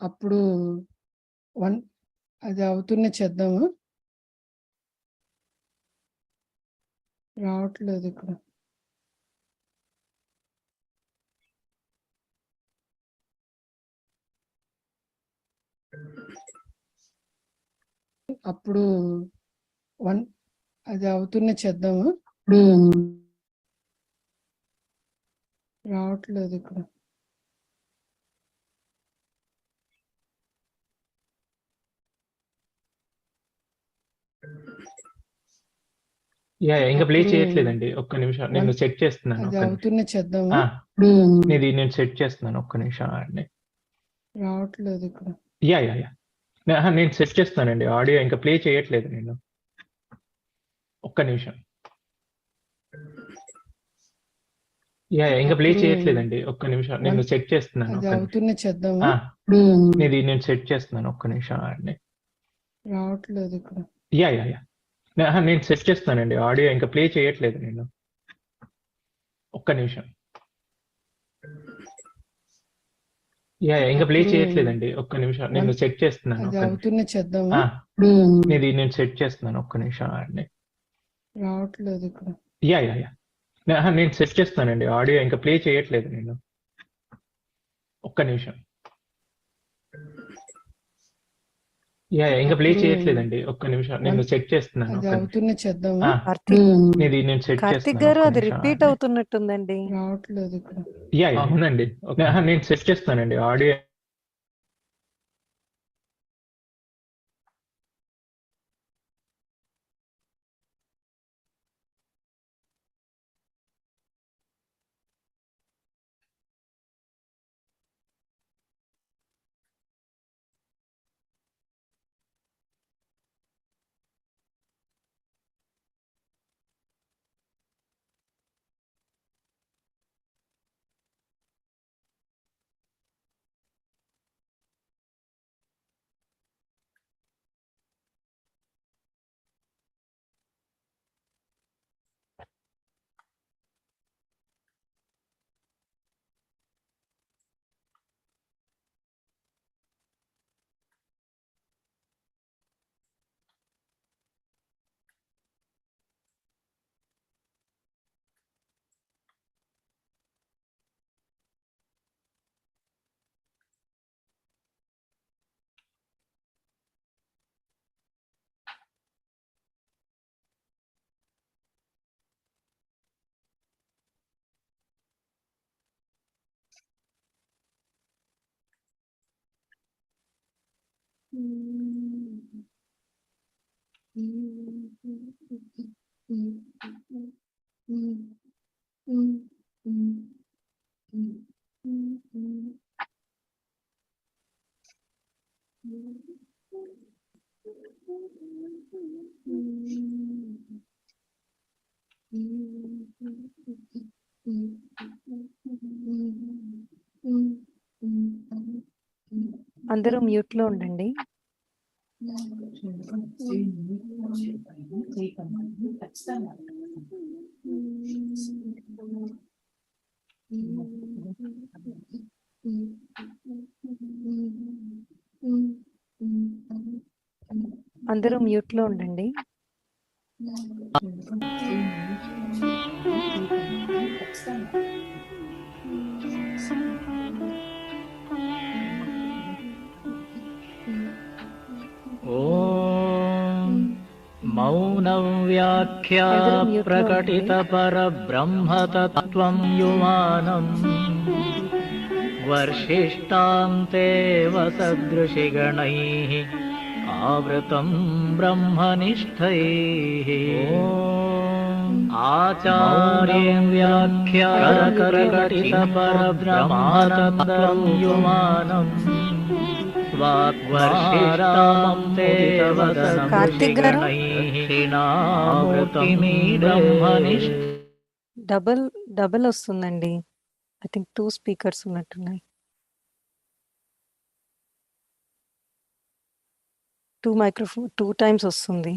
అప్పుడు అది అవుతున్న చేద్దాము. రావట్లేదు ఇక్కడ. అప్పుడు అది అవుతున్న చేద్దాము. రావట్లేదు ఇక్కడ. ఇంకా ప్లే చేయట్లేదండి, ఒక్క నిమిషం నేను సెట్ చేస్తున్నాను. అది అవుతున్న చేద్దాము. నేను సెట్ చేస్తున్నాను, ఒక్క నిమిషం అండి. రావట్లేదు ఇక్కడ. నేను సెట్ చేస్తున్నానండి, ఆడియో ఇంకా ప్లే చేయట్లేదు నేను, ఒక్క నిమిషం. ఇంకా ప్లే చేయట్లేదండి, ఒక్క నిమిషం నేను సెట్ చేస్తున్నాను. అది అవుతున్న చేద్దాము. నేను సెట్ చేస్తున్నాను, ఒక్క నిమిషం అండి. రావట్లేదు ఇక్కడ. నేను సెట్ చేస్తున్నానండి, ఆడియో ఇంకా ప్లే చేయట్లేదు నేను, ఒక్క నిమిషం. ఇంకా ప్లే చేయట్లేదండి, ఒక్క నిమిషం నేను సెట్ చేస్తున్నాను. అది అవుతున్న చేద్దాము. నేను సెట్ చేస్తున్నాను, ఒక్క నిమిషం అండి. రావట్లేదు ఇక్కడ. నేను సెట్ చేస్తున్నానండి, ఆడియో ఇంకా ప్లే చేయట్లేదు నేను, ఒక్క నిమిషం. ఇంకా ప్లే చేయట్లేదండి, ఒక్క నిమిషం నేను సెట్ చేస్తున్నాను. అది అవుతున్న చేద్దాము. నేను సెట్ కార్తిక్ చేస్తున్నాను, గారు ఒక్క అది నిమిషం రిపీట్ అండి. అవుతున్నట్టుందండి. రావట్లేదు ఇక్కడ. అవునండి, నేను సెట్ చేస్తానండి, ఆడియో. అందరూ మ్యూట్ లో ఉండండి. అందరూ మ్యూట్ లో ఉండండి. మౌనవ్యాఖ్యా ప్రకటిత పరబ్రహ్మతత్వం యువానం వర్షిష్టాం తేవ సదృశిగణైః ఆవృతం బ్రహ్మనిష్టైః. ఆచార్యం వ్యాఖ్యా ప్రకటిత పరబ్రహ్మతత్వం యువానం కార్తిక్ గారు డబల్ వస్తుందండి. ఐ థింక్ 2 స్పీకర్స్ ఉన్నట్టున్నాయి. 2 మైక్రోఫోన్ 2 టైమ్స్ వస్తుంది.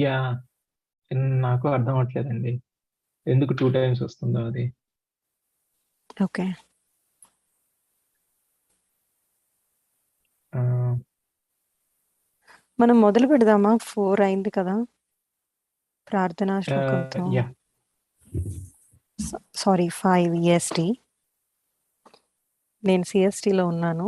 యా నాకు అర్థం అవట్లేదండి ఎందుకు 2 టైమ్స్ వస్తుందో అది. ఓకే. ఆ, మనం మొదలు పెడదామా? 4 అయింది కదా ప్రార్థనా శ్లోకంతో. Yeah sorry 5 EST. నేను CSTలో ఉన్నాను.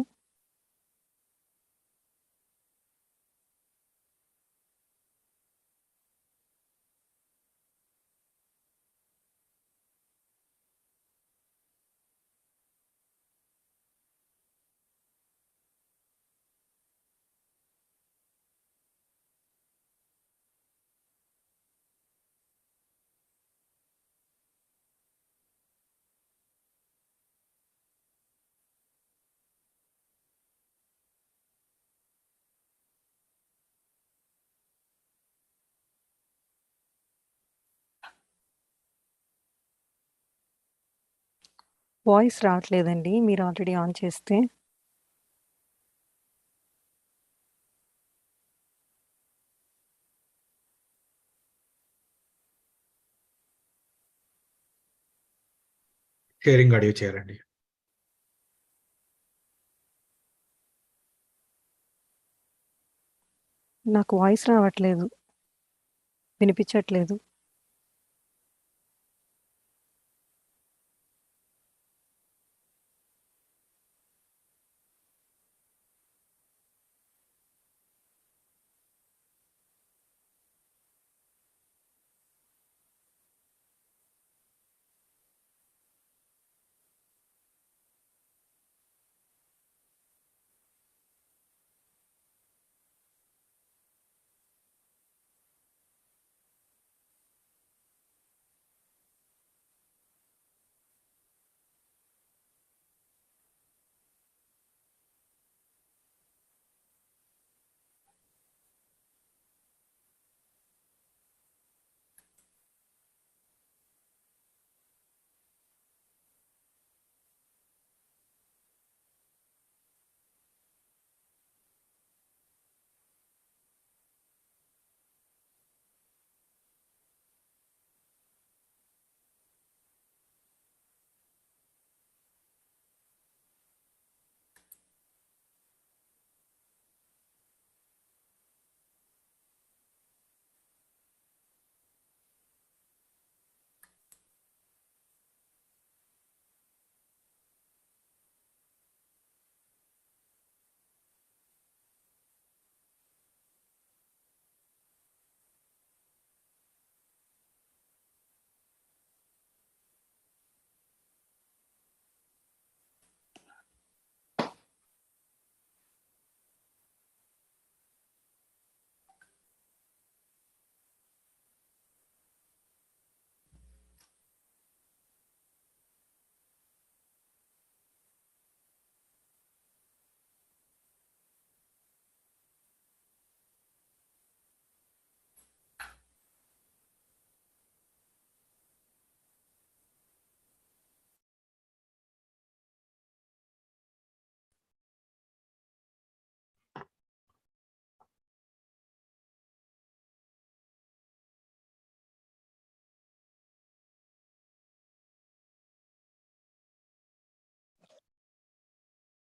వాయిస్ రావట్లేదండి మీరు ఆల్రెడీ ఆన్ చేస్తే. షేరింగ్ ఆడియో చేయాలండి. నాకు వాయిస్ రావట్లేదు, వినిపించట్లేదు.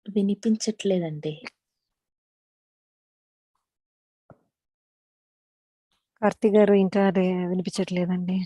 వినిపించట్లేదండి. కార్తీ గారు ఇంకా వినిపించట్లేదండి.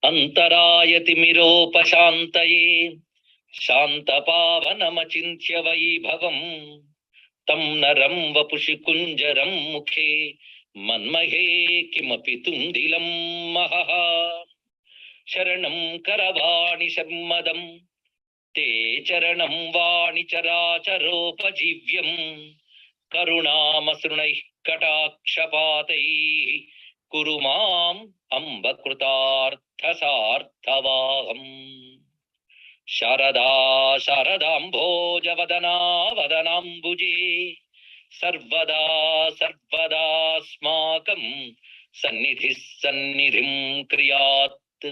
అంతరాయతిమిరోపశాంతయే శాంతపావనమచింత్య వైభవం తం నరం వపుషి కుంజరం ముఖే మన్మహే కిమపి తుందిలం మహః శరణం కరవాణి శర్మదం తే చరణం వాణి చరాచరోపజీవ్యం కరుణామసృణైః కటాక్షపాతైః కురు మాం అంబ కృతార్థసార్థవాహం శారదా శారదాంభోజవదనా వదనాంబుజే సర్వదా సర్వదాస్మాకం సన్నిధిః సన్నిధిం క్రియాత్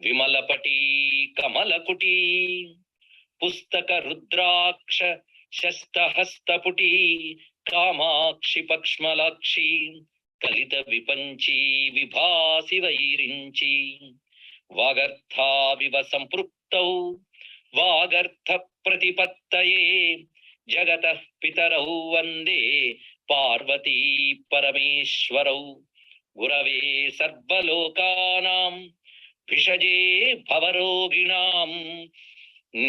విమలపటీ కమలకుటీ పుస్తక రుద్రాక్ష శస్తహస్తపుటీ కామాక్షి పక్ష్మలాక్షి కలిత విపంచీ విభాసి వైరించి వాగర్థావివ సంపృక్తౌ వాగర్థ ప్రతిపత్తయే జగతః పితరౌ వందే పార్వతీ పరమేశ్వరౌ గురవే సర్వలోకానాం విషజే భవరోగిణాం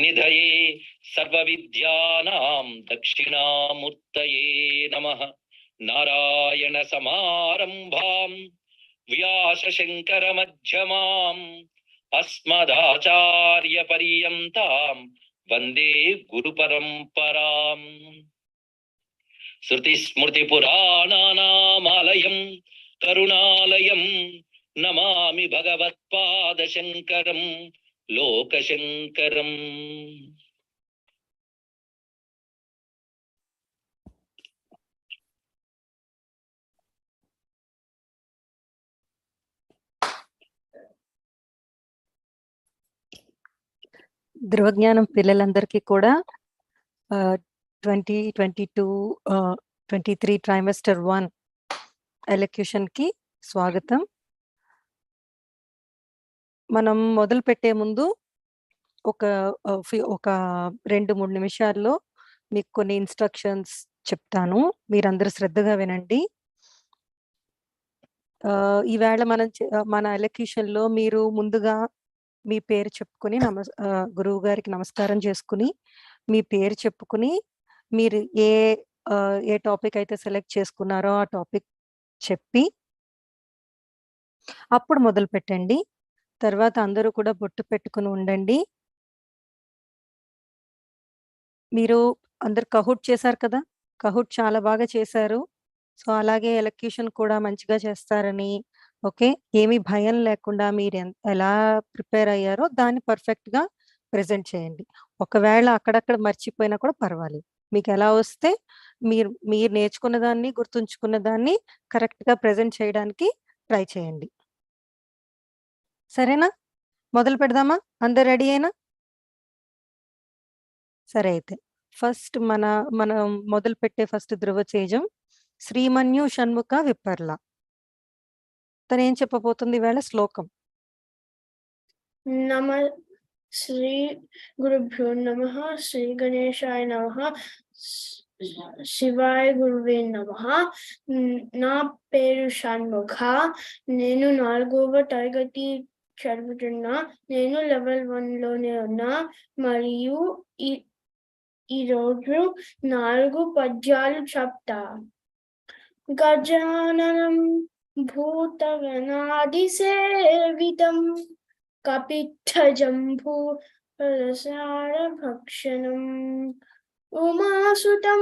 నిధయే సర్వవిద్యానాం దక్షిణామూర్తయే నమః నారాయణ సమారంభాం వ్యాస శంకర మధ్యమాం అస్మదాచార్య పర్యంతాం వందే గురు పరంపరాం శృతి స్మృతి పురాణానామాలయం కరుణాలయం నమామి భగవత్పాద శంకరం లోకశంకరం. ధృవజ్ఞానం పిల్లలందరికీ కూడా 2022-23 ట్రైమెస్టర్ 1 ఎలక్యూషన్ కి స్వాగతం. మనం మొదలు పెట్టే ముందు ఒక 2-3 నిమిషాల్లో మీకు కొన్ని ఇన్స్ట్రక్షన్స్ చెప్తాను, మీరందరూ శ్రద్ధగా వినండి. ఈవేళ మన ఎలక్యూషన్ లో మీరు ముందుగా మీ పేరు చెప్పుకుని గురువు గారికి నమస్కారం చేసుకుని మీ పేరు చెప్పుకుని మీరు ఏ టాపిక్ అయితే సెలెక్ట్ చేసుకున్నారో ఆ టాపిక్ చెప్పి అప్పుడు మొదలు పెట్టండి. తర్వాత అందరూ కూడా బొట్టు పెట్టుకుని ఉండండి. మీరు అందరు కహూట్ చేశారు కదా, కహూట్ చాలా బాగా చేశారు. సో అలాగే ఎలక్యూషన్ కూడా మంచిగా చేస్తారని, ఓకే, ఏమీ భయం లేకుండా మీరు ఎలా ప్రిపేర్ అయ్యారో దాన్ని పర్ఫెక్ట్ గా ప్రెజెంట్ చేయండి. ఒకవేళ అక్కడక్కడ మర్చిపోయినా కూడా పర్వాలేదు, మీకు ఎలా వస్తే మీరు నేర్చుకున్న దాన్ని గుర్తుంచుకున్న దాన్ని కరెక్ట్ గా ప్రెజెంట్ చేయడానికి ట్రై చేయండి. సరేనా? మొదలు పెడదామా? అందరు రెడీ అయినా? సరే, అయితే ఫస్ట్ మనం మొదలు పెట్టే ఫస్ట్ ధృవచేజం శ్రీమన్యు షణ్ముఖ విప్పర్ల. తను ఏం చెప్పబోతుంది ఈవేళ? శ్లోకం. నమ శ్రీ గురుభ్యో నమః, శ్రీ గణేశాయ నమః, శివాయ గురువే నమః. నా పేరు షణ్ముఖ. నేను 4వ తరగతి చదువుతున్నా. నేను లెవెల్ 1 లోనే ఉన్నా. మరియు ఈరోజు 4 పద్యాలు చెప్తా. గజాననం భూతగణాది సేవితం కపిత్థజంభూ ఫలసార భక్షణం ఉమాసుతం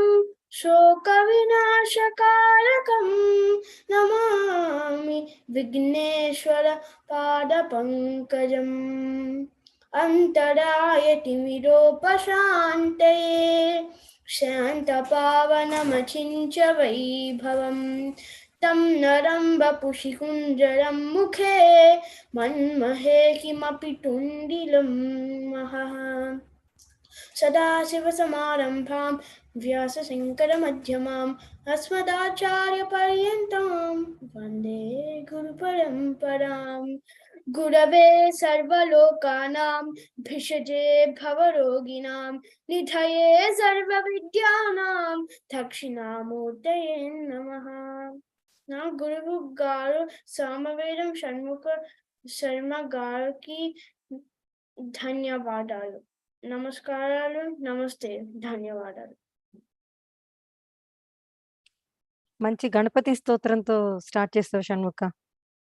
శోక వినాశకారకం నమామి విఘ్నేశ్వర పాద పంకజం అంతరాయతిమిరోపశాంతయే శాంతపావనమచించ వైభవం తం నరం వపుషి కుంజరం ముఖే మన్మహే కిమపి తుండిలం మహః సదాశివసమారంభాం వ్యాసశంకరమధ్యమాం అస్మదాచార్యపర్యంతాం వందే గురుపరంపరాం. గురవే సర్వలోకానాం భిషజే భవరోగిణాం నిధయే సర్వవిద్యానాం దక్షిణామూర్తయే నమః. నా గురువు గారు సామవేదం షణ్ముఖ శర్మ గారికి ధన్యవాదాలు. నమస్కారాలు. నమస్తే. ధన్యవాదాలు. మంచి గణపతి స్తోత్రంతో స్టార్ట్ చేస్తావు షణ్ముఖ.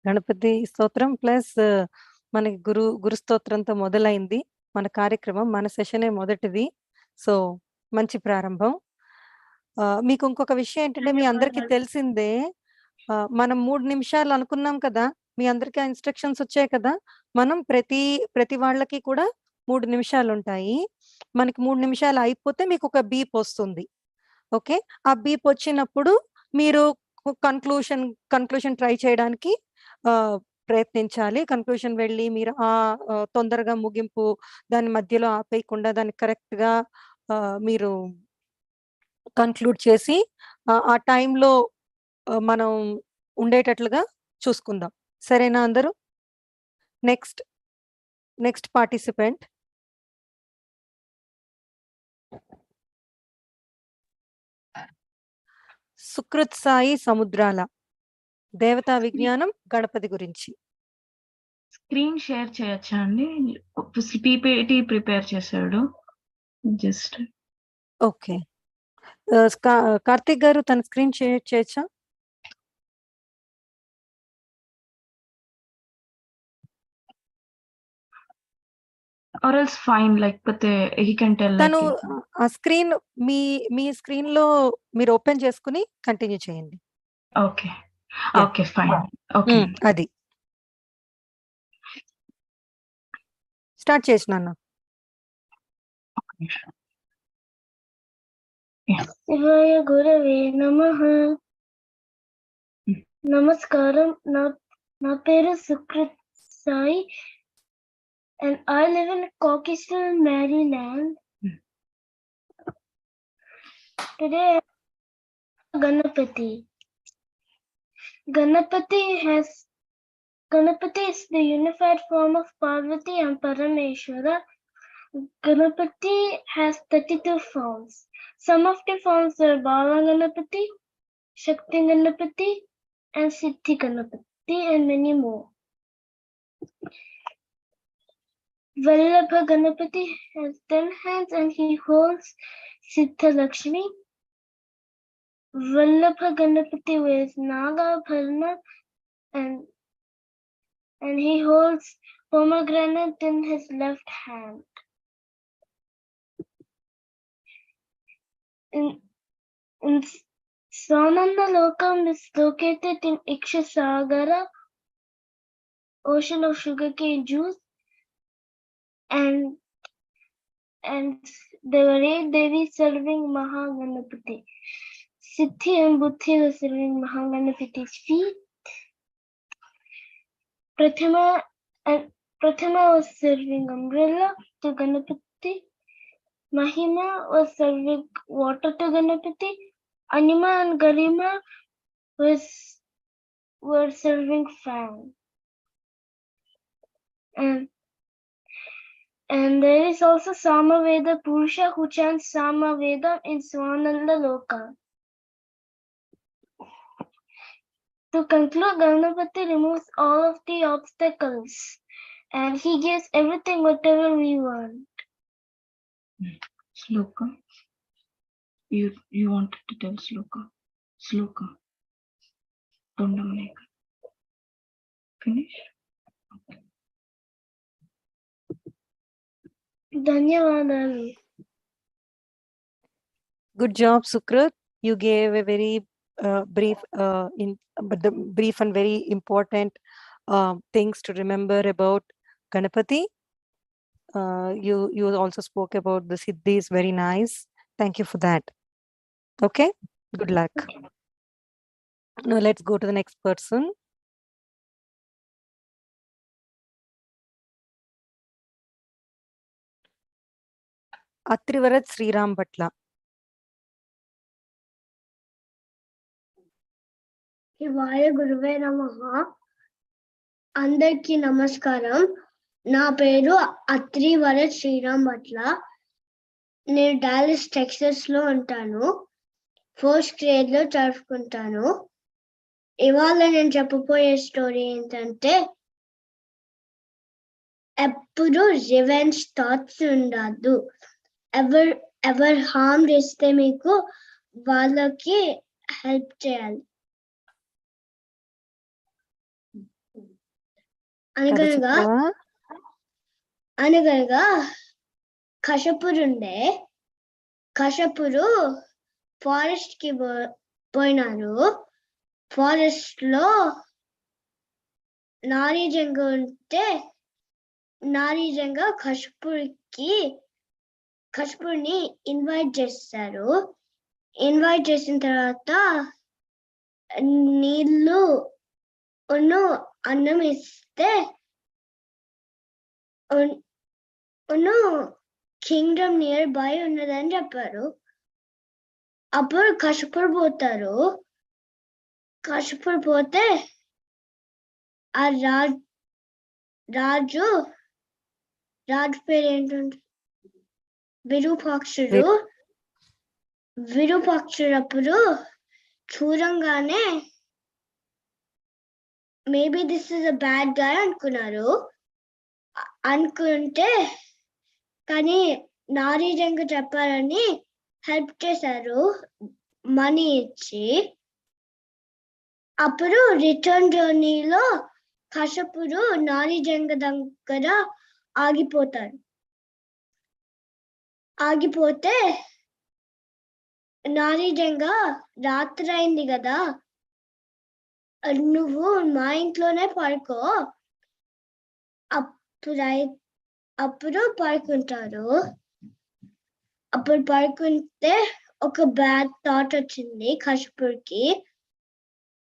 గణపతి స్తోత్రం ప్లస్ మనకి గురు స్తోత్రంతో మొదలైంది మన కార్యక్రమం. మన సెషనే మొదటిది. సో మంచి ప్రారంభం. మీకు ఇంకొక విషయం ఏంటంటే మీ అందరికీ తెలిసిందే, మనం 3 నిమిషాలు అనుకున్నాం కదా, మీ అందరికీ ఇన్స్ట్రక్షన్స్ వచ్చాయి కదా. మనం ప్రతి వాళ్ళకి కూడా 3 నిమిషాలు ఉంటాయి. మనకి 3 నిమిషాలు అయిపోతే మీకు ఒక బీప్ వస్తుంది. ఓకే, ఆ బీప్ వచ్చినప్పుడు మీరు కన్క్లూషన్ ట్రై చేయడానికి ప్రయత్నించాలి. కన్క్లూషన్ వెళ్ళి మీరు తొందరగా ముగింపు దాని మధ్యలో ఆపేయకుండా దాన్ని కరెక్ట్ గా మీరు కన్క్లూడ్ చేసి ఆ టైంలో మనం ఉండేటట్లుగా చూసుకుందాం. సరేనా అందరూ? నెక్స్ట్ పార్టిసిపెంట్ సుకృత్ సాయి సముద్రాల, దేవతా విజ్ఞానం గణపతి గురించి. స్క్రీన్ షేర్ చేయొచ్చా అండి? పీపీటీ ప్రిపేర్ చేశాడు జస్ట్. ఓకే, కార్తిక్ గారు తన స్క్రీన్ షేర్ చేయొచ్చా? or else fine, లేకపోతే he can tell. తను ఆ స్క్రీన్ మీ స్క్రీన్ లో మీరు ఓపెన్ చేసుకుని కంటిన్యూ చేయండి. Okay okay fine. ఓకే అది స్టార్ట్ చేసినాను. శివాయ గురవే నమః. నమస్కారం. నా పేరు Sukruth Sai and I live in Cockeysville, Maryland. Today Ganapati. Ganapati is the unified form of Parvati and Parameshwara. Ganapati has 32 forms. Some of the forms are Bala Ganapati, Shakti Ganapati, and Siddhi Ganapati, and many more. Vallabha Ganapati has 10 hands and he holds Siddha Lakshmi. Vallabha Ganapati wears Nagabharana and he holds pomegranate in his left hand. In Swananda Lokam is located in Ikshasagara, ocean of sugarcane juice, and there were 8 Devis serving Mahaganapati. Siddhi and Buddhi were serving Mahaganapati's feet. Prathama was serving umbrella to Ganapati. Mahima was serving water to Ganapati. Anima and Garima were serving fan. And there is also Samaveda Purusha who chants Samaveda in Swananda Loka. To conclude, Ganapati removes all of the obstacles and he gives everything whatever we want. Sloka. You wanted to tell Sloka. Sloka. Tondamneka. Finish? Okay. Dhanyavadalu. Good job, Sukrut. You gave a very brief and very important things to remember about Ganapati. You also spoke about the Siddhis. Very nice. Thank you for that. Okay, good luck. Now let's go to the next person. Atrivarat Sriram Bhatla. శివాయ గురువే నమః. అందరికీ నమస్కారం. నా పేరు అత్రివరత్ శ్రీరామ్ భట్ల. నేను Dallas Texas లో ఉంటాను. 4th grade లో చదువుకుంటాను. ఇవాళ నేను చెప్పబోయే స్టోరీ ఏంటంటే ఎప్పుడు రివెంజ్ థాట్స్ ఉండదు. ఎవరు హార్మ్ చేస్తే మీకు వాళ్ళకి హెల్ప్ చేయాలి. అనగనగా కశ్యపుడు ఫారెస్ట్ కి పోయినారు. ఫారెస్ట్ లో నారీజంగ ఉంటే నారీజంగ కశ్యపుడిని ఇన్వైట్ చేస్తారు. ఇన్వైట్ చేసిన తర్వాత నీళ్ళు అన్నం ఇస్తే కింగ్డమ్ నియర్ బై ఉన్నదని చెప్పారు. అప్పుడు కశ్యపుడు పోతారు. కశ్యపుడు పోతే ఆ రాజు పేరు ఏంటంటే విరూపాక్షుడు అప్పుడు చూడంగానే maybe this is a bad guy అనుకుంటే కానీ నారీజంగ చెప్పారని హెల్ప్ చేశారు మనీ ఇచ్చి. అప్పుడు రిటర్న్ జర్నీలో కశ్యపుడు నారీజంగ దగ్గర ఆగిపోతే నారీజంగ రాత్రి అయింది కదా, నువ్వు మా ఇంట్లోనే పడుకో. అప్పుడు పడుకుంటారు. అప్పుడు పడుకుంటే ఒక బ్యాడ్ థాట్ వచ్చింది కశ్యపుడికి.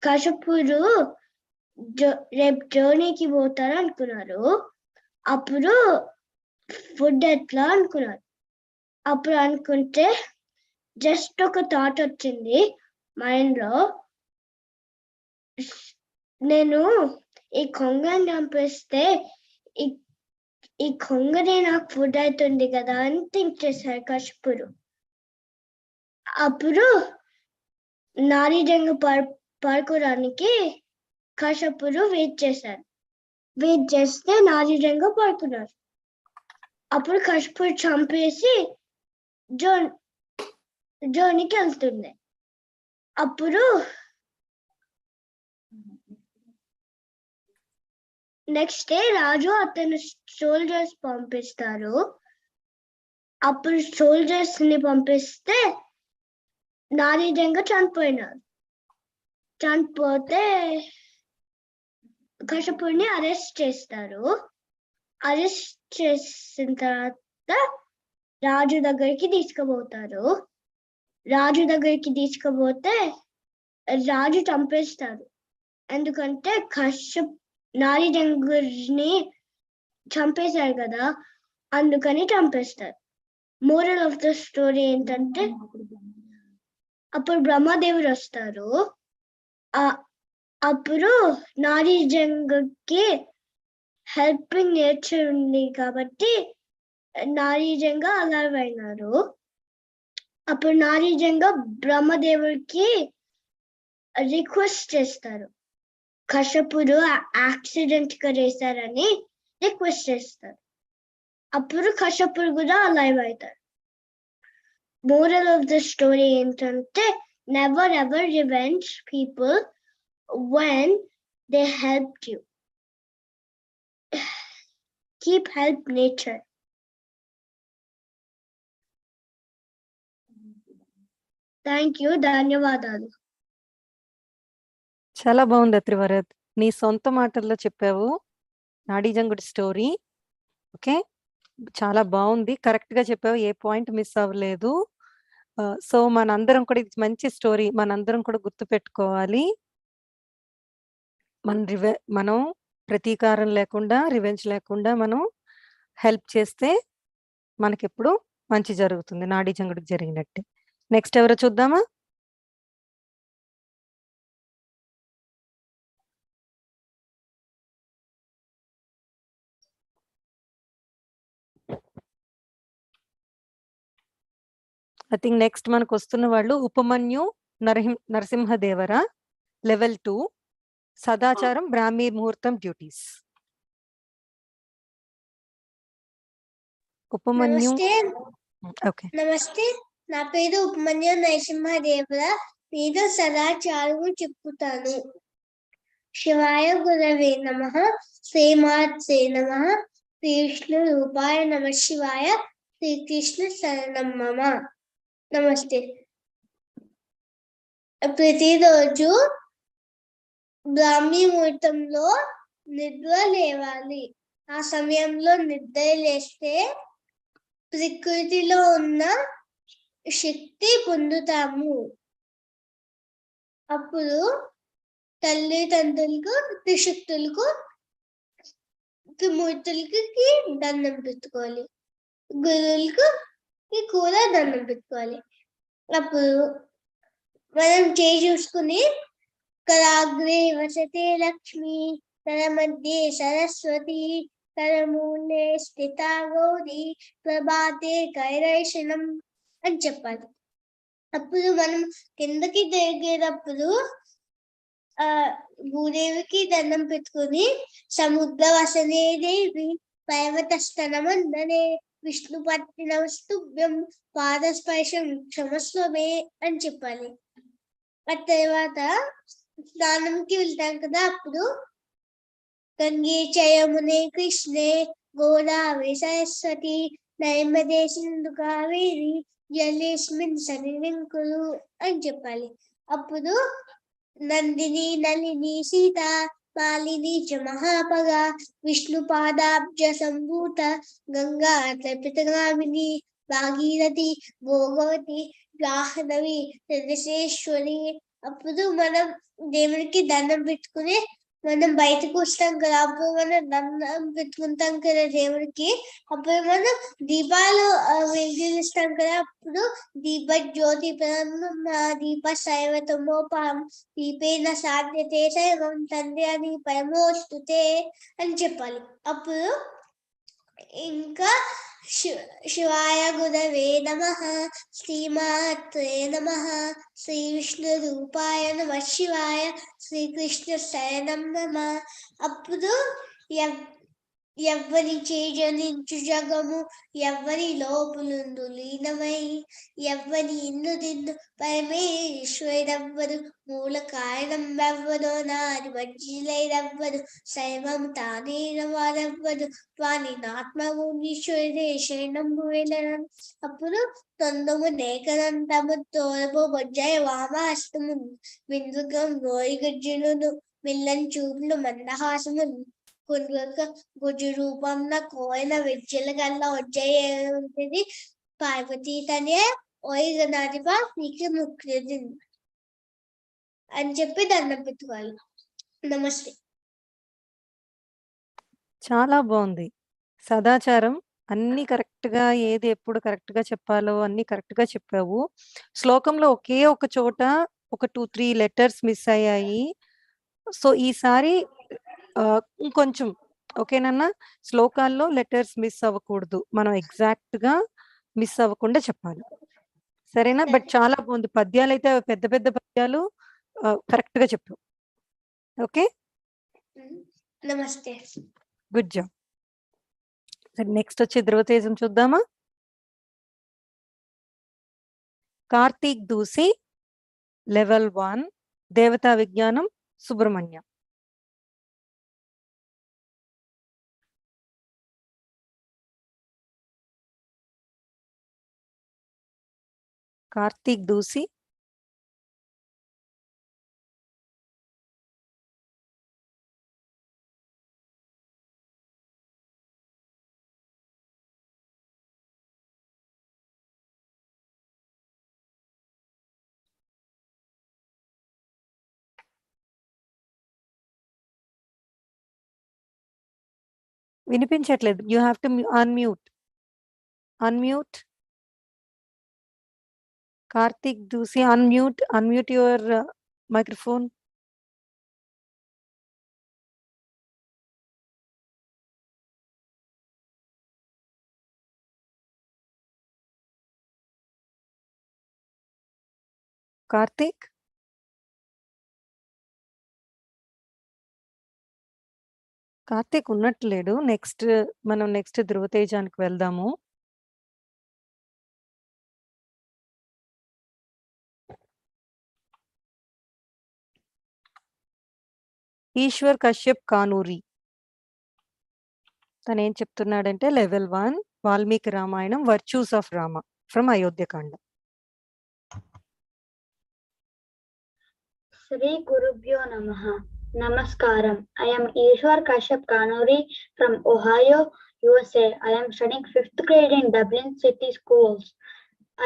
కశ్యపుడు రేపు జర్నీకి పోతారు అనుకున్నారు. అప్పుడు ఫుడ్ ఎట్లా అనుకున్నారు. అప్పుడు అనుకుంటే జస్ట్ ఒక థాట్ వచ్చింది మైండ్ లో, నేను ఈ కొంగని చంపేస్తే ఈ కొంగనే నాకు ఫుడ్ అవుతుంది కదా అని థింక్ చేశారు కశ్యపుడు. అప్పుడు నారీజంగ పడుకోవడానికి కశ్యపుడు వెయిట్ చేస్తే నారీజంగ పడుకున్నారు. అప్పుడు కశ్యపుడు చంపేసి జర్నీకి వెళ్తుంది. అప్పుడు నెక్స్ట్ డే రాజు అతను సోల్జర్స్ పంపిస్తారు. అప్పుడు సోల్జర్స్ ని పంపిస్తే నారీజంగ చనిపోతే కశ్యపుడిని అరెస్ట్ చేస్తారు. అరెస్ట్ చేసిన తర్వాత రాజు దగ్గరికి తీసుకుపోతే రాజు చంపేస్తారు. ఎందుకంటే నారీజంగుని చంపేశారు కదా, అందుకని చంపేస్తారు. మోరల్ ఆఫ్ ద స్టోరీ ఏంటంటే అప్పుడు బ్రహ్మదేవుడు వస్తారు. అప్పుడు నారీజంగకి హెల్పింగ్ నేచర్ ఉంది కాబట్టి నారీజంగ అలైవ్ అయినారు. అప్పుడు నారీజంగ బ్రహ్మదేవుడికి రిక్వెస్ట్ చేస్తారు. కశ్యపుడు యాక్సిడెంట్ గా చేశారని రిక్వెస్ట్ చేస్తారు. అప్పుడు కశ్యపుడు కూడా అలైవ్ అవుతారు. మోరల్ ఆఫ్ ద స్టోరీ ఏంటంటే never ever revenge people when they helped you. Keep help nature. Thank you. ధన్యవాదాలు. చాలా బాగుంది త్రివరత్, నీ సొంత మాటల్లో చెప్పావు నాడీజంగుడి స్టోరీ. ఓకే, చాలా బాగుంది, కరెక్ట్ గా చెప్పావు, ఏ పాయింట్ మిస్ అవ్వలేదు. సో మనందరం కూడా ఇది మంచి స్టోరీ, మనందరం కూడా గుర్తు పెట్టుకోవాలి. మనం ప్రతీకారం లేకుండా, రివెంజ్ లేకుండా మనం హెల్ప్ చేస్తే మనకెప్పుడు మంచి జరుగుతుంది, నాడీజంగుడికి జరిగినట్టే. నెక్స్ట్ ఎవరో చూద్దామా? ఐ థింక్ నెక్స్ట్ మనకు వస్తున్న వాళ్ళు ఉపమన్యు నరసింహదేవర, లెవెల్ 2, సదాచారం బ్రాహ్మీ ముహూర్తం డ్యూటీస్. ఉపమన్యు నమస్తే ఓకే నమస్తే నా పేరు ఉపమన్యు నరసింహదేవర నేను సదాచారము చెప్పుతాను. శివాయ గురవే నమః శ్రీమాత్రే నమః శ్రీ విష్ణు రూపాయ నమః శివాయ శ్రీకృష్ణ శరణం మమ. నమస్తే. ప్రతిరోజు బ్రాహ్మీ ముహూర్తంలో నిద్ర లేవాలి. ఆ సమయంలో నిద్ర లేస్తే ప్రకృతిలో ఉన్న శక్తి పొందుతాము. అప్పుడు తల్లిదండ్రులకు త్రిశక్తులకు త్రిమూర్తులకి దండం పెట్టుకోవాలి. గురువులకు కూడా దండం పెట్టుకోవాలి. అప్పుడు మనం చేయి చూసుకుని కరాగ్రే వసతే లక్ష్మి కర మధ్యే సరస్వతి కరమూలే స్థిత గౌరీ ప్రభాతే కైరైశనం అని చెప్పాలి. అప్పుడు మనం కిందకి దిగేటప్పుడు భూదేవికి దండం పెట్టుకుని సముద్ర వసనే దేవి పర్వతస్థనమందనే విష్ణుపత్ని నమస్తుభ్యం పాదస్పర్శం క్షమస్వమే అని చెప్పాలి. ఆ తర్వాత స్నానంకి వెళ్తాం కదా, అప్పుడు గంగే చయమునే కృష్ణే గోదావరి సరస్వతి నర్మదే సింధు కావేరి జలేస్మిన్ సన్నిధింకులు అని చెప్పాలి. అప్పుడు నందిని నళిని సీత మాలిని చ మహాపగ విష్ణు పాదాబ్జ సంభూత గంగా తపితగామిని భాగీరథి భోగవతి జాహ్నవి చంద్రశేశ్వరి. అప్పుడు మనం దేవుడికి దండం పెట్టుకుని మనం బయటకు వస్తాం కదా, అప్పుడు మనం దండం పెట్టుకుంటాం కదా దేవుడికి. అప్పుడు మనం దీపాలు వెలిగిస్తాం కదా, అప్పుడు దీప జ్యోతి దీప శైవతమోపహం దీపేన సాధ్యతే శైవం తండ్రి అని పరమోస్తుతే అని చెప్పాలి. అప్పుడు ఇంకా శివాయ గురవే నమః శ్రీమాత్రే నమః శ్రీ విష్ణు రూపాయ నమః శివాయ శ్రీకృష్ణ శరణం మమ. అప్పుడు ఎవ్వరి చేజనించు జగము ఎవ్వరి లోపులుందు లీనమై ఎవ్వరి ఇన్ను దిన్ను పరమేశ్వరెవ్వరు మూల కారణం ఎవ్వరో నాది వజ్జిలైరెవ్వరు శైవం తానేన వారెవ్వరు వాని ఆత్మమునీశ్వరే శరణంబు వెళ్ళను. అప్పుడు తొందము నేకనంతము తోరపు బొజ్జాయ వామ హస్తము విందుకం గోరి గజ్జులను మిల్లని చూపులు మందహాసములు గుజు రూపంలో కోయిన విద్యల కల్లా వచ్చాయి ఉంటుంది పార్వతీ తనే ఓయి గణాధిప నీకు ముక్తి అని చెప్పి దండం పెట్టుకోవాలి. నమస్తే. చాలా బాగుంది. సదాచారం అన్ని కరెక్ట్ గా ఏది ఎప్పుడు కరెక్ట్ గా చెప్పాలో అన్ని కరెక్ట్ గా చెప్పావు. శ్లోకంలో ఒకే ఒక చోట ఒక 2-3 లెటర్స్ మిస్ అయ్యాయి. సో ఈసారి ఇంకొంచెం ఓకేనన్నా, శ్లోకాల్లో లెటర్స్ మిస్ అవ్వకూడదు, మనం ఎగ్జాక్ట్ గా మిస్ అవ్వకుండా చెప్పాలి, సరేనా? బట్ చాలా బాగుంది. పద్యాలు అయితే పెద్ద పెద్ద పద్యాలు కరెక్ట్ గా చెప్పావు. ఓకే, నమస్తే. Good job. నెక్స్ట్ వచ్చే ధ్రువతేజం చూద్దామా. కార్తీక్ దూసి లెవెల్ 1 దేవతా విజ్ఞానం సుబ్రహ్మణ్యం. కార్తీక్ దూసి వినిపించట్లేదు. You have to unmute. Karthik Doosi unmute your microphone. Karthik ఉన్నట్లేడు. మనం నెక్స్ట్ ధ్రువతేజానికి వెళ్దాము. ఈశ్వర్ కశ్యప్ కానూరి తను ఏం చెప్తున్నాడంటే level 1 Valmiki Ramayanam virtues of Rama from Ayodhya Kanda. Sri Gurubhyo Namaha. Namaskaram. I am Ishwar Kashyap Kanuri from Ohio, USA. I am studying 5th grade in Dublin City Schools.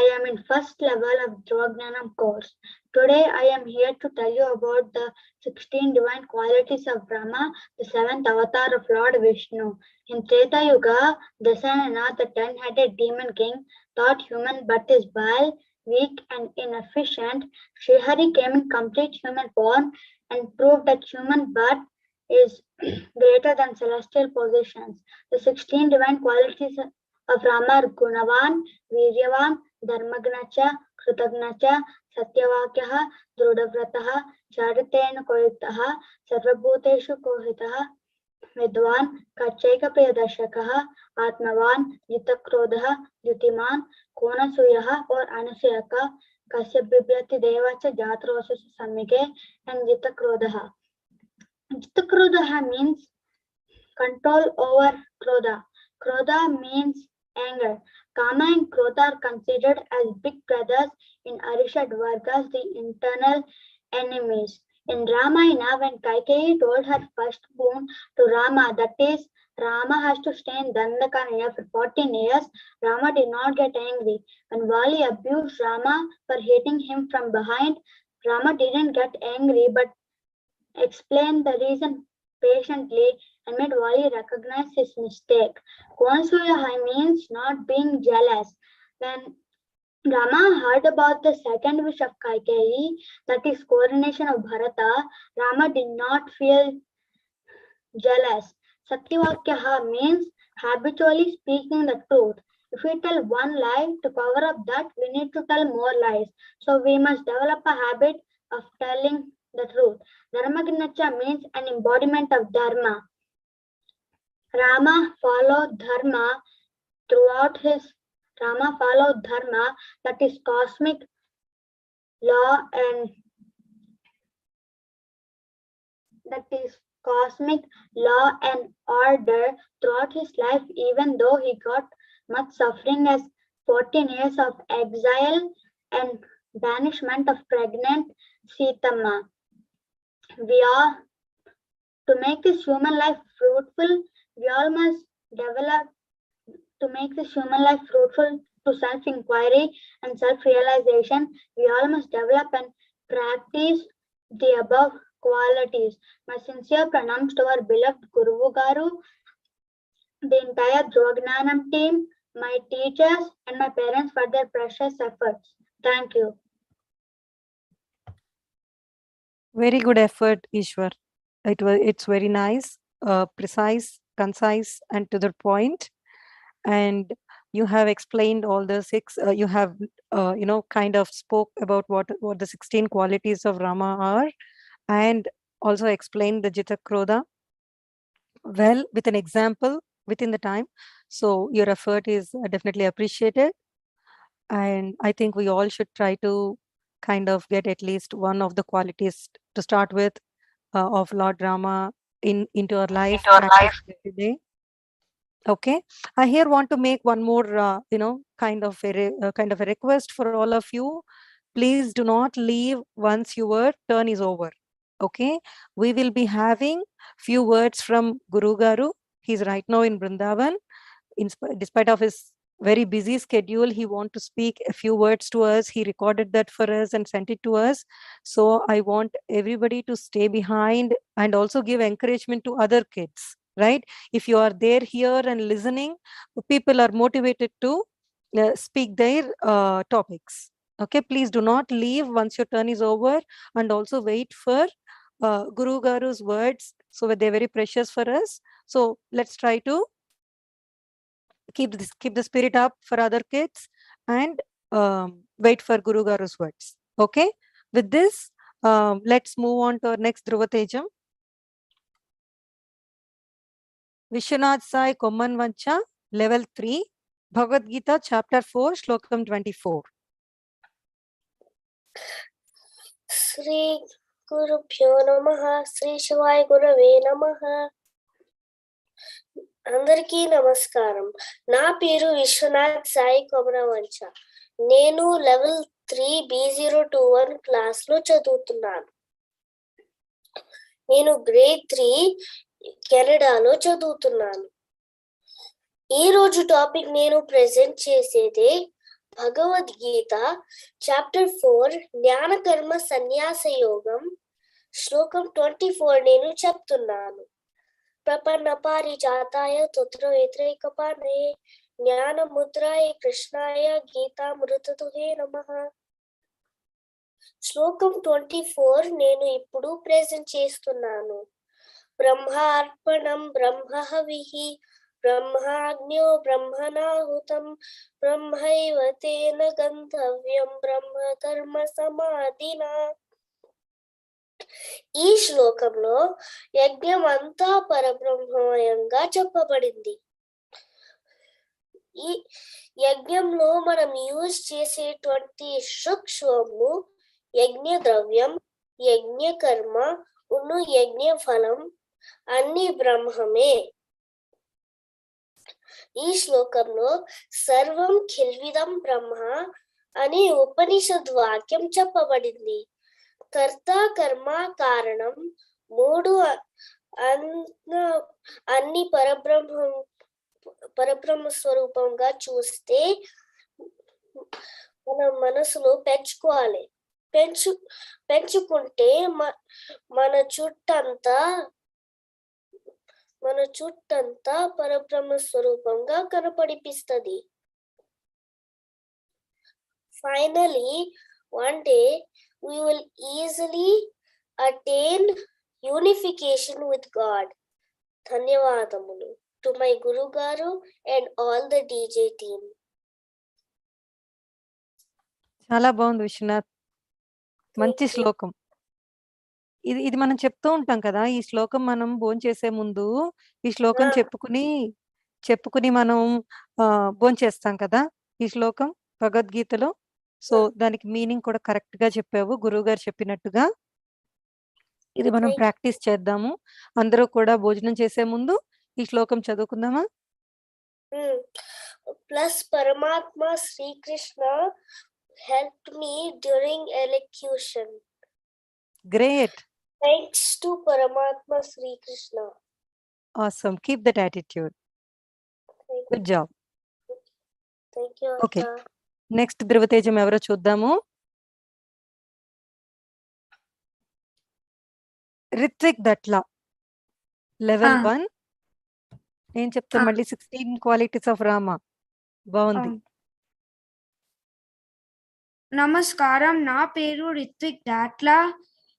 I am in first level of Jnanam course. Today I am here to tell you about the 16 divine qualities of Brahma, the 7th avatar of Lord Vishnu. In Treta Yuga, Dasanana, the 10-headed demon king, thought human birth is vile, weak and inefficient. Srihari came in complete human form and proved that human birth is greater than celestial positions. The 16 divine qualities of Rama are Gunavan, Viryavan, Dharmagnacha, Kritagnacha, Satyavakyaha, Drudhavrataha, Charitena Koyuktaha, Sarvabhuteshu Kohitaha, Vidwan, Kachaika Priyadashakaha, Atmavan, Jitakrodha, Jutiman, Konasuyaha or Anusuyaka, Kasyap Bibyati Devacha Jatrosu Samike, and Jitakrodha. Jitakrodha means control over Krodha. Krodha means anger. Kama and Krodha are considered as big brothers in Arishad Vargas, the internal enemies. In Ramayana, when Kaikeyi told her first boon to Rama, that is, Rama has to stay in Dandakanya for 14 years, Rama did not get angry. When Vali abused Rama for hitting him from behind, Rama didn't get angry but explained the reason patiently and made Vali recognize his mistake. Konasuyaha means not being jealous. When Rama heard about the second wish of Kaikeyi, that is coronation of Bharata, Rama did not feel jealous. Satyavakyaha means habitually speaking the truth. If we tell one lie, to cover up that, we need to tell more lies. So we must develop a habit of telling the truth. Dharmagnacha means an embodiment of Dharma. Rama followed Dharma, that is cosmic law and order throughout his life, even though he got much suffering as 14 years of exile and banishment of pregnant Sitama. To make this human life fruitful, to self-inquiry and self-realization, we all must develop and practice the above qualities. My sincere pranams to our beloved Guru Garu, the entire Jnanam team, my teachers and my parents for their precious efforts. Thank you. Very good effort, Ishwar. It's very nice, precise, concise, and to the point. And you have explained all the 6. You have, kind of spoke about what the 16 qualities of Rama are, and also explained the Jitakrodha well with an example within the time. So your effort is definitely appreciated, and I think we all should try to kind of get at least one of the qualities to start with of Lord Rama into our life every day. Okay, I here want to make one more kind of a request for all of you. Please do not leave once your turn is over. Okay, we will be having few words from Guru Garu. He's right now in Vrindavan. Despite of his very busy schedule, he want to speak a few words to us. He recorded that for us and sent it to us. So I want everybody to stay behind and also give encouragement to other kids, right? If you are there here and listening, people are motivated to speak their topics. Okay, please do not leave once your turn is over, and also wait for Guru Garu's words. So they're very precious for us. So let's try to keep the spirit up for other kids and wait for Guru Garu's words. Okay, with this, let's move on to our next Dhruva Tejam. Vishwanath Sai Komman Vancha, level 3, Bhagavad Gita, chapter 4, shlokam 24. Sri గురుభ్యో నమః శ్రీ శివాయ గురవే నమః. అందరికీ నమస్కారం. నా పేరు విశ్వనాథ్ సాయి కొమరవంచ. నేను లెవెల్ 3 B021 క్లాస్ లో చదువుతున్నాను. నేను గ్రేడ్ 3 కెనడాలో చదువుతున్నాను. ఈ రోజు టాపిక్ నేను ప్రెజెంట్ చేసేదే భగవద్గీత చాప్టర్ 4 జ్ఞాన కర్మ సన్యాస యోగం శ్లోకం 24 నేను చెప్తున్నాను. ప్రపన్న పారిజాతాయ తుత్రైకపాణే జ్ఞాన ముద్రాయ కృష్ణాయ గీతామృతతుహే నమః. శ్లోకం 24 నేను ఇప్పుడు ప్రెజెంట్ చేస్తున్నాను. బ్రహ్మార్పణం బ్రహ్మహవిః బ్రహ్మాగ్న్యో బ్రహ్మణాహుతం బ్రహ్మైవ తేన గంతవ్యం బ్రహ్మ కర్మ సమాధినా. ఈ శ్లోకంలో యజ్ఞం అంతా పరబ్రహ్మమయంగా చెప్పబడింది. ఈ యజ్ఞంలో మనం యూజ్ చేసేటువంటి సూక్ష్మము యజ్ఞ ద్రవ్యం, యజ్ఞ కర్మ, యజ్ఞ ఫలం అన్ని బ్రహ్మమే. ఈ శ్లోకంలో సర్వం ఖిల్విదం బ్రహ్మ అని ఉపనిషద్ వాక్యం చెప్పబడింది. కర్త కర్మ కారణం మూడు అన్ని పరబ్రహ్మ స్వరూపంగా చూస్తే మన మనసులో పెంచుకోవాలి. పెంచుకుంటే మన చుట్టంతా పరబ్రహ్మ స్వరూపంగా కనపడిపిస్తుంది. Finally, one day we will easily attain unification with God. ధన్యవాదములు to my Guru Garu and all the DJ team. చాలా బాగుంది విశ్వనాథ్. మంచి శ్లోకం. ఇది మనం చెప్తూ ఉంటాం కదా. ఈ శ్లోకం మనం భోంచేసే ముందు ఈ శ్లోకం చెప్పుకుని మనం భోంచేస్తాం కదా. ఈ శ్లోకం భగవద్గీతలో. సో దానికి మీనింగ్ కూడా కరెక్ట్ గా చెప్పావు గురువు గారు చెప్పినట్టుగా. ఇది మనం ప్రాక్టీస్ చేద్దాము. అందరూ కూడా భోజనం చేసే ముందు ఈ శ్లోకం చదువుకుందామా? Plus Paramatma Sri Krishna helped me during elocution. Great. Thanks to Paramatma Sri Krishna. Awesome. Keep that attitude. Good job. Thank you. Okay. Next ధృవతేజం ఎవరో చూద్దాము. రిత్విక్ దట్లా లెవెల్ 1. నేను చెప్తాను మళ్ళీ 16 క్వాలిటీస్ ఆఫ్ రామ. బాగుంది. నమస్కారం, నా పేరు రిత్విక్ దాట్లా.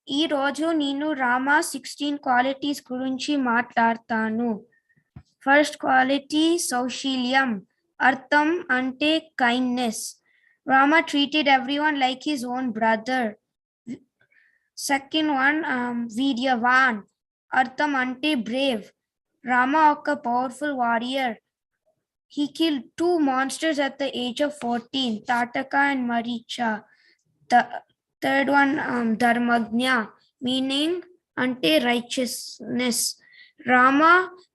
ఈ రోజు నేను రామ 16 క్వాలిటీస్ గురించి మాట్లాడతాను. ఫస్ట్ క్వాలిటీ సౌశీల్యం. అర్థం అంటే kindness. Rama treated everyone like his own brother. Second one, Vidyavan. Artham ante brave. Rama oka powerful warrior. He killed 2 monsters at the age of 14, Tataka and Maricha. The third one, Dharmagnya, meaning ante righteousness.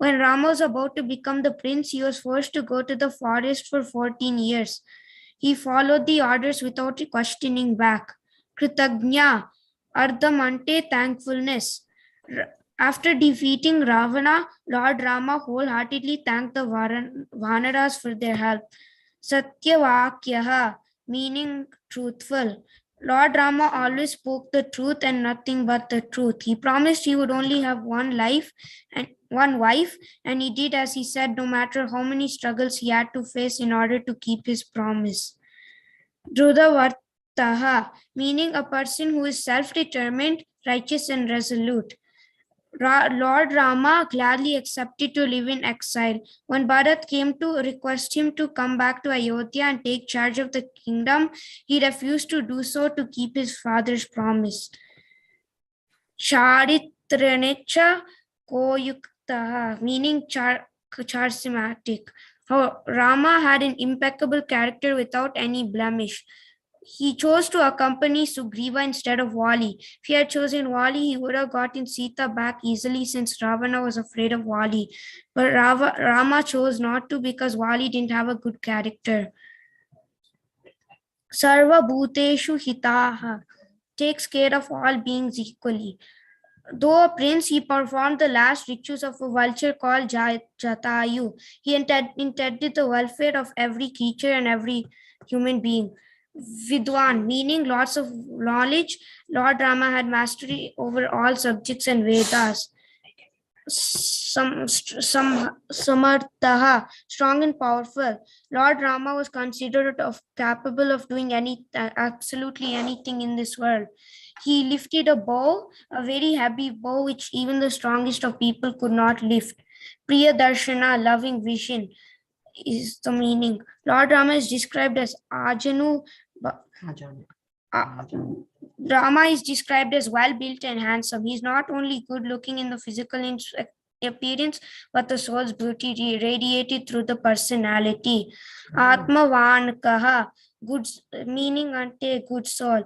When Rama was about to become the prince, he was forced to go to the forest for 14 years. He followed the orders without questioning back. Kritagnya, Ardham ante thankfulness. After defeating Ravana, Lord Rama wholeheartedly thanked the Vanaras for their help. Satyavakyaha, meaning truthful. Lord Rama always spoke the truth and nothing but the truth. He promised he would only have one wife, and he did as he said, no matter how many struggles he had to face in order to keep his promise. Drudavartaha, meaning a person who is self-determined, righteous and resolute. Lord Rama gladly accepted to live in exile. When Bharat came to request him to come back to Ayodhya and take charge of the kingdom, he refused to do so to keep his father's promise. Charitranecha koyuktaha, meaning charismatic. Rama had an impeccable character without any blemish. he chose to accompany Sugriva instead of Vali. If he had chosen Vali, he would have gotten Sita back easily since Ravana was afraid of Vali. But Rama chose not to because Vali didn't have a good character. Sarva Bhuteshu Hitaha takes care of all beings equally. Though a prince, he performed the last rituals of a vulture called Jatayu. He intended the welfare of every creature and every human being. Vidwan, meaning lots of knowledge, Lord Rama had mastery over all subjects and Vedas. Samarthaha, strong and powerful. Lord Rama was considered capable of doing absolutely anything in this world. He lifted a bow, a very heavy bow, which even the strongest of people could not lift. Priya Darshana, loving vision, is the meaning. Lord Rama is described as Ajanu. Rama is described as well-built and handsome. He is not only good-looking in the physical appearance, but the soul's beauty radiated through the personality. Atmavan kaha, good meaning ante good soul.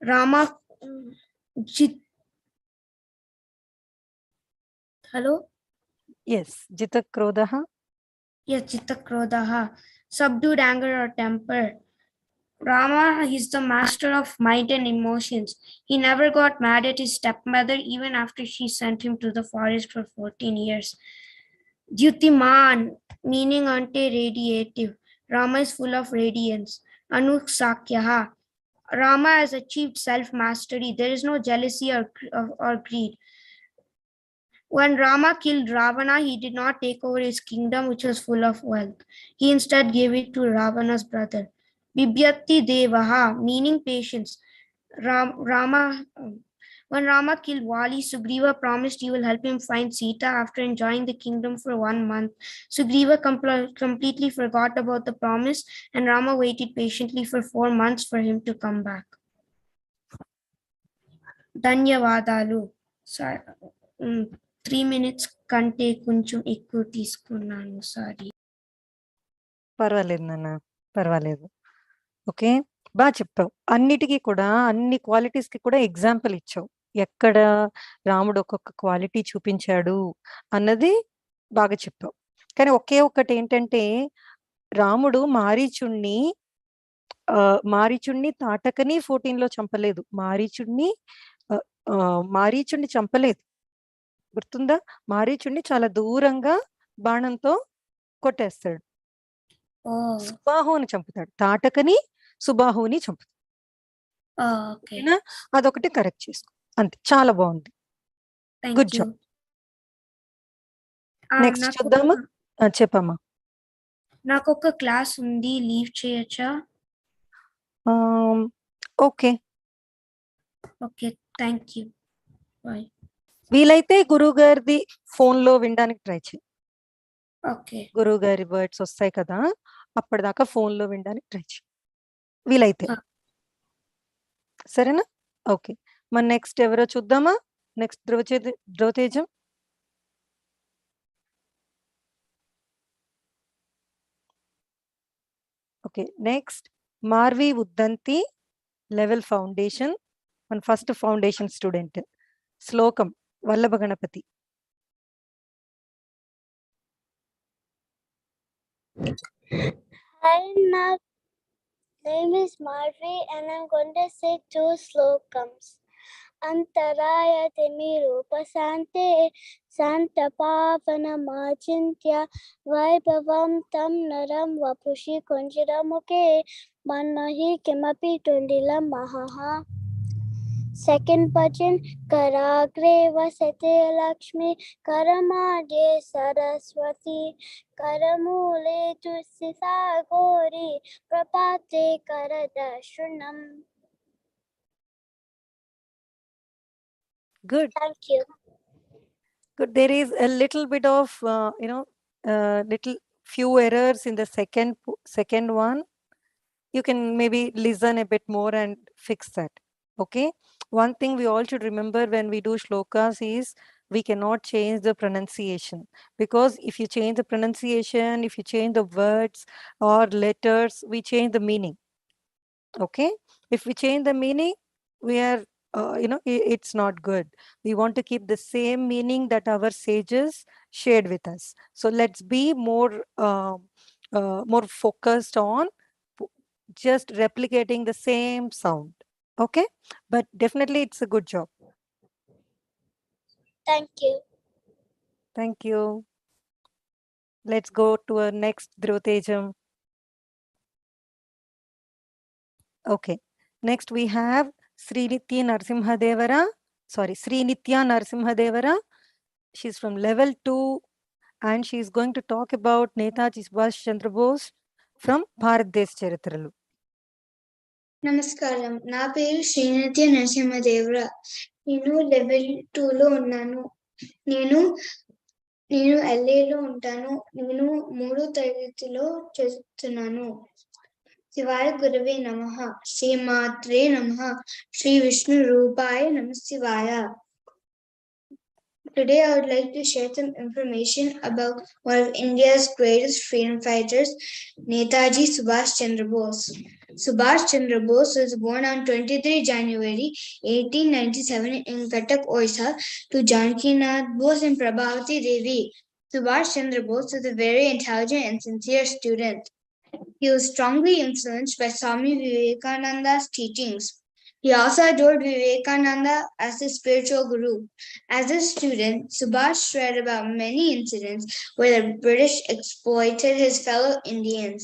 Rama Hello? Yes, Jita Krodaha. Yes, Chitta Krodaha, subdued anger or temper. Rama is the master of mind and emotions. He never got mad at his stepmother even after she sent him to the forest for 14 years. Dyutiman, meaning ante radiative. Rama is full of radiance. Anusakyaha. Rama has achieved self-mastery. There is no jealousy or greed. When Rama killed Ravana, he did not take over his kingdom, which was full of wealth. He instead gave it to Ravana's brother. Bibhyati Devaha, meaning patience. When Rama killed Vali, Sugriva promised he will help him find Sita after enjoying the kingdom for 1 month. Sugriva completely forgot about the promise, and Rama waited patiently for 4 months for him to come back. Dhanyavadalu. Sorry. 3 minutes కంటే కొంచెం ఎక్కువ తీసుకున్నాను sorry. పర్వాలేదు నాన్న, పర్వాలేదు. Okay, బాగా చెప్పావు. అన్నిటికీ కూడా, అన్ని క్వాలిటీస్ కి కూడా ఎగ్జాంపుల్ ఇచ్చావు. ఎక్కడ రాముడు ఒక్కొక్క క్వాలిటీ చూపించాడు అన్నది బాగా చెప్పావు. కానీ ఒకే ఒక్కటి ఏంటంటే, రాముడు మారీచుణ్ణి తాటకని 14 లో చంపలేదు. మారీచుణ్ణి చంపలేదు, గుర్తుందా? మారీచుణ్ణి చాలా దూరంగా బాణంతో కొట్టేస్తాడు. సుబాహుని చంపుతాడు, తాటకని సుబాహుని చంపుతాడు. అదొకటి కరెక్ట్ చేసుకో, అంతే. చాలా బాగుంది, గుడ్ జాబ్. నెక్స్ట్ చూద్దామా? చెప్పమ్మా. నాకు ఒక క్లాస్ ఉంది, లీవ్ చేయొచ్చా? Okay okay, thank you, bye. వీలైతే గురువు గారిది ఫోన్ లో వినడానికి ట్రై చేయి. ఓకే, గురువు గారి వర్డ్స్ వస్తాయి కదా, అప్పటిదాకా ఫోన్ లో వినడానికి ట్రై చేయి వీలైతే. సరేనా? ఓకే, మన నెక్స్ట్ ఎవరో చూద్దామా? నెక్స్ట్ ధ్రువతేజం. Okay, next Marvi Uddanti, level foundation, మన ఫస్ట్ ఫౌండేషన్ స్టూడెంట్. శ్లోకం Vallabha Ganapati. Hi, my name is Marvi and I'm going to say 2 slokams. Antaraya Timirupasanте Santapavana Machintya Vaibhavam Tam Naram Vapushi Kunjiramuke Manahi Kimapi Tundilam Mahaha. Second bhajan, Karagre Vasate Lakshmi, Karamadye Saraswati, Karamule Tusisa Gori, Prapate Karadashunam. Good. Thank you. Good. There is a little bit of, little few errors in the second one. You can maybe listen a bit more and fix that. Okay. One thing we all should remember when we do shlokas is we cannot change the pronunciation, because if you change the pronunciation, if you change the words or letters, we change the meaning. Okay, if we change the meaning, we are it's not good. We want to keep the same meaning that our sages shared with us. So let's be more more focused on just replicating the same sound. Okay, but definitely it's a good job. Thank you. Thank you. Let's go to our next Dhrutejam. Okay, next we have Srinitya Narasimhadevara. Sorry, Srinitya Narasimhadevara. She's from level 2 and she's going to talk about Netaji Subhash Chandra Bose from Bharat Desh Charitralu. నమస్కారం నా పేరు శ్రీనిత్య నరసింహదేవర నేను level 2 లో ఉన్నాను నేను LAలో ఉంటాను నేను 3వ తరగతిలో చదువుతున్నాను శివాయ గురవే నమః శ్రీ మాత్రే నమః శ్రీ విష్ణు రూపాయ నమః శివాయ Today, I would like to share some information about one of India's greatest freedom fighters, Netaji Subhash Chandra Bose. Subhash Chandra Bose was born on 23 January 1897 in Cuttack, Orissa, to Janakinath Bose and Prabhavati Devi. Subhash Chandra Bose was a very intelligent and sincere student. He was strongly influenced by Swami Vivekananda's teachings. He also adored Vivekananda as his spiritual guru. As a student, Subhash read about many incidents where the British exploited his fellow Indians.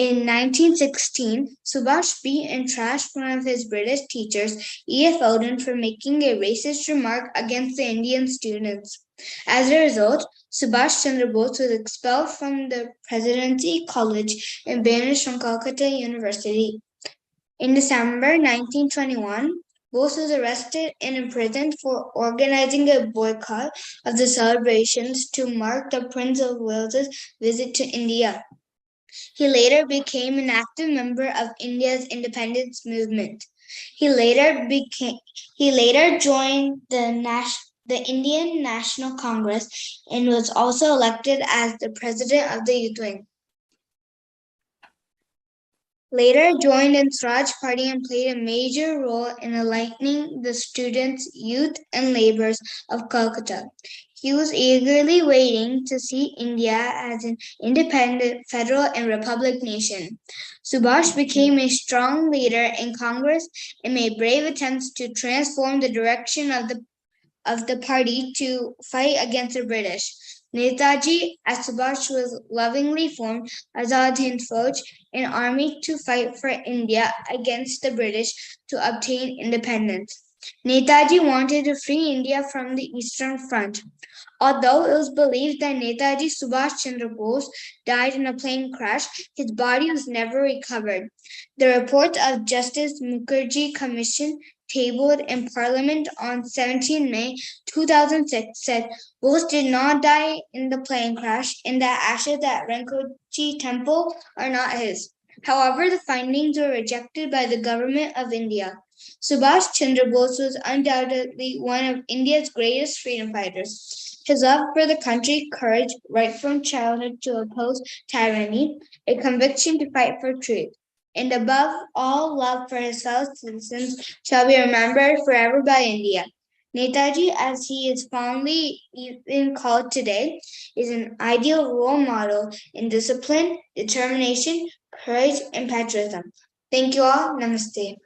In 1916, Subhash beat and trashed one of his British teachers, E.F. Eldon, for making a racist remark against the Indian students. As a result, Subhash Chandra Bose was expelled from the Presidency College and banished from Calcutta University. In December 1921, Bose was arrested and imprisoned for organizing a boycott of the celebrations to mark the Prince of Wales's visit to India. He later became an active member of India's independence movement. He later joined the Indian National Congress and was also elected as the president of the youth wing. Later joined in Swaraj Party and played a major role in enlightening the students, youth, and laborers of Calcutta. He was eagerly waiting to see India as an independent federal and republic nation. Subhash became a strong leader in Congress and made brave attempts to transform the direction of the party to fight against the British. Netaji, as Subhash was lovingly formed Azad Hind Fauj, an army to fight for India against the British to obtain independence. Netaji wanted to free India from the Eastern Front. Although it was believed that Netaji Subhash Chandra Bose died in a plane crash, his body was never recovered. The report of Justice Mukherjee Commission tabled in Parliament on 17 May 2006 said Bose did not die in the plane crash and the ashes at Renkoji Temple are not his. However, the findings were rejected by the government of India. Subhash Chandra Bose was undoubtedly one of India's greatest freedom fighters. His love for the country, courage, right from childhood to oppose tyranny, a conviction to fight for truth, and above all, love for his fellow citizens shall be remembered forever by India. Netaji, as he is fondly even called today, is an ideal role model in discipline, determination, courage, and patriotism. Thank you all. Namaste.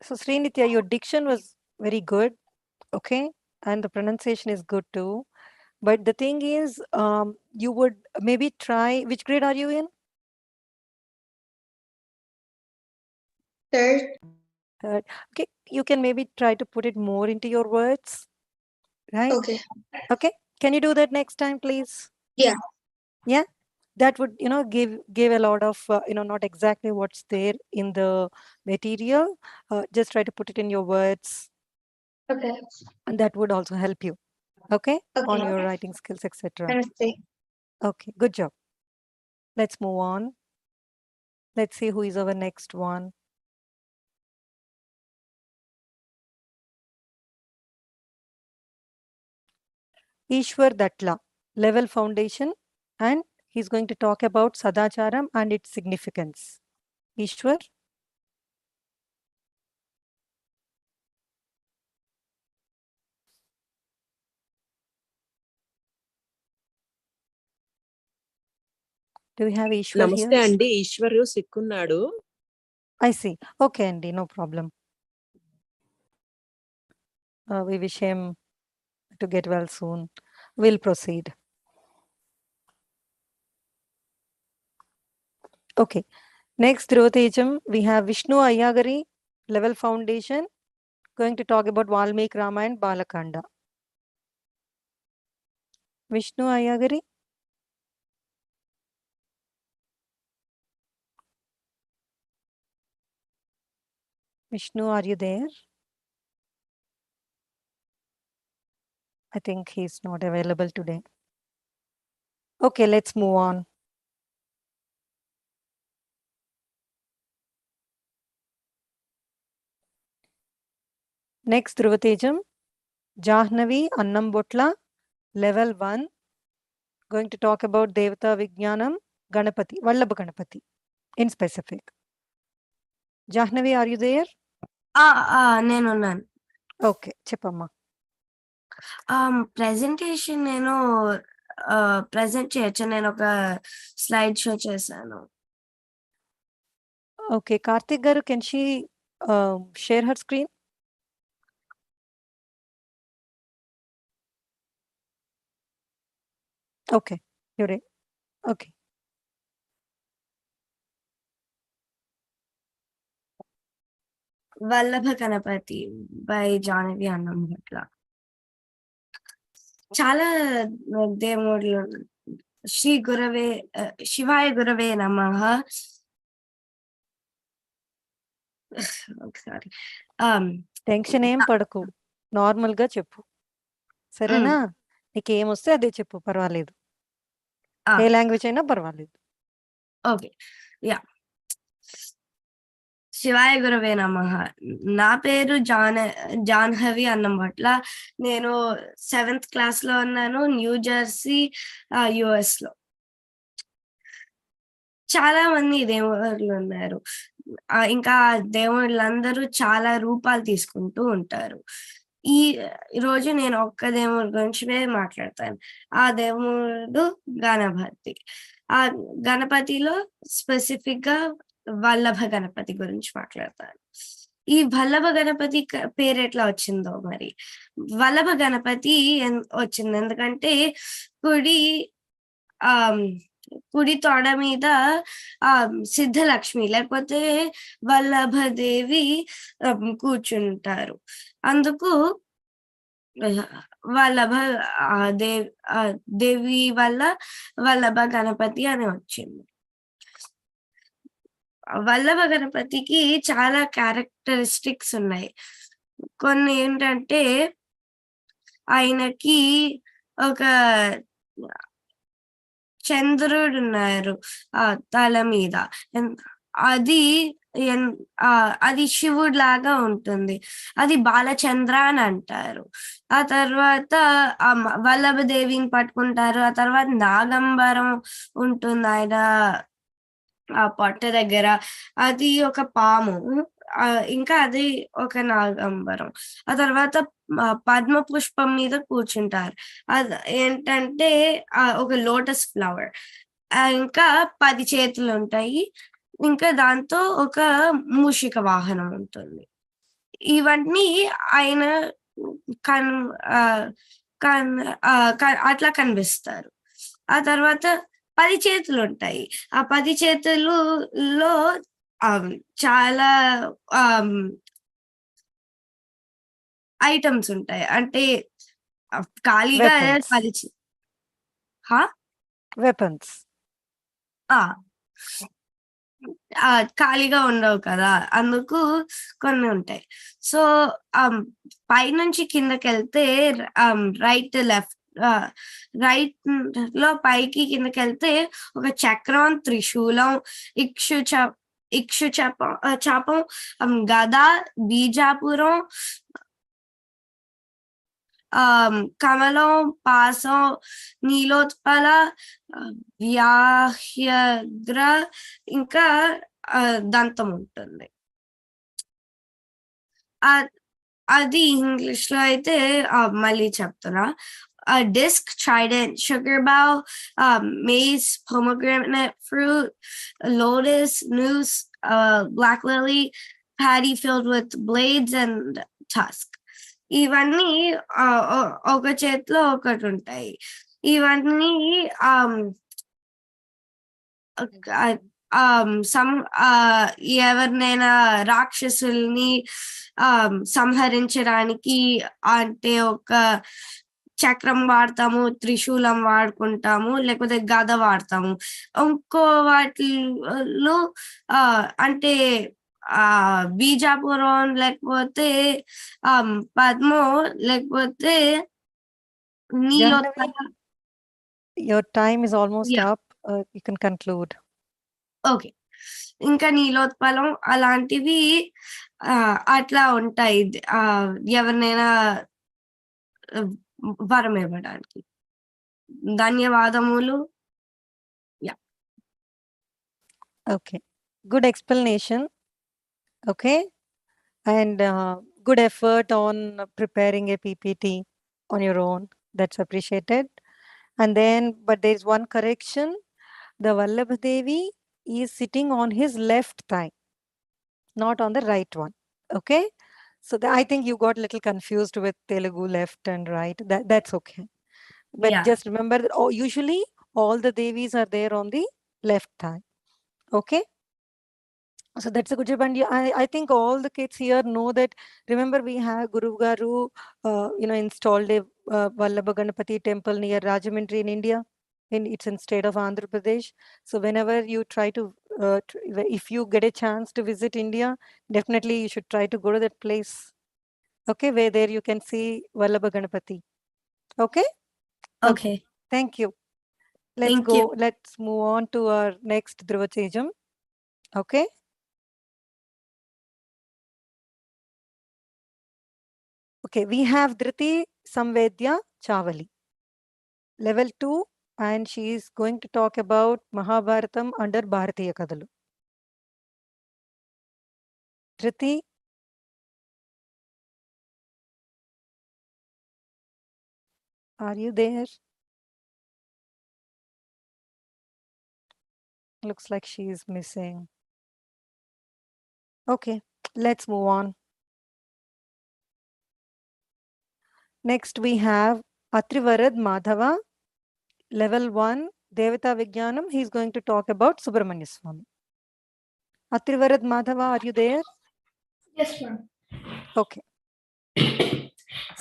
So Srinitya, your diction was very good, okay, and the pronunciation is good too. But the thing is, you would maybe try. Which grade are you in? Third. Third. Okay, you can maybe try to put it more into your words, right? Okay. Okay, can you do that next time, please? Yeah. Yeah, that would give a lot of not exactly what's there in the material. Just try to put it in your words. Okay. And that would also help you, okay, on your writing skills, etc. Namaste. Okay, good job. Let's move on. Let's see who is our next one. Ishwar Datla, level foundation and He's going to talk about Sadacharam and its significance. Ishwar? Do we have Ishwar నమస్తే here? అండి, ఈశ్వరు సిక్కున్నాడు. I see. Okay, Andy, no problem. We wish him to get well soon. We'll proceed. Okay. Next, Dhruvatejam, we have Vishnu Ayyagari, Level Foundation, going to talk about Valmiki Ramayana Balakanda. Vishnu Ayyagari? Vishnu, are you there? I think he's not available today. Okay, let's move on. Next, Dhruvatejam, Jahnavi Annam Botla, Level 1, going to talk about Devata Vijnanam Ganapati, Vallabha Ganapati in specific. Jahnavi, are you there? నేనున్నాను. Okay, చెప్పమ్మా. Presentation నేను present చేయొచ్చు. నేను ఒక slide show చేశాను. Okay, Karthik garu, can she share her screen? Okay, you're right. Okay. Vallabha Ganapati by Janavi Annampatla. చాలా దేవుళ్ళు. శ్రీ గురవే శివాయ గురవే నమః. ఒకసారి టెన్షన్ ఏం పడకు, నార్మల్ గా చెప్పు, సరేనా? నీకు ఏమొస్తే అదే చెప్పు, పర్వాలేదు. ఏ లాంగ్వేజ్ అయినా పర్వాలేదు. Okay, yeah. శివాయ గురవే నమః. నా పేరు జాహ్నవి అన్నం పట్ల. నేను 7th క్లాస్ లో ఉన్నాను, న్యూ జెర్సీ, US లో. చాలా మంది దేవుళ్ళు ఉన్నారు. ఇంకా దేవుళ్ళందరూ చాలా రూపాలు తీసుకుంటూ ఉంటారు. ఈ రోజు నేను ఒక్క దేవుడి గురించి మాట్లాడతాను. ఆ దేవుడు గణపతి. ఆ గణపతిలో స్పెసిఫిక్ గా వల్లభ గణపతి గురించి మాట్లాడతాను. ఈ వల్లభ గణపతి పేరు ఎట్లా వచ్చిందో మరి. వల్లభ గణపతి వచ్చింది ఎందుకంటే కుడి తొడ మీద సిద్ధలక్ష్మి లేకపోతే వల్లభదేవి కూర్చుంటారు. అందుకు వల్లభ దేవి వల్ల వల్లభ గణపతి అని వచ్చింది. వల్లభ గణపతికి చాలా క్యారెక్టరిస్టిక్స్ ఉన్నాయి. కొన్ని ఏంటంటే ఆయనకి ఒక చంద్రుడు ఉన్నారు తల మీద. అది శివుడు లాగా ఉంటుంది. అది బాలచంద్ర అని అంటారు. ఆ తర్వాత వల్లభదేవిని పట్టుకుంటారు. ఆ తర్వాత నాగంబరం ఉంటుంది ఆయన ఆ పొట్ట దగ్గర. అది ఒక పాము. ఇంకా అది ఒక నాగంబరం. ఆ తర్వాత పద్మ పుష్పం మీద కూర్చుంటారు. అది ఏంటంటే ఒక లోటస్ ఫ్లవర్. ఇంకా 10 చేతులు ఉంటాయి. ఇంకా దాంతో ఒక మూషిక వాహనం ఉంటుంది. ఇవన్నీ ఆయన అట్లా కనిపిస్తారు. ఆ తర్వాత 10 చేతులు ఉంటాయి. ఆ 10 చేతులలో చాలా ఐటమ్స్ ఉంటాయి. అంటే ఖాళీగా వెపన్స్ ఖాళీగా ఉండవు కదా, అందుకు కొన్ని ఉంటాయి. సో పైనుంచి కిందకి వెళ్తే రైట్ లెఫ్ట్ లో పైకి కిందకి వెళ్తే ఒక చక్రం, త్రిశూలం, ఇక్షు చాపం, గద, బీజాపురం, కమలం పాసం నీలోత్పల వ్యాహ్యగ్ర ఇంకా దంతం ఉంటుంది. అది ఇంగ్లీష్ లో అయితే మళ్ళీ చెప్తున్నా. Disc, trident, sugar bow, maize, pomegranate fruit, lotus, noose, black lily, paddy filled with blades and tusk. ఇవన్నీ ఒక చేతిలో ఒకటి ఉంటాయి. ఇవన్నీ ఎవరినైనా రాక్షసుల్ని సంహరించడానికి అంటే ఒక చక్రం వాడతాము, త్రిశూలం వాడుకుంటాము, లేకపోతే గద వాడతాము. ఇంకో వాటిలో అంటే బీజాపురం లేకపోతే పద్మో లేకపోతే Neelotpala. Your time is almost Yeah. up. You can conclude. Okay, ఇంకా నీలోత్పలం అలాంటివి అట్లా ఉంటాయి ఎవరినైనా వరం ఇవ్వడానికి. ధన్యవాదములు. Okay. Good explanation. Okay. And good effort on preparing a PPT on your own. That's appreciated. And then, but there's one correction. The Vallabha Devi is sitting on his left thigh, not on the right one. Okay. So I think you got a little confused with Telugu left and right. That's okay. But Yeah. just remember that usually all the Devis are there on the left thigh. Okay. So that's a good job. And I think all the kids here know that. Remember, we have Guru Garu, installed a Vallabha Ganapati temple near Rajahmundry in India. It's in state of Andhra Pradesh. So whenever you try to, if you get a chance to visit India, definitely you should try to go to that place. Okay, where there you can see Vallabha Ganapati. Okay. Okay. Thank you. Let's go. Let's move on to our next Dhruva Chejam. Okay. Okay, we have Dhriti Samvedya Chavali, level 2, and she is going to talk about Mahabharatam under Bharatiya Kadalu. Dhriti, are you there? Looks like she is missing. Okay, let's move on. Next, we have Atrivarad Madhava, level 1, Devata Vijnanam. He's going to talk about Subramanya Swami. Atrivarad Madhava, are you there? Yes, ma'am. Okay.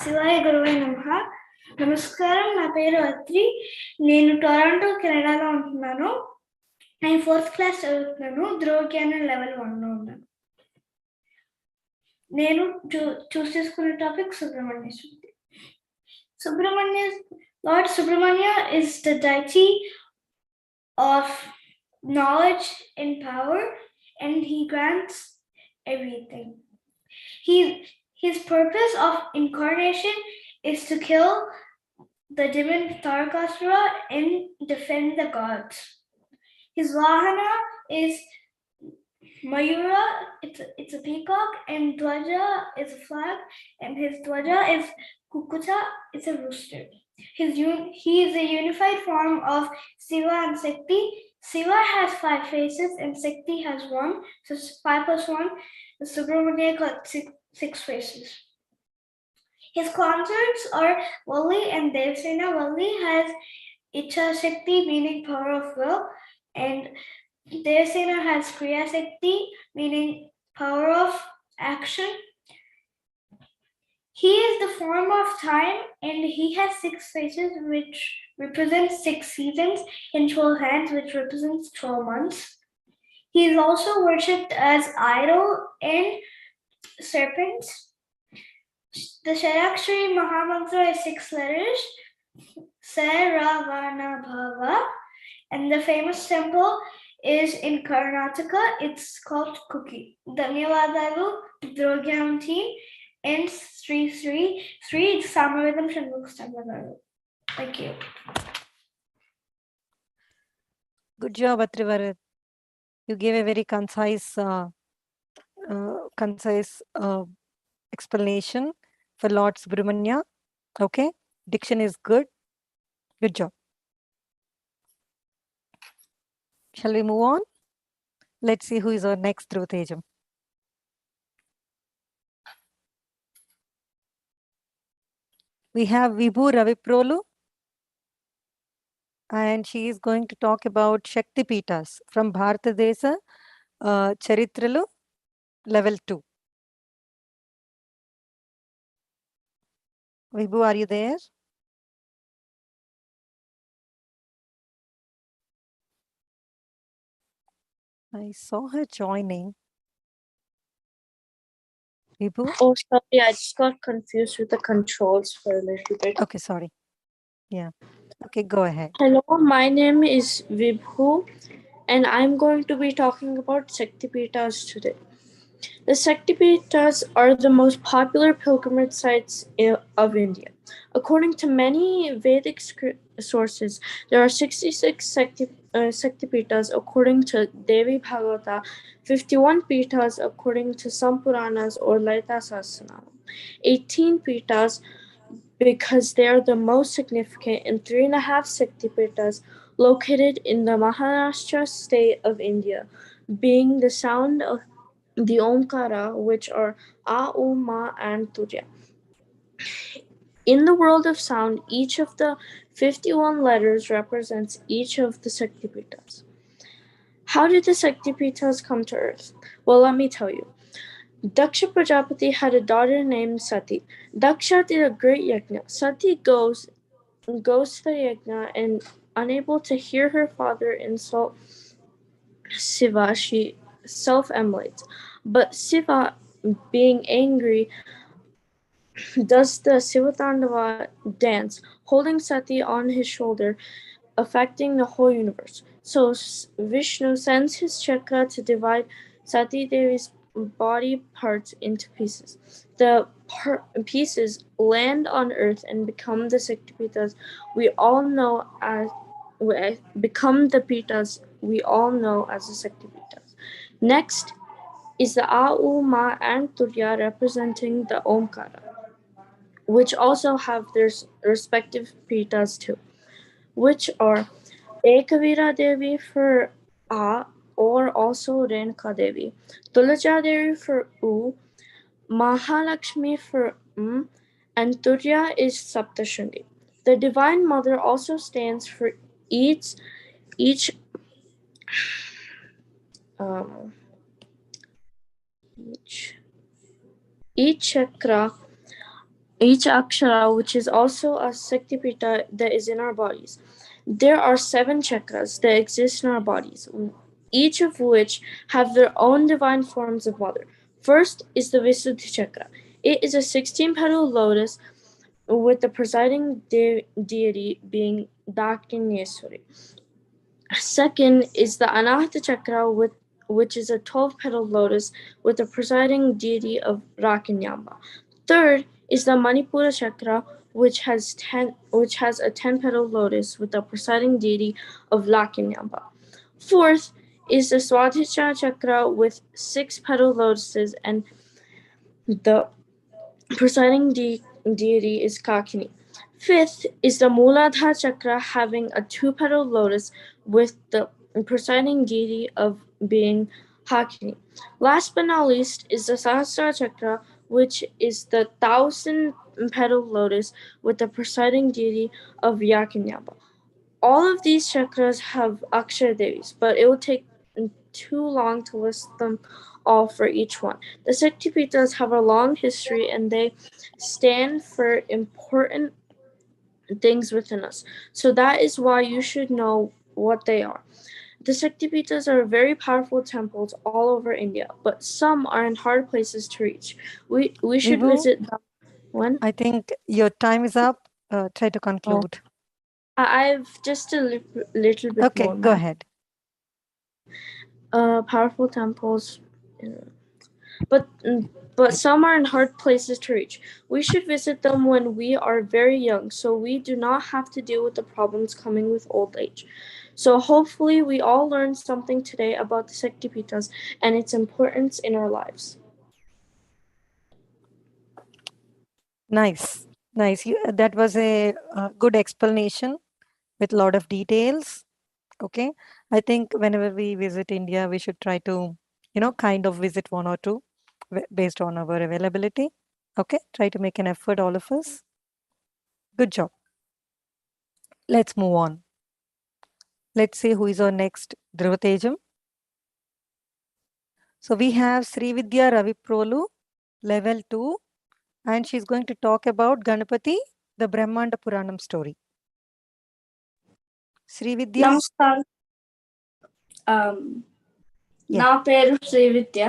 శివాయ గురువే నమః. నమస్కారం, నా పేరు అత్రి. నేను Toronto కెనడాలో ఉంటున్నాను. నేను 4th క్లాస్ చదువుతున్నాను. ధ్రువ జ్ఞానం లెవెల్ 1లో ఉన్నాను. నేను చూస్ చేసుకున్న టాపిక్ సుబ్రహ్మణ్య శుద్ధి. Lord Subramanya is the deity of knowledge and power, and he grants everything. His purpose of incarnation is to kill the demon Tarakasura and defend the gods. His Vahana is Mayura, it's a peacock, and Dwaja is a flag, and his Dwaja is Kukuta, it's a rooster. He is a unified form of Shiva and Shakti. Shiva has 5 faces and Shakti has 1, so 5 plus 1. The Subramanya got 6 faces. His consorts are Valli and Devsena. Valli has Icha Shakti, meaning power of will, and Devsena has Kriya Shakti, meaning power of action. He is the form of time, and he has 6 faces, which represents 6 seasons, and 12 hands, which represents 12 months. He is also worshipped as idol and serpents. The Sharakshri Mahamantra is 6 letters, Saravana Bhava, and the famous temple is in Karnataka. It's called Kuki. Dhanyavadalu, Dhruva team. N Sri Samavedam Shanmugh. Thank you. Good job, Atrivarat. You gave a very concise explanation for Lord Subramanya. Okay, diction is good. Good job. Shall we move on? Let's see who is our next Dhruva Tejam. We have Vibhu Raviprolu, and she is going to talk about Shakti Pitas from Bharatadesa Charitralu, level 2. Vibhu, are you there? I saw her joining. Vibhu? Oh, sorry, I just got confused with the controls for a little bit. Okay, sorry. Yeah. Okay, go ahead. Hello, my name is Vibhu, and I'm going to be talking about Shaktipitas today. The Shaktipitas are the most popular pilgrimage sites of India. According to many Vedic sources, there are 66 Shaktipitas according to Devi Bhagavata, 51 Pitas according to some Puranas or Lalita Sahasranam, 18 Pitas because they are the most significant, and 3.5 Shaktipitas located in the Maharashtra state of India, being the sound of the Omkara, which are A, U, Ma, and Turya. In the world of sound, each of the 51 letters represents each of the Shaktipitas. How did the Shaktipitas come to earth? Well, let me tell you. Daksha Prajapati had a daughter named Sati. Daksha did a great yajna. Sati goes to the yajna and, unable to hear her father insult Shiva, she self-immolates. But Shiva, being angry, does the Sivatandava dance, holding Sati on his shoulder, affecting the whole universe. So Vishnu sends his chakra to divide Sati Devi's body parts into pieces. The pieces land on earth and become the Shaktipitas we all know as the Shaktipitas. Next is the A, U, Ma, and Turya representing the Omkara, which also have their respective Pitas too, which are Ekavira Devi for A, or also Renuka Devi, Tulaja Devi for U, Mahalakshmi for M, and Turya is Saptashungi. The Divine Mother also stands for each chakra, each akshara, which is also a Shaktipita that is in our bodies. There are 7 chakras that exist in our bodies, each of which have their own divine forms of mother. First is the Visuddhi chakra. It is a 16-petal lotus with the presiding deity being Dakinyeswari. Second is the Anahata chakra, which is a 12-petal lotus with the presiding deity of Rakanyamba. Third is the Manipura chakra, which has a 10-petal lotus with the presiding deity of Lakanyamba. Fourth is the Swadhisthana chakra with 6 petal lotuses, and the presiding deity is Kakini. Fifth is the Muladhara chakra, having a 2-petal lotus with the presiding deity of being Hakini. Last but not least is the Sahasrara chakra, which is the 1,000-petal lotus with the presiding deity of Yakanyamba. All of these chakras have Akshara Devis, but it would take too long to list them all for each one. The Shaktipitas have a long history, and they stand for important things within us. So that is why you should know what they are. The Shaktipitas are very powerful temples all over India, but some are in hard places to reach. We should Vibhu, visit them. When? I think your time is up. Try to conclude. I've just a little bit Okay, more. go ahead. Powerful temples. but some are in hard places to reach. We should visit them when we are very young, so we do not have to deal with the problems coming with old age. So hopefully we all learned something today about the Shaktipitas and its importance in our lives. Nice. That was a good explanation with a lot of details. Okay. I think whenever we visit India, we should try to, kind of visit one or two based on our availability. Okay. Try to make an effort, all of us. Good job. Let's move on. Let's see who is our next Dhruvatejam. So we have Srividya Raviprolu, level 2, and she's going to talk about Ganapati, the Brahmanda Puranam story. Srividya? Namaskar. నా పేరు శ్రీవిద్య.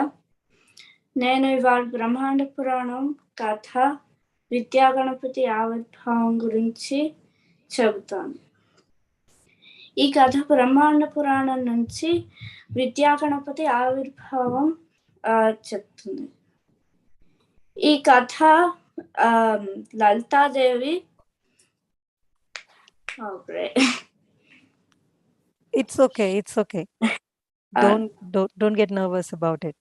నేను ఇవాళ బ్రహ్మాండ పురాణం కథ విద్యా గణపతి ఆవిర్భావం గురించి చెబుతాను. ఈ కథ బ్రహ్మాండ పురాణం నుంచి విద్యా గణపతి ఆవిర్భావం చెప్తుంది. ఈ కథ Lalitha Devi It's okay. Don't get nervous about it.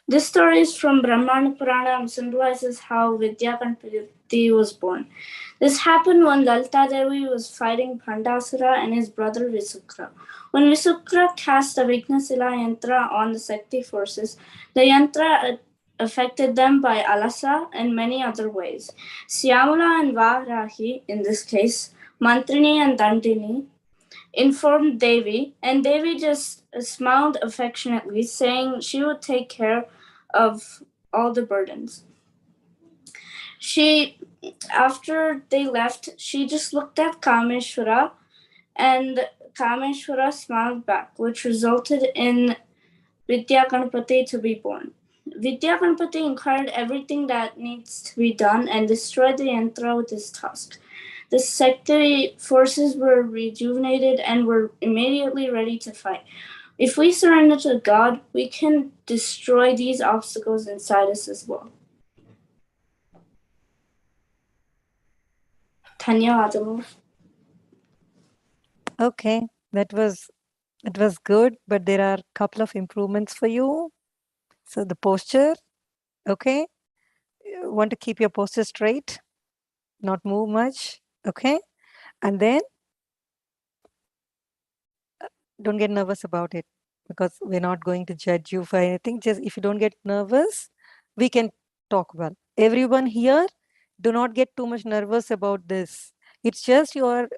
This story is from Brahmana Purana and symbolizes how Vidya Ganapati was born. This happened when Lalita Devi was fighting Pandasura and his brother Visukra. When Visukra cast a Vignasila Yantra on the Shakti forces, the Yantra affected them by Alasa and many other ways. Syamala and Varahi, in this case, Mantrini and Dandini, informed Devi, and Devi just smiled affectionately, saying she would take care of all the burdens. After they left, she just looked at Kameshwara, and Kameshwara smiled back, which resulted in Vidya Ganapati to be born. Vidya Ganapati inquired everything that needs to be done and destroyed the yantra with his tusk. The Shakti forces were rejuvenated and were immediately ready to fight. If we surrender to God, we can destroy these obstacles inside us as well. Dhanyawadalu. Okay, that was good, but there are a couple of improvements for you. So the posture, okay? You want to keep your posture straight, not move much, okay? And then don't get nervous about it, because we're not going to judge you for anything. Just if you don't get nervous, we can talk well. Everyone here, do not get too much nervous about this. It's just your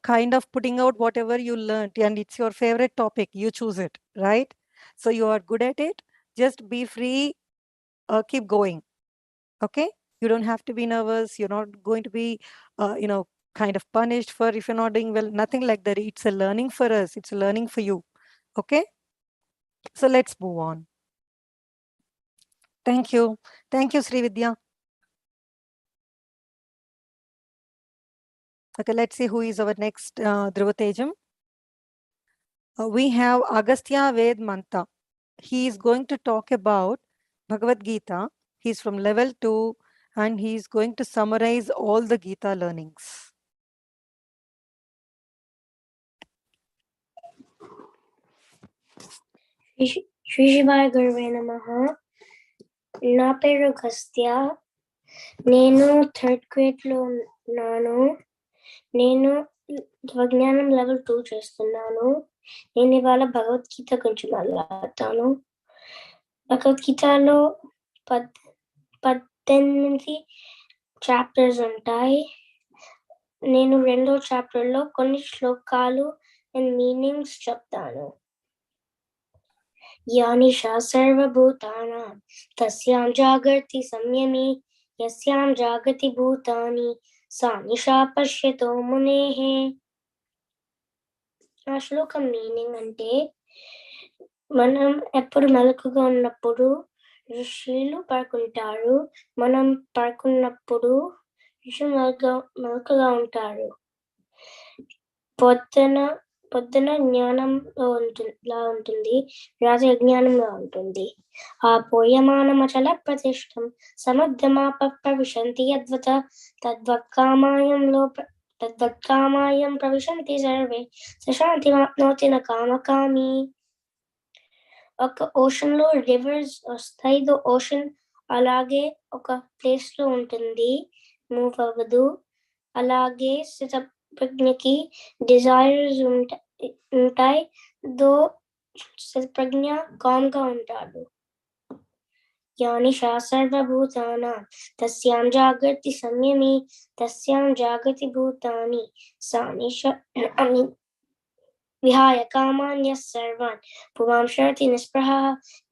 kind of putting out whatever you learned, and it's your favorite topic. You choose it, right? So you are good at it. Just be free. Keep going. Okay? You don't have to be nervous. You're not going to be kind of punished for if you're not doing well. Nothing like that. It's a learning for us. It's a learning for you. Okay? So let's move on. Thank you. Thank you, Srividya. Okay, let's see who is our next Dhruvatejam. We have Agastya Ved Manta. He is going to talk about Bhagavad Gita. He's from level 2 and he's going to summarize all the Gita learnings. Shri Shivaya Gurve Namaha. నా పేరు గస్త్య. నేను 3rd grade లో ఉన్నాను. నేను విజ్ఞానం level 2 చేస్తున్నాను. నేను ఇవాళ భగవద్గీత గురించి మాట్లాడతాను. భగవద్గీతలో 18 చాప్టర్స్ ఉంటాయి. నేను 2వ చాప్టర్లో కొన్ని శ్లోకాలు అండ్ మీనింగ్స్ చెప్తాను. యానిషా సర్వభూతానాం తస్యాం జాగర్తి సంయమి యస్యాం జాగతి భూతాని సా నిషా పశ్యతో మునేః. ఆ శ్లోకం మీనింగ్ అంటే మనం ఎప్పుడు మెలకుగా ఉన్నప్పుడు ఋషులు పడుకుంటారు, మనం పడుకున్నప్పుడు ఋషులు మెలకుగా ఉంటారు. పొద్దున పొద్దున జ్ఞానంలో ఉంటుంది, రాత్రి అజ్ఞానంలో ఉంటుంది. ఆ పోయమానమచల ప్రతిష్టం సముద్రమాపవిశంతి యద్వత తద్వత్కామాయం ప్రవిశంతి సర్వే సశాంతిమాప్నోతి న కామకామి. ఒక ఓషన్ లో రివర్స్ వస్తాయి, ఓషన్ అలాగే ఒక ప్లేస్ లో ఉంటుంది, మూవ్ అవ్వదు. అలాగే స్థిత ప్రజ్ఞకి డిజైర్స్ ఉంటాయి, దో స్థిత ప్రజ్ఞ కామ్ గా ఉంటాడు. యానిషా సర్వభూతానాం తస్యాం జాగర్తి సంయమి తస్యాం జాగతి భూతాని సానిష విహాయ కామాన్యః సర్వాన్ పుమాం శరతి నిస్పృహః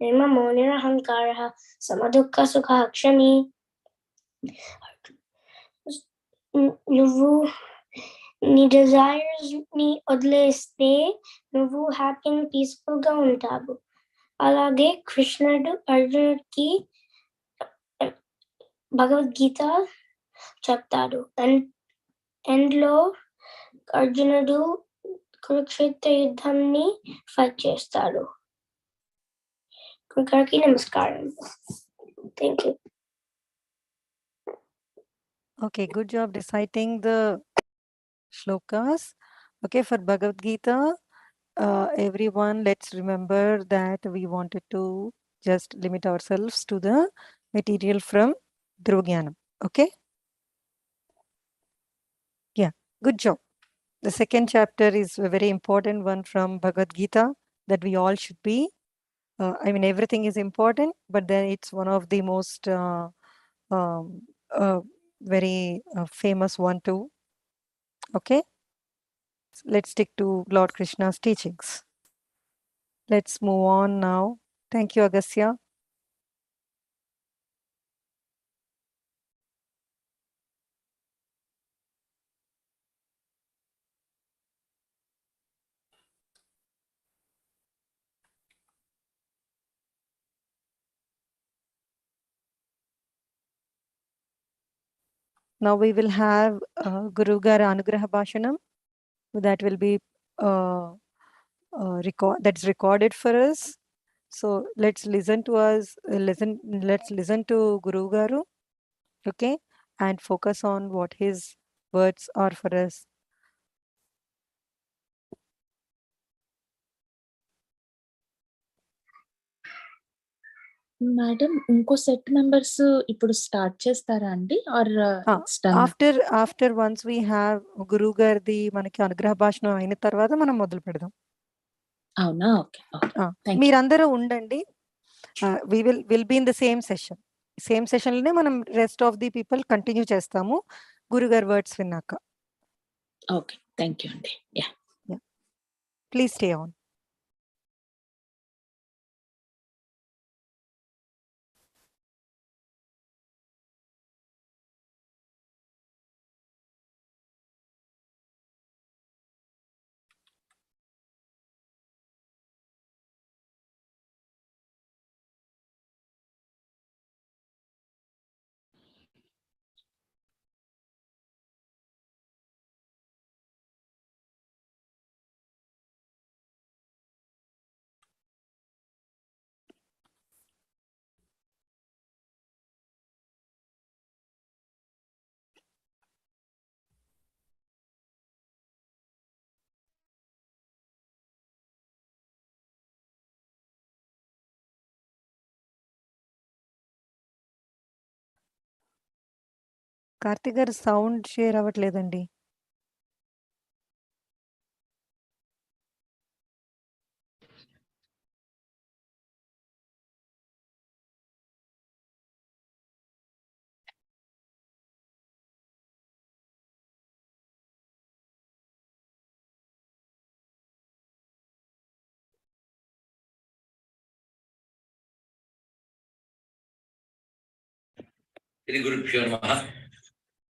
నిర్మమో నిరహంకారః సమదుఃఖ సుఖః క్షమి. నువ్వు నీ డిజైర్స్ ని వదిలేస్తే నువ్వు హ్యాపీ అండ్ పీస్ఫుల్ గా ఉంటావు. అలాగే కృష్ణుడు అర్జునుడికి భగవద్గీత చెప్తాడు. ఎండ్ లో అర్జునుడు కురుక్షేత్ర యుద్ధాన్ని ఫైట్ చేస్తాడు. కృష్ణుడికి నమస్కారం. Thank you. Okay, good job reciting the shlokas. Okay, for Bhagavad Gita, everyone, let's remember that we wanted to just limit ourselves to the material from Dhruva Jnanam. Okay? Yeah, good job. The second chapter is a very important one from Bhagavad Gita that we all should be. I mean, everything is important, but then it's one of the most very famous one too. Okay, let's stick to Lord Krishna's teachings. Let's move on now. Thank you, Agastya. Now we will have Guru Gar Anugraha Bhashanam. That will be that's recorded for us. So let's listen to us. Let's listen to Guru Garu. Okay, and focus on what his words are for us. Madam ఇంకో set members ఇప్పుడు start చేస్తారా అండి? Or after once we have గురువు గారిది మనకి అనుగ్రహ భాషణం అయిన తర్వాత మనం మొదలు పెడదాం. అవునా? ఓకే. మీరందరూ ఉండండి. Will be in the same session లోనే మనం rest of the people continue చేస్తాము గురుగారి వర్డ్స్ విన్నాక. ఓకే, థ్యాంక్ యూ అండి. Yeah, please stay on. Karthik గారు సౌండ్ షేర్ అవ్వట్లేదండి.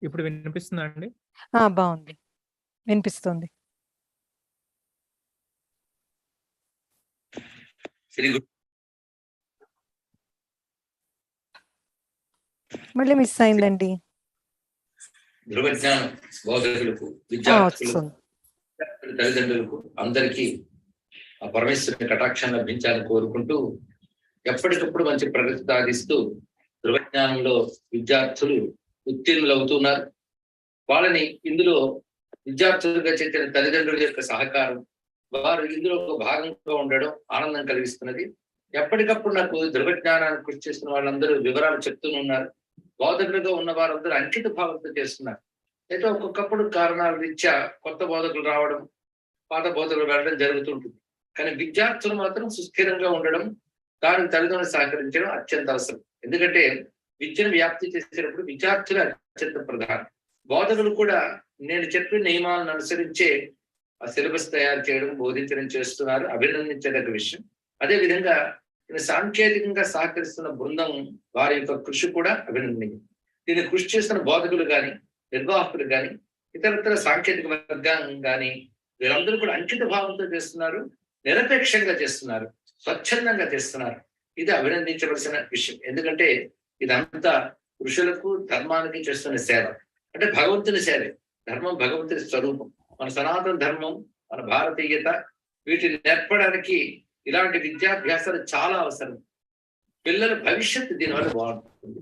ఇప్పుడు వినిపిస్తుందా అండి? బాగుంది, వినిపిస్తుంది. మళ్ళీ మిస్ అయిందండి. ధ్రువ జ్ఞానం బోధకులకు విద్యార్థులకు తల్లిదండ్రులకు అందరికీ ఆ పరమేశ్వరుని కటాక్షం లభించాలని కోరుకుంటూ ఎప్పటికప్పుడు మంచి ప్రగతి సాధిస్తూ ధృవజ్ఞానంలో విద్యార్థులు ఉత్తీర్ణులు అవుతున్నారు. వాళ్ళని ఇందులో విద్యార్థులుగా చేసిన తల్లిదండ్రుల యొక్క సహకారం, వారు ఇందులో ఒక భాగంగా ఉండడం ఆనందం కలిగిస్తున్నది. ఎప్పటికప్పుడు నాకు ధృవజ్ఞానాన్ని కృషి చేస్తున్న వాళ్ళందరూ వివరాలు చెప్తూనే ఉన్నారు. బోధకులుగా ఉన్న వారందరూ అంకిత భావంతో చేస్తున్నారు. అయితే ఒక్కొక్కప్పుడు కారణాల రీత్యా కొత్త బోధకులు రావడం, పాత బోధకులు వెళ్ళడం జరుగుతుంటుంది. కానీ విద్యార్థులు మాత్రం సుస్థిరంగా ఉండడం, దానికి తల్లిదండ్రులు సహకరించడం అత్యంత అవసరం. ఎందుకంటే విద్యను వ్యాప్తి చేసేటప్పుడు విద్యార్థులు అత్యంత ప్రధానం. బోధకులు కూడా నేను చెప్పిన నియమాలను అనుసరించే ఆ సిలబస్ తయారు చేయడం, బోధించడం చేస్తున్నారు, అభినందించదగ్గ విషయం. అదేవిధంగా సాంకేతికంగా సహకరిస్తున్న బృందం వారి యొక్క కృషి కూడా అభినందనీయం. దీన్ని కృషి చేస్తున్న బోధకులు కానీ, నిర్వాహకులు కానీ, ఇతరత్ర సాంకేతిక వర్గం కానీ వీరందరూ కూడా అంకిత భావంతో చేస్తున్నారు, నిరపేక్షంగా చేస్తున్నారు, స్వచ్ఛందంగా చేస్తున్నారు. ఇది అభినందించవలసిన విషయం. ఎందుకంటే ఇదంతా పురుషులకు ధర్మానికి చేస్తున్న సేవ. అంటే భగవంతుని సేవే. ధర్మం భగవంతుని స్వరూపం. మన సనాతన ధర్మం, మన భారతీయత, వీటిని నేర్పడానికి ఇలాంటి విద్యాభ్యాసాలు చాలా అవసరం. పిల్లల భవిష్యత్తు దీనివల్ల బాగుంటుంది.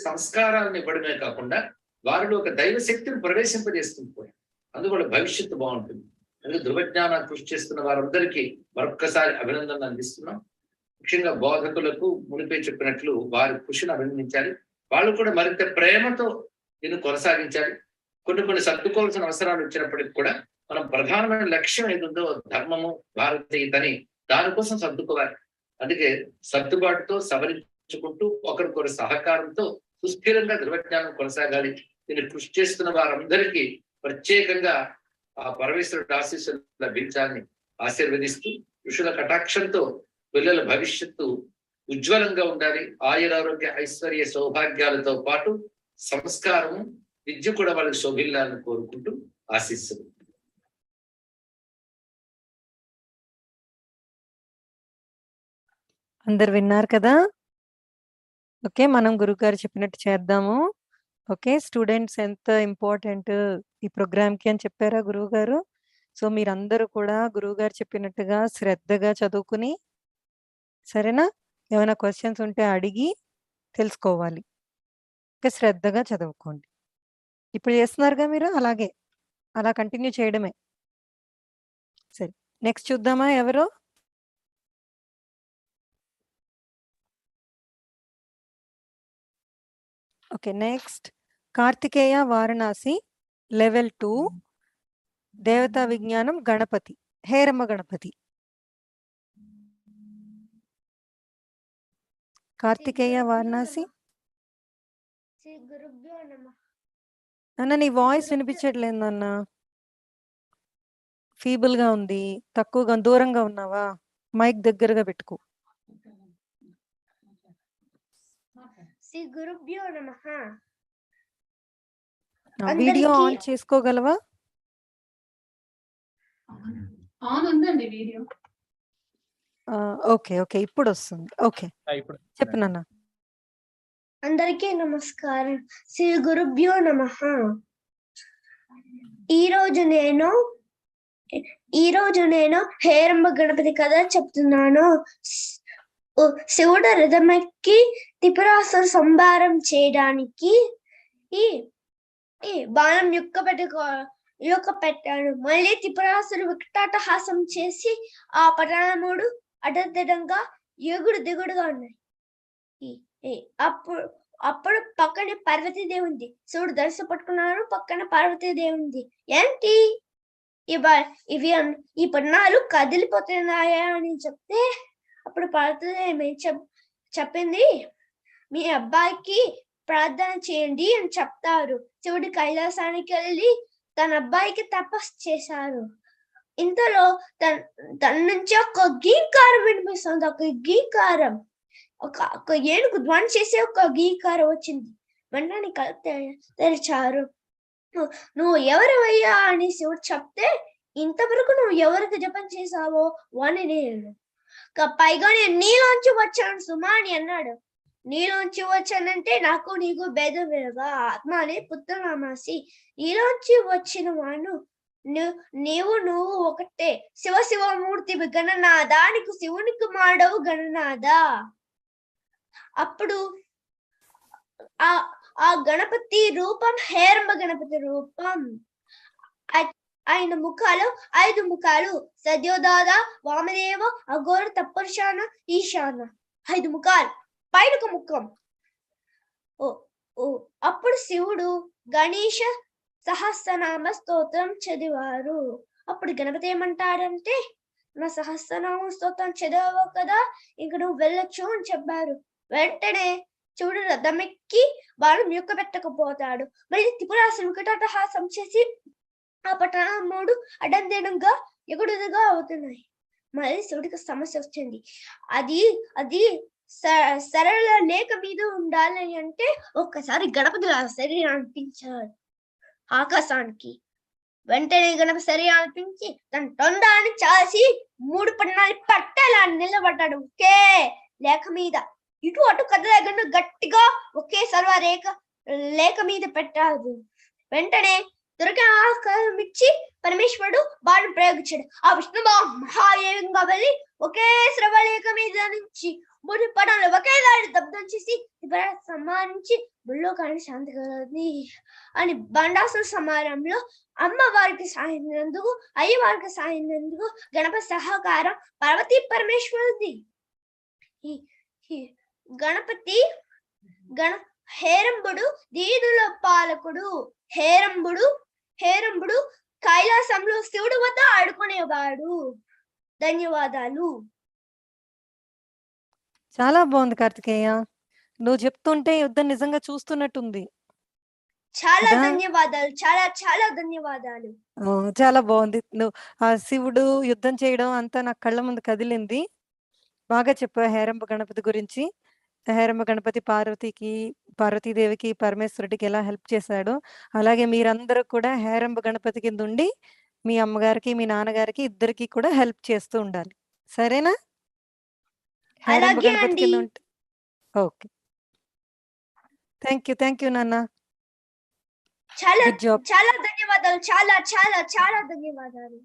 సంస్కారాలను ఇవ్వడమే కాకుండా వారిలో ఒక దైవ శక్తిని ప్రవేశింపజేస్తుంది కూడా. అందువల్ల భవిష్యత్తు బాగుంటుంది. అందుకే ధృవజ్ఞానాన్ని కృషి చేస్తున్న వారందరికీ మరొక్కసారి అభినందనలు అందిస్తున్నాం. ముఖ్యంగా బోధకులకు మునిపే చెప్పినట్లు వారి కృషిని అభినందించాలి. వాళ్ళు కూడా మరింత ప్రేమతో దీన్ని కొనసాగించాలి. కొన్ని సర్దుకోవాల్సిన అవసరాలు వచ్చినప్పటికీ కూడా మనం ప్రధానమైన లక్ష్యం ఏదుందో ధర్మము, భారతీయతని దానికోసం సర్దుకోవాలి. అందుకే సర్దుబాటుతో సవరించుకుంటూ ఒకరికొకరి సహకారంతో సుస్థిరంగా ధృవజ్ఞానం కొనసాగాలి. దీన్ని కృషి చేస్తున్న వారందరికీ ప్రత్యేకంగా ఆ పరమేశ్వరుడు ఆశీస్సులు లభించాలని ఆశీర్వదిస్తూ ఋషుల కటాక్షంతో పిల్లల భవిష్యత్తు ఉజ్వలంగా ఉండాలి. ఆయురారోగ్య ఐశ్వర్య సౌభాగ్యాలతో పాటు సంస్కారము, విద్య కూడా వాళ్ళకి శోభిల్లాలని కోరుకుంటూ ఆశిస్తుంది. అందరు విన్నారు కదా? ఓకే, మనం గురుగారు చెప్పినట్టు చేద్దాము. ఓకే, స్టూడెంట్స్ ఎంత ఇంపార్టెంట్ ఈ ప్రోగ్రామ్కి అని చెప్పారా గురువు గారు? సో మీరందరూ కూడా గురువు గారు చెప్పినట్టుగా శ్రద్ధగా చదువుకుని, సరేనా, ఏమైనా క్వశ్చన్స్ ఉంటే అడిగి తెలుసుకోవాలి. ఓకే, శ్రద్ధగా చదువుకోండి. ఇప్పుడు చేస్తున్నారుగా మీరు, అలాగే అలా కంటిన్యూ చేయడమే. సరే, నెక్స్ట్ చూద్దామా ఎవరు? Okay, next Karthikeya Varanasi level 2 దేవతా విజ్ఞానం గణపతి, హేరమ్మ గణపతి. కార్తికేయ వారణాసి. అన్న నీ వాయిస్ వినిపించట్లేదు అన్న, ఫీబుల్ గా ఉంది, తక్కువగా దూరంగా ఉన్నావా? మైక్ దగ్గరగా పెట్టుకో. వీడియో ఆన్ చేసుకోగలవా? ఓకే ఓకే, ఇప్పుడు వస్తుంది. ఓకే, చెప్పు నాన్న. అందరికీ నమస్కారం. శ్రీ గురుభ్యో నమః. ఈ రోజు నేను హేరమ్మ గణపతి కథ చెప్తున్నాను. శివుడు రథమెక్కి త్రిపురాసురు సంహారం చేయడానికి ఈ బాణం యొక్క పెట్టాడు. మళ్ళీ త్రిపురాసురు వికటాటహాసం చేసి ఆ పట్టణముడు అడ్డదిడ్డంగా ఎగుడు దిగుడుగా ఉన్నాయి. అప్పుడు పక్కన పార్వతీదేవి ఉంది. శివుడు దర్శ పట్టుకున్నారు, పక్కన పార్వతీదేవి ఉంది. ఏంటి ఇవి ఈ పట్టణాలు కదిలిపోతున్నాయా అని చెప్తే అప్పుడు పార్వతీదేవి చెప్పింది, మీ అబ్బాయికి ప్రార్థన చేయండి అని చెప్తారు. శివుడి కైలాసానికి వెళ్ళి తన అబ్బాయికి తపస్సు చేశారు. ఇంతలో తన నుంచి ఒక గీంకారం వినిపిస్తుంది. ఒక గీంకారం, ఒక ఏనుగు ధ్వని చేసే ఒక గీంకారం వచ్చింది. వెంటనే తెరిచారు. నువ్వు ఎవరవయ్యా అని శివుడు చెప్తే, ఇంతవరకు నువ్వు ఎవరికి జపం చేశావో వాణ్ణి నేను, పైగా నేను నీలోంచి వచ్చాను సుమా అని అన్నాడు. నీలోంచి వచ్చానంటే నాకు నీకు భేదం వేరుగా ఆత్మ అనే పుత్రనామాసి. నీలోంచి వచ్చిన వాడు నువ్వు ఒకటే శివమూర్తి గణనాథ, నీకు శివుని కుమారుడవు గణనాథ. అప్పుడు ఆ గణపతి రూపం హేరంబ గణపతి రూపం. ఆయన ముఖాలు 5 ముఖాలు, సద్యోదాద, వామదేవ, అఘోర, తప్పర్షాన, ఈశాన. 5 ముఖాలు, పైన ఒక ముఖం. అప్పుడు శివుడు గణేష సహస్రనామ స్తోత్రం చదివారు. అప్పుడు గణపతి ఏమంటాడంటే, నా సహస్రనామ స్తోత్రం చదివావు కదా, ఇంక నువ్వు వెళ్ళొచ్చు అని చెప్పారు. వెంటనే శివుడు రథమెక్కి బాణం యొక్క పెట్టకపోతాడు. మళ్ళీ త్రిపురాసుని వికటాటహాసం చేసి ఆ పట్టణముడు అడ్డందినంగా ఎగుడుగా అవుతున్నాయి. మళ్ళీ శివుడికి సమస్య వచ్చింది. అది సరళ లేఖ మీద ఉండాలి అంటే ఒక్కసారి గణపతి శరీరం అనిపించాడు ఆకాశానికి. వెంటనే గణపతి శరీరం అనిపించి తన తొండాన్ని చాసి 3 పట్టణాలు పట్టేలా నిలబడ్డాడు. ఒకే లేఖ మీద ఇటు అటు కదలేకుండా గట్టిగా ఒకేసారి ఆ లేఖ మీద పెట్టారు. వెంటనే దుర్గాకారం ఇచ్చి పరమేశ్వరుడు బాణం ప్రయోగించాడు. ఆ విష్ణు మహాదేవంగా వెళ్ళి ఒకే శ్రవలేఖ మీద నుంచి 3 పటాలు ఒకేసారి దబ్దం చేసి సంహరించి బుల్లోకాన్ని శాంతి కలది అని బండాసుర సమారంలో అమ్మవారికి సాయినందుకు, అయ్యవారికి సాయినందుకు గణపతి సహకారం పార్వతీ పరమేశ్వరుది. గణపతి హేరంబుడు దీనుల పాలకుడు. హేరంబుడు కైలాసంలో శివుడు వద్ద ఆడుకునేవాడు. ధన్యవాదాలు. చాలా బాగుంది కార్తికేయ. నువ్వు చెప్తుంటే యుద్ధం నిజంగా చూస్తున్నట్టుంది. చాలా ధన్యవాదాలు. చాలా ధన్యవాదాలు. చాలా బాగుంది. నువ్వు ఆ శివుడు యుద్ధం చేయడం అంతా నా కళ్ళ ముందు కదిలింది. బాగా చెప్పావు హేరంబ గణపతి గురించి. హేరంబ గణపతి పార్వతీదేవికి, పరమేశ్వరుడికి ఎలా హెల్ప్ చేశాడు. అలాగే మీరందరూ కూడా హేరంబ గణపతి కింద ఉండి మీ అమ్మగారికి, మీ నాన్నగారికి ఇద్దరికి కూడా హెల్ప్ చేస్తూ ఉండాలి. సరేనా? హేరంబ గణపతి కింద ఉంటే ఓకే. థ్యాంక్ యూ నాన్న. చాలా ధన్యవాదాలు. చాలా ధన్యవాదాలు.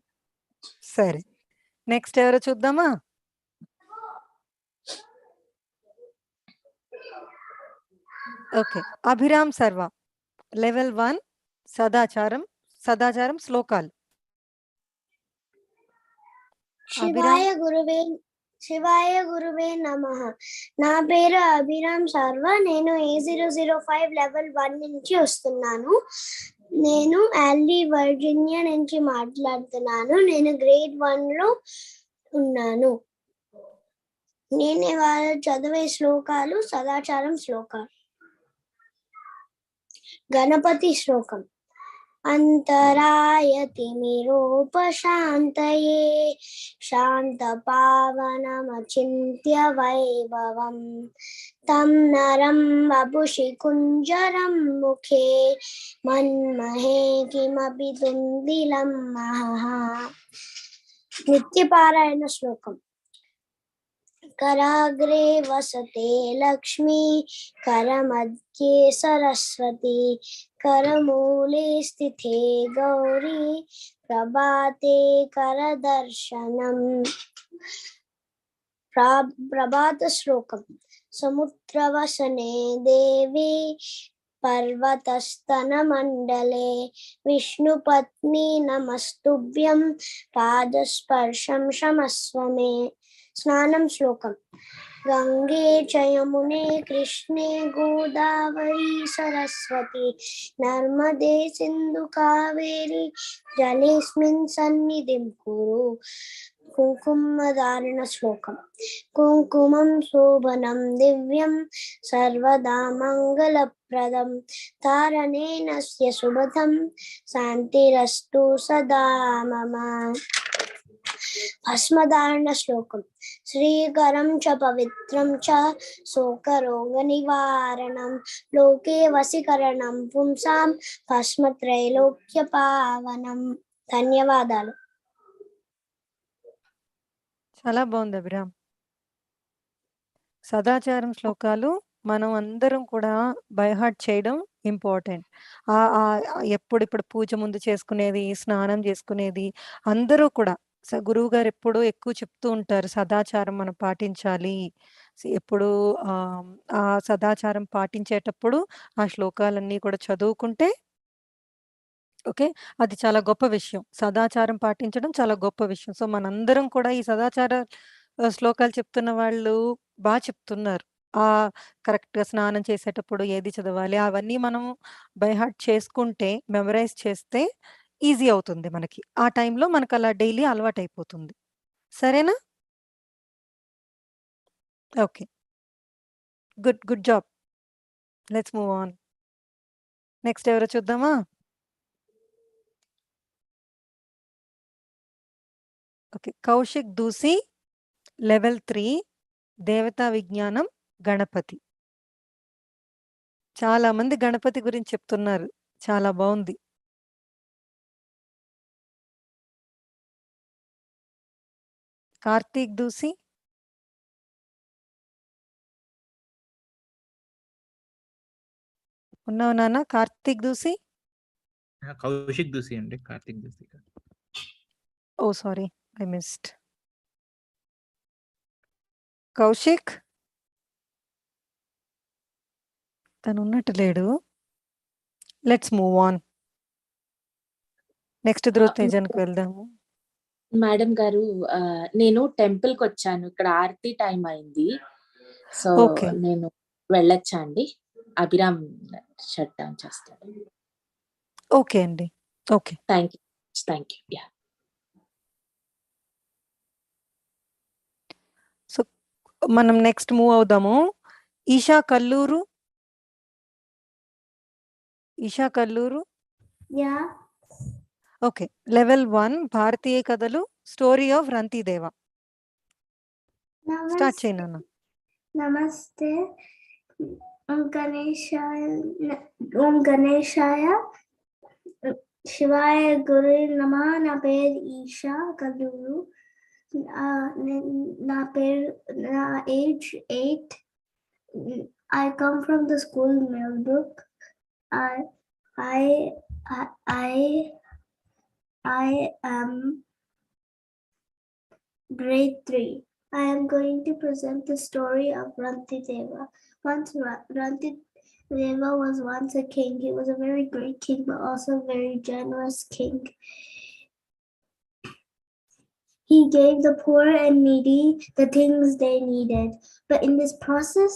సరే, నెక్స్ట్ ఎవరో చూద్దామా? ఓకే, అభిరామ్ సర్వ, లెవెల్ 1, సదాచారం శ్లోకాలు. శివాయ గురువే నమః. నా పేరు అభిరామ్ సర్వ. నేను A005 లెవెల్ 1 నుంచి వస్తున్నాను. నేను ఆల్లీ వర్జీనియా నుంచి మాట్లాడుతున్నాను. నేను గ్రేడ్ 1 లో ఉన్నాను. నేను ఇవాళ చదివే శ్లోకాలు సదాచారం శ్లోకాలు. గణపతి శ్లోకం. అంతరాయతిమిరోపశాంతయే శాంతపావనమచింత్య వైభవం తం నరం వపుషి కుంజరం ముఖే మన్మహే కిమపి తుందిలం మహః. నిత్యపారాయణ శ్లోకం. कराग्रे वसते लक्ष्मी, करमध्ये सरस्वती, करमूले स्थिते गौरी, प्रभाते करदर्शनम्. प्रभात श्लोकम्. समुद्रवसने देवी पर्वतस्तनमण्डले विष्णुपत्नी नमस्तुभ्यं पादस्पर्शं क्षमस्व मे. स्नानं श्लोकम्. गंगे च यमुने कृष्णे गोदावरी सरस्वती नर्मदे सिंधु कावेरी जलेस्मिन् सन्निधिं कुरु. कुङ्कुमधारण श्लोकम्. कुङ्कुमं शोभनं दिव्यं सर्वदा मङ्गलप्रदं तारणेन स्य शुभदं शान्तिरस्तु सदा मम. भस्मधारण श्लोकम्. श्रीकरं च पवित्रं च शोकरोगनिवारणं लोके वशीकरणं पुंसां भस्मत्रैलोक्यपावनं. ధన్యవాదాలు. చాలా బాగుంది అభిరామ్. సదాచారం శ్లోకాలు మనం అందరం కూడా బై హార్ట్ చేయడం ఇంపార్టెంట్. ఎప్పుడిప్పుడు పూజ ముందు చేసుకునేది, స్నానం చేసుకునేది అందరూ కూడా గురువు గారు ఎప్పుడూ ఎక్కువ చెప్తూ ఉంటారు. సదాచారం మనం పాటించాలి. ఎప్పుడు ఆ సదాచారం పాటించేటప్పుడు ఆ శ్లోకాలన్నీ కూడా చదువుకుంటే ఓకే. అది చాలా గొప్ప విషయం. సదాచారం పాటించడం చాలా గొప్ప విషయం. సో, మనందరం కూడా ఈ సదాచార శ్లోకాలు చెప్తున్న వాళ్ళు చెప్తున్నారు. కరెక్ట్‌గా స్నానం చేసేటప్పుడు ఏది చదవాలి, అవన్నీ మనం బై హార్ట్ చేసుకుంటే, మెమరైజ్ చేస్తే ఈజీ అవుతుంది మనకి. ఆ టైంలో మనకలా డైలీ అలవాటయిపోతుంది. సరేనా? Okay. Good job. Let's move on. Next ఎవరో చూద్దామా? ఓకే. కౌశిక్ దూసి లెవెల్ 3 దేవతా విజ్ఞానం గణపతి. చాలా మంది గణపతి గురించి చెప్తున్నారు. చాలా బావుంది. కార్తీక్ దూసి. ఉన్నావా నాన్న? కార్తీక్ దూసి? కౌశిక్ దూసి అండి. కార్తీక్ దూసి కాదు. Oh! Sorry. I missed. Kaushik? తనున్నట్టు లేడు. Let's move on. నెక్స్ట్ ధృవ తేజానికి వెళ్దాము. మేడం గారు నేను టెంపుల్కి వచ్చాను. ఇక్కడ ఆరతి టైం అయింది. So okay. నేను వెళ్ళొచ్చా అండి? అభిరామ్ షట్ డౌన్ చేస్తాడు. ఓకే అండి. Okay. Thank you. Yeah. So, మనం నెక్స్ట్ మూవ్ అవుదాము. Eesha Kalluru. Yeah. Okay. Level 1 భారతీయ కథలు స్టోరీ ఆఫ్ రంతిదేవ. స్టార్ట్ చేయి నాన్న. Namaste. Om Ganeshaya. Shivaya Guru Nama. Na per Isha Kaluru. Na age 8. I come from the school Millbrook. I am grade 3. I am going to present the story of Rantideva. Once Rantideva was once a king. He was a very great king, but also a very generous king. He gave the poor and needy the things they needed. But in this process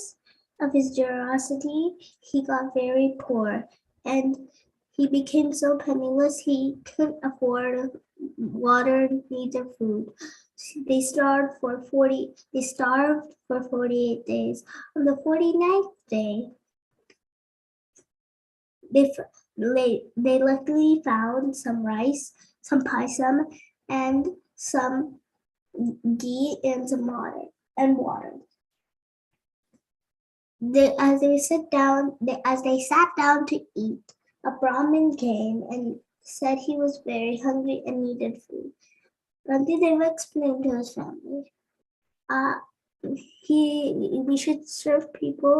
of his generosity, he got very poor. And he became so penniless he couldn't afford water, neither food. They starved for 48 days. On the 49th day, they luckily found some rice, some paisam, and some ghee and some water. As they sat down to eat, a Brahmin came and said he was very hungry and needed food. Rantideva explained to his family, we should serve people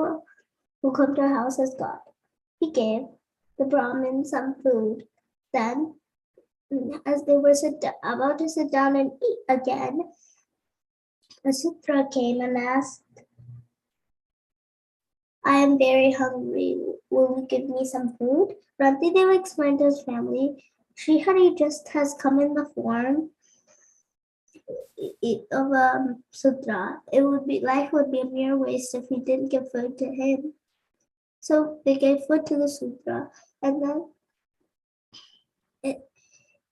who come to our house as God. He gave the Brahmin some food. Then, as they were about to sit down and eat again, a sutra came and asked, I am very hungry. Will you give me some food? Rantideva explained to his family, Srihari just has come in the form of a sutra. Life would be a mere waste if we didn't give food to him. So they gave food to the sutra, and then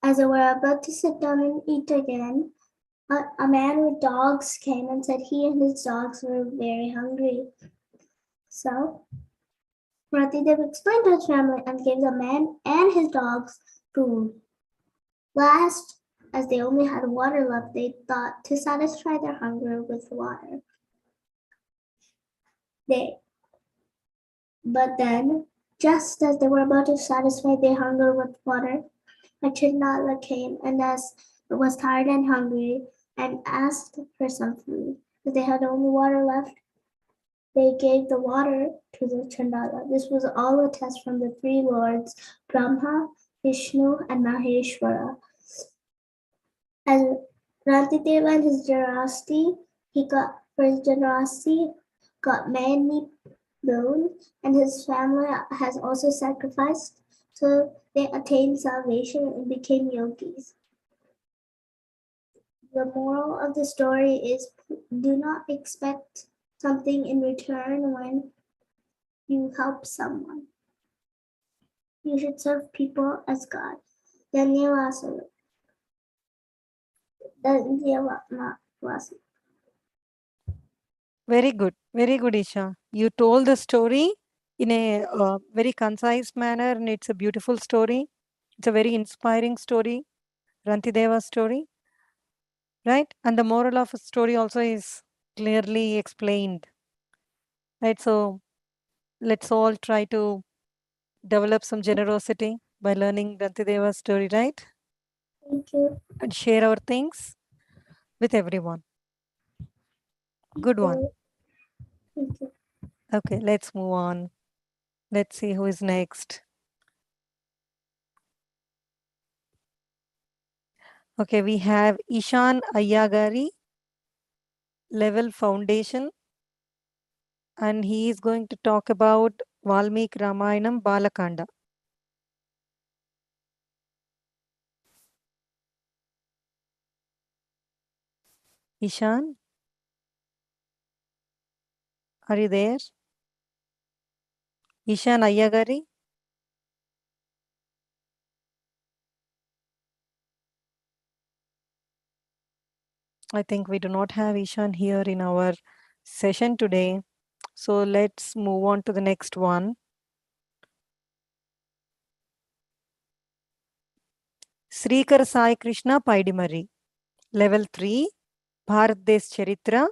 as they were about to sit down and eat again, a man with dogs came and said he and his dogs were very hungry. So Rantideva explained to his family and gave the man and his dogs food. Last, as they only had water left, they thought to satisfy their hunger with water. But then, just as they were about to satisfy their hunger with water, a Chinala came and was tired and hungry and asked for some food. But they had only water left. they gave the water to the Chandala. This was all a test from the three lords, Brahma, Vishnu, and Maheshwara. As Rantideva and his generosity, got many boons, and his family has also sacrificed, so they attained salvation and became yogis. The moral of the story is do not expect something in return when you help someone. You should serve people as God. Dhanyavasalu. Dhanyavasalu. Very good, Isha. You told the story in a very concise manner, and it's a beautiful story. It's a very inspiring story, Rantideva's story, right? And the moral of the story also is clearly explained, right? So let's all try to develop some generosity by learning Rantideva's story, right? Thank you. And share our things with everyone. Good one. Thank you. Okay, let's move on. Let's see who is next. Okay, we have Ishan Ayyagari, Level Foundation, and he is going to talk about Valmiki Ramayanam Balakanda. Ishan, are you there? Ishan Ayyagari? I think we do not have Ishan here in our session today. So let's move on to the next one. Srikar Sai Krishna Paidimari, Level 3, Bharat Desh Charitra,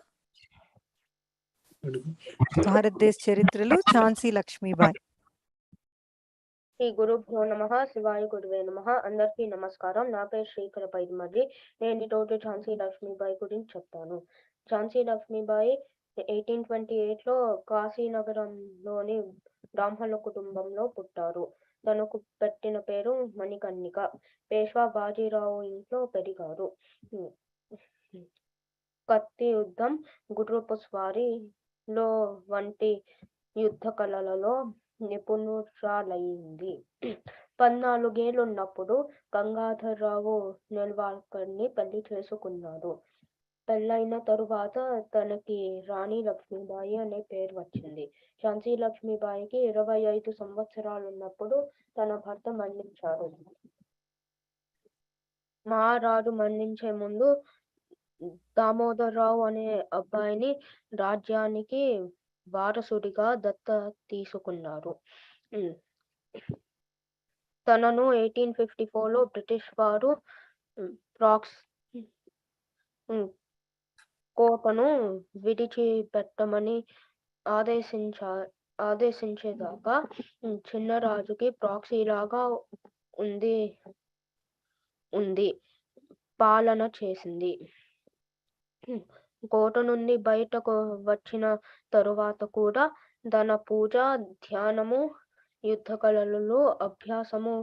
Bharat Desh Charitralu, Chansi Lakshmibai. Shri గురుభ్యో నమః శివాయ గురువే నమః. అందరికీ నమస్కారం. నా పేరు శ్రీకర పైడిమర్రి. నేను ఈరోజు ఝాన్సీ లక్ష్మీబాయి గురించి చెప్తాను. ఝాన్సీ లక్ష్మీబాయి 1828లో కాశీనగరంలోని బ్రాహ్మణ కుటుంబంలో పుట్టారు. తనకు పెట్టిన పేరు మణికర్ణిక. పేష్వా బాజీరావు ఇంట్లో పెరిగారు. కత్తి యుద్ధం, గుర్రపు స్వారీలో వంటి యుద్ధ కళలలో నిపుణురాలైంది. 14 ఏళ్లున్నప్పుడు గంగాధర్రావు నెల్వాల్కర్ని పెళ్లి చేసుకున్నారు. పెళ్ళైన తరువాత తనకి రాణి లక్ష్మీబాయి అనే పేరు వచ్చింది. ఝాన్సీ లక్ష్మీబాయికి 25 సంవత్సరాలున్నప్పుడు తన భర్త మరణించారు. మహారాజు మరణించే ముందు దామోదర్రావు అనే అబ్బాయిని రాజ్యానికి వారసుడిగా దత్తత తీసుకున్నారు. తనను 1854లో బ్రిటిష్ వారు కోటను విడిచిపెట్టమని ఆదేశించేదాకా చిన్నరాజుకి ప్రాక్సీలాగా ఉంది పాలన చేసింది. కోట నుండి బయటకు వచ్చిన తరువాత కూడా తన పూజ, ధ్యానము, యుద్ధ కళలలో అభ్యాసము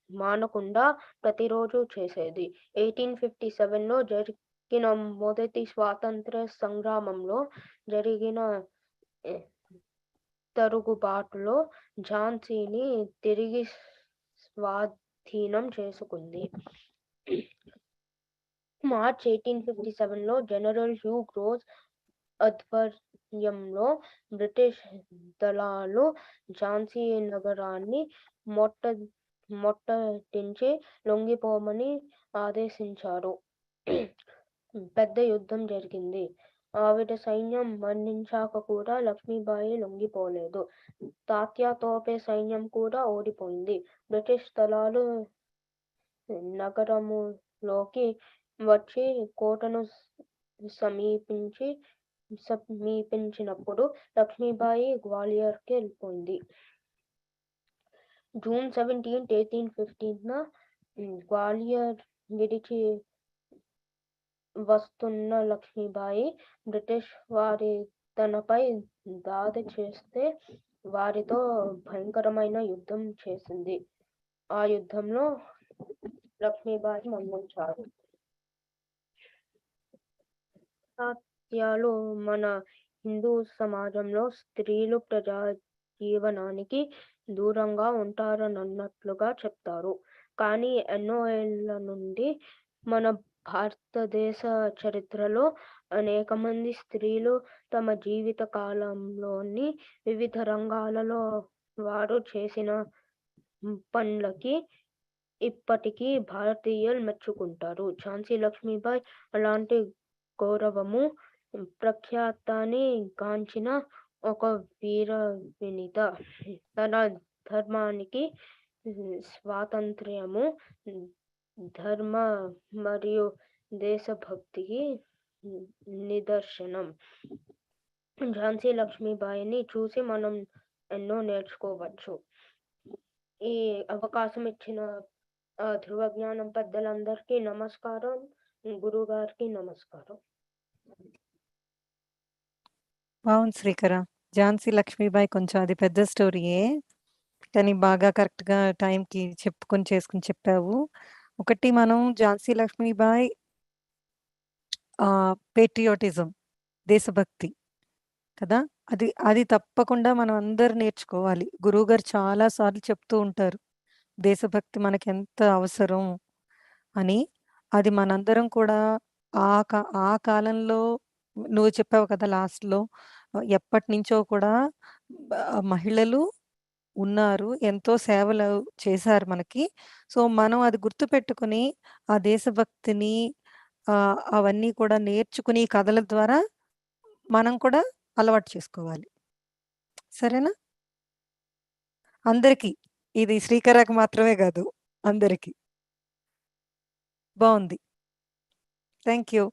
మానకుండా ప్రతిరోజు చేసేది. 1857లో జరిగిన మొదటి స్వాతంత్ర సంగ్రామంలో జరిగిన తిరుగుబాటులో ఝాన్సీని తిరిగి స్వాధీనం చేసుకుంది. మార్చ్ 1857లో జనరల్ హ్యూ గ్రోజ్ ఆధ్వర్యంలో బ్రిటిష్ దళాలు ఝాన్సీ నగరాన్ని ముట్టడించి లొంగిపోమని ఆదేశించారు. పెద్ద యుద్ధం జరిగింది. ఆవిడ సైన్యం మరణించాక కూడా లక్ష్మీబాయి లొంగిపోలేదు. తాత్యా తోపే సైన్యం కూడా ఓడిపోయింది. బ్రిటిష్ దళాలు నగరములోకి వచ్చి కోటను సమీపించినప్పుడు లక్ష్మీబాయి గ్వాలియర్కి వెళ్ళిపోయింది. జూన్ 17, 1815న గ్వాలియర్ విడిచి వస్తున్న లక్ష్మీబాయి బ్రిటిష్ వారి తనపై దాడి చేస్తే వారితో భయంకరమైన యుద్ధం చేసింది. ఆ యుద్ధంలో లక్ష్మీబాయి మరణించారు. సత్యాలు మన హిందూ సమాజంలో స్త్రీలు ప్రజా జీవనానికి దూరంగా ఉంటారన్నట్లుగా చెప్తారు. కానీ ఎన్నో ఏళ్ల నుండి మన భారతదేశ చరిత్రలో అనేక మంది స్త్రీలు తమ జీవిత కాలంలోని వివిధ రంగాలలో వారు చేసిన పనులకి ఇప్పటికీ భారతీయులు మెచ్చుకుంటారు. ఝాన్సీ లక్ష్మీబాయి అలాంటి గౌరవము ప్రఖ్యాతాన్ని గాంచిన ఒక వీర వినిత. తన ధర్మానికి స్వాతంత్ర్యము, ధర్మ మరియు దేశభక్తికి నిదర్శనం. ఝాన్సీ లక్ష్మీబాయిని చూసి మనం ఎన్నో నేర్చుకోవచ్చు. ఈ అవకాశం ఇచ్చిన ధృవ జ్ఞానం పెద్దలందరికీ నమస్కారం, గురువు గారికి నమస్కారం. బాగుంది శ్రీకర. ఝాన్సీ లక్ష్మీబాయి కొంచెం అది పెద్ద స్టోరీయే, కానీ బాగా కరెక్ట్గా టైంకి చేసుకుని చెప్పావు. ఒకటి మనం ఝాన్సీ లక్ష్మీబాయి పేట్రియాటిజం, దేశభక్తి కదా, అది తప్పకుండా మనం అందరు నేర్చుకోవాలి. గురువుగారు చాలా సార్లు చెప్తూ ఉంటారు దేశభక్తి మనకి ఎంత అవసరం అని. అది మనందరం కూడా ఆ కాలంలో నువ్వు చెప్పావు కదా లాస్ట్లో, ఎప్పటి నుంచో కూడా మహిళలు ఉన్నారు, ఎంతో సేవలు చేశారు మనకి. సో మనం అది గుర్తుపెట్టుకుని ఆ దేశభక్తిని అవన్నీ కూడా నేర్చుకుని కథల ద్వారా మనం కూడా అలవాటు చేసుకోవాలి. సరేనా? అందరికీ, ఇది శ్రీకరాకు మాత్రమే కాదు, అందరికీ. బాగుంది, థ్యాంక్ యూ.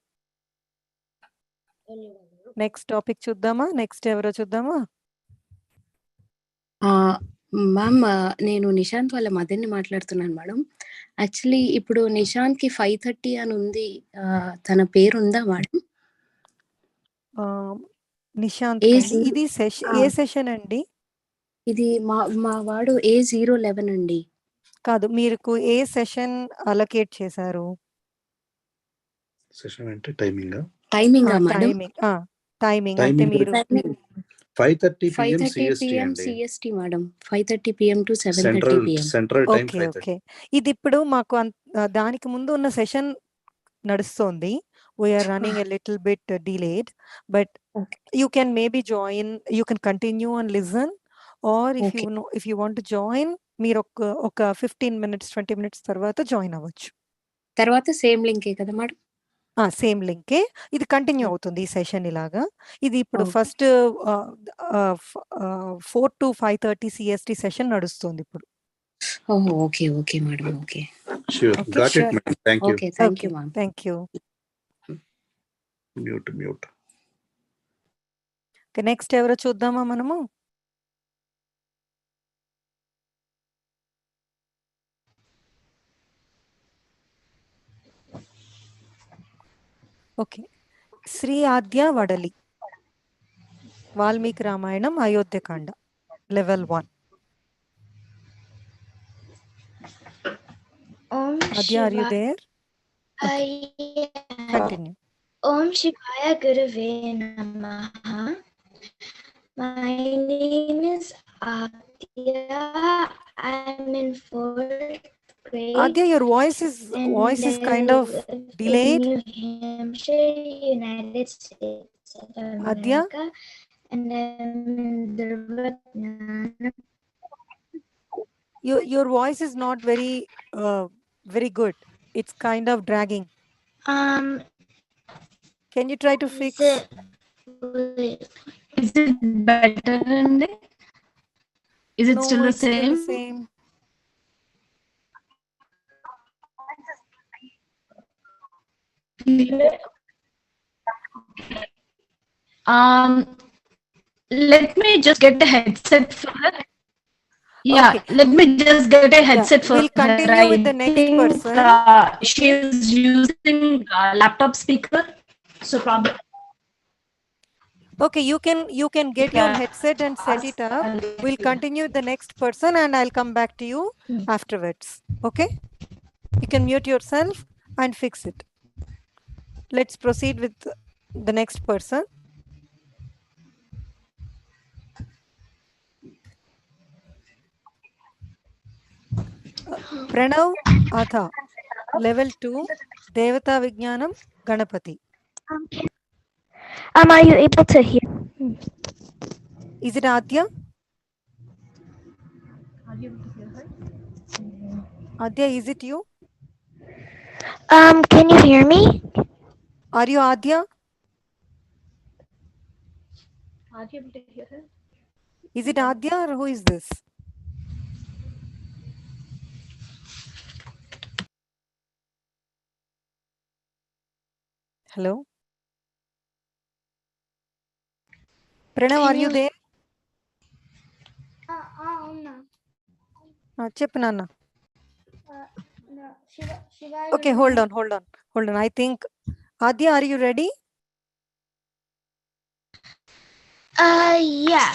నెక్స్ట్ టాపిక్ చూద్దామా? నెక్స్ట్ ఎవరో చూద్దామా? మ్యామ్, నేను నిశాంత్ వాళ్ళ మదర్ని మాట్లాడుతున్నాను మేడం. యాక్చువల్లీ ఇప్పుడు నిశాంత్కి 5:30 అని ఉంది, తన పేరు ఉందా మేడం? నిశాంత్ ఇది ఏ సెషన్ అండి? ఇది మా వాడు A011 అండి. కాదు, మీరు ఏ సెషన్ అలొకేట్ చేశారు? సెషన్ అంటే టైమింగ్ టైమింగ్ అంటే మీరు 5:30 PM CST madam. 5:30 PM to 7:30 PM central time. Okay. ఇది ఇప్పుడు మాకు దానికి ముందు ఉన్న సెషన్ నడుస్తోంది. We're running a little bit delayed, but you can maybe join, you can continue and listen, or if you want to join, మీరు ఒక 15 minutes 20 minutes తర్వాత జాయిన్ అవ్వచ్చు. తర్వాత సేమ్ లింకే కదా మేడం? సేమ్ లింకే, ఇది కంటిన్యూ అవుతుంది ఈ సెషన్ ఇలాగా. ఇది ఇప్పుడు ఫస్ట్ 4 to 5:30 CST సెషన్ నడుస్తుంది ఇప్పుడు. Okay okay madam. Okay, sure, got it madam. Thank you. Okay, thank you ma'am. Thank you. Mute. Next ఎవరో చూద్దామా మనము? ఓకే, Shri Adya Vadali, Valmiki Ramayanam Ayodhyakanda, level 1. Adya, are you there? Yeah. Continue. Om Shivaya Gurave Namaha. My name is Adya. I'm in 4th grade. Adya, your voice is kind of delayed. In New Hampshire, United States of America. Adya? And I'm in Dhruva. Your voice is not very good. It's kind of dragging. Can you try to fix it? Is it better than this? Is it still the same? Still the same. Let me just get a headset for her. Yeah, Okay. let me just get a headset for We'll continue her. with the next person. She is using laptop speaker, so probably. Okay, you can get your headset and set it up. We'll continue the next person and I'll come back to you afterwards. Okay? You can mute yourself and fix it. Let's proceed with the next person. Pranav Atha, level 2, Devata Vijnanam Ganapati. Are you able to hear? Is it Adya? Adya, is it you? Can you hear me? Are you Adya? Are you able to hear her? Is it Adya or who is this? Hello? Pranav, are you there? Cheppu Nanna. Okay, hold on. I think Adya, are you ready? Yeah.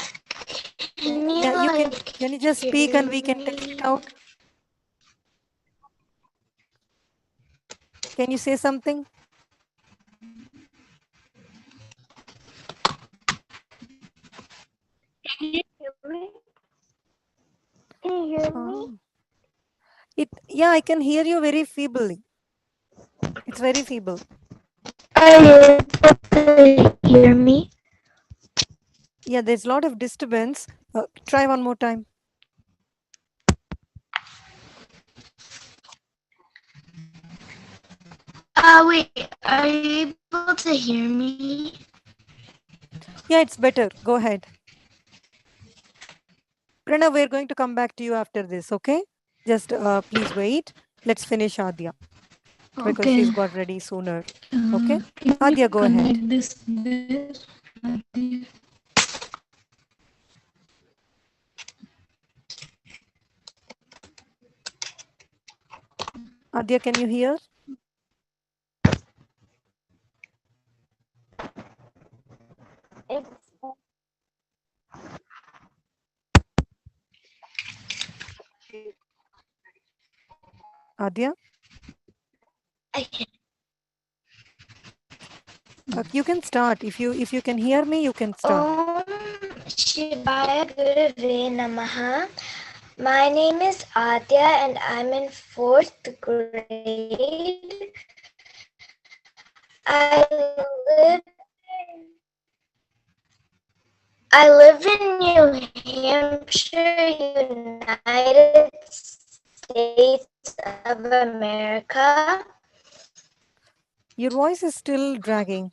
Can you just speak and we can test it out? Can you say something? Can you hear me? Can you hear me? Yeah, I can hear you very feebly. It's very feeble. Are you able to hear me? Yeah, there's a lot of disturbance. Try one more time. Wait, are you able to hear me? Yeah, it's better. Go ahead. Pranav, we're going to come back to you after this, okay? Just please wait. Let's finish Adya. Because Okay. she's got ready sooner. Okay? Adya, go ahead. Adya, can you hear? Adya? I can. You can start. If you can hear me, you can start. Om Shivaya Gurave Namaha. My name is Adya and I'm in 4th grade. I live in New Hampshire, United States of America. Your voice is still dragging.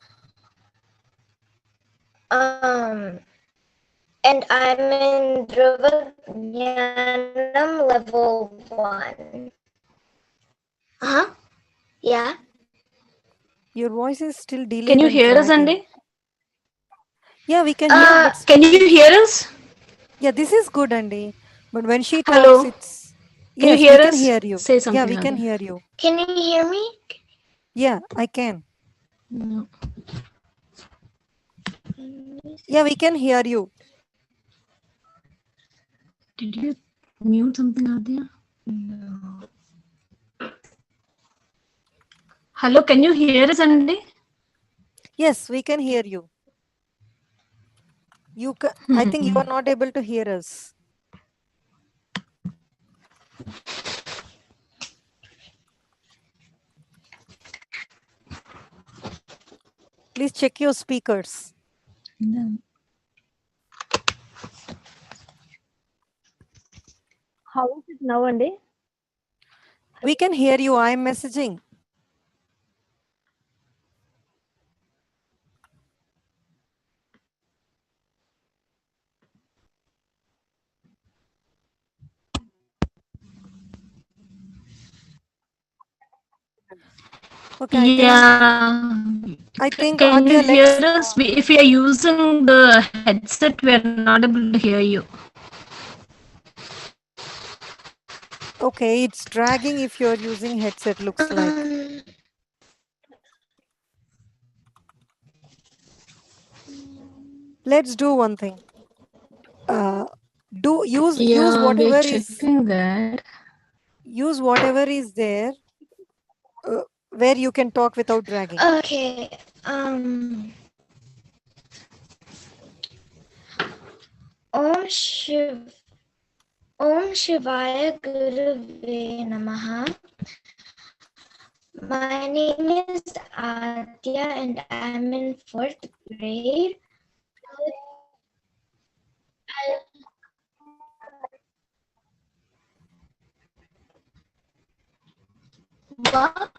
And I'm in Dhruva Jnanam level 1. Yeah. Your voice is still delayed. Can you and hear us, dragging. Andy? Yeah, we can hear, but Can you hear us? Yeah, this is good, Andy. But when she Hello? talks, it's Can you yes, hear we can us? hear you. Say something, Yeah, we can Adya. hear you. Can you hear me? Yeah, I can. No. Yeah, we can hear you. Did you mute something, Adya? No. Hello, can you hear us, Andy? Yes, we can hear you. I think you are not able to hear us. Please check your speakers. No. How is it now, Andy? We can hear you. I am messaging. Okay, I think Can Adya, you hear let's us? If we are using the headset, we are not able to hear you. Okay, it's dragging if you're using headset, looks like. let's do one thing. Use Yeah, whatever we're checking that. Use whatever is there where you can talk without dragging. Okay. Om Shivaya Gurave Namaha. My name is Adya and I'm in 4th grade. What?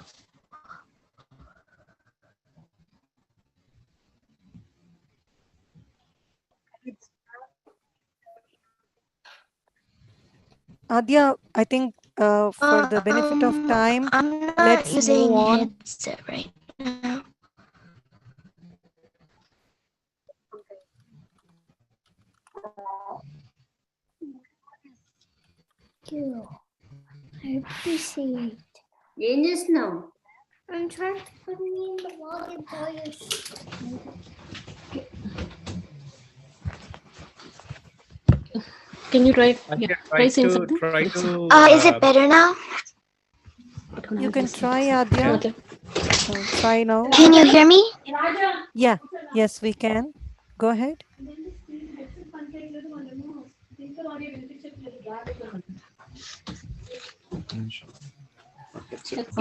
Adya, I think for the benefit of time, I'm not let's using move on. headset right now. I appreciate. ఏం చేస్తున్నావు? I'm trying to put me in the water boy. Can you try? Adya, Yeah, try saying something. Is it better now? You can try, Adya. Okay. Try now. Can you hear me? Yeah. Yes, we can. Go ahead.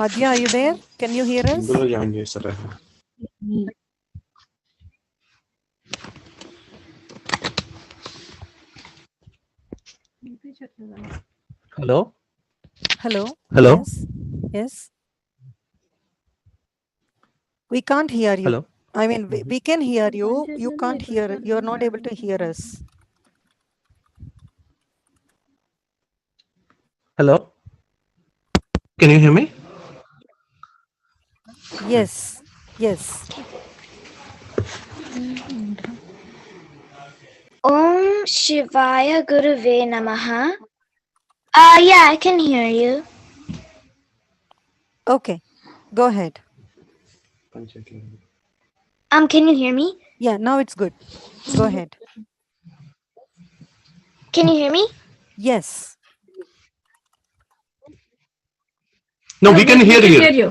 Adya, are you there? Can you hear us? ఇందులో join చేస్తారా? Hello? Hello? Hello? Yes. Yes. We can't hear you. Hello? I mean, we can hear you. You can't hear. You're not able to hear us. Hello? Can you hear me? Yes. Yes. Om Shivaya Gurave Namaha. Yeah, I can hear you. Okay. Go ahead. Can you hear me? Yeah, now it's good. Go ahead. Can you hear me? Yes. No, we can hear you.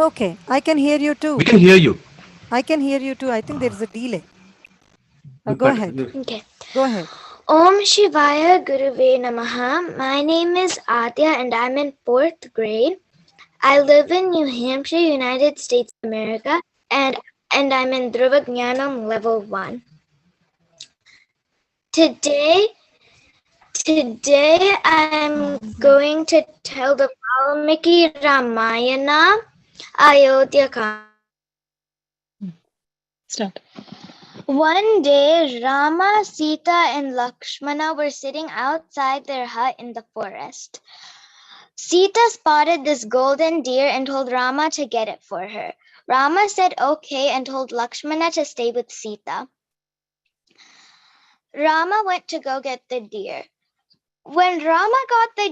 Okay. I can hear you too. We can hear you. I can hear you too. I think there is a delay. Go But- ahead. Okay. Go ahead. Om Shivaya Gurave Namaha. My name is Adya and I'm in 4th grade. I live in New Hampshire, United States of America, and I'm in Dhruva Jnanam level 1. Today I'm going to tell the Valmiki Ramayana Ayodhya Start. One day, Rama, Sita, and Lakshmana were sitting outside their hut in the forest. Sita spotted this golden deer and told Rama to get it for her. Rama said okay and told Lakshmana to stay with Sita. Rama went to go get the deer. When Rama got the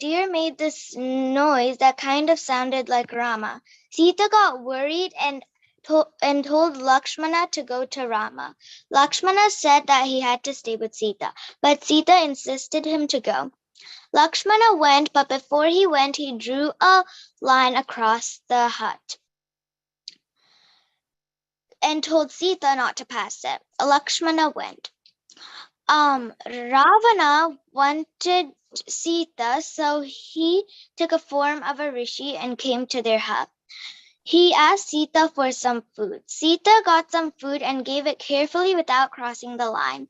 deer made this noise that kind of sounded like Rama. Sita got worried and told Lakshmana to go to Rama. Lakshmana said that he had to stay with Sita, but Sita insisted him to go. Lakshmana went, but before he went, he drew a line across the hut and told Sita not to pass it. Lakshmana went. Ravana wanted Sita, so he took a form of a rishi and came to their hut. He asked Sita for some food. Sita got some food and gave it carefully without crossing the line.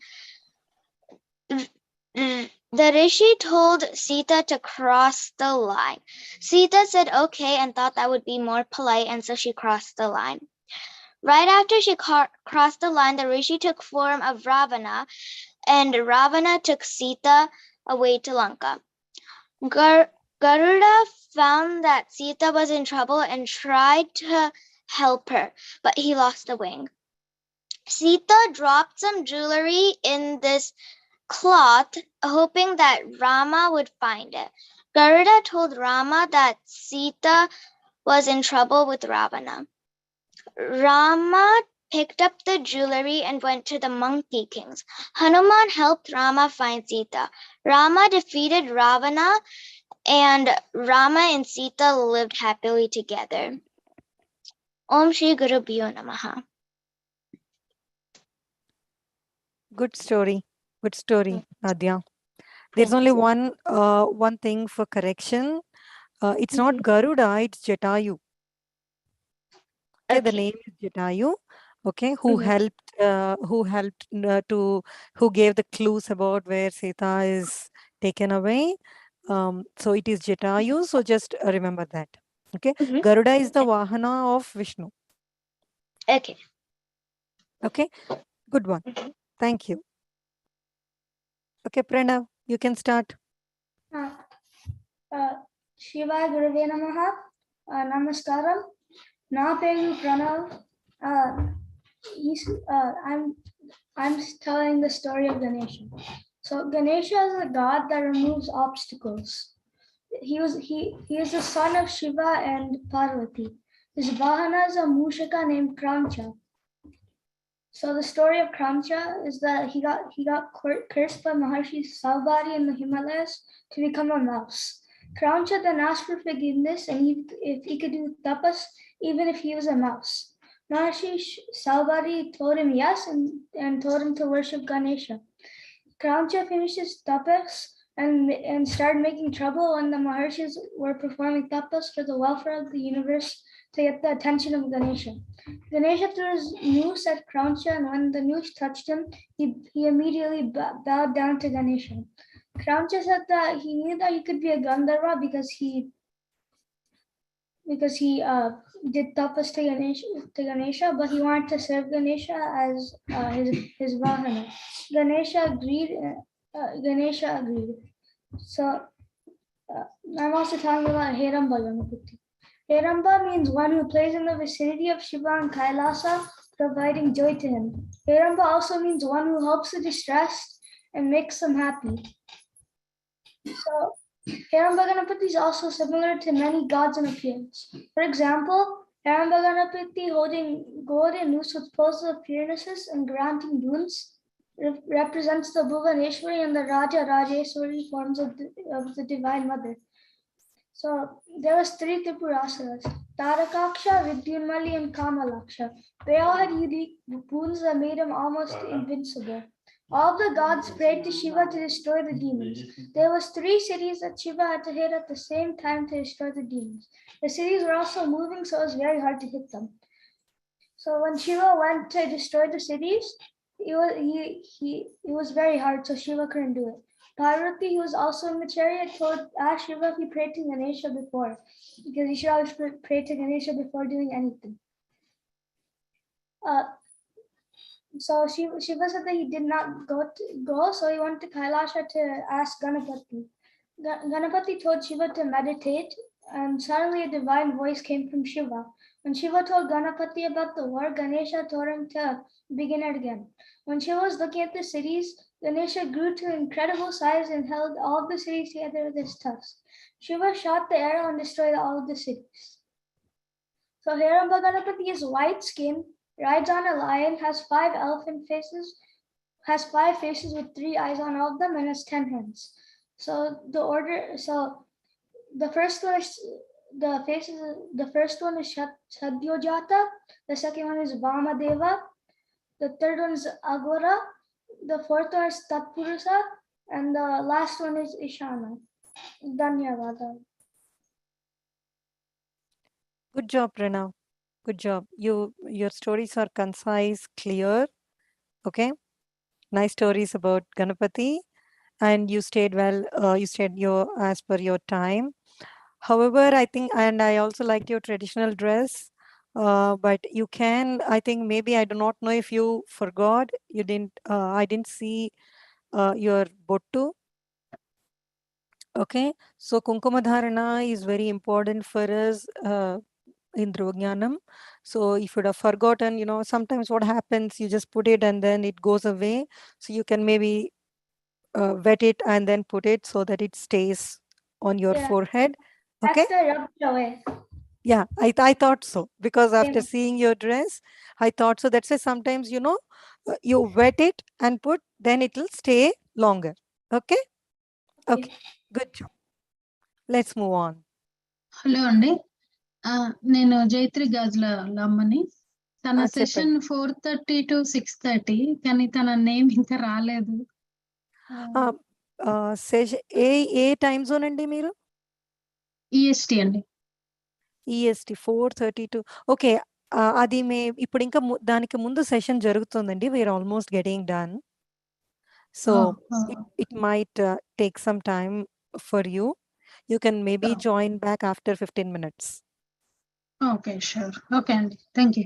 The rishi told Sita to cross the line. Sita said okay and thought that would be more polite, and so she crossed the line. Right after she crossed the line, the rishi took form of Ravana, and Ravana took Sita away to Lanka. Garuda found that Sita was in trouble and tried to help her, but he lost a wing. Sita dropped some jewelry in this cloth, hoping that Rama would find it. Garuda told Rama that Sita was in trouble with Ravana. Rama picked up the jewelry and went to the monkey kings. Hanuman helped Rama find Sita. Rama defeated Ravana, and Rama and Sita lived happily together. Om Shri Guru Bhyo Namaha. Good story. Good story, Adya. There's only one thing for correction. It's not Garuda, it's Jatayu. Okay, the name is Jatayu. Okay, who helped who gave the clues about where Sita is taken away. So it is Jatayu. So just remember that. Okay, Garuda is the Vahana of Vishnu. Okay. Okay, good one. Thank you. Okay, Pranav, you can start. Shivaya Gurave Namaha. Namaskaram. Na peru Pranav. I'm telling the story of Ganesha. So Ganesha is a god that removes obstacles. He is the son of Shiva and Parvati. His Vahana is a Mushaka named Kramcha. So the story of Kramcha is that he got cursed by Maharshi Salbari in the Himalayas to become a mouse. Kramcha then asked for forgiveness and if he could do tapas even if he was a mouse. Maharshi Salbari told him yes and told him to worship Ganesha. Kramcha finished his tapas and started making trouble when the Maharshis were performing tapas for the welfare of the universe to get the attention of Ganesha. Ganesha threw his noose at Kramcha, and when the noose touched him, he immediately bowed down to Ganesha. Kramcha said that he knew that he could be a Gandharva because he did tapas to Ganesha, but he wanted to serve Ganesha as his Vahana. Ganesha agreed. So I'm also talking about Heramba Ganapati. Heramba means one who plays in the vicinity of Shiva and Kailasa, providing joy to him. Heramba also means one who helps the distressed and makes them happy. So Heramba Ganapati is also similar to many gods in appearance. For example, Heramba Ganapati holding golden noose with poses of purnesses and granting boons represents the Bhuvaneshwari and the Raja Rajeswari forms of the Divine Mother. So there was 3 Tripurasuras, Tarakaksha, Vidyunmali, and Kamalaksha. They all had unique boons that made them almost invincible. All the gods prayed to Shiva to destroy the demons. There was 3 cities that Shiva had to hit at the same time to destroy the demons. The cities were also moving, so it was very hard to hit them. So when Shiva went to destroy the cities, it was very hard, so Shiva couldn't do it. Parvati, who was also in the chariot, asked Shiva if he prayed to Ganesha before, because he should always pray to Ganesha before doing anything. So Shiva said that he did not go, so he went to Kailasha to ask Ganapati. Ganapati told Shiva to meditate, and suddenly a divine voice came from Shiva. When Shiva told Ganapati about the war, Ganesha told him to begin it again. When Shiva was looking at the cities, Ganesha grew to an incredible size and held all the cities together with his tusks. Shiva shot the arrow and destroyed all of the cities. So Heramba Ganapati is white skinned, rides on a lion, has 5 elephant faces, has 5 faces with 3 eyes on all of them, and has 10 hands. So the first one is Sadyojata, the second one is Vamadeva, the third one is Agora, the fourth one is Tatpurusa, and the last one is Ishana. Dhanyavada. Good job, Pranav. Good job. Your stories are concise, clear. Okay. Nice stories about Ganapati, and you stayed well. You stayed as per your time. However, I think, and I also liked your traditional dress. But you can, I think maybe, I do not know if you forgot. You didn't. I didn't see your bottu. Okay. So Kunkuma Dharana is very important for us in Dhruva Jnanam. So if you would have forgotten, sometimes what happens, you just put it and then it goes away. So you can maybe wet it and then put it so that it stays on your forehead. Okay. That's the rub away. Yeah, I thought so because after Yeah. seeing your dress, I thought so. That's why sometimes, you wet it and put, then it will stay longer. Okay? Okay. Good job. Let's move on. Hello అండి నేను జైత్రి గాజుల అమ్మని తన session చెప్పండి. 4:30 to 6:30 కానీ తన name ఇంకా రాలేదు ఏ time zone అండి మీరు? ఈఎస్టీ అండి. EST 4:30 to okay. అది ఇప్పుడు ఇంకా దానికి ముందు సెషన్ జరుగుతుందండి. We're almost getting done. So it might take some time for you. You can maybe join back after 15 minutes. Okay, sure. Okay, Andy. Thank you.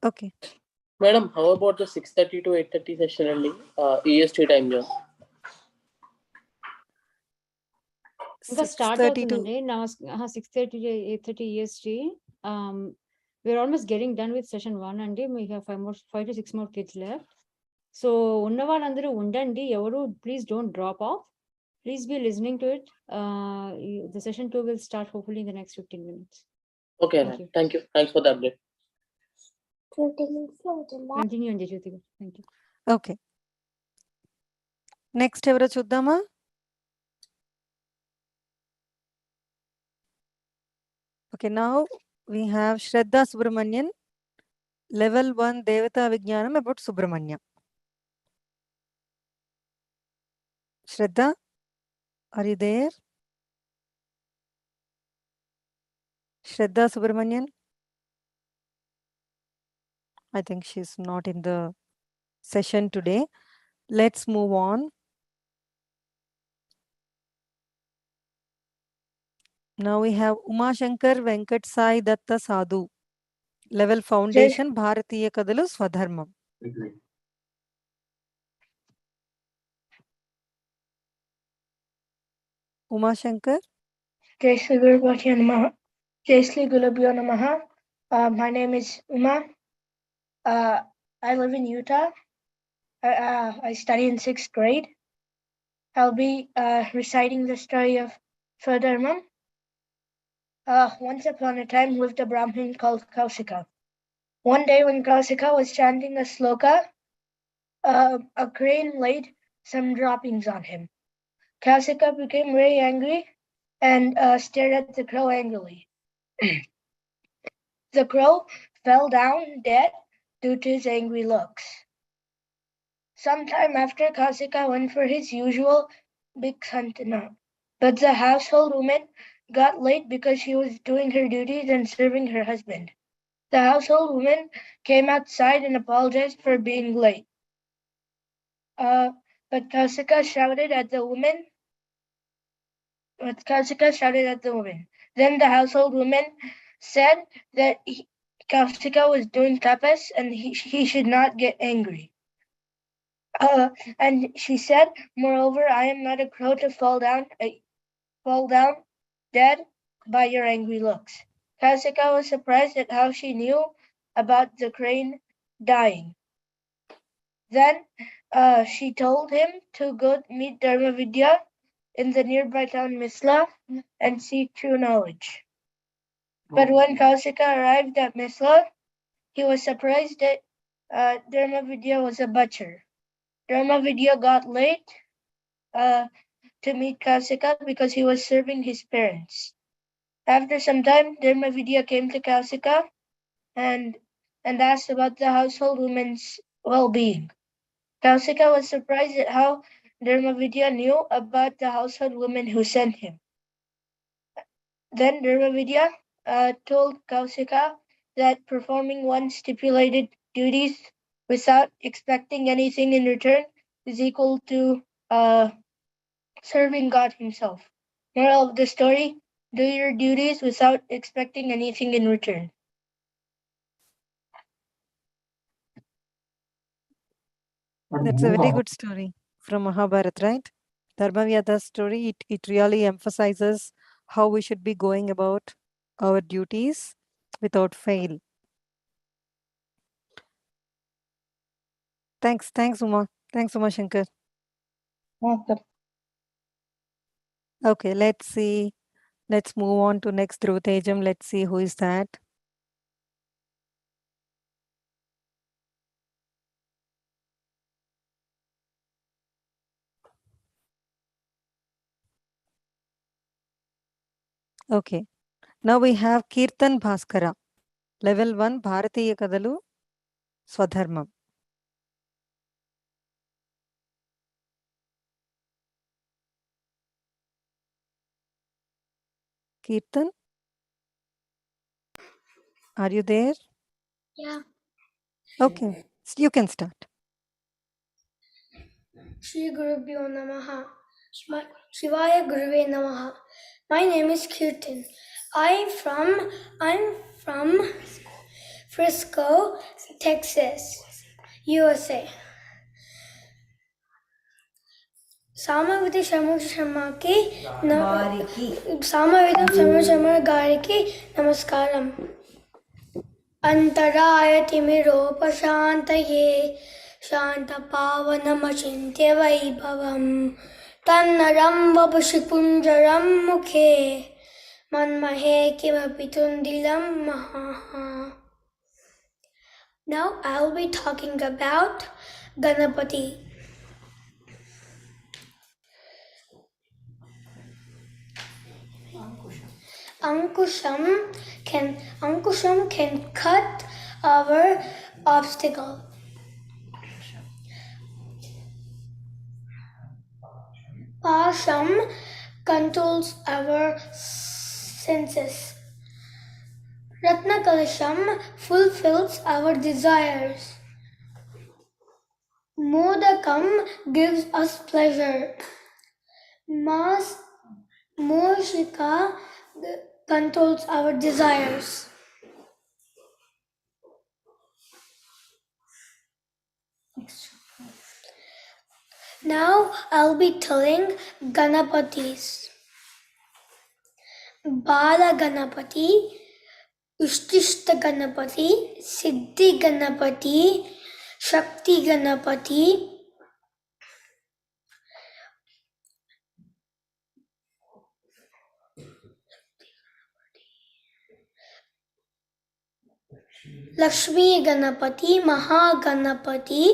Okay. Madam, how about the 6:30 to 8:30 session only? EST time zone. ఇంకా start అవుతుందండి నా 6:30 to 8:30 EST. We're almost getting done with session 1 అండి. We have 5 to 6 more kids left. So ఉన్న వాళ్ళందరూ ఉండండి, ఎవరు please don't drop off. Please be listening to it. The session 2 will start hopefully in the next 15 minutes. Okay, thank you. Thanks for the update. Continue on Jyoti. Thank you. Okay. Next ఎవరో చూద్దామా? Okay, now we have Shraddha Subramanian, level 1 Devata Vijnanam about Subramanya. Shraddha, are you there? Shraddha Subramanian? I think she's not in the session today. Let's move on. Now we have Uma Shankar Venkat Sai Datta Sadhu, level foundation Bharatiya Kadalu Swadharmam. Uma Shankar. Jai Shri Gurubhyo Namaha. Jai Shri Gurubhyo Namaha. My name is Uma. I live in Utah. I study in 6th grade. I'll be reciting the story of Swadharmam. Once upon a time lived a Brahmin called Kausika. One day when Kausika was chanting a sloka, a crane laid some droppings on him. Kausika became very angry and stared at the crow angrily. The crow fell down dead due to his angry looks. Sometime after, Kausika went for his usual big santana, but the household woman got late because she was doing her duties and serving her husband. The household woman came outside and apologized for being late. But Kausika shouted at the woman. Then the household woman said that Kausika was doing tapas and he should not get angry. And she said, moreover, I am not a crow to fall down dead by your angry looks. Kausika was surprised at how she knew about the crane dying. Then she told him to go meet Dharma Vidya in the nearby town Misla and seek true knowledge. But when Kausika arrived at Misla, he was surprised that Dharma Vidya was a butcher. Dharma Vidya got late to meet Kausika because he was serving his parents. After some time, Dharma Vidya came to Kausika and asked about the household woman's well-being. Kausika was surprised at how Dharma Vidya knew about the household woman who sent him. Then Dharma Vidya told Kausika that performing one's stipulated duties without expecting anything in return is equal to serving God himself. Moral of the story, do your duties without expecting anything in return. That's a very good story from Mahabharata, right? Dharmavyada's story, it really emphasizes how we should be going about our duties without fail. Thanks, Uma. Thanks, Uma Shankar. Welcome. Okay, let's see. Let's move on to next Dhruvatejam. Let's see who is that. Okay. Now we have Kirtan Bhaskara. Level 1 Bharatiya Kadalu Swadharmam. Kirtan, are you there? Yeah. Okay, you can start. Shri Gurubhyo Namaha. Shivaya Guruve Namaha. My name is Kirtan. I'm from Frisco, Texas, USA. Samaveda శర్మకి గారికి నమస్కారం. అంతరాయ తిమిరోపశాంతయే శాంత పావనమచింత్య వైభవం తన్నరం వపుషి పుంజరం ముఖే మన్మహే కిమపి తుందిలం మహా. Now I will be talking about Ganapati. Ankusham can cut our obstacle. Pasham controls our senses. Ratna Kalasham fulfills our desires. Modakam gives us pleasure. Moshika controls our desires. Now I'll be telling Ganapatis. Bala Ganapati, Ushtishta Ganapati, Siddhi Ganapati, Shakti Ganapati, Lakshmi Ganapati, Mahaganapati,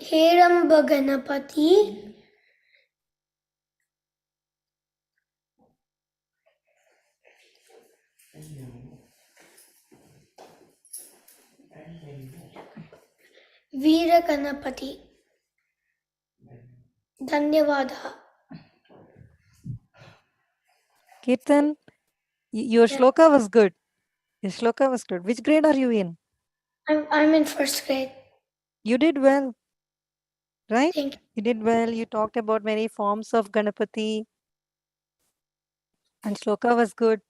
Heramba Ganapati, Veera Ganapati. Dhanyavada. Kirtan, your shloka was good. Your shloka was good. Which grade are you in? I'm in first grade. You did well, right? Thank you. You did well. You talked about many forms of Ganapati. And shloka was good.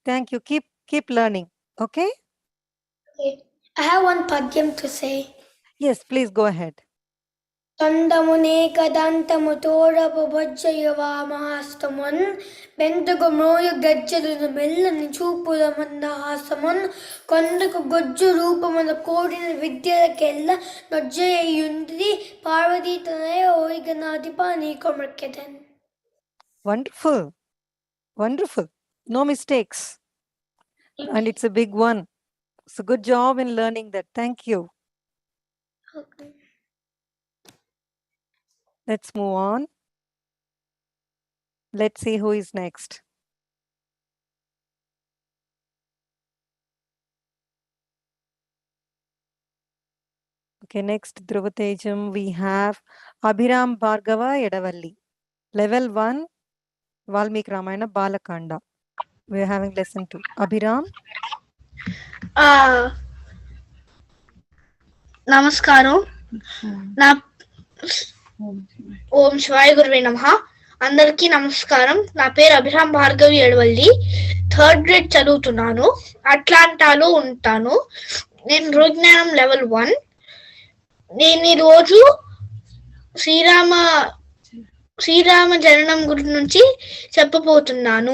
Thank you. Keep learning. Okay? Okay. I have one padyam to say. Yes, please go ahead. Tandamune Bentagomroya Gajjaduna Melani Chupula Mandahasaman Kondaku Gojju Rupamana Kodina Vidya Kella Nojaya Yundi Parvati Tanaya Origanadipani Komarketan. Wonderful. Wonderful. No mistakes. And it's a big one. So good job in learning that. Thank you. Okay. Let's move on. Let's see who is next. Okay, next Dhruvatejam we have Abhiram Bhargava Edavalli. Level 1 Valmiki Ramayana Balakanda. We are having lesson 2. Abhiram. నమస్కారం నా ఓం శివాయ గురువే నమః. అందరికీ నమస్కారం. నా పేరు Abhiram Bhargavi Edavalli. 3rd grade చదువుతున్నాను. అట్లాంటాలో ఉంటాను. నేను జ్ఞానం లెవెల్ 1. నేను ఈరోజు శ్రీరామ జననం గురించి చెప్పబోతున్నాను.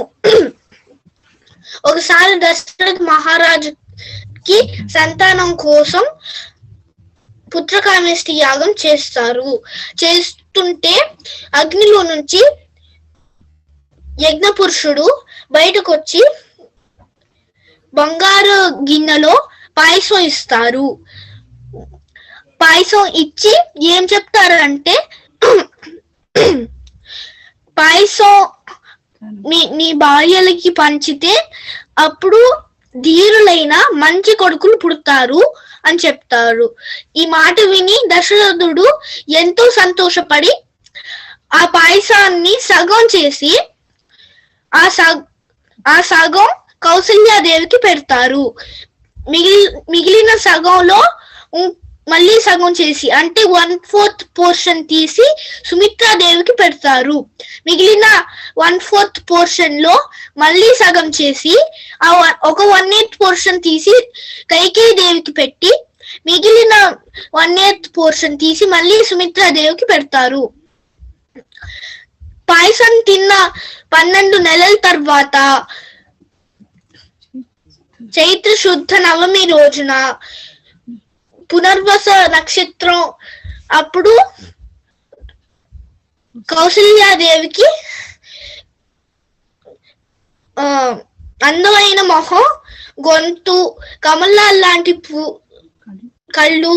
ఒకసారి దశరథ మహారాజుకి సంతానం కోసం పుత్రకామేష్టి యాగం చేస్తుంటే అగ్నిలో నుంచి యజ్ఞ పురుషుడు బయటకొచ్చి బంగారు గిన్నెలో పాయసం ఇస్తారు. పాయసం ఇచ్చి ఏం చెప్తారంటే పాయసం నీ భార్యలకి పంచితే అప్పుడు ధీరులైన మంచి కొడుకులు పుడతారు అని చెప్తారు. ఈ మాట విని దశరథుడు ఎంతో సంతోషపడి ఆ పాయసాన్ని సగం చేసి ఆ సగం కౌసల్యాదేవికి పెడతారు. మిగిలిన సగంలో మళ్ళీ సగం చేసి అంటే 1/4 పోర్షన్ తీసి సుమిత్రాదేవికి పెడతారు. మిగిలిన 1/4 పోర్షన్ లో మళ్ళీ సగం చేసి ఒక 1/8 పోర్షన్ తీసి కైకేయి దేవికి పెట్టి మిగిలిన 1/8 పోర్షన్ తీసి మళ్ళీ సుమిత్రాదేవికి పెడతారు. పాయసం తిన్న 12 నెలల తర్వాత చైత్ర శుద్ధ నవమి రోజున పునర్వస నక్షత్రం అప్పుడు కౌసల్యాదేవికి అందమైన మొహం, గొంతు, కమలాల్ లాంటి కళ్ళు,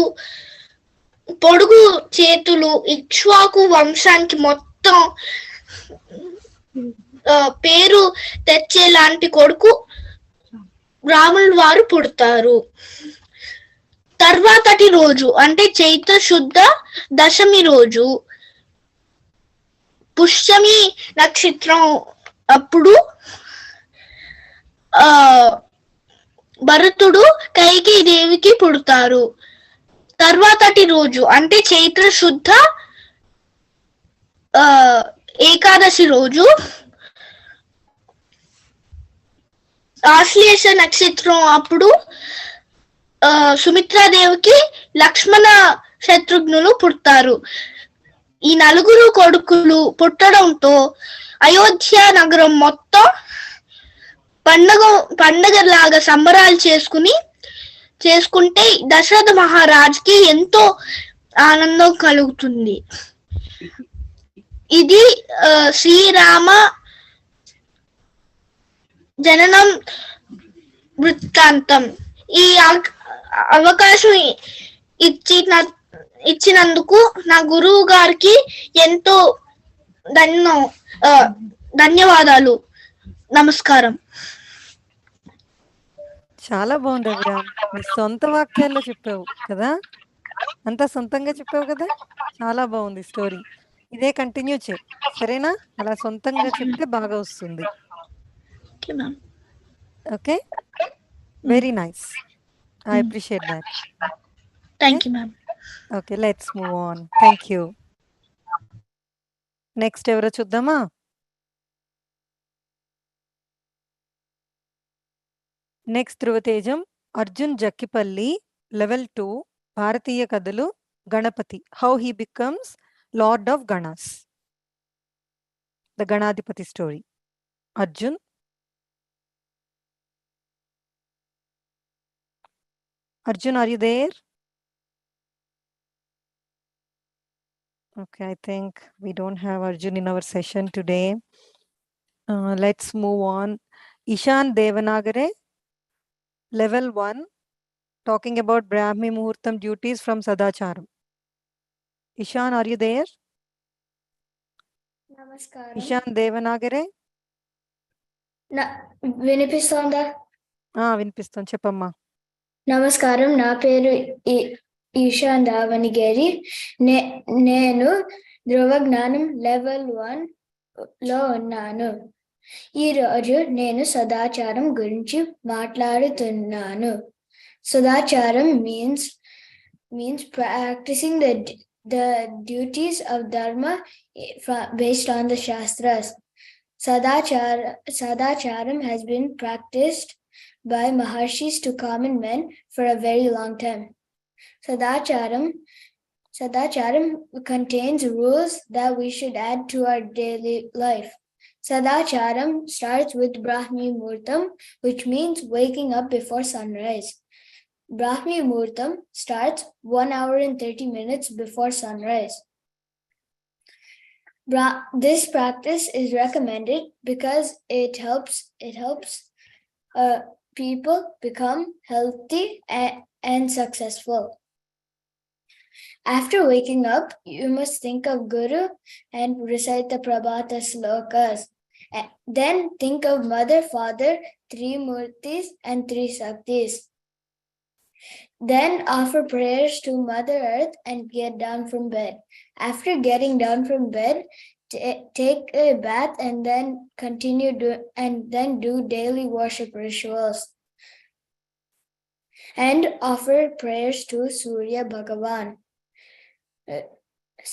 పొడుగు చేతులు, ఇక్ష్వాకు వంశానికి మొత్తం పేరు తెచ్చేలాంటి కొడుకు రాముల వారు పుడతారు. తర్వాతటి రోజు అంటే చైత్ర శుద్ధ దశమి రోజు పుష్యమి నక్షత్రం అప్పుడు భరతుడు కైకేయి దేవికి పుడతారు. తర్వాతటి రోజు అంటే చైత్ర శుద్ధ ఏకాదశి రోజు ఆశ్లేష నక్షత్రం అప్పుడు సుమిత్రాదేవికి లక్ష్మణ శత్రుఘ్నులు పుడతారు. ఈ 4 కొడుకులు పుట్టడంతో అయోధ్య నగరం మొత్తం పండగలాగా సంబరాలు చేసుకుంటే దశరథ మహారాజుకి ఎంతో ఆనందం కలుగుతుంది. ఇది శ్రీరామ జననం వృత్తాంతం. ఈ అవకాశం ఇచ్చినందుకు నా గురువు గారికి ఎంతో ధన్యవాదాలు. నమస్కారం. చాలా బాగుంది అభిరామ్. నీ సొంత వాక్యాల్లో చెప్పావు కదా, అంతా సొంతంగా చెప్పావు కదా, చాలా బాగుంది స్టోరీ. ఇదే కంటిన్యూ చేయి, సరేనా? అలా సొంతంగా చెప్తే బాగా వస్తుంది. Okay, very nice. I appreciate that. Thank you, ma'am. Okay, let's move on. Thank you. Next ఎవరో చూద్దామా? నెక్స్ట్ ధృవతేజం అర్జున్ జక్కిపల్లి, లెవెల్ 2, భారతీయ కథలు, Ganapati, how he becomes lord of ganas, the Ganadhipati story. Arjun, Arjun, are you there? Okay, I think we don't have Arjun in our session today. Let's move on. Ishan Devanagare, level 1, talking about Brahmi Muhurtam duties from Sadacharam. Ishan, are you there? Namaskaram. Ishan Devanagare. వినిపిస్తోందా? వినిపిస్తుంది, చెప్పమ్మా. నమస్కారం, నా పేరు ఈశాన్ దావణిగేరి. నేను ధ్రువ జ్ఞానం level 1 లో ఉన్నాను. ఈరోజు నేను సదాచారం గురించి మాట్లాడుతున్నాను. సదాచారం means practicing the duties of dharma based on the shastras. Sadacharam has been practiced by Maharshis to common men for a very long time. Sadacharam contains rules that we should add to our daily life. Sadacharam starts with Brahmi Muhurtam, which means waking up before sunrise. Brahmi Muhurtam starts 1 hour and 30 minutes before sunrise. This practice is recommended because it helps people become healthy and successful. After waking up, you must think of Guru and recite the Prabhata slokas. Then think of Mother, Father, three Murtis and three Saktis. Then offer prayers to Mother Earth and get down from bed. After getting down from bed, take a bath and then do daily worship rituals. And offer prayers to Surya Bhagavan.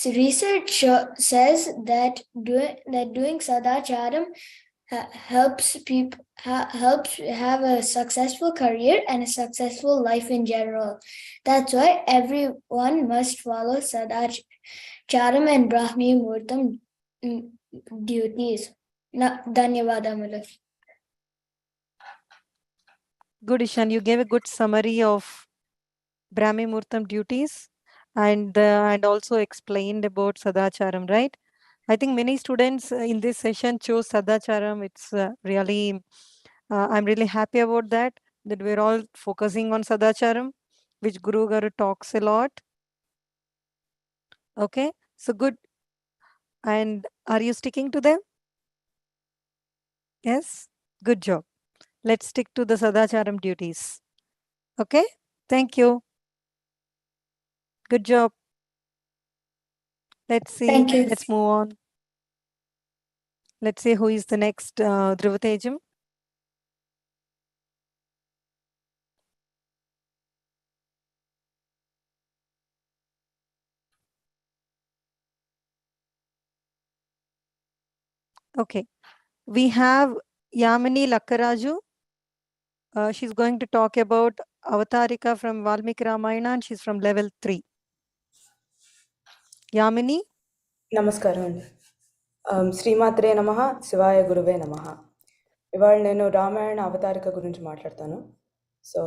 Research says that doing Sadacharam helps people helps have a successful career and a successful life in general. That's why everyone must follow Sadacharam and Brahmi Murtam duties. Dhanyavadamuలు. Good, Ishan. You gave a good summary of Brahmi Murtam duties and also explained about Sadacharam, right? I think many students in this session chose Sadacharam. It's really, I'm really happy about that we're all focusing on Sadacharam, which Guru Garu talks a lot. Okay, so good. And are you sticking to them? Yes, good job. Let's stick to the Sadacharam duties. Okay, thank you. Good job. Let's see. Thank you. Let's move on. Let's see who is the next Dhruva Tejam. Okay, we have Yamini Lakkaraju. She's going to talk about Avatarika from Valmiki Ramayana and she's from level 3. Yamini? నమస్కారం అండి. శ్రీమాత్రే నమః, శివాయ గురువే నమః. ఇవాళ నేను రామాయణ అవతారిక గురించి మాట్లాడతాను. So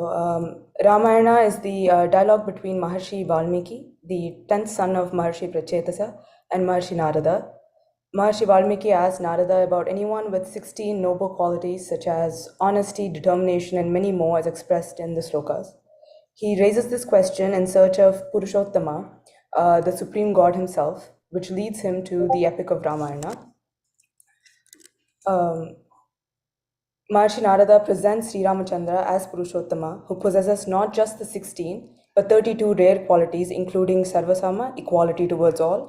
Ramayana is the dialogue between Maharshi Valmiki, the 10th son of Maharshi Prachetasa, and Maharshi Narada. Maharshi Valmiki asked Narada about anyone with 16 noble qualities such as honesty, determination, and many more as expressed in the slokas. He raises this question in search of Purushottama, the supreme god himself, which leads him to the epic of Ramayana. Maharshi Narada presents Sri Ramachandra as Purushottama, who possesses not just the 16, but 32 rare qualities, including Sarvasama, equality towards all,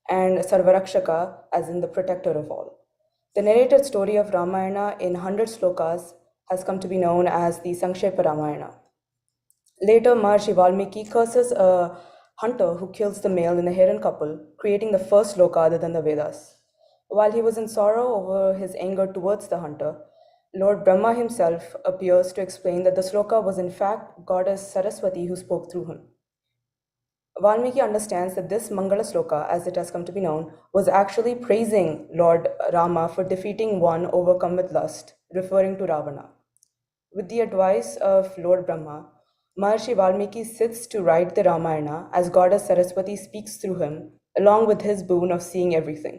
and Sarvarakshaka, as in the protector of all. The narrated story of Ramayana in 100 slokas has come to be known as the Sankshepa Ramayana. Later, Maharshi Valmiki curses a hunter who kills the male in the heron couple, creating the first sloka other than the Vedas. While he was in sorrow over his anger towards the hunter, Lord Brahma himself appears to explain that the sloka was in fact goddess Saraswati who spoke through him. Valmiki understands that this Mangala sloka, as it has come to be known, was actually praising Lord Rama for defeating one overcome with lust, referring to Ravana. With the advice of Lord Brahma, Maharshi Valmiki sits to write the Ramayana as goddess Saraswati speaks through him, along with his boon of seeing everything.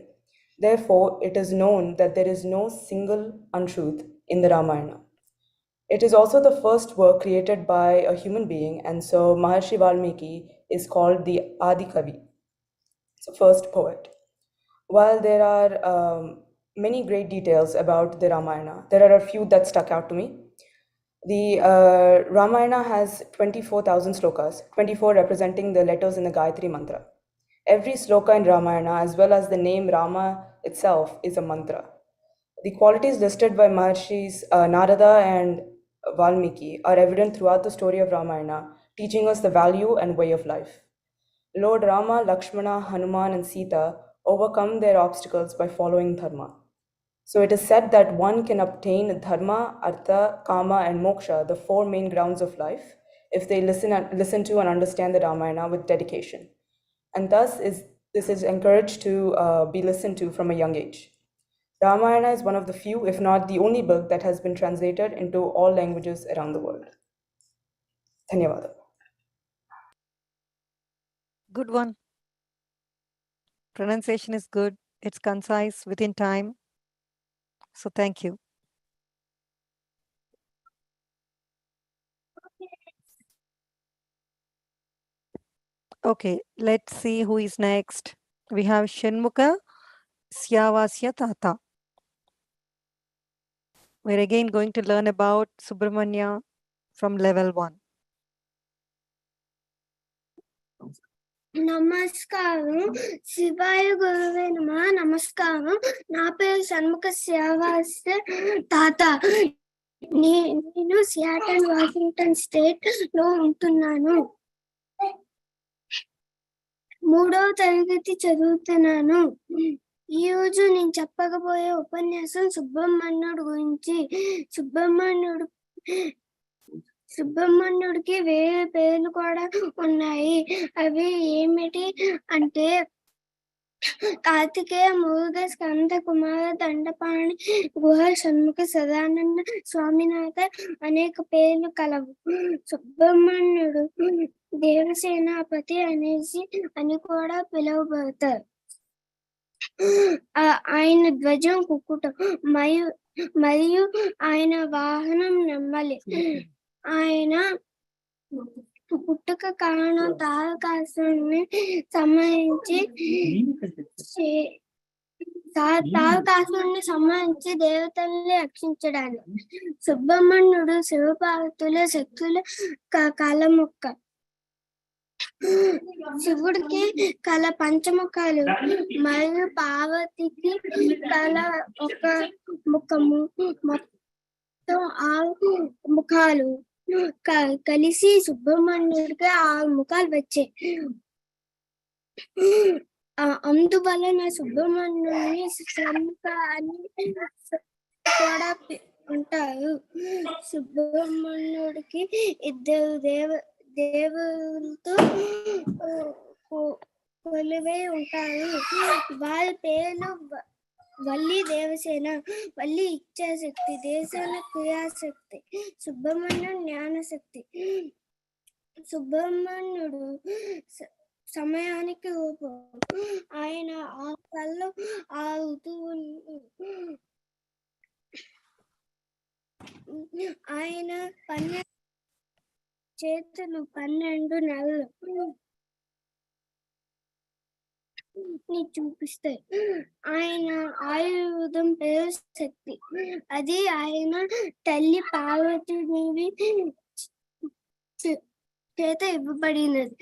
Therefore, it is known that there is no single untruth in the Ramayana. It is also the first work created by a human being, and so Maharshi Valmiki is called the Adi Kavi, so first poet. While there are many great details about the Ramayana, there are a few that stuck out to me. The Ramayana has 24,000 slokas, 24 representing the letters in the Gayatri mantra. Every sloka in Ramayana, as well as the name Rama itself, is a mantra. The qualities listed by Maharshis Narada and Valmiki are evident throughout the story of Ramayana, teaching us the value and way of life. Lord Rama, Lakshmana, Hanuman, and Sita overcome their obstacles by following dharma. So it is said that one can obtain dharma, artha, kama, and moksha, the 4 main grounds of life, if they listen to and understand the Ramayana with dedication. And thus this is encouraged to be listened to from a young age. Ramayana is one of the few, if not the only book that has been translated into all languages around the world. Dhanyavada. Good one. Pronunciation is good. It's concise, within time. So thank you. Okay, let's see who is next. We have Shanmuka Syavasya Tata. We're again going to learn about Subramanya from level 1. నమస్కారం శివాయ గురువే నమః. నమస్కారం, నా పేరు షణ్ముఖ శ్యావాస్య తాత. నేను Seattle Washington state లో ఉంటున్నాను. 3వ తరగతి చదువుతున్నాను. ఈ రోజు నేను చెప్పకపోయే ఉపన్యాసం సుబ్రహ్మణ్యుడు గురించి. సుబ్రహ్మణ్యుడికి వేరే పేర్లు కూడా ఉన్నాయి. అవి ఏమిటి అంటే కార్తికేయ, మురుగ, స్కంద, కుమార, దండపాణి, గుహ, షణ్ముఖ, సదానంద, స్వామినాథ అనేక పేర్లు కలవు. సుబ్రహ్మణ్యుడు దేవసేనాపతి అని కూడా పిలువబడతారు. ఆయన ధ్వజం కుక్కుటం మరియు ఆయన వాహనం నెమ్మలి. ఆయన పుట్టుక కారణం తారకాసురుని సంహరించి దేవతల్ని రక్షించడానికి. సుబ్రహ్మణ్యుడు శివపార్వతుల శక్తుల కలముక్క. శివుడికి కల పంచముఖాలు మరియు పార్వతికి కల ఒక ముఖము. మొత్తం 6 ముఖాలు కలిసి సుబ్రహ్మణ్యుడికి 6 ముఖాలు వచ్చాయి. అందువలన సుబ్రహ్మణ్యుడిని షణ్ముఖ అని కూడా ఉంటారు. సుబ్రహ్మణ్యుడికి 2 దేవులతో కొలువై ఉంటారు. వారి పేర్లు వల్లి దేవసేన. వల్లి ఇచ్ఛాశక్తి, దేశాల క్రియాశక్తి, సుబ్రహ్మణ్యుడు జ్ఞానశక్తి. సుబ్రహ్మణ్యుడు సమయానికి రూపం. ఆయన ఆ కళ్ళు 6 ఋతువులు. ఆయన 12 చేతులు 12 నెలలు చూపిస్తాయి. ఆయన ఆయుధం పేరు శక్తి. అది ఆయన తల్లి పార్వతీదేవి చేత ఇవ్వబడినది.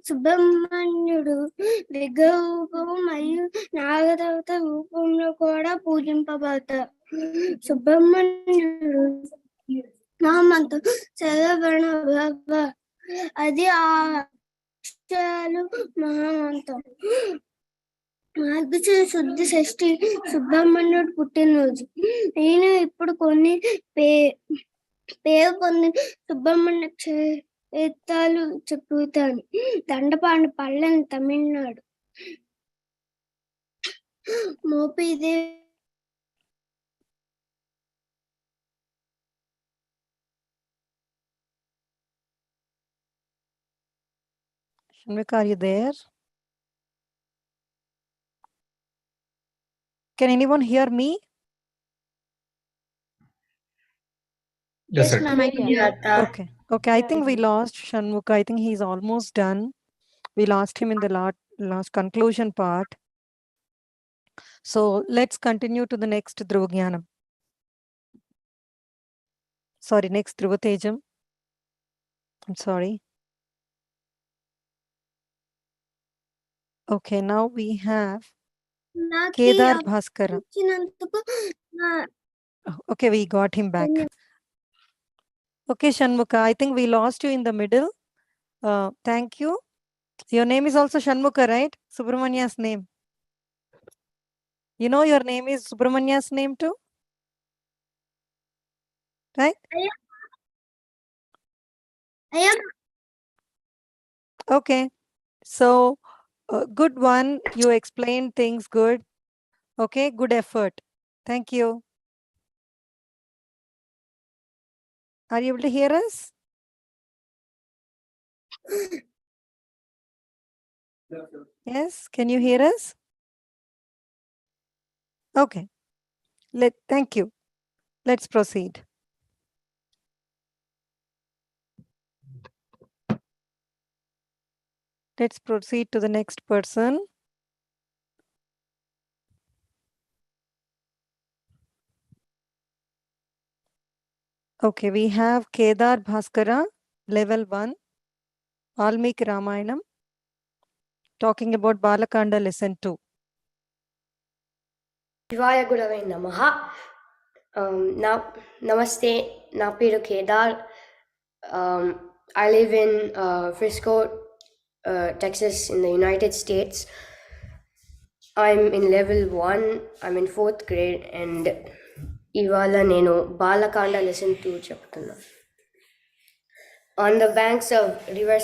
సుబ్రహ్మణ్యుడు విగ్రహ రూపం మరియు నాగదేవత రూపంలో కూడా పూజింపబడతారు. సుబ్రహ్మణ్యుడు నామంతో శరవణ భవ. అది ఆ అక్షరాలు మహామంత్రం. మార్గశిర శుద్ధ షష్ఠి సుబ్రహ్మణ్యుడు పుట్టినరోజు. నేను ఇప్పుడు కొన్ని పేరు పొందిన సుబ్రహ్మణ్య క్షేత్రాలు చెప్పుతాను. దండపాండు, పళ్ళని, Tamil Nadu. మోపిదే Shanmika, are you there? Can anyone hear me? Yes, sir. ma'am, I can hear. Okay. I think we lost Shanmukha. I think he's almost done. We lost him in the last conclusion part. So let's continue to the next Dhruva Jnanam. Sorry, next Dhruva Tejam. I'm sorry. Okay, now we have Kedar Bhaskara. Okay, we got him back. Okay, Shanmukha, I think we lost you in the middle. Thank you. Your name is also Shanmukha, right? Subramania's name. You know your name is Subramania's name too? Right? I am. Okay. So, good one. You explained things good. Okay, good effort. Thank you. Are you able to hear us? Yes, can you hear us? Okay. Thank you. Let's proceed. Let's proceed to the next person. Okay, we have Kedar Bhaskara, level 1, Valmiki Ramayanam, talking about Balakanda lesson 2. Shivaya Gurave Namaha. Namaste, na peru Kedar. I live in Frisco, Texas, in the United States. I'm in level 1. I'm in 4th grade, and ivala nenu Balakanda lesson 2 chaptunna. On the banks of river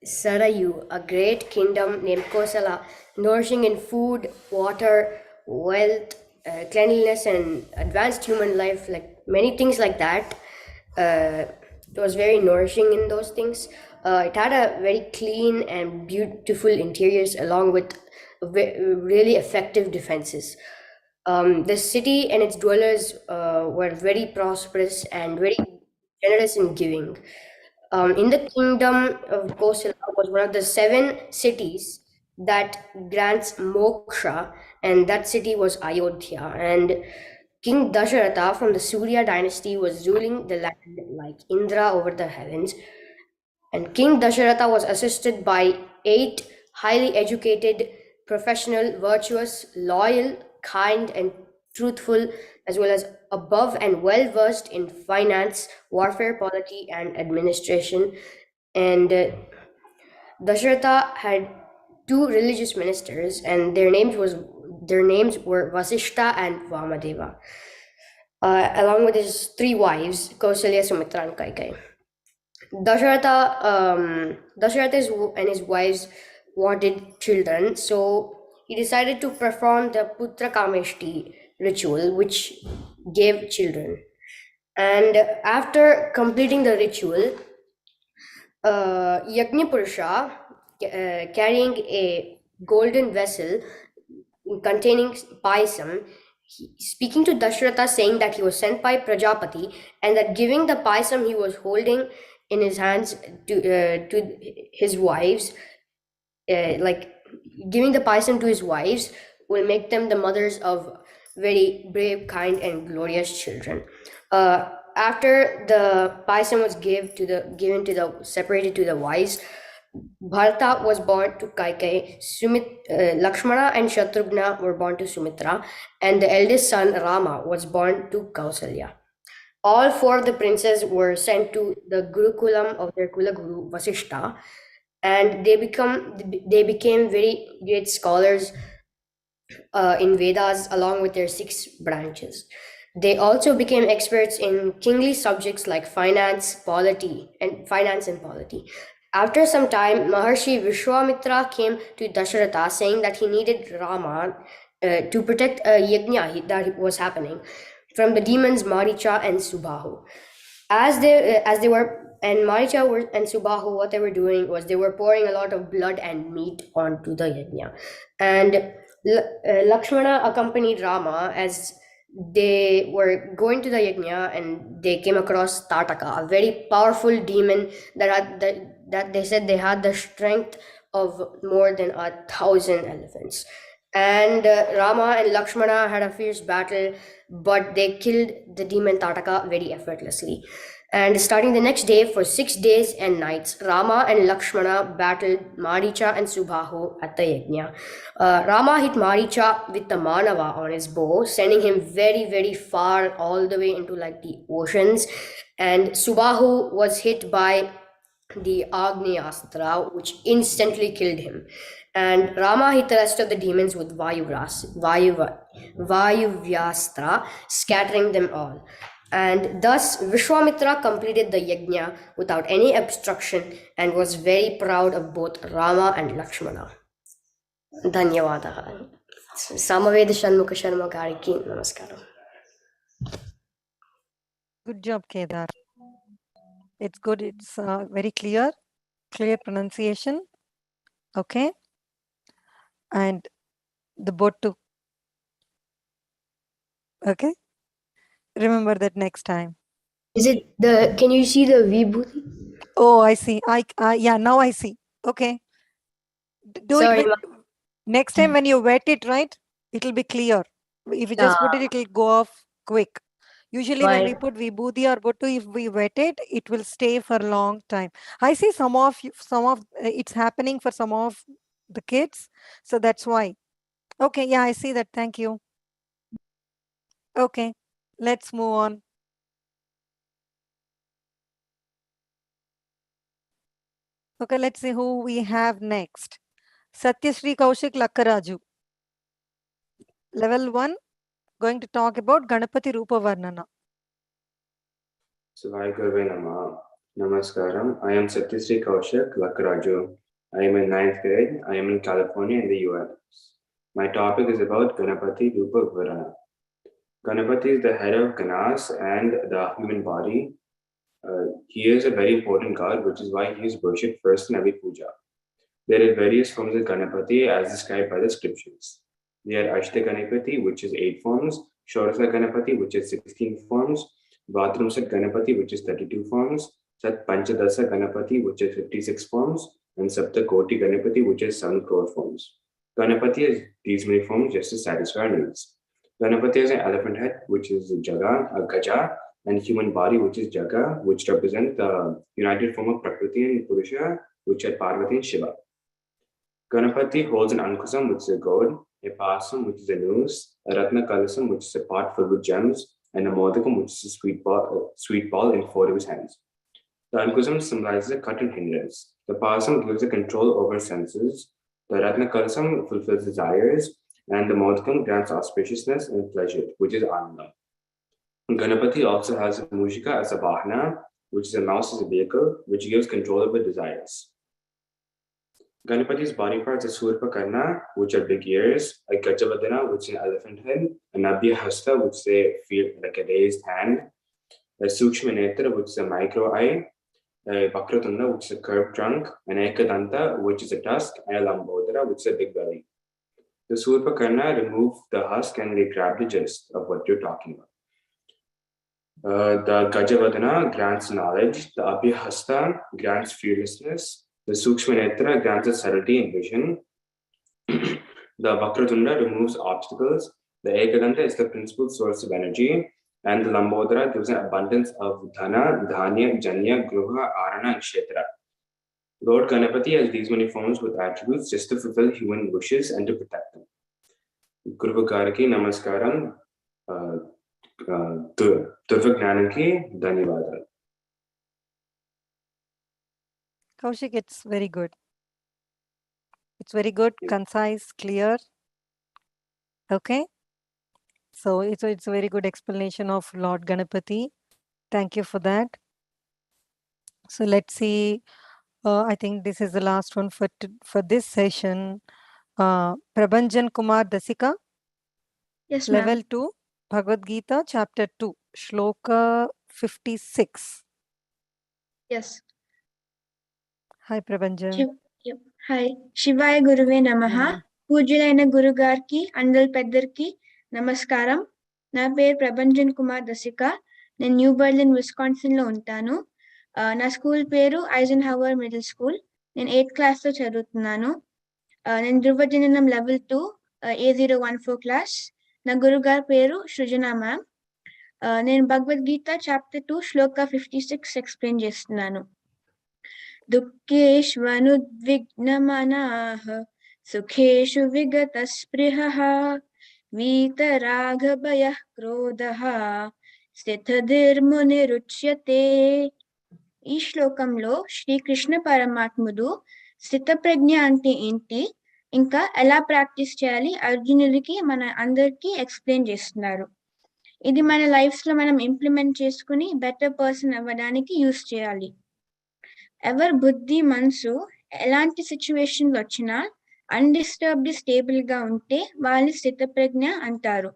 Sarayu, a great kingdom named Kosala, nourishing in food, water, wealth, cleanliness, and advanced human life, like many things like that. It was very nourishing in those things. It had a very clean and beautiful interiors, along with really effective defenses. The city and its dwellers were very prosperous and very generous in giving. In the kingdom of Kosala was one of the 7 cities that grants moksha, and that city was Ayodhya. And King Dasharatha from the Surya dynasty was ruling the land like Indra over the heavens. And King Dasharatha was assisted by 8 highly educated, professional, virtuous, loyal, kind, and truthful, as well as above and well versed in finance, warfare, polity, and administration. And Dasharatha had 2 religious ministers, and their names were Vasishta and Vamadeva, along with his 3 wives, Kausalya, Sumitra, and Kaikai. Dasharatha and his wives wanted children, so he decided to perform the Putra Kameshti ritual, which gave children. And after completing the ritual, Yajna Purusha, carrying a golden vessel containing paisam, speaking to Dasharatha, saying that he was sent by Prajapati, and that giving the paisam he was holding in his hands to his wives, like giving the paisam to his wives will make them the mothers of very brave, kind, and glorious children. After the paisam was separated to the wives, Bharata was born to Kaikai, Lakshmana and Shatrughna were born to Sumitra, and the eldest son Rama was born to Kausalya. All 4 of the princes were sent to the Gurukulam of their Kulaguru Vasishta, and they became very great scholars in Vedas along with their 6 branches. They also became experts in kingly subjects like finance and polity. After some time, Maharshi Vishwamitra came to Dasharatha saying that he needed Rama to protect a yajna that was happening from the demons Maricha and Subahu. As they were, and Maricha and Subahu, what they were doing was they were pouring a lot of blood and meat onto the yajna. And Lakshmana accompanied Rama as they were going to the yajna, and they came across Tataka, a very powerful demon that they said they had the strength of more than 1,000 elephants. And Rama and Lakshmana had a fierce battle, but they killed the demon Tataka very effortlessly. And starting the next day, for 6 days and nights, Rama and Lakshmana battled Maricha and Subahu at the yajna. Rama hit Maricha with the Manava on his bow, sending him very, very far, all the way into like the oceans. And Subahu was hit by the Agnyastra, which instantly killed him. And Rama hit the rest of the demons with Vayuvyastra, scattering them all. And thus Vishwamitra completed the yajna without any obstruction and was very proud of both Rama and Lakshmana. Dhanyavadaha. Samaveda Shanmukha Sharma Gariki, namaskaram. Good job, Kedar. It's good. It's very clear pronunciation. Okay. And the Bottu. Okay, remember that next time. Is it can you see the vibhuti? Oh, I see. Yeah, now I see. Okay. Do Sorry, it next time when you wet it, right? It'll be clear. If you just put it, it'll go off quick. Usually when we put vibhuti or bottu, if we wet it, it will stay for a long time. I see some of it's happening for some of the kids. So that's why. Okay. Yeah, I see that. Thank you. Okay. Let's move on. Okay. Let's see who we have next. Satyashree Kaushik Lakkaraju. Level 1, going to talk about Ganapati Rupa Varnana. Sivaya Gurve Nama. Namaskaram. I am Satyashree Kaushik Lakkaraju. I am in 9th grade. I am in California in the US. My topic is about Ganapati Rupa Varnana. Ganapati is the head of Ganas and the human body. He is a very important god, which is why he is worshipped first in every puja. There are various forms of Ganapati as described by the scriptures. There are Ashta Ganapati, which is 8 forms, Shorasa Ganapati, which is 16 forms, Vatramsat Ganapati, which is 32 forms, Sat Panchadasa Ganapati, which is 56 forms, and Sapta Koti Ganapati, which is 7 crore forms. Ganapati has these many forms just to satisfy our needs. Ganapati has an elephant head, which is Jaga, a Gaja, and human body, which is Jaga, which represent the united form of Prakriti and Purusha, which are Parvati and Shiva. Ganapati holds an Ankusam, which is a gourd, a Pasam, which is a noose, a Ratna Kalasam, which is a pot filled with gems, and a Modakam, which is a sweet ball in 4 of his hands. The Ankusam symbolizes a cut and hindrance. The Pasam gives a control over senses. The Ratna Kalasam fulfills desires, and the Modakam grants auspiciousness and pleasure, which is Ananda. Ganapati also has Mushika as a Vahana, which is a mouse as a vehicle, which gives control over desires. Ganapati's body parts are Surpa Karna, which are big ears, a Gajavadana, which is an elephant head, a Nabhya Hasta, which is like a raised hand, a Sukshma Netra, which is a micro eye, a Vakratunda, which is a curved trunk, an Ekadanta, which is a tusk, and a Lambodara, which is a big belly. The Surpa Karna remove the husk and they grab the gist of what you're talking about. The Gajavadana grants knowledge, the Abhyahasta grants fearlessness, the Sukshma Netra grants us subtlety and vision, the Vakratunda removes obstacles, the Ekadanta is the principal source of energy, and the Lambodara gives an abundance of Dhana, Dhanya, Janya, Gruha, Arana, and Kshetra. Lord Ganapati has these many forms with attributes just to fulfill human wishes and to protect them. Guru Karaki Namaskaram. Jnanam ki dhanyawad. Kaushik, it's very good. It's very good, concise, clear. Okay. So it's a very good explanation of Lord Ganapati. Thank you for that. So let's see. I think this is the last one for this session. Prabhanjan Kumar Dasika. Yes, Level ma'am. 2, Bhagavad Gita, chapter 2, shloka 56. Yes. Hi, Prabhanjan. Hi. Shivaya Guruve Namaha. పూజ్యులైన గురుగారికి అందరి పెద్దరికి నమస్కారం. నా పేరు ప్రభంజన్ కుమార్ దసిక. నేను new Berlin Wisconsin లో ఉంటాను. నా school పేరు ఐజెన్హవర్ middle school. నేను 8th క్లాస్ లో చదువుతున్నాను. నేను ధృవ జననం లెవెల్ 2 A014 క్లాస్. నా గురుగారి పేరు సృజన మ్యామ్. నేను భగవద్గీత చాప్టర్ 2 శ్లోక 56 ఎక్స్ప్లెయిన్ చేస్తున్నాను. దుఃఖేష్వనుద్విగ్నమనాః సుఖేషు విగతస్పృహః వీతరాగభయః క్రోధః స్థితధీర్మునిరుచ్యతే. ఈ శ్లోకంలో శ్రీకృష్ణ పరమాత్ముడు స్థితప్రజ్ఞ అంటే ఏంటి, ఇంకా ఎలా ప్రాక్టీస్ చేయాలి అర్జునుడికి మన అందరికీ ఎక్స్ప్లెయిన్ చేస్తున్నారు. ఇది మన లైఫ్స్ లో మనం ఇంప్లిమెంట్ చేసుకుని బెటర్ పర్సన్ అవ్వడానికి యూస్ చేయాలి. ఎవరి బుద్ధి మనసు ఎలాంటి సిచ్యువేషన్ వచ్చినా అన్డిస్టర్బ్డ్ స్టేబుల్ గా ఉంటే వాళ్ళని స్థితప్రజ్ఞ అంటారు.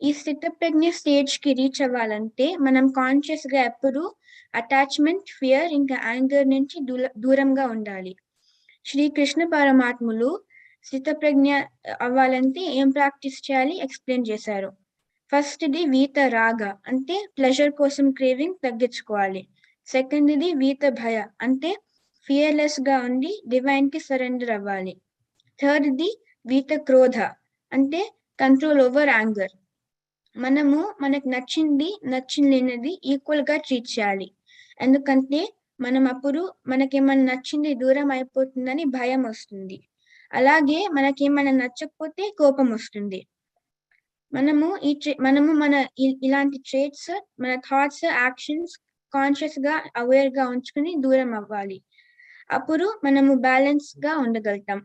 ఈ స్థితప్రజ్ఞ స్టేజ్ కి రీచ్ అవ్వాలంటే మనం కాన్షియస్ గా ఎప్పుడు అటాచ్మెంట్, ఫియర్ ఇంకా యాంగర్ నుంచి దూరంగా ఉండాలి. శ్రీకృష్ణ పరమాత్ములు స్థితప్రజ్ఞ అవ్వాలంటే ఏం ప్రాక్టీస్ చేయాలి ఎక్స్ప్లెయిన్ చేశారు. ఫస్ట్ది వీత రాగ అంటే ప్లెజర్ కోసం క్రేవింగ్ తగ్గించుకోవాలి. సెకండ్ది వీత భయ అంటే ఫియర్లెస్ గా ఉండి డివైన్ కి సరెండర్ అవ్వాలి. థర్డ్ది వీత క్రోధ అంటే కంట్రోల్ ఓవర్ యాంగర్. మనము మనకు నచ్చింది నచ్చలేనిది ఈక్వల్ గా ట్రీట్ చేయాలి. ఎందుకంటే మనం అప్పుడు మనకేమైనా నచ్చింది దూరం అయిపోతుందని భయం వస్తుంది. అలాగే మనకేమైనా నచ్చకపోతే కోపం వస్తుంది. మనము ఇలాంటి ట్రేట్స్ మన థాట్స్ యాక్షన్స్ కాన్షియస్ గా అవేర్ గా ఉంచుకుని దూరం అవ్వాలి. అప్పుడు మనము బ్యాలెన్స్ గా ఉండగలుగుతాం.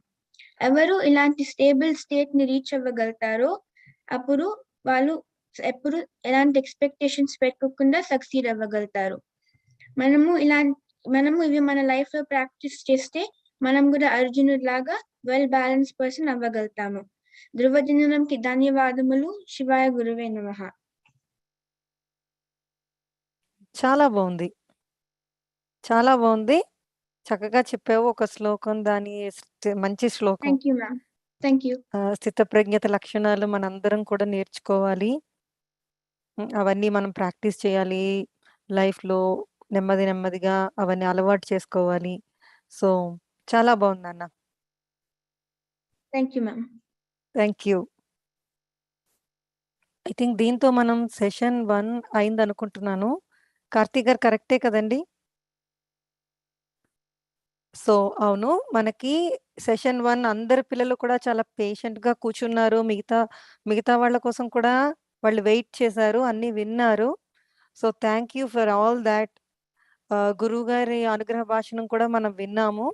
ఎవరు ఇలాంటి స్టేబుల్ స్టేట్ ని రీచ్ అవ్వగలుగుతారో అప్పుడు వాళ్ళు ఎప్పుడు ఎలాంటి ఎక్స్పెక్టేషన్స్ పెట్టుకోకుండా సక్సీడ్ అవ్వగలుగుతారు. మనము ఇవి మన లైఫ్ లో ప్రాక్టీస్ చేస్తే మనం కూడా అర్జునుడి లాగా వెల్ బ్యాలెన్స్ పర్సన్ అవ్వగలుగుతాము. ధ్రువ జననంకి ధన్యవాదములు. శివాయ గురువే నమః. చాలా బాగుంది, చాలా బాగుంది. చక్కగా చెప్పావు. ఒక శ్లోకం, దాని మంచి శ్లోకం. Thank you ma'am. Thank you. స్థితప్రజ్ఞత లక్షణాలు మనందరం కూడా నేర్చుకోవాలి. అవన్నీ మనం ప్రాక్టీస్ చేయాలి లైఫ్లో. నెమ్మదిగా అవన్నీ అలవాటు చేసుకోవాలి. సో చాలా బాగుంది అన్న. Thank you ma'am. Thank you. I think దీంతో మనం సెషన్ 1 అయింది అనుకుంటున్నాను. కార్తీక్ గారు కరెక్టే కదండి? సో అవును, మనకి సెషన్ 1 అందరి పిల్లలు కూడా చాలా పేషెంట్గా కూర్చున్నారు. మిగతా వాళ్ళ కోసం కూడా వాళ్ళు వెయిట్ చేశారు, అన్నీ విన్నారు. So thank you for all that. గురువు గారి అనుగ్రహ భాషణం కూడా మనం విన్నాము.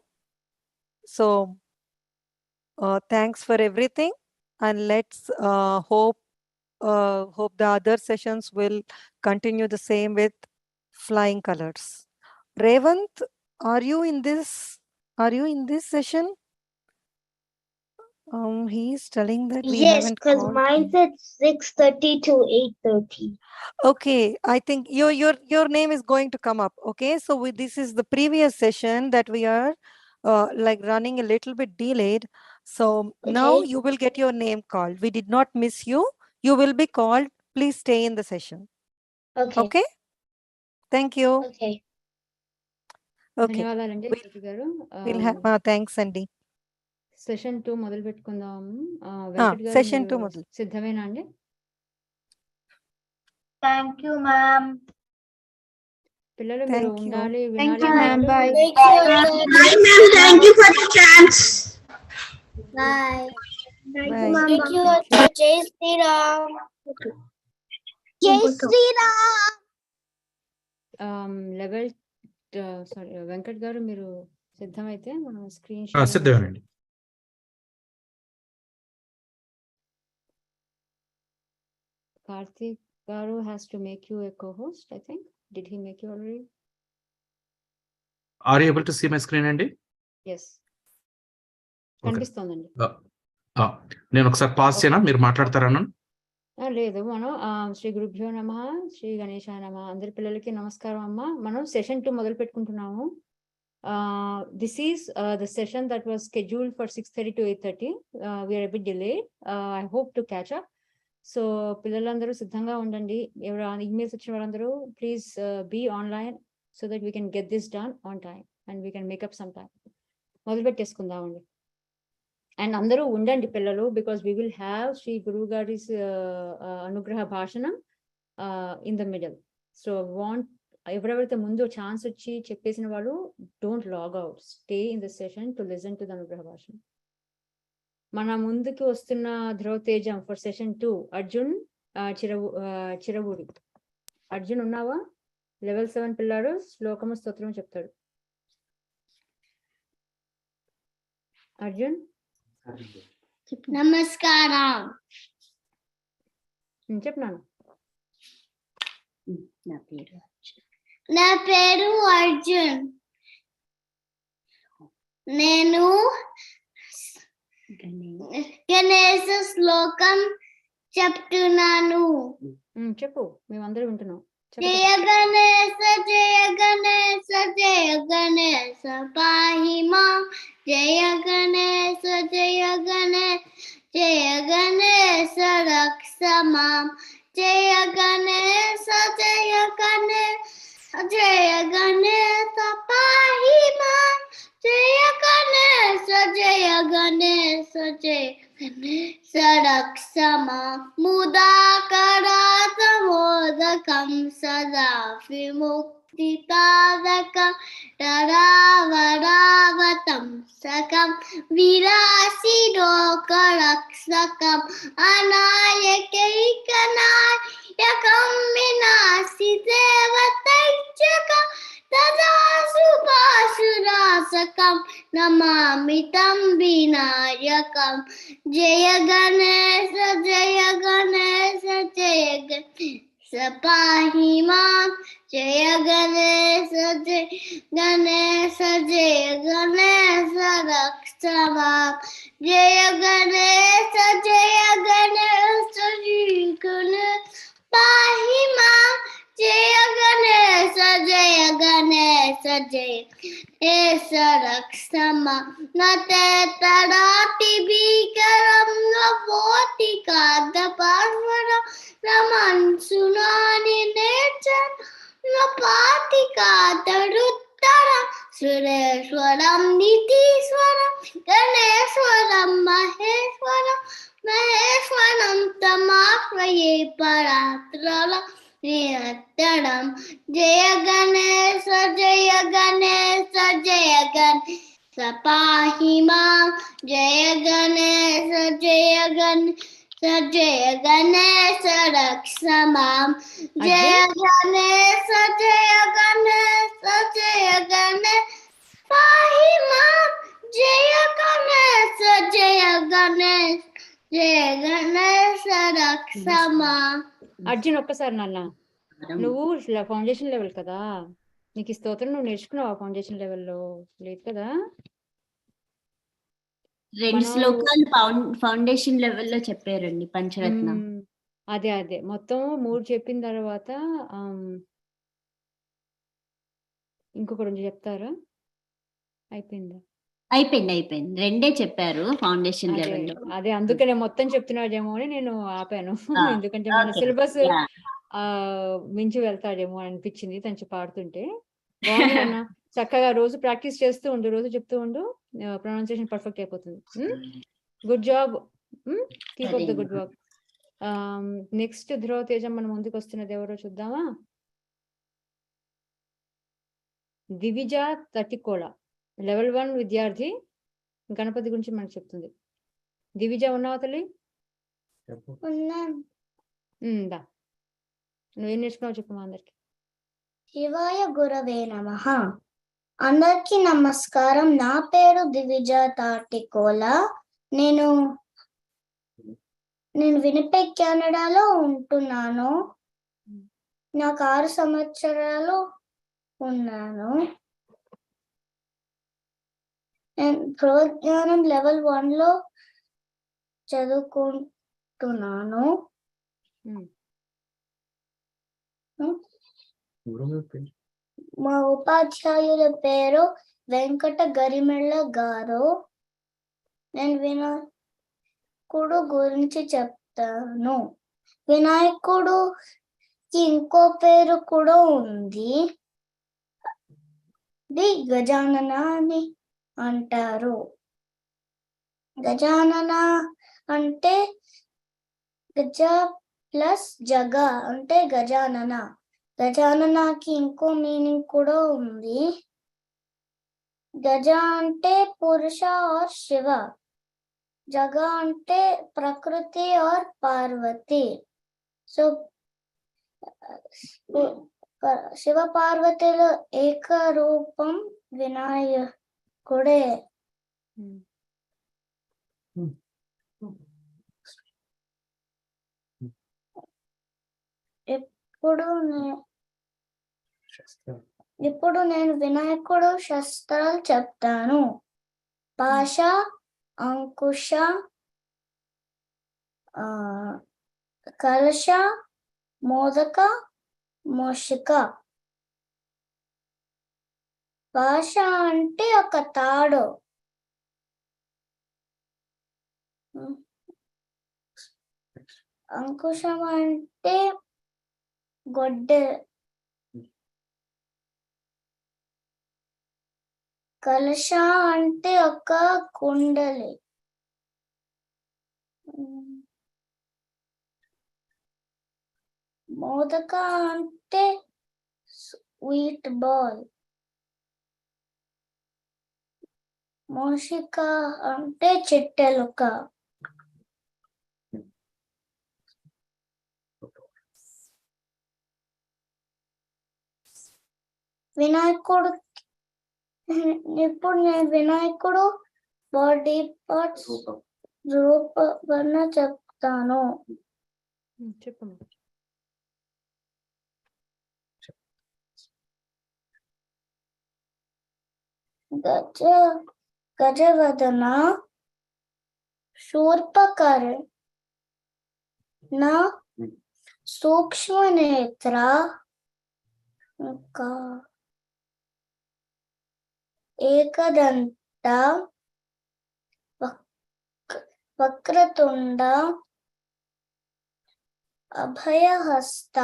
So thanks for everything, and let's hope the other sessions will continue the same with flying colors. Revant, are you in this session? He's telling that we Yes, haven't because called mine's him. at 6:30 to 8:30. Okay, I think your name is going to come up. Okay, so this is the previous session that we are like running a little bit delayed. So now Okay. you will get your name called. We did not miss you. You will be called. Please stay in the session. Okay. Okay. Thank you. Okay. Okay. ధన్యవాదాలండి జ్యోతి గారు. We'll have thanks అండి. Session 2 మొదలు పెట్టుకుందాం. వెంకట్ గారు session 2 మీరు మొదలు. సిద్ధమేనా అండి? Thank you, ma'am. పిల్లలు మీరు Thank you. ఉండాలి, థ్యాంక్ వినాలి. You ma'am. Bye. Thank you for the chance. Bye. Thank you, Bye. ma'am. Thank you. Jai Sri Ram. Jai Sri Ram. Level sorry Venkat గారు మీరు సిద్ధమైతే మనం స్క్రీన్ సిద్ధమేనండి. కార్తీక్ గారు has to make you a co-host, I think. Did he make you already? Are you able to see my screen అండి? Yes. కనిపిస్తోందండి. నేను ఒకసారి pass చేయనా, మీరు మాట్లాడతారా? లేదు, మనం శ్రీ గురుభ్యో నమః, శ్రీ గణేశాయ నమః. అందరి పిల్లలకి నమస్కారం అమ్మ. మనం సెషన్ 2 మొదలు పెట్టుకుంటున్నాము. This is the session that was scheduled for 6:30 to 8:30. We are a bit delayed. I hope to catch up. So పిల్లలందరూ సిద్ధంగా ఉండండి. ఎవరు ఈమెయిల్స్ వచ్చిన వాళ్ళందరూ please be online so that we can get this done on time and we can make up some time. మొదలు పెట్టేసుకుందామండి. And అందరూ ఉండండి పిల్లలు, because we will have Shri గురువు గారి అనుగ్రహ భాషణం ఇన్ ద మిడిల్. సో ఎవరెవరైతే ముందు ఛాన్స్ వచ్చి చెప్పేసిన వాళ్ళు don't log out, stay in the session to listen to the అనుగ్రహ భాషణం. మన ముందుకు వస్తున్న ధ్రువ తేజం ఫర్ సెషన్ 2 అర్జున్ చిరవుడి. అర్జున్ ఉన్నావా? లెవెల్ 7 పిల్లాడు శ్లోకము స్తోత్రం చెప్తాడు. అర్జున్ నమస్కారం. చెప్పినాను. నా పేరు అర్జున్. నేను గణేశ శ్లోకం చెప్తున్నాను. చెప్పు, మేమందరూ వింటున్నాం. జయ గణేశ జయ గణేశ జయ గణేశ పాహి మాం. జయ గణేశ జయ గణేశ జయ గణేశ రక్ష మాం. జయ గణేశ జయ గణేశ జయ గణేశ పాహి మాం జయ గణేశ జయ గణేశ జయ గణేశ రక్ష మాం ముదాకరాత మోదకం సదా విముక్తితాదకం తరావరావతం సకం విరాశిరోకరక్షకం అనాయకైకనాయకం వినాశి దేవతైత్యకం తదా శుభాశురాసకం నమామి తం వినాయకం జయ గణేశ జయ గణేశ జయ గణేశ పాహి మాం జయ గణేశ జయ గణేశ జయ గణేశ రక్ష మాం జయ గణేశ జయ గణేశ జయ గణేశ పాహి మాం జయ గణేశ జయ గణేశ జయ గణేశ రక్ష మాం నతే తరాతి భీకరం నవోతి కాదపార్వరం నమన్సునాని నేచన్ నపాతి కాదరుత్తరం సురేశ్వరం నితీశ్వరం గణేశ్వరం మహేశ్వరం మహేశ్వరం తమాశ్రయే పరాత్రలం నిరత్తరం జయ గణేశ జయ గణేశ జయ గణేశ పాహి మాం జయ గణేశ జయ గణేశ జయ గణేశ రక్ష మాం జయ గణేశ జయ గణేశ జయ గణేశ పాహి మాం జయ గణేశ జయ గణేశ జయ గణేశ రక్ష మాం. అర్జున్ ఒక్కసారి నాన్న, నువ్వు ఫౌండేషన్ లెవెల్ కదా, నీకు ఈ స్తోత్రం నువ్వు నేర్చుకున్నావు ఫౌండేషన్ లెవెల్లో లేదు కదా? రెండు శ్లోకాలు ఫౌండేషన్ లెవెల్లో చెప్పారండి పంచరత్నం. అదే అదే మొత్తం 3 చెప్పిన తర్వాత ఇంకొక 2 చెప్తారా? అయిపోయిందా? అయిపోయింది. రెండే చెప్పారు ఫౌండేషన్ లెవెల్లో. అదే అందుకనే మొత్తం చెప్తున్నాడేమో అని నేను ఆపాను. ఎందుకంటే మన సిలబస్ మించి వెళ్తాడేమో అని అనిపించింది తను పాడుతుంటే. బాగుంది అన్న, చక్కగా రోజు ప్రాక్టీస్ చేస్తూ ఉండు, రోజు చెప్తూ ఉండు, ప్రొనౌన్సియేషన్ పర్ఫెక్ట్ అయిపోతుంది. Good job, keep up the good work. Next ధ్రువ తేజం మన ముందుకు వస్తున్నది ఎవరో చూద్దామా? దివిజ తటికోళ, లెవెల్ 1 విద్యార్థి, గణపతి గురించి మనకు చెప్తుంది. దివిజ ఉన్నావా తల్లి? దా, నువ్వేం నేర్చుకున్నావు చెప్పు మా అందరికి. శివాయ గురవే నమః. అందరికీ నమస్కారం. నా పేరు దివిజ తాటికోల. నేను వినిపెగ్ కెనడాలో ఉంటున్నాను. నాకు 6 సంవత్సరాలు ఉన్నాను. నేను జ్ఞానం లెవెల్ 1లో చదువుకుంటున్నాను. మా ఉపాధ్యాయుల పేరు వెంకట గరిమెళ్ళ గారు. నేను వినాయకుడు గురించి చెప్తాను. వినాయకుడుకి ఇంకో పేరు కూడా ఉంది, గజానన అని అంటారు. గజానన అంటే గజ ప్లస్ జగ అంటే గజానన. గజాననకి ఇంకో మీనింగ్ కూడా ఉంది. గజ అంటే పురుష और శివ, జగ అంటే ప్రకృతి और పార్వతి. సో శివ పార్వతుల ఏకరూపం వినాయకుడే. ఇప్పుడు నేను వినాయకుడు శస్త్రాలు చెప్తాను. పాశ, అంకుశ, కలశ, మోదక, మూషిక. పాశ అంటే ఒక తాడు. అంకుశం అంటే గొడ్డె. కలశ అంటే ఒక కుండలి. మోదక అంటే స్వీట్ బాల్. మోషిక అంటే చిట్టెలుక. వినాయకుడు ఇప్పుడు నేను వినాయకుడు బాడీ పార్ట్స్ రూపవర్ణ చెప్తాను. చెప్పమ్మా. గజవదన, శూర్పకర్ణ, సూక్ష్మనేత్ర, ఇంకా ఏకదంత, వక్రతుండ, అభయహస్త,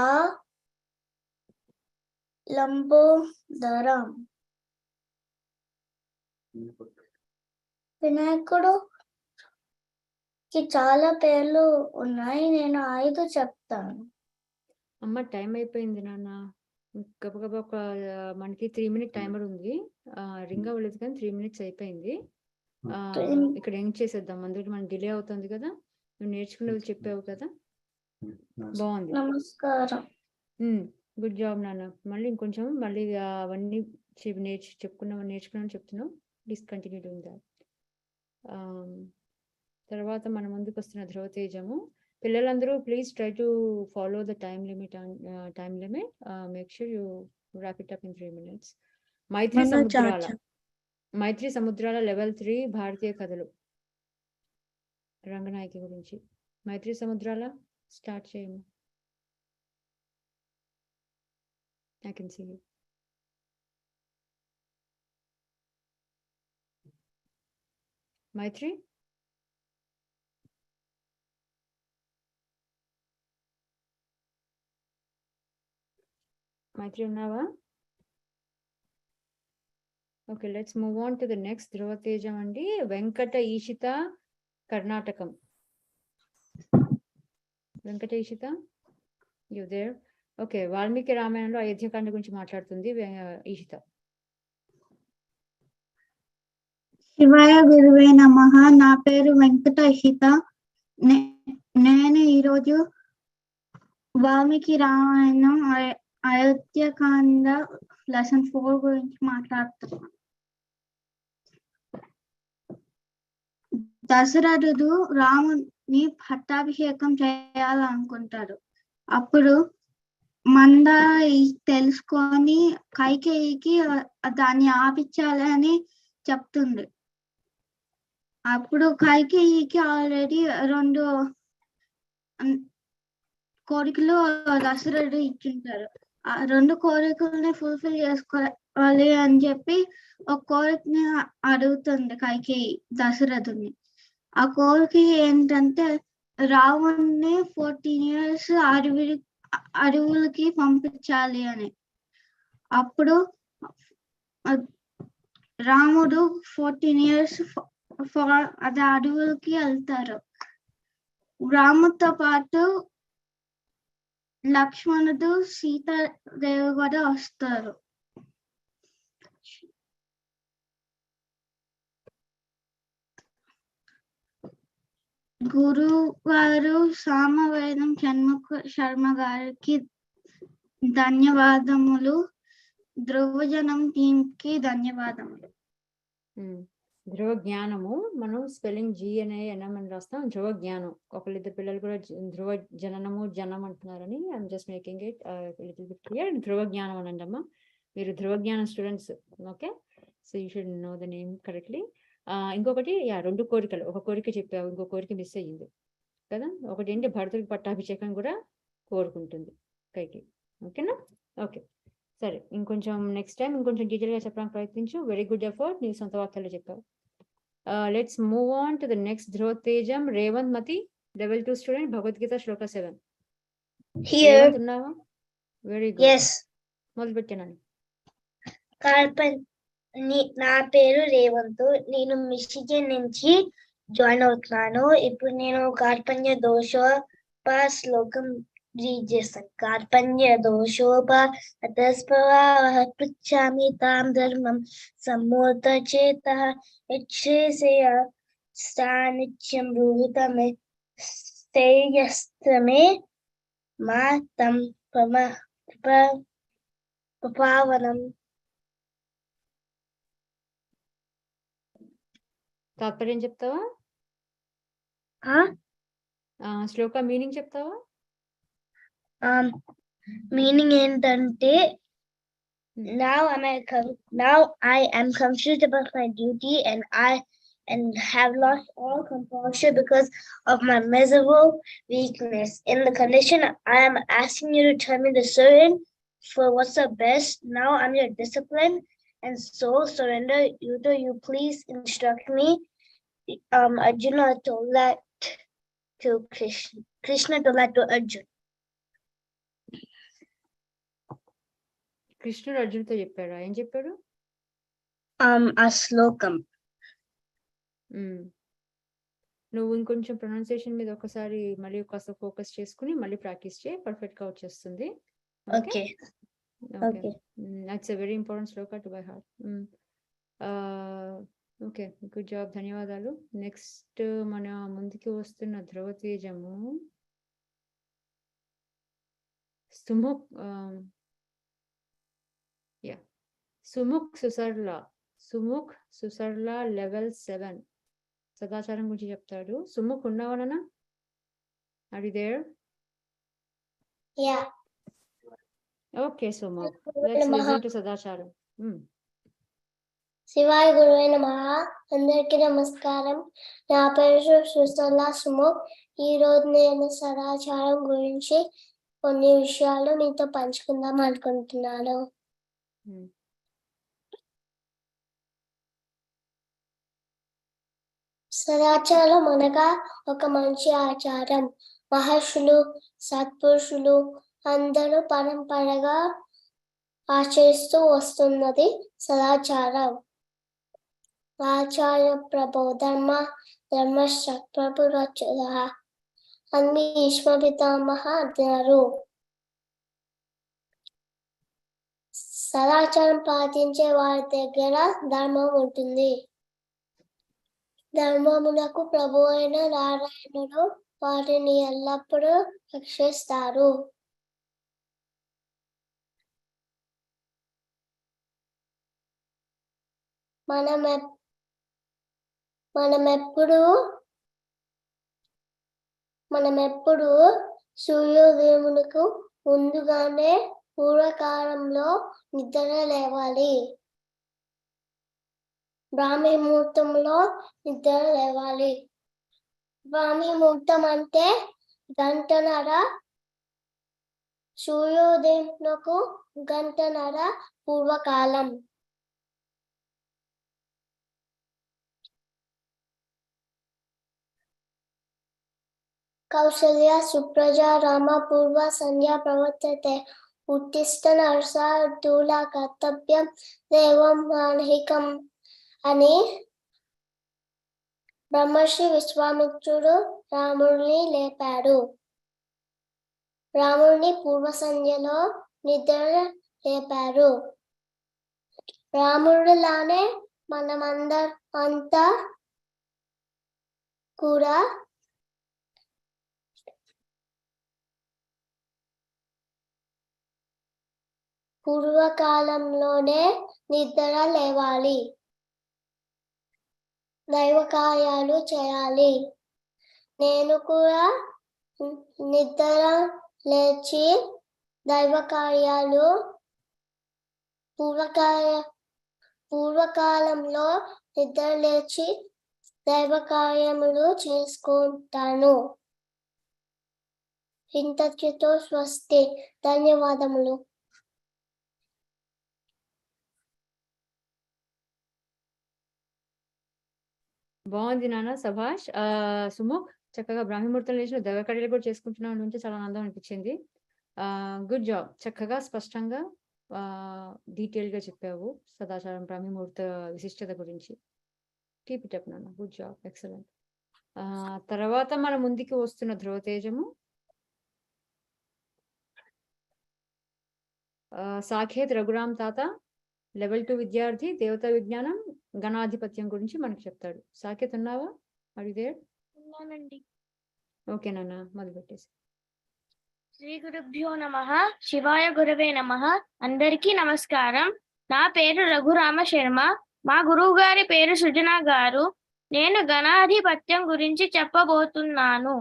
లంబోదరం. వినాయకుడుకి చాలా పేర్లు ఉన్నాయి, నేను 5 చెప్తాను. అమ్మ టైం అయిపోయింది నాన్న. గబగబా ఒక మనకి 3 minute టైమర్ ఉంది. రింగ్ అవ్వలేదు కానీ 3 minutes అయిపోయింది. ఇక్కడ ఎండ్ చేసేద్దాం, అందుకే మనకి డిలే అవుతుంది కదా. నువ్వు నేర్చుకునేవి చెప్పావు కదా, బాగుంది. నమస్కారం. గుడ్ జాబ్ నాన్న. మళ్ళీ ఇంకొంచెం మళ్ళీ అవన్నీ నేర్చుకున్నావు చెప్తున్నావు. Please continue doing that. తర్వాత మన ముందుకు వస్తున్న ధ్రువతేజము. పిల్లలందరూ please try to follow the time limit. Make sure you wrap it up in 3 minutes. Maitri Samudrala level 3 భారతీయ కథలు రంగనాయకి గురించి. మైత్రి సముద్రాల స్టార్ట్ చేయము. I can see you. Maitri? Maitri Unnava? Okay, let's move on to the next Dhruvatejam andi. Venkata Ishita, Karnatakam. Venkata Ishita? You there? Okay, Valmiki రామాయణంలో అయోధ్యకాండ గురించి మాట్లాడుతుంది ఈషిత. శివాయ గురువే నమః. నా పేరు వెంకట ఈషిత. నేను ఈరోజు వాల్మీకి రామాయణం అయోధ్యకాండ లెసన్ 4 గురించి మాట్లాడుతున్నాను. దశరథుడు రాముని పట్టాభిషేకం చేయాలనుకుంటాడు. అప్పుడు మందాయి తెలుసుకొని కైకేయికి దాన్ని ఆపించాలని చెప్తుంది. అప్పుడు కైకేయికి ఆల్రెడీ 2 కోరికలు దశరథుడు ఇచ్చింటారు. ఆ 2 కోరికల్ని ఫుల్ఫిల్ చేసుకోవాలి అని చెప్పి ఒక కోరికని అడుగుతుంది కైకేయి దశరథుని. ఆ కోరిక ఏంటంటే రావణ్ణి 14 years అడవులకి పంపించాలి అని. అప్పుడు రాముడు 14 years అది అడవులకి వెళ్తారు. రాముడితో పాటు లక్ష్మణుడు, సీతాదేవి కూడా వస్తారు. గురువు గారు సామవేదం షణ్ముఖ శర్మ గారికి ధన్యవాదములు. ధ్రువజనం టీమ్ కి ధన్యవాదములు. ధ్రువ జ్ఞానము మనం స్పెల్లింగ్ GNANM అని రాస్తాం. ధ్రువ జ్ఞానం. ఒకళ్ళిద్దరు పిల్లలు కూడా ధ్రువ జనం అంటున్నారని I'm just making it little bit clear. ధ్రువ జ్ఞానం అనండి అమ్మా. మీరు ధ్రువ జ్ఞానం students. Okay, so you should know the name correctly. ఇంకొకటి 2 కోరికలు. ఒక కోరిక చెప్పావు, ఇంకో కోరిక మిస్ అయ్యింది కదా. ఒకటి ఏంటి, భరతుడికి పట్టాభిషేకం కూడా కోరుకుంటుంది కైకేయి. ఓకేనా? ఓకే, సరే. ఇంకొంచెం నెక్స్ట్ టైం ఇంకొంచెం డీటెయిల్గా చెప్పడానికి ప్రయత్నించు. Very good effort. నీ సొంత వాక్యాల్లో చెప్పావు. Let's move on to the next ధ్రువతేజం. Revanth Mathi. Level 2 student, Bhagavad Gita Shloka 7. Here. ఏమంటున్నావా? Very good. Yes. మొదలు పెట్టానండి. నా పేరు రేవంత్. నేను మిషిగన్ నుంచి జాయిన్ అవుతున్నాను. ఇప్పుడు నేను కార్పణ్య దోషోప శ్లోకం రీడ్ చేస్తాను. కార్పణ్య దోషోప పృచ్ఛామి తాం ధర్మం సమ్మూర్త చేత యక్షేసయ స్థానిత్యం రూహితమే శ్రేయస్తమే మా తం పావనం. తాత్పర్యం చెప్తావా? శ్లోక మీనింగ్ చెప్తావా? మీనింగ్ ఏంటంటే now I am confused about my duty and have lost all composure because of my miserable weakness. In the condition, I am asking you to tell me the certain for what's the best. Now I'm your discipline and so surrender. You please instruct me. Arjuna told that to Krishna. Krishna told that to Arjuna. కృష్ణుడు అర్జున్తో చెప్పాడు. ఏం చెప్పాడు? ఆ శ్లోకం. నువ్వు ఇంకొంచెం pronunciation మీద ఒకసారి మళ్ళీ కాస్త ఫోకస్ చేసుకుని మళ్ళీ ప్రాక్టీస్ చేయి, పర్ఫెక్ట్ గా వచ్చేస్తుంది. Okay. That's a very important Shloka to buy heart. Okay, good job, ధన్యవాదాలు. నెక్స్ట్ మన ముందుకి వస్తున్న ధ్రువ తేజము సుముఖ్ సుసర్లా లెవెల్ 7 సదాచారం గురించి చెప్తాడు. సుముఖ్ ఉన్నావనా? Are you there? Yeah. Okay Sumukh, let's listen to సదాచారం. శివాయ గురువే నమః. అందరికీ నమస్కారం. నా పేరు సుసర్లా సుముఖ్. ఈ రోజు నేను సదాచారం గురించి కొన్ని విషయాలు మీతో పంచుకుందాం అనుకుంటున్నాను. సదాచారం అనగా ఒక మంచి ఆచారం. మహర్షులు, సత్పురుషులు అందరూ పరంపరగా ఆచరిస్తూ వస్తున్నది సదాచారం. ఆచార్య ప్రభో ధర్మశ్చ ప్రభురచురః అన్ని ఈశ్వ పితామహ అన్నారు. సదాచారం పాటించే వారి దగ్గర ధర్మం ఉంటుంది. ధర్మమునకు ప్రభు అయిన నారాయణుడు వారిని ఎల్లప్పుడూ రక్షిస్తారు. మనమెప్పుడు సూర్యోదయమునకు ముందుగానే పూర్వకాలంలో నిద్ర లేవాలి. బ్రాహ్మీ ముహూర్తంలో నిద్ర లేవాలి. బ్రాహ్మీ ముహూర్తం అంటే గంటన్నర, సూర్యోదయంకు గంటన్నర పూర్వకాలం. కౌసల్య సుప్రజా రామ పూర్వ సంధ్యా ప్రవర్తతే ఉత్తిష్ట నరశార్దూల కర్తవ్యం దేవం మానహికం అని బ్రహ్మర్షి విశ్వామిత్రుడు రాముడిని లేపాడు. రాముడిని పూర్వ సంధ్యలో నిద్ర లేపారు. రాముడిలానే మనమంతా కూడా పూర్వకాలంలోనే నిద్ర లేవాలి, దైవ కార్యాలు చేయాలి. నేను కూడా నిద్ర లేచి దైవ కార్యాలు పూర్వకాలంలో నిద్ర లేచి దైవ కార్యములు చేసుకుంటాను. ఇంతటితో స్వస్తి. ధన్యవాదములు. బాగుంది నాన్న, సభాష్. సుముఖ్, చక్కగా బ్రాహ్మీముహూర్తం లేచిన దైవకర్యలు కూడా చేసుకుంటున్నావు అంటే చాలా ఆనందం అనిపించింది. Good job. చక్కగా స్పష్టంగా డీటెయిల్గా చెప్పావు సదాచారం బ్రాహ్మీముహూర్త విశిష్టత గురించి. కీప్ ఇట్ అప్ నాన్న. Good job. ఎక్సలెంట్. తర్వాత మన ముందుకి వస్తున్న ధ్రువతేజము సాకేత్ రఘురామ్ తాత లెవెల్ 2 విద్యార్థి, దేవతా విజ్ఞానం గణాధిపత్యం గురించి మనకు చెప్తాడు. సాకేత్ ఉన్నావా? అడిగే ఓకే నాన్న, మొదలు పెట్టేసి. శ్రీ గురుభ్యో నమః. శివాయ గురవే నమః. అందరికీ నమస్కారం. నా పేరు రఘురామ శర్మ. మా గురువు గారి పేరు సృజన గారు. నేను గణాధిపత్యం గురించి చెప్పబోతున్నాను.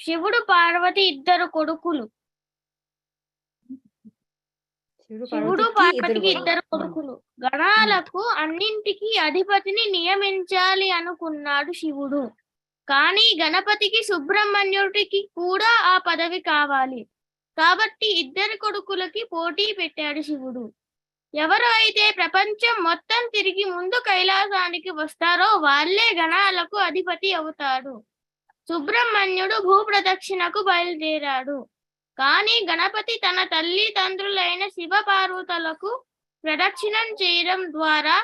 శివుడు పార్వతి ఇద్దరు కొడుకులు. శివుడు పార్వతికి ఇద్దరు కొడుకులు. గణాలకు అన్నింటికి అధిపతిని నియమించాలి అనుకున్నాడు శివుడు. కానీ గణపతికి సుబ్రహ్మణ్యుడికి కూడా ఆ పదవి కావాలి. కాబట్టి ఇద్దరు కొడుకులకి పోటీ పెట్టాడు శివుడు. ఎవరు అయితే ప్రపంచం మొత్తం తిరిగి ముందు కైలాసానికి వస్తారో వాళ్ళే గణాలకు అధిపతి అవుతాడు. సుబ్రహ్మణ్యుడు భూప్రదక్షిణకు బయలుదేరాడు. కానీ గణపతి తన తల్లిదండ్రులైన శివ పార్వతులకు ప్రదక్షిణం చేయడం ద్వారా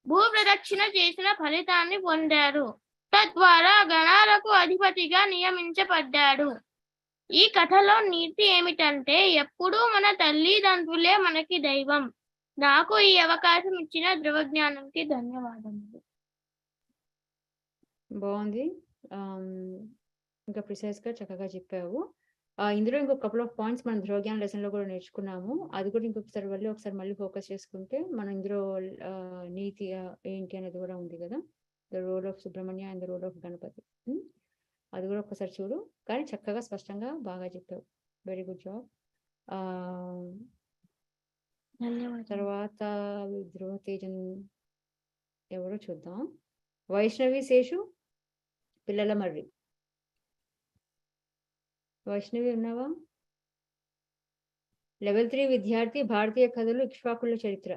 భూప్రదక్షిణ చేసిన ఫలితాన్ని పొందాడు. తద్వారా గణాలకు అధిపతిగా నియమించబడ్డాడు. ఈ కథలో నీతి ఏమిటంటే ఎప్పుడూ మన తల్లిదండ్రులే మనకి దైవం. నాకు ఈ అవకాశం ఇచ్చిన ధ్రువజ్ఞానంకి ధన్యవాదములు. బాగుంది. ఇంకా ప్రిసైజ్ గా చక్కగా చెప్పావు. ఇందులో ఇంకొక కపుల్ ఆఫ్ పాయింట్స్ మనం ధ్రువజ్ఞాన లెసన్ లో కూడా నేర్చుకున్నాము. అది కూడా ఒకసారి మళ్ళీ ఫోకస్ చేసుకుంటే మనం ఇందులో నీతి ఏంటి అనేది కూడా ఉంది కదా. The role of Subrahmanya and the role of Ganapati. అది కూడా ఒకసారి చూడు. కానీ చక్కగా స్పష్టంగా బాగా చెప్పావు. Very good job. తర్వాత ధ్రువ తేజన్ ఎవరో చూద్దాం. వైష్ణవి శేషు పిల్లల మర్రి. వైష్ణవి ఉన్నావా? లెవెల్ 3 విద్యార్థి, భారతీయ కథలు, ఇక్ష్వాకుల చరిత్ర.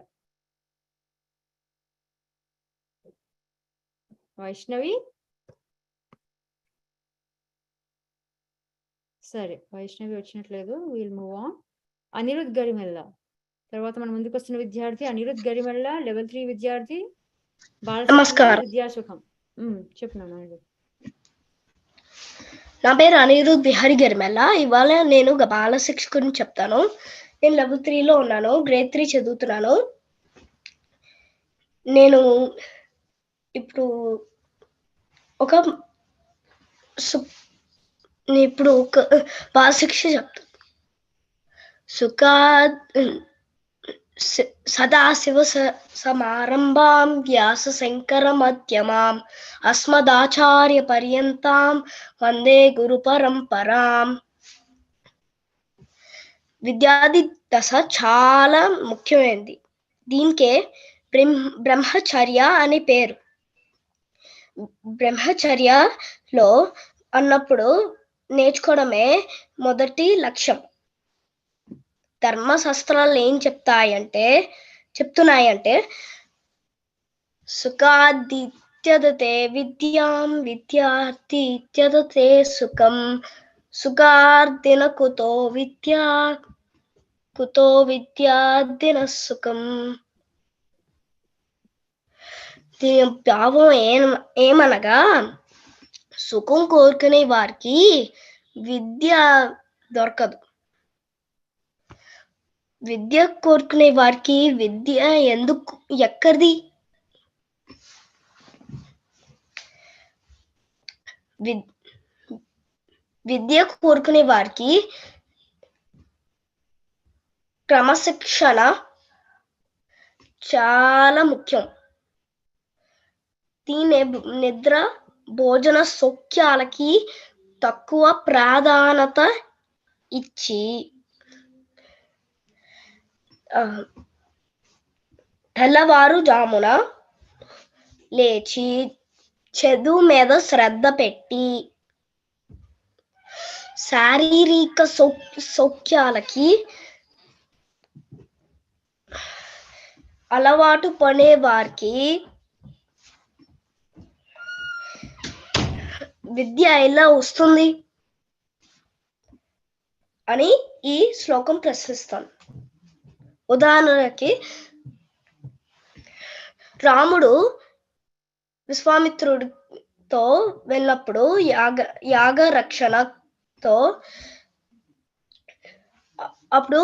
వైష్ణవి సరే, వైష్ణవి వచ్చినట్లేదు. We'll move on. Anirudh Garimella తర్వాత మన ముందుకు వస్తున్న విద్యార్థి అనిరుద్ గరిమెల్ల, లెవెల్ 3 విద్యార్థి, నమస్కారం. విద్యాసుఖం. చెప్పు నాన్న. నా పేరు అనిరుద్ బిహారీ గరిమెల్ల. ఇవాళ నేను బాల శిక్ష గురించి చెప్తాను. నేను లెవెల్ 3లో ఉన్నాను. గ్రేడ్ 3 చదువుతున్నాను. నేను ఇప్పుడు ఒక బాల శిక్ష చెప్తాను. సదాశివ సమారంభాం వ్యాస శంకర మధ్యమాం అస్మదాచార్య పర్యంతాం వందే గురు పరంపరాం. విద్యార్థి దశ చాలా ముఖ్యమైనది. దీనికే బ్రహ్మచర్య అనే పేరు. బ్రహ్మచర్యలో అన్నప్పుడు నేర్చుకోవడమే మొదటి లక్ష్యం. ధర్మశాస్త్రాలు ఏం చెప్తున్నాయంటే సుఖాదిత్యదతే విద్యాం విద్యార్థి ఇత్యదతే సుఖం సుఖార్దిన కుతో విద్యార్థిన సుఖం. దీని భావం ఏమనగా సుఖం కోరుకునే వారికి విద్య దొరకదు. విద్య కోరుకునే వారికి విద్య ఎక్కడిది? విద్య కోరుకునే వారికి క్రమశిక్షణ చాలా ముఖ్యం. దీని నిద్ర భోజన సౌఖ్యాలకి తక్కువ ప్రాధాన్యత ఇచ్చి తెల్లవారుజామున లేచి చదువు మీద శ్రద్ధ పెట్టి శారీరక సౌఖ్యాలకి అలవాటు పడే వారికి విద్య ఎలా వస్తుంది అని ఈ శ్లోకం ప్రశ్నిస్తాను. ఉదాహరణకి రాముడు విశ్వామిత్రుడితో వెళ్ళినప్పుడు యాగ రక్షణతో అప్పుడు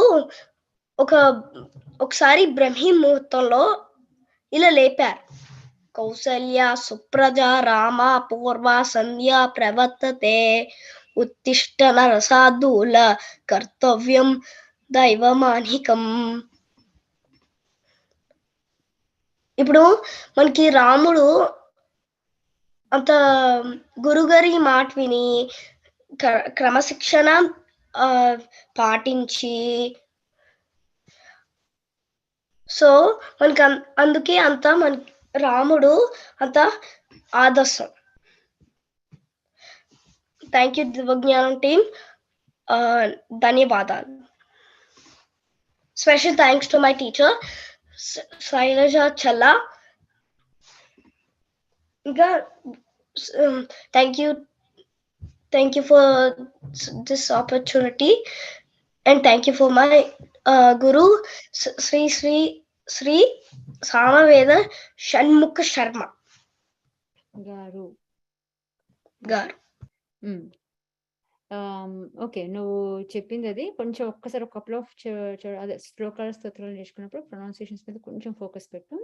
ఒకసారి బ్రహ్మీ ముహూర్తంలో ఇలా లేపారు. కౌసల్య సుప్రజ రామ పూర్వ సంధ్య ప్రవర్తతే ఉత్తిష్ట నరసాధూల కర్తవ్యం దైవమానికం. ఇప్పుడు మనకి రాముడు అంత గురుగారి మాట విని క్రమశిక్షణ పాటించి, సో మనకి అందుకే అంత మనకి రాముడు అంత ఆదర్శం. థ్యాంక్ యూ దివ్యజ్ఞానం టీమ్, ధన్యవాదాలు. Special thanks to my teacher Shailaja Challa. Thank you for this opportunity, and thank you for my Guru Sri Samaveda Shanmukha Sharma గారు. గారు. ఓకే, నువ్వు చెప్పింది అది కొంచెం ఒక్కసారి ఒక కపుల్ ఆఫ్ అదే శ్లోకాల స్తోత్రాలు నేర్చుకున్నప్పుడు ప్రొనౌన్సియేషన్స్ మీద కొంచెం ఫోకస్ పెట్టు.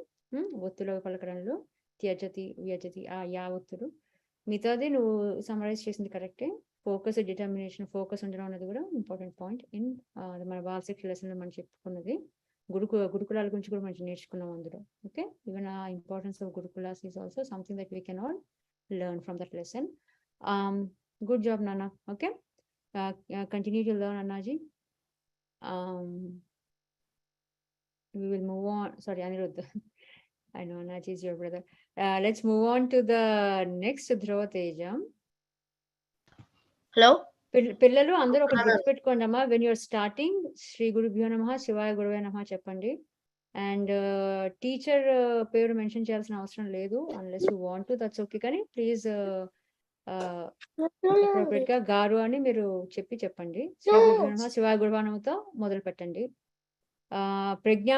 ఒత్తుల పలకడంలో త్యజతి వ్యజతి ఆ యా ఒత్తులు, మిగతాది నువ్వు సమరైజ్ చేసింది కరెక్టే. ఫోకస్, డిటర్మినేషన్, ఫోకస్ ఉండడం అనేది కూడా ఇంపార్టెంట్ పాయింట్ ఇన్ మన బాల్సిక్ లెసన్ మనం చెప్పుకున్నది. గురుకులాల గురించి కూడా మనం నేర్చుకున్నాం అందులో. Okay, even a importance of gurukulas is also something that we can all learn from that lesson. Good job, Nana. Okay, continue to learn, Annaji. We will move on. Sorry, Aniruddha. I know Annaji is your brother. Let's move on to the next Dhruva Teja. Hello. పిల్లలు అందరూ ఒకటి గుర్తుపెట్టుకోండి అమ్మా, when you're starting Shri గురుభ్యో నమః శివాయ గురువే నమః చెప్పండి. అండ్ టీచర్ పేరు మెన్షన్ చేయాల్సిన అవసరం లేదు, unless you want to, that's okay. కానీ ప్లీజ్ అప్రోప్రియేట్ గా గారు అని మీరు చెప్పండి. శ్రీ గురుభ్యో నమః శివాయ గురువే నమఃతో మొదలు పెట్టండి. ప్రజ్ఞా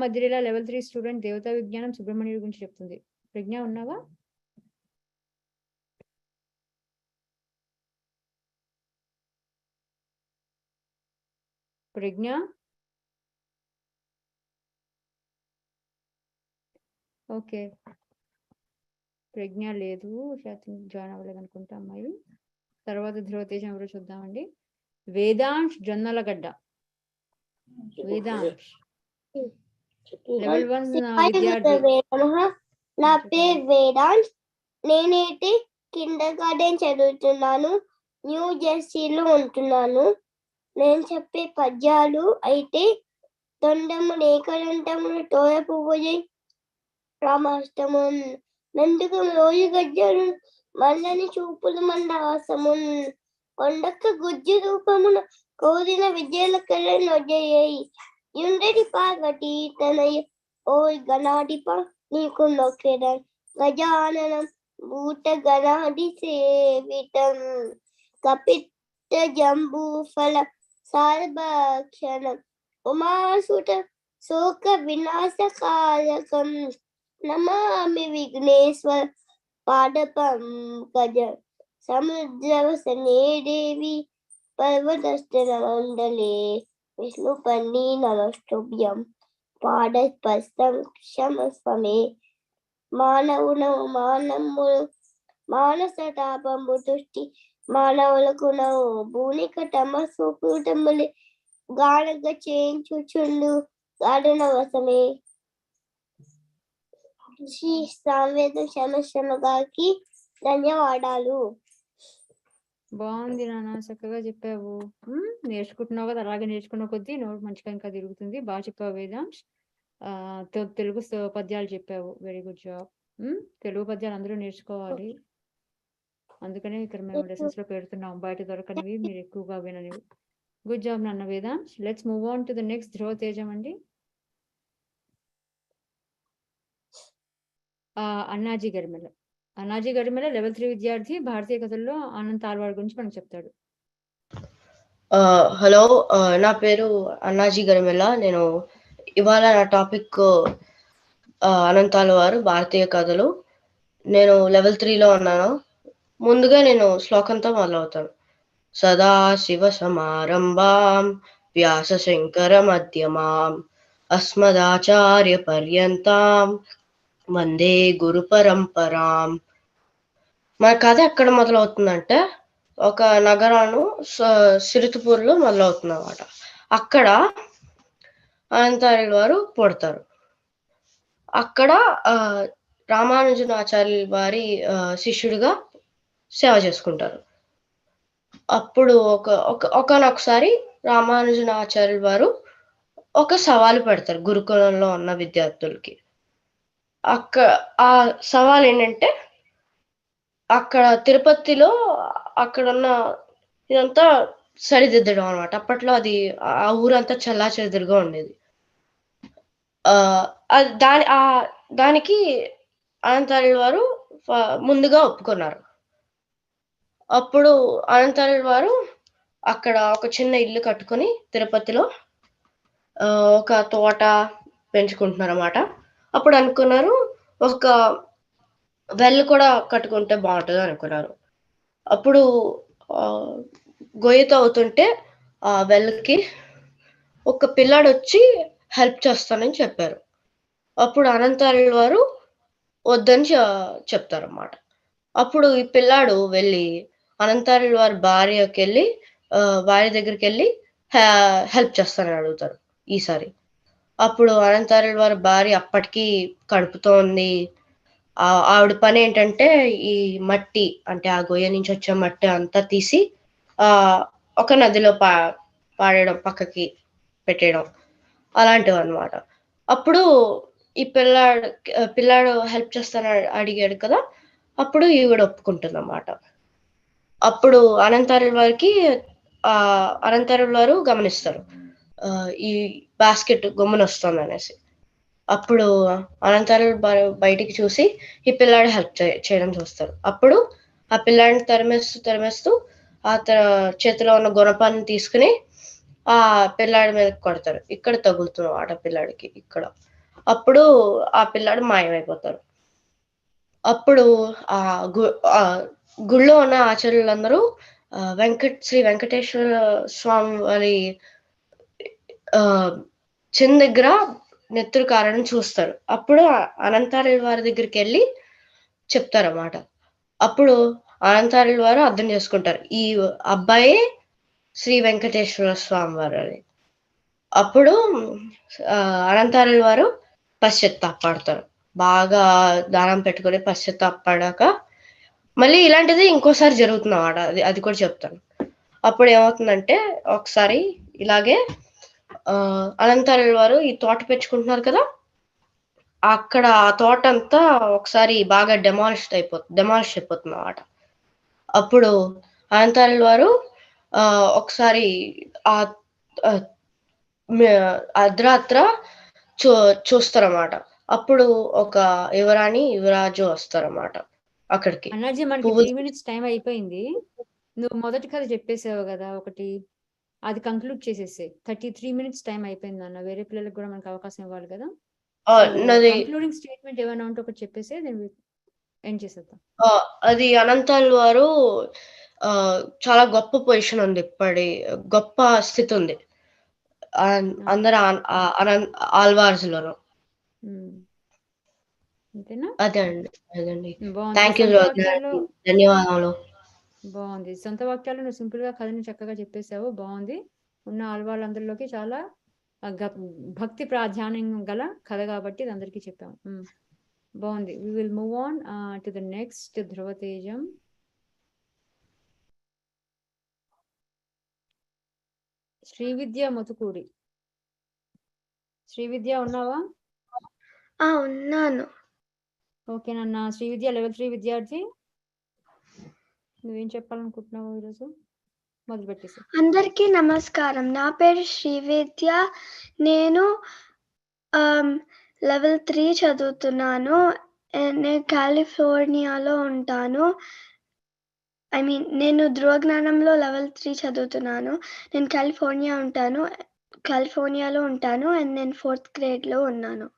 మధ్యరేల లెవెల్ 3 స్టూడెంట్ దేవతా విజ్ఞానం సుబ్రహ్మణ్యుడి గురించి చెప్తుంది. ప్రజ్ఞ ఉన్నావా? ప్రజ్ఞ? ఓకే, ప్రజ్ఞ లేదు, జాయిన్ అవ్వలేదు అనుకుంటా అమ్మాయి. తర్వాత ధ్రువతేజం ఎవరో చూద్దామండి. వేదాంశ్ జొన్నలగడ్డ. వేదాంశ్ లెవెల్ 1 విద్యార్థి. నా పేరు వేదాంశ్, నేనైతే కిండర్ గార్డెన్ చదువుతున్నాను, న్యూ జెర్సీలో ఉంటున్నాను. నేను చెప్పే పద్యాలు అయితే తొండము ఏకదంతములు తోయ పువ్వుజై రామాష్టమం నందుకం రోజు గజ్జలు మల్లని చూపులు మందహాసమున్ కొండక్క గుజ్జు రూపమున కోరిన విద్యల కళ నొజయ్యాయి యుండటి పార్వతి తనయ ఓ గణాధిప నీకు నొక్కెదం గజాననం భూత గణాది సేవితం కపిత్త జంబూ ఫల సారభక్షణం ఉమాసుత శోక వినాశకారకం నమామి విఘ్నేశ్వర పాదపంకజ సముద్రవసనే దేవి పర్వతస్థల మండలే విష్ణుపర్ణి నమస్తుభ్యం పాదస్పర్శం క్షమస్వమే మానవునవు మానసతాపంబు తుష్టి మానవులకు నవు భూనిక తమస్సు కూటములి గానగ చేయించుచుండు గాఢనవసమే. శ్రీ సామవేదం శర్మ గారికి ధన్యవాదాలు. బాగుంది నాన్న, చక్కగా చెప్పావు. నేర్చుకుంటున్నావు కదా, అలాగే నేర్చుకున్న కొద్దీ నోరు మంచిగా ఇంకా తిరుగుతుంది. బాగా చెప్పావు వేదాంశ్. తెలుగు పద్యాలు చెప్పావు, వెరీ గుడ్ జాబ్. తెలుగు పద్యాలు అందరూ నేర్చుకోవాలి, అందుకనే ఇక్కడ మేము లెసన్స్ లో పెడుతున్నాం. బయట దొరకనివి మీరు ఎక్కువగా విననివి. గుడ్ జాబ్ నాన్న Vedansh. Let's move on to the next ధ్రువ తేజం అండి. అన్నాజీ గరిమెల. అనాజీ గరిమెల లెవెల్ 3 విద్యార్థి భారతీయ కథల్లో అనంత ఆల్వార్ గురించి మనకు చెప్తాడు. హలో, నా పేరు అన్నాజీ గరిమెల్ల. నేను ఇవాళ నా టాపిక్ అనంతాల వారు భారతీయ కథలు. నేను లెవెల్ 3లో ఉన్నాను. ముందుగా నేను శ్లోకంతో మొదలవుతాను. సదా శివ సమారంభాం వ్యాస శంకర మధ్యమాం అస్మదాచార్య పర్యంతాం వందే గురు పరంపరాం. మన కథ ఎక్కడ మొదలవుతుందంటే ఒక నగరాను సిరితుపూర్లో మొదలవుతుంది అన్నమాట. అక్కడ అనంతార్యుల వారు పుడతారు. అక్కడ రామానుజనాచార్యుల వారి శిష్యుడిగా సేవ చేసుకుంటారు. అప్పుడు ఒకనొకసారి రామానుజనాచార్యుల వారు ఒక సవాలు పెడతారు గురుకులంలో ఉన్న విద్యార్థులకి. ఆ సవాల్ ఏంటంటే అక్కడ తిరుపతిలో అక్కడున్న ఇదంతా సరిదిద్దడం అనమాట. అప్పట్లో అది ఆ ఊరంతా చెల్లాచెదురుగా ఉండేది. దానికి అనంతార్యుల వారు ముందుగా ఒప్పుకున్నారు. అప్పుడు అనంతార్యుల వారు అక్కడ ఒక చిన్న ఇల్లు కట్టుకొని తిరుపతిలో ఒక తోట పెంచుకుంటున్నారు అన్నమాట. అప్పుడు అనుకున్నారు ఒక వెల్ కూడా కట్టుకుంటే బాగుంటుంది అనుకున్నారు. అప్పుడు గొయ్యితో అవుతుంటే ఆ వెల్కి ఒక పిల్లాడు వచ్చి హెల్ప్ చేస్తానని చెప్పారు. అప్పుడు అనంతార్యుల వారు వద్దని చెప్తారన్నమాట. అప్పుడు ఈ పిల్లాడు వెళ్ళి అనంతార్యుల వారి భార్య దగ్గరికి వెళ్ళి హెల్ప్ చేస్తానని అడుగుతారు ఈసారి. అప్పుడు అనంతార్యుల వారి భార్య అప్పటికి కడుపుతో ఉంది. ఆవిడ పని ఏంటంటే ఈ మట్టి అంటే ఆ గొయ్య నుంచి వచ్చే మట్టి అంతా తీసి ఒక నదిలో పాడేయడం, పక్కకి పెట్టేయడం అలాంటివి అన్నమాట. అప్పుడు ఈ పిల్లాడు హెల్ప్ చేస్తానని అడిగాడు కదా, అప్పుడు ఈవిడ ఒప్పుకుంటుంది అన్నమాట. అప్పుడు అనంతార్యుల వారు గమనిస్తారు ఈ బాస్కెట్ గమ్మున వస్తుంది అనేసి. అప్పుడు అనంతార్యుల వారు బయటికి చూసి ఈ పిల్లాడు హెల్ప్ చేయడం చూస్తారు. అప్పుడు ఆ పిల్లాడిని తరిమేస్తూ ఆ చేతిలో ఉన్న గుణపాన్ని తీసుకుని ఆ పిల్లాడి మీద కొడతారు. ఇక్కడ తగులుతుంది ఆట పిల్లాడికి ఇక్కడ. అప్పుడు ఆ పిల్లాడు మాయమైపోతారు. అప్పుడు గుళ్ళో ఉన్న ఆచార్యులందరూ శ్రీ వెంకటేశ్వర స్వామి వారి చిన్న దగ్గర నెత్తురు కారడం చూస్తారు. అప్పుడు అనంతార్యుల వారి దగ్గరికి వెళ్ళి చెప్తారన్నమాట. అప్పుడు అనంతార్యుల వారు అర్థం చేసుకుంటారు ఈ అబ్బాయే శ్రీ వెంకటేశ్వర స్వామి వారు అని. అప్పుడు అనంతార్యుల వారు పశ్చాత్తాపడతారు. బాగా దానం పెట్టుకుని పశ్చాత్తాపడాక మళ్ళీ ఇలాంటిది ఇంకోసారి జరుగుతుంది అన్నమాట. అది కూడా చెప్తాను. అప్పుడు ఏమవుతుందంటే ఒకసారి ఇలాగే అనంతార్యుల వారు ఈ తోట పెంచుకుంటున్నారు కదా, అక్కడ ఆ తోట అంతా ఒకసారి బాగా డెమాలిష్ అయిపోతుంది అన్నమాట. అప్పుడు అనంతార్యుల వారు ఒకసారి ఆ అర్ధరాత్ర చూస్తారన్నమాట. అప్పుడు ఒక యువరాజు వస్తారన్నమాట అక్కడికి. అన్నాజీ మనకి 3 minutes టైం అయిపోయింది. నువ్వు మొదటి కథ చెప్పేసావు కదా ఒకటి, అది కంక్లూడ్ చేసేసే. 33 minutes టైం అయిపోయింది అన్న. వేరే పిల్లలకు కూడా మనకు అవకాశం ఇవ్వాలి కదా. కంక్లూడింగ్ స్టేట్మెంట్ ఏమైనా ఉంటే ఒకటి చెప్పేసి నేను ఎండ్ చేసేద్దాం. అది అనంతార్యుల వారు చాలా గొప్ప పొజిషన్ ఉంది, గొప్ప స్థితి ఉంది అందరు ఆల్వార్స్లోను. అంతేనా? అదండి. థ్యాంక్ యూ, ధన్యవాదాలు. బాగుంది. సొంత వాక్యాలు నువ్వు సింపుల్ గా కథని చక్కగా చెప్పేశావు. బాగుంది. ఉన్న ఆల్వాళ్ళందరిలోకి చాలా భక్తి ప్రాధాన్యం గల కథ కాబట్టి ఇది అందరికీ చెప్పాము. బాగుంది. We will move on to the next ధ్రువతేజం. శ్రీవిద్య మతుకూరి. శ్రీవిద్య ఉన్నావా? ఉన్నాను. ఓకే నాన్న. శ్రీవిద్య లెవెల్ 3 విద్యార్థి. నువ్వేం చెప్పాలనుకుంటున్నావు ఈరోజు? మొదలు పెట్టేసి. అందరికీ నమస్కారం. నా పేరు శ్రీవిద్య. నేను లెవెల్ 3 చదువుతున్నాను. నేను కాలిఫోర్నియాలో ఉంటాను. నేను ధృవ జ్ఞానంలో లెవెల్ 3 చదువుతున్నాను. నేను కాలిఫోర్నియాలో ఉంటాను అండ్ నేను 4th గ్రేడ్లో ఉన్నాను.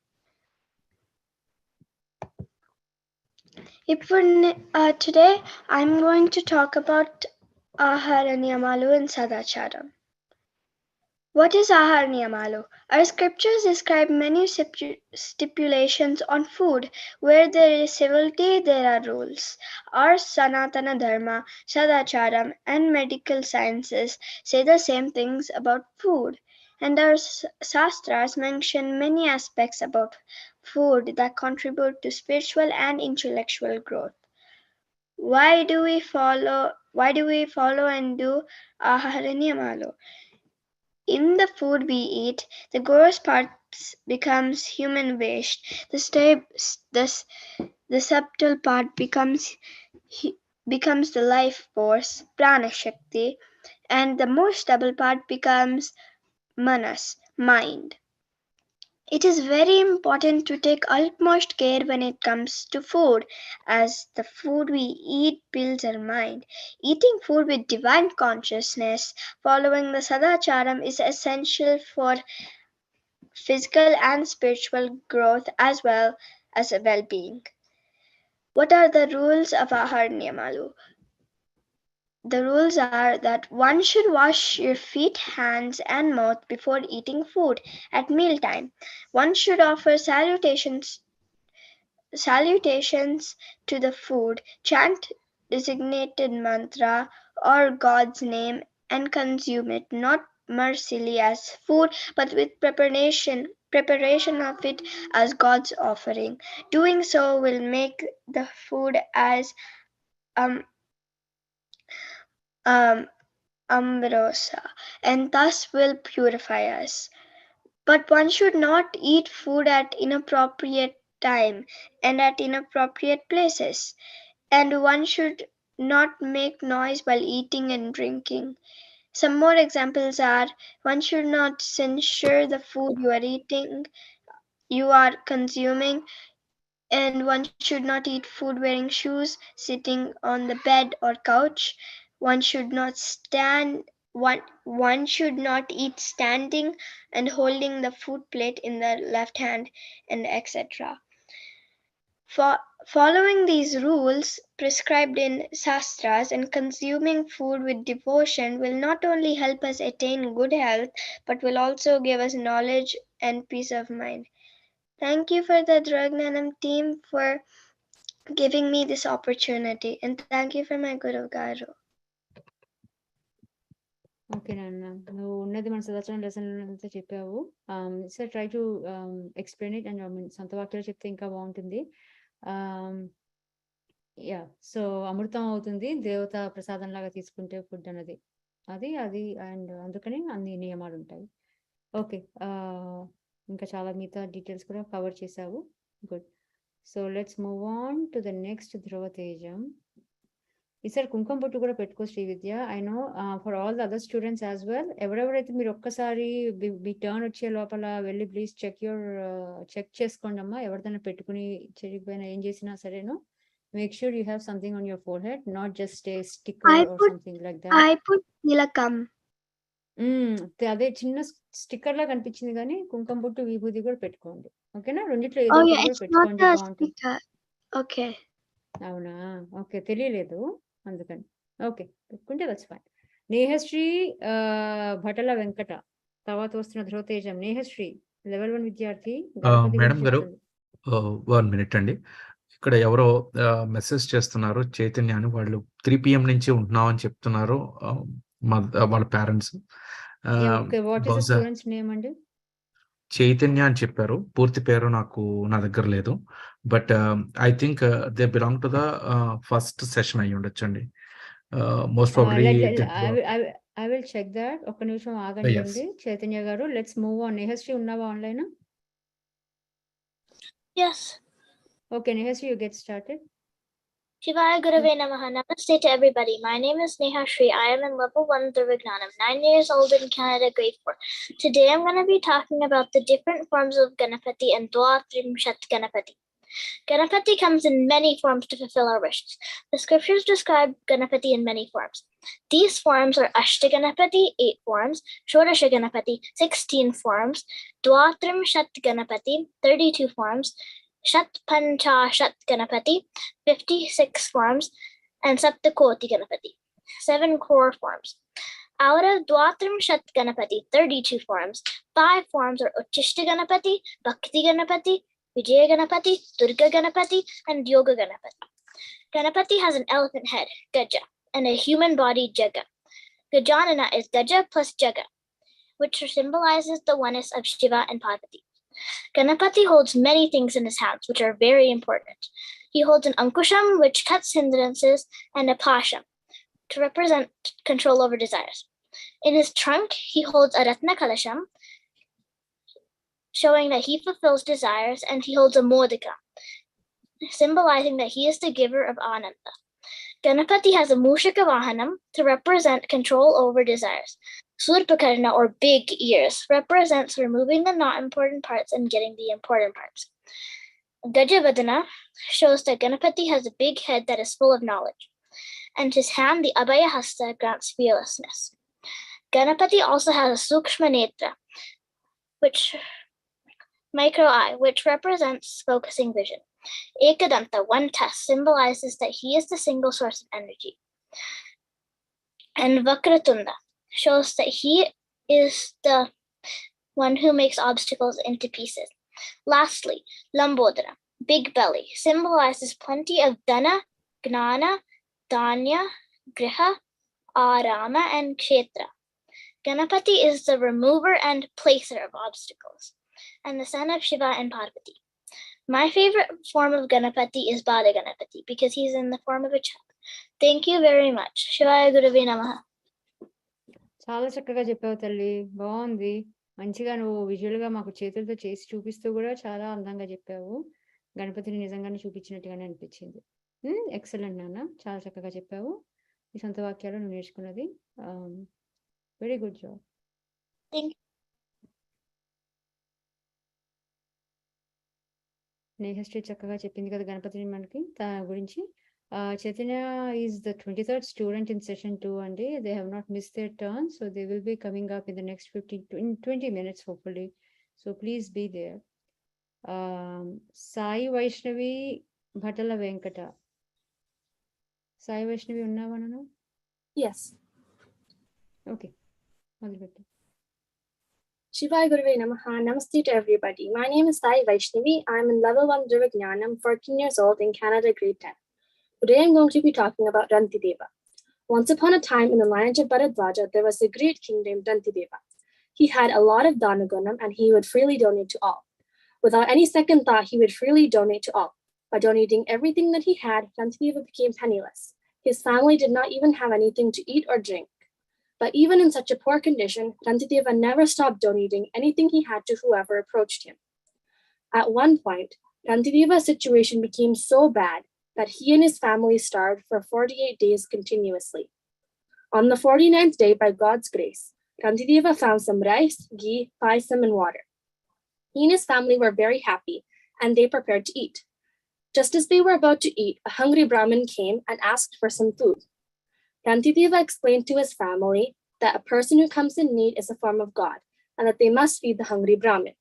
Today I'm going to talk about Ahara Niyamalu and Sadacharam. What is Ahara Niyamalu? Our scriptures describe many stipulations on food. Where there is civility, there are rules. Our Sanatana Dharma, Sadacharam, and medical sciences say the same things about food. And our Sastras mention many aspects about food that contribute to spiritual and intellectual growth. Why do we follow and do Ahara Niyamalu? In the food we eat, the gross parts becomes human waste. The subtle part becomes the life force, prana shakti, and the more stable part becomes manas, mind. It is very important to take utmost care when it comes to food, as the food we eat builds our mind. Eating food with divine consciousness, following the Sadacharam, is essential for physical and spiritual growth as well as well-being. What are the rules of Ahara Niyamalu? The rules are that one should wash your feet, hands, and mouth before eating food at mealtime. One should offer salutations to the food, chant designated mantra or God's name, and consume it not mercilessly as food, but with preparation of it as God's offering. Doing so will make the food as ambrosia, and thus will purify us. But one should not eat food at inappropriate time and at inappropriate places, and one should not make noise while eating and drinking. Some more examples are: one should not censure the food you are consuming, and one should not eat food wearing shoes, sitting on the bed or couch. One should not eat standing and holding the food plate in the left hand, and etc. Following these rules prescribed in Shastras and consuming food with devotion will not only help us attain good health, but will also give us knowledge and peace of mind. Thank you for the Dhruva Jnanam team for giving me this opportunity, and thank you for my Guru Garu. Okay నాన్న, నువ్వు ఉన్నది మన సదాచారం lesson అంతా చెప్పావు. Sir try to explain it and సొంత వాక్యాలు చెప్తే ఇంకా బాగుంటుంది. సో అమృతం అవుతుంది దేవత ప్రసాదం లాగా తీసుకుంటే ఫుడ్ అన్నది అది అండ్ అందుకని అన్ని నియమాలు ఉంటాయి. ఓకే, ఇంకా చాలా మిగతా డీటెయిల్స్ కూడా కవర్ చేసావు. Good. So let's move on to the next ధ్రువ తేజం. ఈసారి కుంకుమ బొట్టు కూడా పెట్టుకో Srividya. I know for all the other students as well. ఎవరెవరైతే మీరు ఒక్కసారి మీ టర్న్ వచ్చే లోపల వెళ్ళి ప్లీజ్ చెక్ చేసుకోండి అమ్మా. ఎవరిదైనా పెట్టుకుని చెరిగిపోయినా ఏం చేసినా సరేను, make sure you have something on your forehead, not just a sticker or something like that. I put tilakam. అదే చిన్న స్టిక్కర్ లా కనిపించింది, కానీ కుంకుమ బొట్టు విభూది కూడా పెట్టుకోండి. ఓకేనా? రెండిట్లో ఏదో Oh ఒకటి yeah, కూడా it's not పెట్టుకోండి, a బాగుంటుంది. sticker. Okay. అవునా? ఓకే, తెలియలేదు అందుకని. ఓకే, పెట్టుకుంటే దట్స్ ఫైన్. నేహశ్రీ భటల వెంకట తర్వాత వస్తున్న ధ్రువతేజం. నేహశ్రీ లెవెల్ 1 విద్యార్థి. గణపతి మేడం గురించి గారు చెప్తుంది. 1 మినిట్ అండి. ఇక్కడ ఎవరో మెసేజ్ చేస్తున్నారు, చైతన్య అని. వాళ్ళు 3 PM నుంచి ఉంటున్నాం అని చెప్తున్నారు, వాళ్ళ parents. Okay, what is the students name అండి? చైతన్య అని చెప్పారు. పూర్తి పేరు నా దగ్గర లేదు. But I think they belong to the first session అయ్యి ఉండొచ్చండి. Most probably I will check that. ఒక్క నిమిషం ఆగండి చైతన్య గారు. Let's move on. నేహశ్రీ ఉన్నావా online? Yes. Okay Nehasri, you get started. Shivaya Gurave Namaha. Namaste to everybody. My name is Neha Shri. I am in level 1 Dhruva Jnanam, 9 years old in Canada, grade 4. Today I'm going to be talking about the different forms of Ganapati and Dwa Trimshat Ganapati. Ganapati comes in many forms to fulfill our wishes. The scriptures describe Ganapati in many forms. These forms are Ashtaganapati, 8 forms, Shodasha Ganapati, 16 forms, Dwatrimshat Ganapati, 32 forms, Shatpanchashat Ganapati, 56 forms, and Saptakoti Ganapati, 7 core forms. Out of Dwatrimshat Ganapati, 32 forms, 5 forms are Uchishta Ganapati, Bhakti Ganapati, Vijaya Ganapati, Durga Ganapati, and Yoga Ganapati. Ganapati has an elephant head, Gaja, and a human body, Jaga. Gajanana is Gaja plus Jaga, which symbolizes the oneness of Shiva and Parvati. Ganapati holds many things in his hands, which are very important. He holds an Ankusham, which cuts hindrances, and a Pasham, to represent control over desires. In his trunk, he holds a Ratna Kalasham, showing that he fulfills desires, and he holds a Modika, symbolizing that he is the giver of Ananda. Ganapati has a Mushika Vahanam to represent control over desires. Surpakarna, or big ears, represents removing the not important parts and getting the important parts. Gajavadana shows that Ganapati has a big head that is full of knowledge, and his hand, the Abhaya Hasta, grants fearlessness. Ganapati also has a Sukshma Netra, which micro eye, which represents focusing vision. Ekadanta, 1 test, symbolizes that he is the single source of energy. And Vakratunda shows that he is the one who makes obstacles into pieces. Lastly, Lambodara, big belly, symbolizes plenty of Dana, Gnana, Danya, Griha, Arama, and Kshetra. Ganapati is the remover and placer of obstacles, and the son of Shiva and Parvati. My favorite form of Ganapati is Bala Ganapati because he's in the form of a child. Thank you very much. Shivaya Gurave Namaha. చాలా చక్కగా చెప్పావు తల్లి, బాగుంది. మంచిగా నువ్వు visual గా మాకు చేతులతో చేసి చూపిస్తూ కూడా చాలా అందంగా చెప్పావు. గణపతిని నిజంగానే చూపించినట్టుగానే అనిపించింది. ఎక్సలెంట్ నాన్న, చాలా చక్కగా చెప్పావు. ఈ సొంత వాక్యాలు నువ్వు నేర్చుకున్నది. Very good job. నేహశ్రీ చక్కగా చెప్పింది కదా గణపతిని మనకి గురించి. Chaitanya is the 23rd student in session 2 and they have not missed their turn, so they will be coming up in the next 20 minutes hopefully, so please be there. Sai Vaishnavi Bhatala Venkata. Sai Vaishnavi unnava nanu? Yes. Okay, మొదలుపెట్టు. Shivaya Gurave Namaha. Namaste to everybody. My name is Sai Vaishnavi. I'm in level 1 Dhruva Jnanam, 14 years old, in Canada, grade 10. Today I'm going to be talking about Rantideva. Once upon a time in the lineage of Bharadwaja, there was a great king named Rantideva. He had a lot of Danagunam and he would freely donate to all. Without any second thought, he would freely donate to all. By donating everything that he had, Rantideva became penniless. His family did not even have anything to eat or drink. But even in such a poor condition, Rantideva never stopped donating anything he had to whoever approached him. At one point, Rantideva's situation became so bad that he and his family starved for 48 days continuously. On the 49th day, by God's grace, Rantideva found some rice, ghee, paisam, and water. He and his family were very happy, and they prepared to eat. Just as they were about to eat, a hungry Brahmin came and asked for some food. Rantideva explained to his family that a person who comes in need is a form of God, and that they must feed the hungry Brahmin.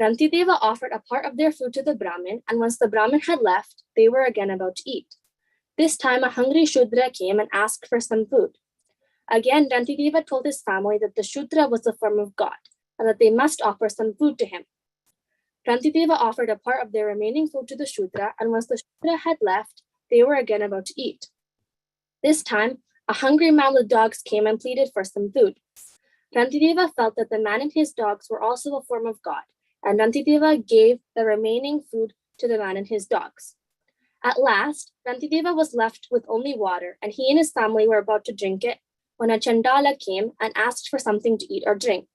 Rantideva offered a part of their food to the Brahmin, and once the Brahmin had left, they were again about to eat. This time, a hungry Shudra came and asked for some food. Again, Rantideva told his family that the Shudra was a form of God, and that they must offer some food to him. Rantideva offered a part of their remaining food to the Shudra, and once the Shudra had left, they were again about to eat. This time, a hungry man with dogs came and pleaded for some food. Rantideva felt that the man and his dogs were also a form of God, and Rantideva gave the remaining food to the man and his dogs. At last, Rantideva was left with only water, and he and his family were about to drink it when a Chandala came and asked for something to eat or drink.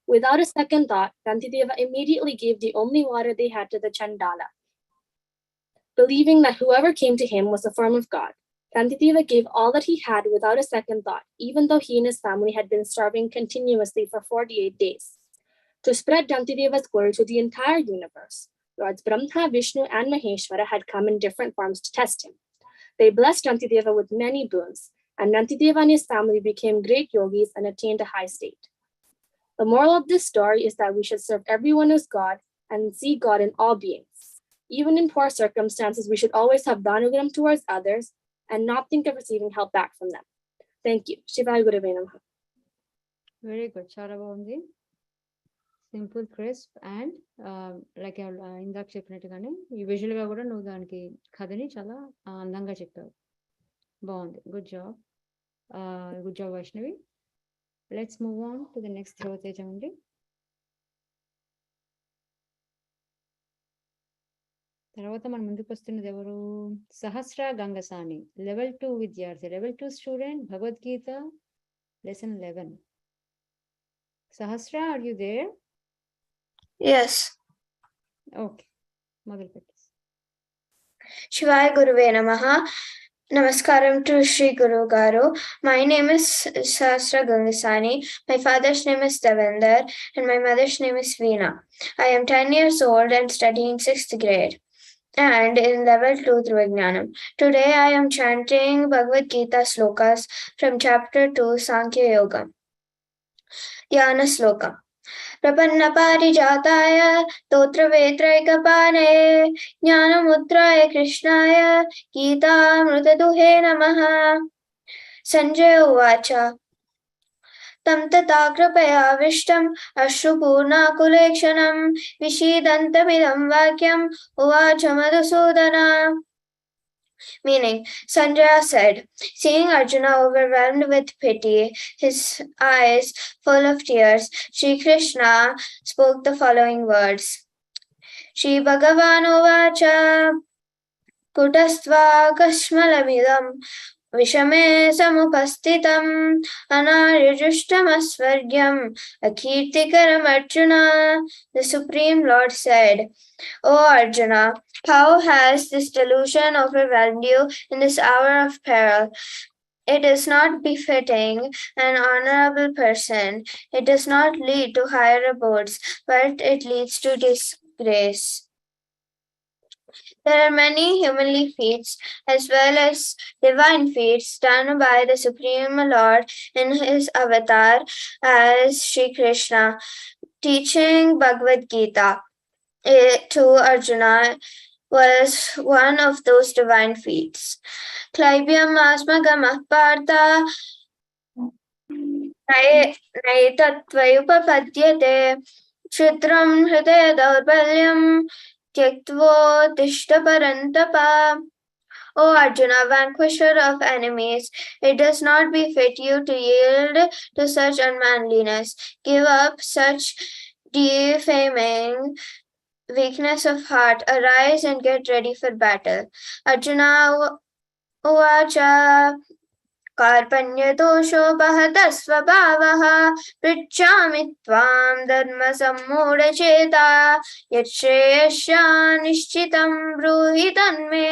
Without a second thought, Rantideva immediately gave the only water they had to the Chandala. Believing that whoever came to him was a form of God, Rantideva gave all that he had without a second thought, even though he and his family had been starving continuously for 48 days. To spread Rantideva's glory to the entire universe, Lords Brahma, Vishnu, and Maheshwara had come in different forms to test him. They blessed Rantideva with many boons, and Rantideva and his family became great yogis and attained a high state. The moral of this story is that we should serve everyone as God and see God in all beings. Even in poor circumstances, we should always have danugram towards others and not think of receiving help back from them. Thank you. Shivaya Gurave Namaha. Very good, చాలా బాగుంది. Simple, crisp and like ఇందాక చెప్పినట్టుగానే ఈ visual గా కూడా నువ్వు దానికి కథని చాలా అందంగా చెప్పావు. బాగుంది. Good job. Good job Vaishnavi. Let's move on to the next ధ్రువతేజ అండి. తర్వాత మన ముందుకు వస్తున్నది ఎవరు? సహస్ర గంగసాని, లెవెల్ 2 విద్యార్థి, level 2 student, Bhagavad Gita lesson 11. Sahasra, are you there? Yes. Okay. మొదలు పెట్టు. Shivaya Guruve Namaha. Namaskaram to Shri Guru Garu. My name is Sahasra Gangasani. My father's name is Devender and my mother's name is Veena. I am 10 years old and studying 6th grade and in level 2 through Jnanam. Today I am chanting Bhagavad Gita slokas from chapter 2 Sankhya Yoga. Dhyana sloka. प्रपन्न पारिजाताय स्तोत्रवेत्रैकपाणे ज्ञानमुद्राय कृष्णाय गीतामृतदुहे नमः. संजय उवाच तं तथा कृपयाविष्टम् अश्रुपूर्णाकुलेक्षणं विषीदन्तमिदं वाक्यम् उवाच Madhusudana. Meaning, Sanjaya said, seeing Arjuna overwhelmed with pity, his eyes full of tears, Sri Krishna spoke the following words. Shri Bhagavan Uvacha Kutastva Kashmalamidam Vishame Samupastitam Anaryajushtamasvargyam Akirtikaram Arjuna. The Supreme Lord said, O Arjuna, how has this delusion overwhelmed you in this hour of peril? It is not befitting an honorable person. It does not lead to higher abodes, but it leads to disgrace. There are many humanly feats as well as divine feats done by the Supreme Lord in his avatar as Sri Krishna. Teaching Bhagavad Gita to Arjuna was one of those divine feats. Klaibyam asmagamah partha naitattvayupapadyate Shudram hridaya daurbalyam tyaktvottishta parantapa. O Arjuna, vanquisher of enemies, it does not befit you to yield to such unmanliness. Give up such defaming weakness of heart. Arise and get ready for battle. Arjuna Uvacha Karpanyadoshopahatah svabhavaha pritchami tvam dharma sammudacheta yachreyasya nishchitam bruhi tanme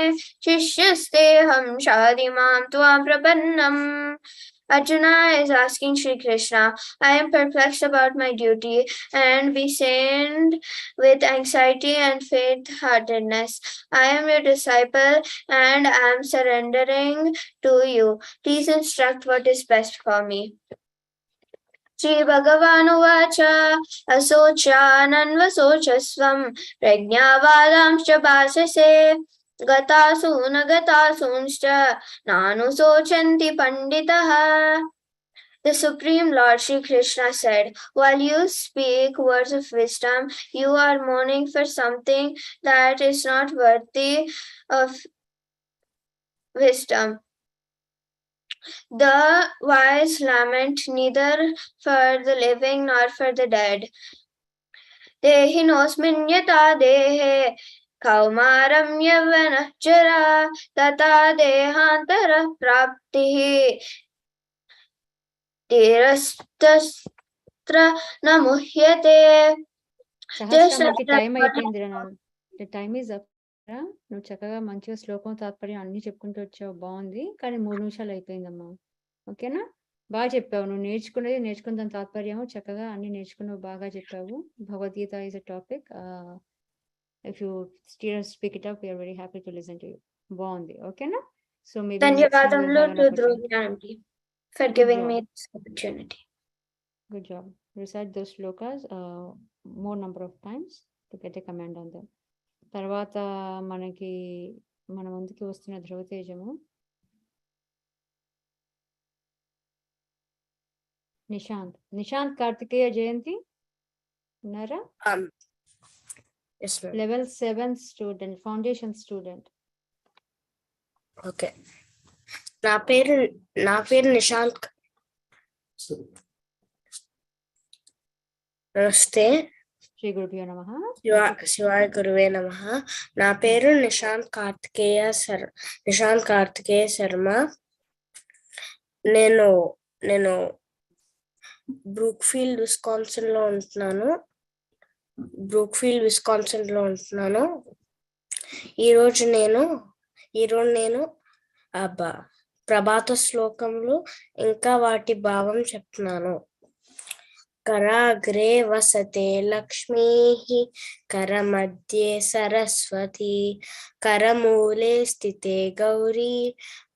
shishyasteham shadimam tvam prapannam. Arjuna is asking Sri Krishna, I am perplexed about my duty and besaited with anxiety and faint-heartedness. I am your disciple and I am surrendering to you. Please instruct what is best for me. Shri Bhagavan Uvacha Asochananvasocasvam Prajnavadamscha Bhasase Gatasunagatasumscha Nanusochanti Panditaha. The Supreme Lord Sri Krishna said, while you speak words of wisdom, you are mourning for something that is not worthy of wisdom. The wise lament neither for the living nor for the dead. Dehinosmin yata dehe kaumaram yavanah jara tata dehantara praptihi tirastastra namuhyate. సహస్ర మనకి time అయిపోయింది. Time is up. నువ్వు చక్కగా మంచిగా శ్లోకం తాత్పర్యం అన్ని చెప్పుకుంటూ వచ్చావు, బాగుంది. కానీ 3 నిమిషాలు అయిపోయిందమ్మా. ఓకేనా? బాగా చెప్పావు. నువ్వు నేర్చుకున్న దాని తాత్పర్యం చక్కగా అన్ని నేర్చుకున్నావు, బాగా చెప్పావు. Bhagavad Gita is a topic. If you still speak it up, we are very happy to listen to you. బాగుంది, ఓకేనా? సో maybe ధన్యవాదములు to Dhruva for giving me this opportunity. Good job. Recite those shlokas more number of times to get a command on them. తర్వాత మనకి మన ముందుకి వస్తున్న ధ్రువతేజము నిశాంత్ కార్తికేయ జయంతి ఉన్నారా? Level 7 student, foundation student. Okay, నా పేరు నిశాంత్. నమస్తే. శ్రీ గురుభ్యో నమః. శివాయ గురువే నమః. నా పేరు నిశాంత్ కార్తికేయ శర్మ. నేను బ్రూక్ఫీల్డ్ విస్కాన్సిన్ లో ఉంటున్నాను. ఈరోజు నేను ప్రభాత శ్లోకములు ఇంకా వాటి భావం చెప్తున్నాను. కరాగ్రే వసతే లక్ష్మీః కరమధ్యే సరస్వతి కరమూలే స్థితే గౌరీ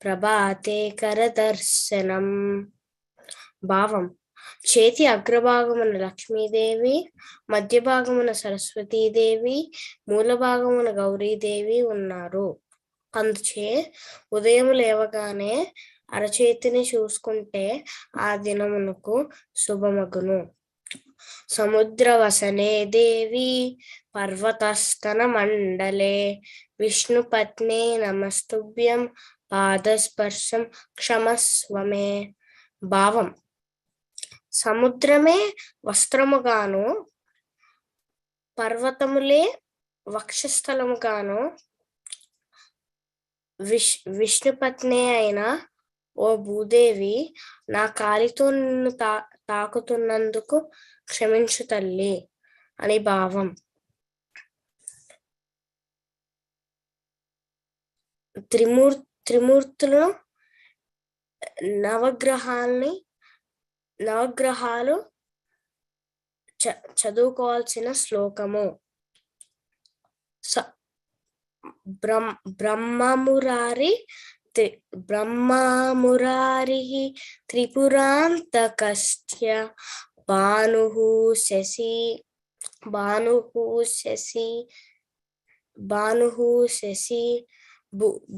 ప్రభాతే కరదర్శనం. భావం: చేతి అగ్రభాగమున లక్ష్మీదేవి, మధ్య భాగమున సరస్వతీదేవి, మూల భాగమున గౌరీదేవి ఉన్నారు. అందుచే ఉదయం లేవగానే అరచేతిని చూసుకుంటే ఆ దినమునకు శుభమగును. సముద్రవసనే దేవి పర్వతస్తన మండలే విష్ణుపత్నే నమస్తుభ్యం పాదస్పర్శం క్షమస్వమే. భావం: సముద్రమే వస్త్రముగాను, పర్వతములే వక్షస్థలముగాను, విష్ణుపత్నే అయిన ఓ భూదేవి, నా కాలితో నిన్ను తాకుతున్నందుకు క్షమించు తల్లి అని భావం. త్రిమూర్తులను నవగ్రహాలు చదువుకోవాల్సిన శ్లోకము. బ్రహ్మమురారి త్రిపురాంతకస్య భానుః శశి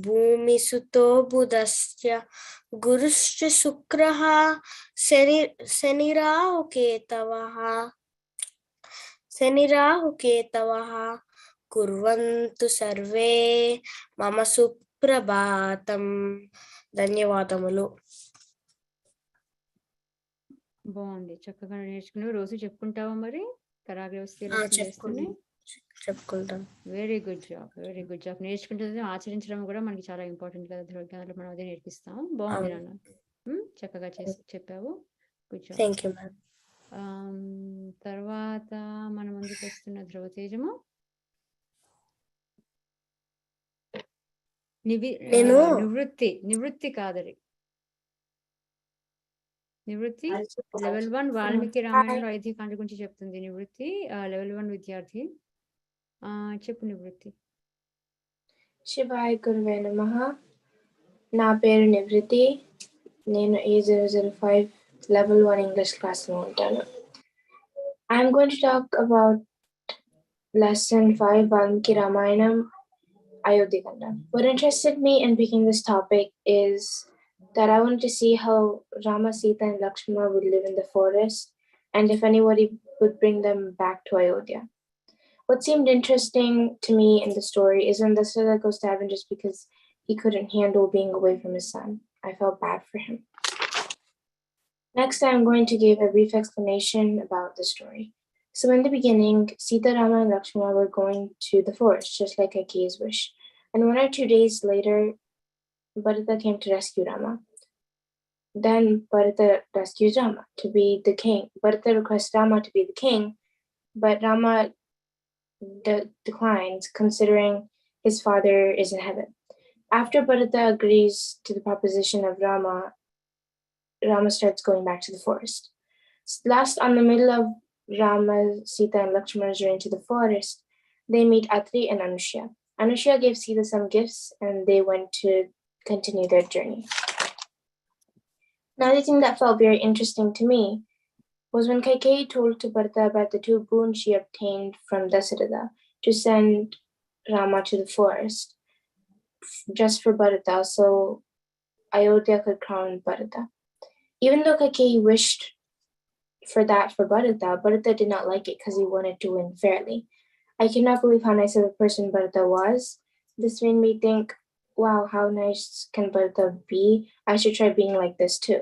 భూమిసుతో బుధస్య గురుశ్చ శుక్రః శనిరాహుకేతవః కుర్వంతు సర్వే మమ సుప్రభాతం. ధన్యవాదములు. బాగుంది, చక్కగా నేర్చుకుని రోజు చెప్పుకుంటావా మరి? చెప్పుకుంటాం. Very good job, very good job. నేర్చుకుంటుంది ఆచరించడం కూడా మనకి చాలా ఇంపార్టెంట్ కదా ధ్రువజ్ఞానంలో, మనం అదే నేర్పిస్తాం. బాగుంది నాన్న, చక్కగా చెప్పావు. Good job. Thank you ma'am. తర్వాత మన ముందుకు వస్తున్న ధ్రువతేజము నివృత్తి కాదరి. నివృత్తి లెవెల్ 1 వాల్మీకి రామాయణంలో 5 కాండ గురించి చెప్తుంది. నివృత్తి లెవెల్ 1 విద్యార్థి. చెప్పు నివృత్తి. శివాయ గురువే నమః. నా పేరు నివృత్తి. నేను A005 level 1 English class లో ఉంటాను. I'm going to talk about lesson 5 Valmiki Ramayanam Ayodhya Kanda. What interested me in picking this topic is that I wanted to see how Rama, Sita and Lakshmana would live in the forest and if anybody would bring them back to Ayodhya. What seemed interesting to me in the story is when Dasharatha goes to heaven just because he couldn't handle being away from his son. I felt bad for him. Next, I'm going to give a brief explanation about the story. So in the beginning, Sita, Rama, and Lakshmana were going to the forest, just like Kaikeyi's wish. And 1 or 2 days later, Bharata came to rescue Rama. Then Bharata rescues Rama to be the king. Bharata requests Rama to be the king, but Rama declines, considering his father is in heaven. After Bharata agrees to the proposition of Rama starts going back to the forest. Last, on the middle of Rama, Sita, and Lakshmana's journey to the forest, They meet Atri and Anushya. Anushya gave Sita some gifts and they went to continue their journey. Another thing that felt very interesting to me was when Kaikeyi told to Bharata about the 2 boons she obtained from Dasaratha to send Rama to the forest just for Bharata, so Ayodhya could crown Bharata. Even though Kaikeyi wished for that for Bharata, Bharata did not like it because he wanted to win fairly. I cannot believe how nice of a person Bharata was. This made me think, wow, how nice can Bharata be? I should try being like this too.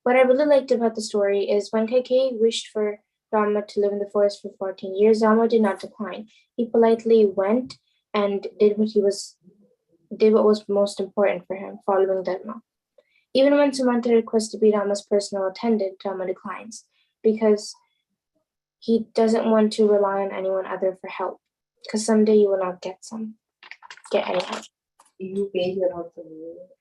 What I really liked about the story is when Kaikeyi wished for Rama to live in the forest for 14 years, Rama did not decline. He politely went and did what was most important for him, following Dharma. Even when Sumanta requests to be Rama's personal attendant, Rama declines because he doesn't want to rely on anyone other for help, because someday you will not get any help.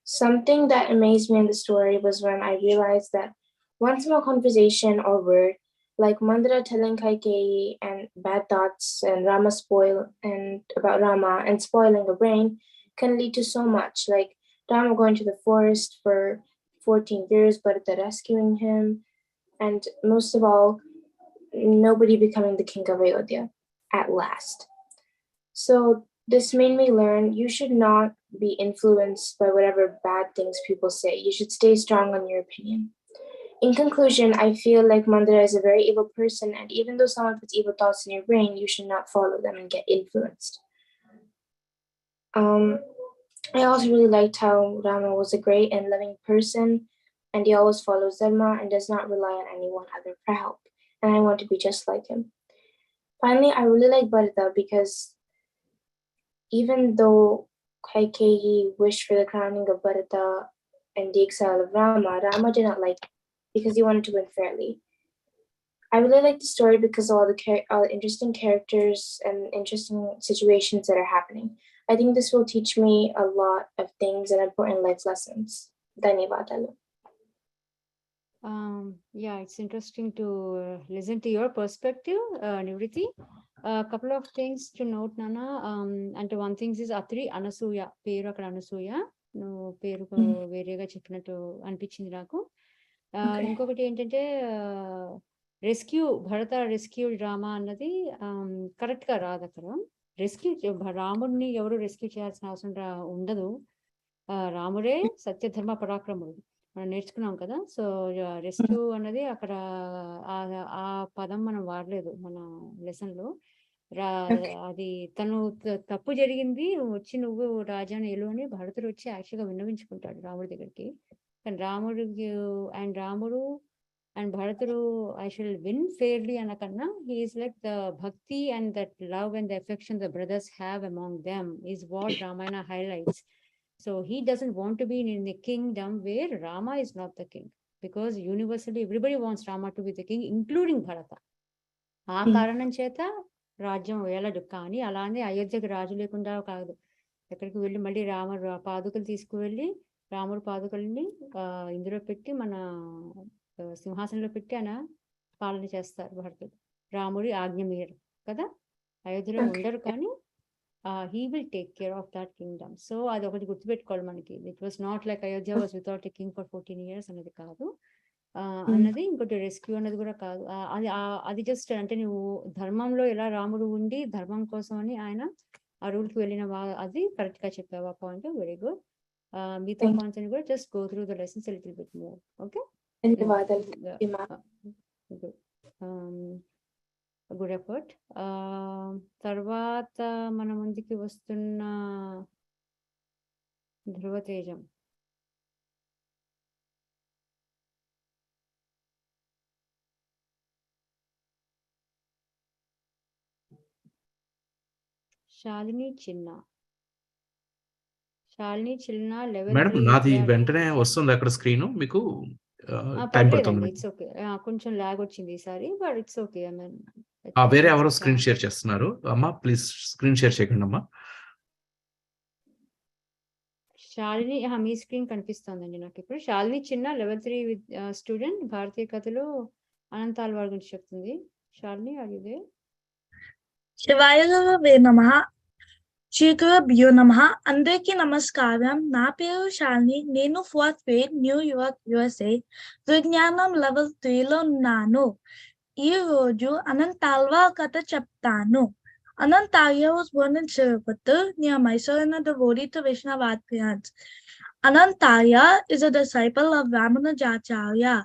Something that amazed me in the story was when I realized that one small conversation or word, like Mandara telling Kaikeyi and bad thoughts and about Rama and spoiling a brain, can lead to so much, like Rama going to the forest for 14 years, but the rescuing him, and most of all, nobody becoming the king of Ayodhya at last. So this made me learn you should not be influenced by whatever bad things people say. You should stay strong on your opinion. In conclusion, I feel like Mandara is a very evil person, and even though someone puts evil thoughts in your brain, you should not follow them and get influenced. I also really liked how Rama was a great and loving person, and he always follows Dharma and does not rely on anyone other for help. And I want to be just like him. Finally, I really like Bharata because even though Kaikeyi wished for the crowning of Bharata and the exile of Rama, Rama did not like it because he wanted to win fairly. I really like the story because of all the interesting characters and interesting situations that are happening. I think this will teach me a lot of things and important life lessons. Dhanyavadalu. Yeah, it's interesting to listen to your perspective, Nivriti. A couple of things to note, Nana. And one thing is Atri Anasuya, Peru అక్కడ అనసూయ నువ్వు పేరు వేరేగా చెప్పినట్టు అనిపించింది నాకు. ఇంకొకటి ఏంటంటే భరత rescue drama అన్నది కరెక్ట్ గా రాదు అక్కడ. రాముడిని ఎవరు రెస్క్యూ చేయాల్సిన అవసరం ఉండదు. రాముడే సత్యధర్మ పరాక్రముడు మనం నేర్చుకున్నాం కదా. సో రెస్క్యూ అన్నది అక్కడ ఆ పదం మనం వాడలేదు మన లెసన్ లో. అది తను తప్పు జరిగింది వచ్చి నువ్వు రాజాని ఎలు అని భరతుడు వచ్చి యాక్చువల్గా విన్నవించుకుంటాడు రాముడి దగ్గరికి. కానీ రాముడు అండ్ భరతుడు ఐ షల్ విన్ ఫెయిర్లీ అనకన్నా he is like the bhakti and that love and the affection the brothers have among them is what Ramayana highlights. So he doesn't want to be in a kingdom where Rama is not the king, because universally everybody wants Rama to be the king, including Bharata. ఆ కారణం చేత రాజ్యం వేలడు. కానీ అలానే అయోధ్యకు రాజు లేకుండా కాదు. ఎక్కడికి వెళ్ళి మళ్ళీ పాదుకలు తీసుకువెళ్ళి రాముడు పాదుకల్ని ఇందులో పెట్టి మన సింహాసనంలో పెట్టి ఆయన పాలన చేస్తారు భరతుడు. రాముడి ఆజ్ఞ మీరు కదా, అయోధ్యలో ఉండరు కానీ he will take care of that kingdom. So అది ఒకటి గుర్తుపెట్టుకోవాలి మనకి. It was not like Ayodhya was without a king for 14 years అన్నది కాదు. అన్నది ఇంకోటి రెస్క్యూ అన్నది కూడా కాదు. అది జస్ట్ అంటే నువ్వు ధర్మంలో ఎలా రాముడు ఉండి ధర్మం కోసం అని ఆయన ఆ రూల్కి వెళ్ళిన అది కరెక్ట్ గా చెప్పావు. ఆ పాయింట్ వెరీ గుడ్. మిగతా పాయింట్స్ అని కూడా just go through the lessons a little bit more. Okay. Good effort. తర్వాత మన ముందుకి వస్తున్న ధ్రువ తేజం. శాలిని చిన్న లెవెల్ మేడం నాది వెంటనే వస్తుంది అక్కడ స్క్రీన్, మీకు టైం పడుతుంది. It's okay. కొంచెం లాగ్ వచ్చింది ఈసారి, బట్ ఇట్స్ ఓకే. వేరే ఎవరో స్క్రీన్ షేర్ చేస్తున్నారు అమ్మా, ప్లీజ్ స్క్రీన్ షేర్ చేయకండి అమ్మా. శాలిని మీ స్క్రీన్ కనిపిస్తుందండి నాకు ఇప్పుడు. శాలిని చిన్న లెవెల్ 3 స్టూడెంట్, భారతీయ కథలో అనంతాల వారి గురించి చెప్తుంది. శాలిని అడిగితే శివాయ గురవే నమః. శ్రీ గురుభ్యో నమః. అందరికీ నమస్కారం. నా పేరు శాలిని. నేను 4th grade న్యూయార్క్ USA విజ్ఞానం లెవెల్ 3లో ఉన్నాను. ఈ రోజు అనంతాల్వ కథ చెప్తాను. Anantaya was born in Sirupattur near Mysore and a devotee to Vaishnava parents. Anantaya is a disciple of Ramanujacharya.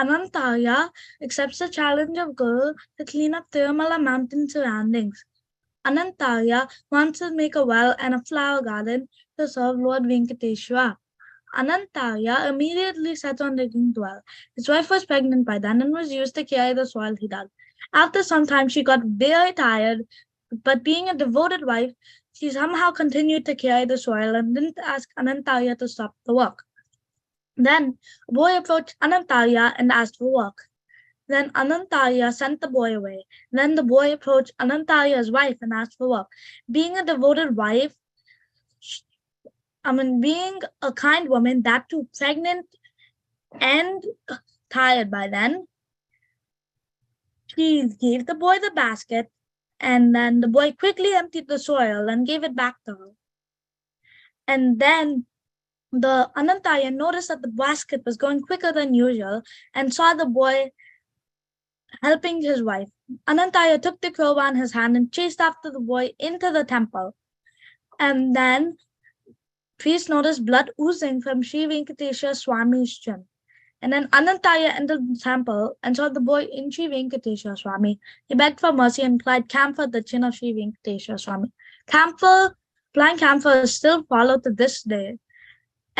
Anantaya accepts the challenge of Guru to clean up Tirumala mountain surroundings. Anantaya wants to make a well and a flower garden to serve Lord Venkateshwara. Anantaya immediately sets on digging the well. His wife was pregnant by then and was used to carry the soil he dug. After some time, she got very tired, but being a devoted wife, she somehow continued to carry the soil and didn't ask Anantaya to stop the work. Then a boy approached Anantaya and asked for work. Then Anantaya sent the boy away. Then the boy approached Anantaya's wife and asked for work. Being a devoted wife, being a kind woman, that too pregnant and tired by then, she gave the boy the basket, and then the boy quickly emptied the soil and gave it back to her. And then the Anantaya noticed that the basket was going quicker than usual and saw the boy helping his wife. Anantaya took the crowbar in his hand and chased after the boy into the temple. And then priest noticed blood oozing from Sri Venkateshwara Swami's chin. And then Anantaya entered the temple and saw the boy in Sri Venkateshwara Swami. He begged for mercy and applied camphor at the chin of Sri Venkateshwara Swami. Applying camphor is still followed to this day.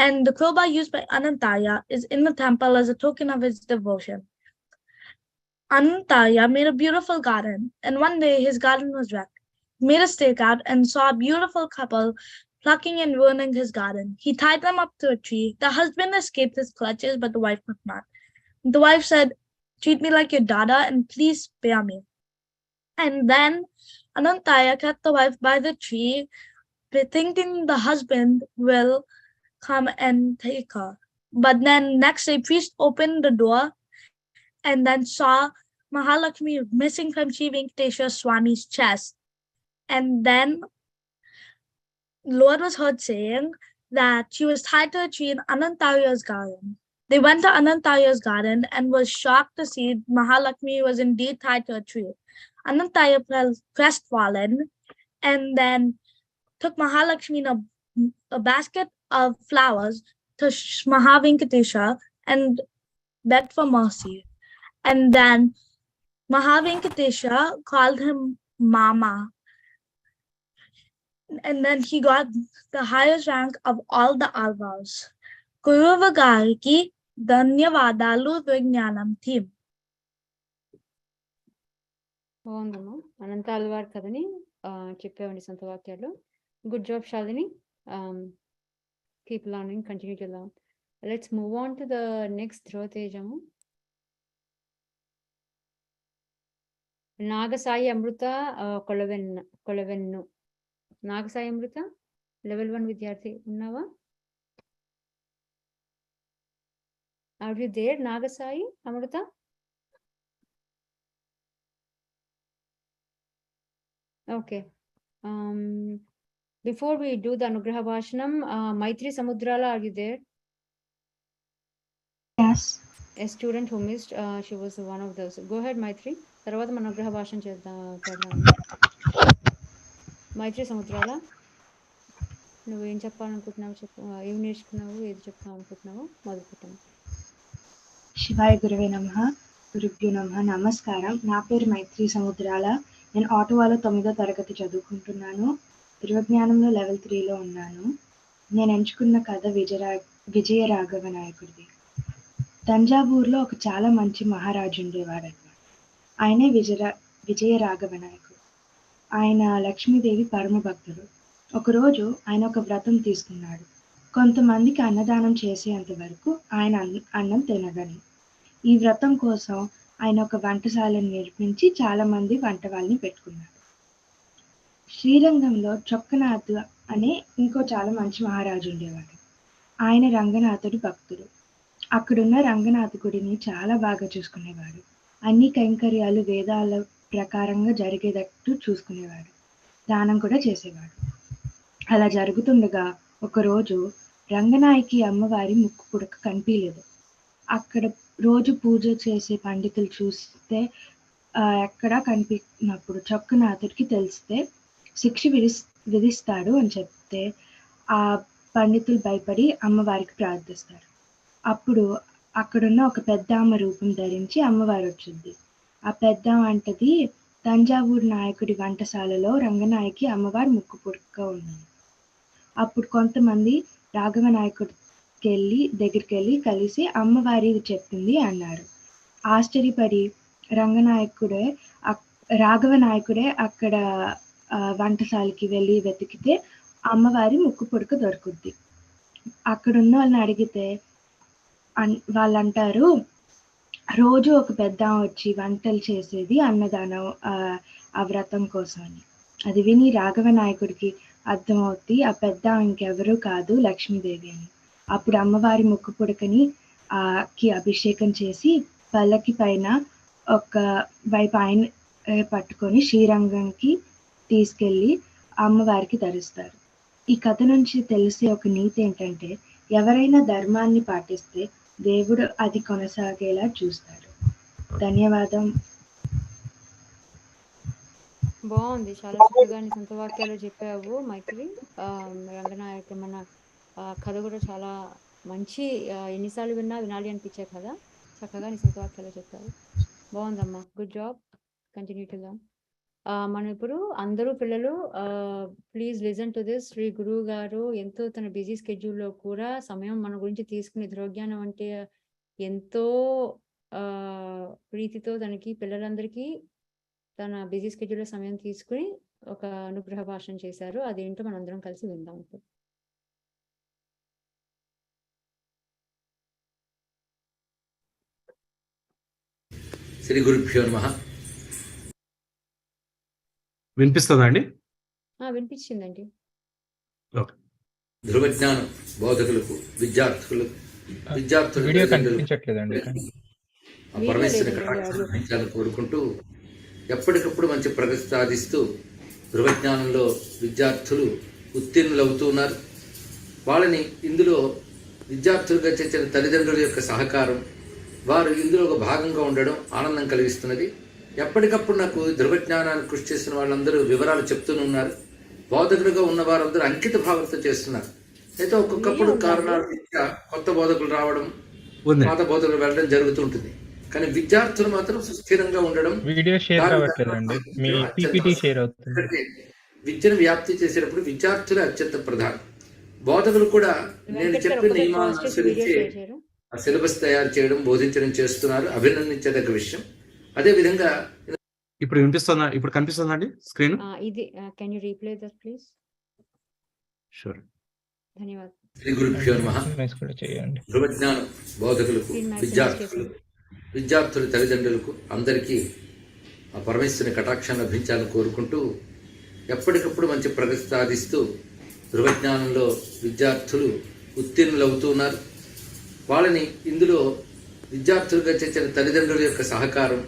And the crowbar used by Anantaya is in the temple as a token of his devotion. Anantaya made a beautiful garden, and one day his garden was wrecked. He made a stake out and saw a beautiful couple plucking and ruining his garden. He tied them up to a tree. The husband escaped his clutches, but the wife could not. The wife said, "Treat me like your daughter and please spare me." And then Anantaya kept the wife by the tree, thinking the husband will come and take her. But then next day, priest opened the door and then saw Mahalakshmi missing from Sri Venkateshwara Swami's chest. And then Lord was heard saying that she was tied to a tree in Anantaya's garden. They went to Anantaya's garden and was shocked to see Mahalakshmi was indeed tied to a tree. Anantaya felt crestfallen and then took Mahalakshmi in a basket of flowers to Mahavenkateshwara and begged for mercy. And then Mahavenkateshwara called him Mama. And then he got the highest rank of all the alvas. Guruva Gariki Dhanyavadalu Vijnanam team. బాగుందమ్మా. అనంత అల్వార్ కథని చెప్పేవండి సొంత వాక్యాలు. Good job Shalini. Keep learning, continue to learn. Let's move on to the next ధ్రువతేజము. Nagasai Amrutha Kolavennu. Nagasai Amrutha level 1 విద్యార్థి ఉన్నావా? Are you there Nagasai Amrutha? Okay. Before we do the Anugraha Bhashanam, Maitri Samudrala, are you there? Yes. A student who missed, she was one of those. Go ahead, Maitri. తర్వాత మన అనుగ్రహ భాషణ చేద్దాం. మైత్రి సముద్రాల, నువ్వేం చెప్పాలనుకుంటున్నావు చెప్పు. ఏం నేర్చుకున్నావు, ఏది చెప్తావు అనుకుంటున్నావు, మొదలు పెట్టాము. శివాయ గురువే నమః. గురుభ్యో నమః. నమస్కారం. నా పేరు మైత్రి సముద్రాల. నేను ఆటోవాలో 9వ తరగతి చదువుకుంటున్నాను. ధ్రువజ్ఞానంలో లెవెల్ 3లో ఉన్నాను. నేను ఎంచుకున్న కథ విజయ రాఘవ నాయకుడిది. తంజావూరులో ఒక చాలా మంచి మహారాజు ఉండేవాడు అన్నమాట. ఆయనే విజయ రాఘవ నాయకుడు. ఆయన లక్ష్మీదేవి పరమ భక్తుడు. ఒకరోజు ఆయన ఒక వ్రతం తీసుకున్నాడు. కొంతమందికి అన్నదానం చేసేంత వరకు ఆయన అన్నం తినగలరు. ఈ వ్రతం కోసం ఆయన ఒక వంటశాలను నిర్మించి చాలా మంది వంట వాళ్ళని పెట్టుకున్నాడు. శ్రీరంగంలో చొక్కనాథ్ అనే ఇంకో చాలా మంచి మహారాజు ఉండేవాడు. ఆయన రంగనాథుడి భక్తుడు. అక్కడున్న రంగనాథ గుడిని చాలా బాగా చూసుకునేవాడు. అన్ని కైంకర్యాలు వేదాల ప్రకారంగా జరిగేటట్టు చూసుకునేవాడు. దానం కూడా చేసేవాడు. అలా జరుగుతుండగా ఒకరోజు రంగనాయకి అమ్మవారి ముక్కు పుడక కనిపించలేదు. అక్కడ రోజు పూజ చేసే పండితులు చూస్తే ఎక్కడా కనిపించినప్పుడు చొక్కన అతడికి తెలిస్తే శిక్ష విధిస్తాడు అని చెప్తే ఆ పండితులు భయపడి అమ్మవారికి ప్రార్థిస్తారు. అప్పుడు అక్కడున్న ఒక పెద్దామ రూపం ధరించి అమ్మవారు వచ్చింది. ఆ పెద్దామ అంటది, తంజావూరు నాయకుడి వంటశాలలో రంగనాయకి అమ్మవారి ముక్కు పుడక ఉన్నది. అప్పుడు కొంతమంది రాఘవ నాయకుడికి దగ్గరికి వెళ్ళి కలిసి అమ్మవారి చెప్పింది అన్నారు. ఆశ్చర్యపడి రాఘవ నాయకుడే అక్కడ వంటశాలకి వెళ్ళి వెతికితే అమ్మవారి ముక్కు పుడక దొరుకుద్ది. అక్కడున్న వాళ్ళని అడిగితే వాళ్ళు అంటారు, రోజు ఒక పెద్ద వచ్చి వంటలు చేసేది అన్నదానం ఆ వ్రతం కోసం అని. అది విని రాఘవ నాయకుడికి అర్థమవుతుంది ఆ పెద్ద ఇంకెవరూ కాదు లక్ష్మీదేవి అని. అప్పుడు అమ్మవారి ముక్కు పుడకని కి అభిషేకం చేసి పల్లకి పైన ఒక వైపు ఆయన పట్టుకొని శ్రీరంగంకి తీసుకెళ్ళి అమ్మవారికి ధరిస్తారు. ఈ కథ నుంచి తెలిసే ఒక నీతి ఏంటంటే, ఎవరైనా ధర్మాన్ని పాటిస్తే దేవుడు అది కొనసాగేలా చూస్తాడు. ధన్యవాదం. బాగుంది, చాలా చక్కగా నీ సొంత వాక్యాలు చెప్పావు మైత్రి. రంగనాయక మన కథ కూడా చాలా మంచి, ఎన్నిసార్లు వినాలి అనిపించే కథ. చక్కగా నీ సొంత వాక్యాలు చెప్పావు. బాగుందమ్మా, good job, continue to learn. మనం ఇప్పుడు అందరూ పిల్లలు please listen to this. Shri గురువు గారు ఎంతో తన బిజీ స్కెడ్యూల్లో కూడా సమయం మన గురించి తీసుకుని ధ్రువజ్ఞానం అంటే ఎంతో ప్రీతితో తనకి పిల్లలందరికీ తన బిజీ స్కెడ్యూల్లో సమయం తీసుకుని ఒక అనుగ్రహ భాషణ చేశారు. అదేంటో మనం అందరం కలిసి విందాం ఇప్పుడు. శ్రీ గురుభ్యో నమః. వినిపిస్తుందా అండి? వినిపించిందండి. ధ్రువజ్ఞానం బోధకులకు విద్యార్థులకు పరమేశ్వరుని కోరుకుంటూ ఎప్పటికప్పుడు మంచి ప్రగతి సాధిస్తూ ధ్రువజ్ఞానంలో విద్యార్థులు ఉత్తీర్ణులవుతున్నారు. వాళ్ళని ఇందులో విద్యార్థులుగా చేసిన తల్లిదండ్రుల యొక్క సహకారం, వారు ఇందులో ఒక భాగంగా ఉండడం ఆనందం కలిగిస్తున్నది. ఎప్పటికప్పుడు నాకు ధ్రువజ్ఞానాన్ని కృషి చేసిన వాళ్ళందరూ వివరాలు చెప్తూనే ఉన్నారు. బోధకులుగా ఉన్న వారందరూ అంకిత భావంతో చేస్తున్నారు. అయితే ఒక్కొక్కప్పుడు కారణాల రీత్యా కొత్త బోధకులు రావడం, పాత బోధకులు వెళ్ళడం జరుగుతుంటుంది. కానీ విద్యార్థులు మాత్రం సుస్థిరంగా ఉండడం, విద్యను వ్యాప్తి చేసేటప్పుడు విద్యార్థులే అత్యంత ప్రధానం. బోధకులు కూడా నేను చెప్పిన నియమాలను అనుసరించి ఆ సిలబస్ తయారు చేయడం, బోధించడం చేస్తున్నారు. అభినందించదగ్గ విషయం. అదే విధంగా ఇప్పుడు వినిపిస్తుందా? ఇప్పుడు కనిపిస్తుందండి స్క్రీన్? ఇది can you replay that please? Sure. ధన్యవాదాలు. శ్రీ గురుభ్యో నమః. ధ్రువజ్ఞానం బోధకులకు విద్యార్థుల తల్లిదండ్రులకు అందరికీ ఆ పరమేశ్వరుని కటాక్షాన్ని లభించాలని కోరుకుంటూ ఎప్పటికప్పుడు మంచి ప్రగతి సాధిస్తూ ధ్రువజ్ఞానంలో విద్యార్థులు ఉత్తీర్ణులవుతున్నారు. వాళ్ళని ఇందులో విద్యార్థులుగా చేసిన తల్లిదండ్రుల యొక్క సహకారం,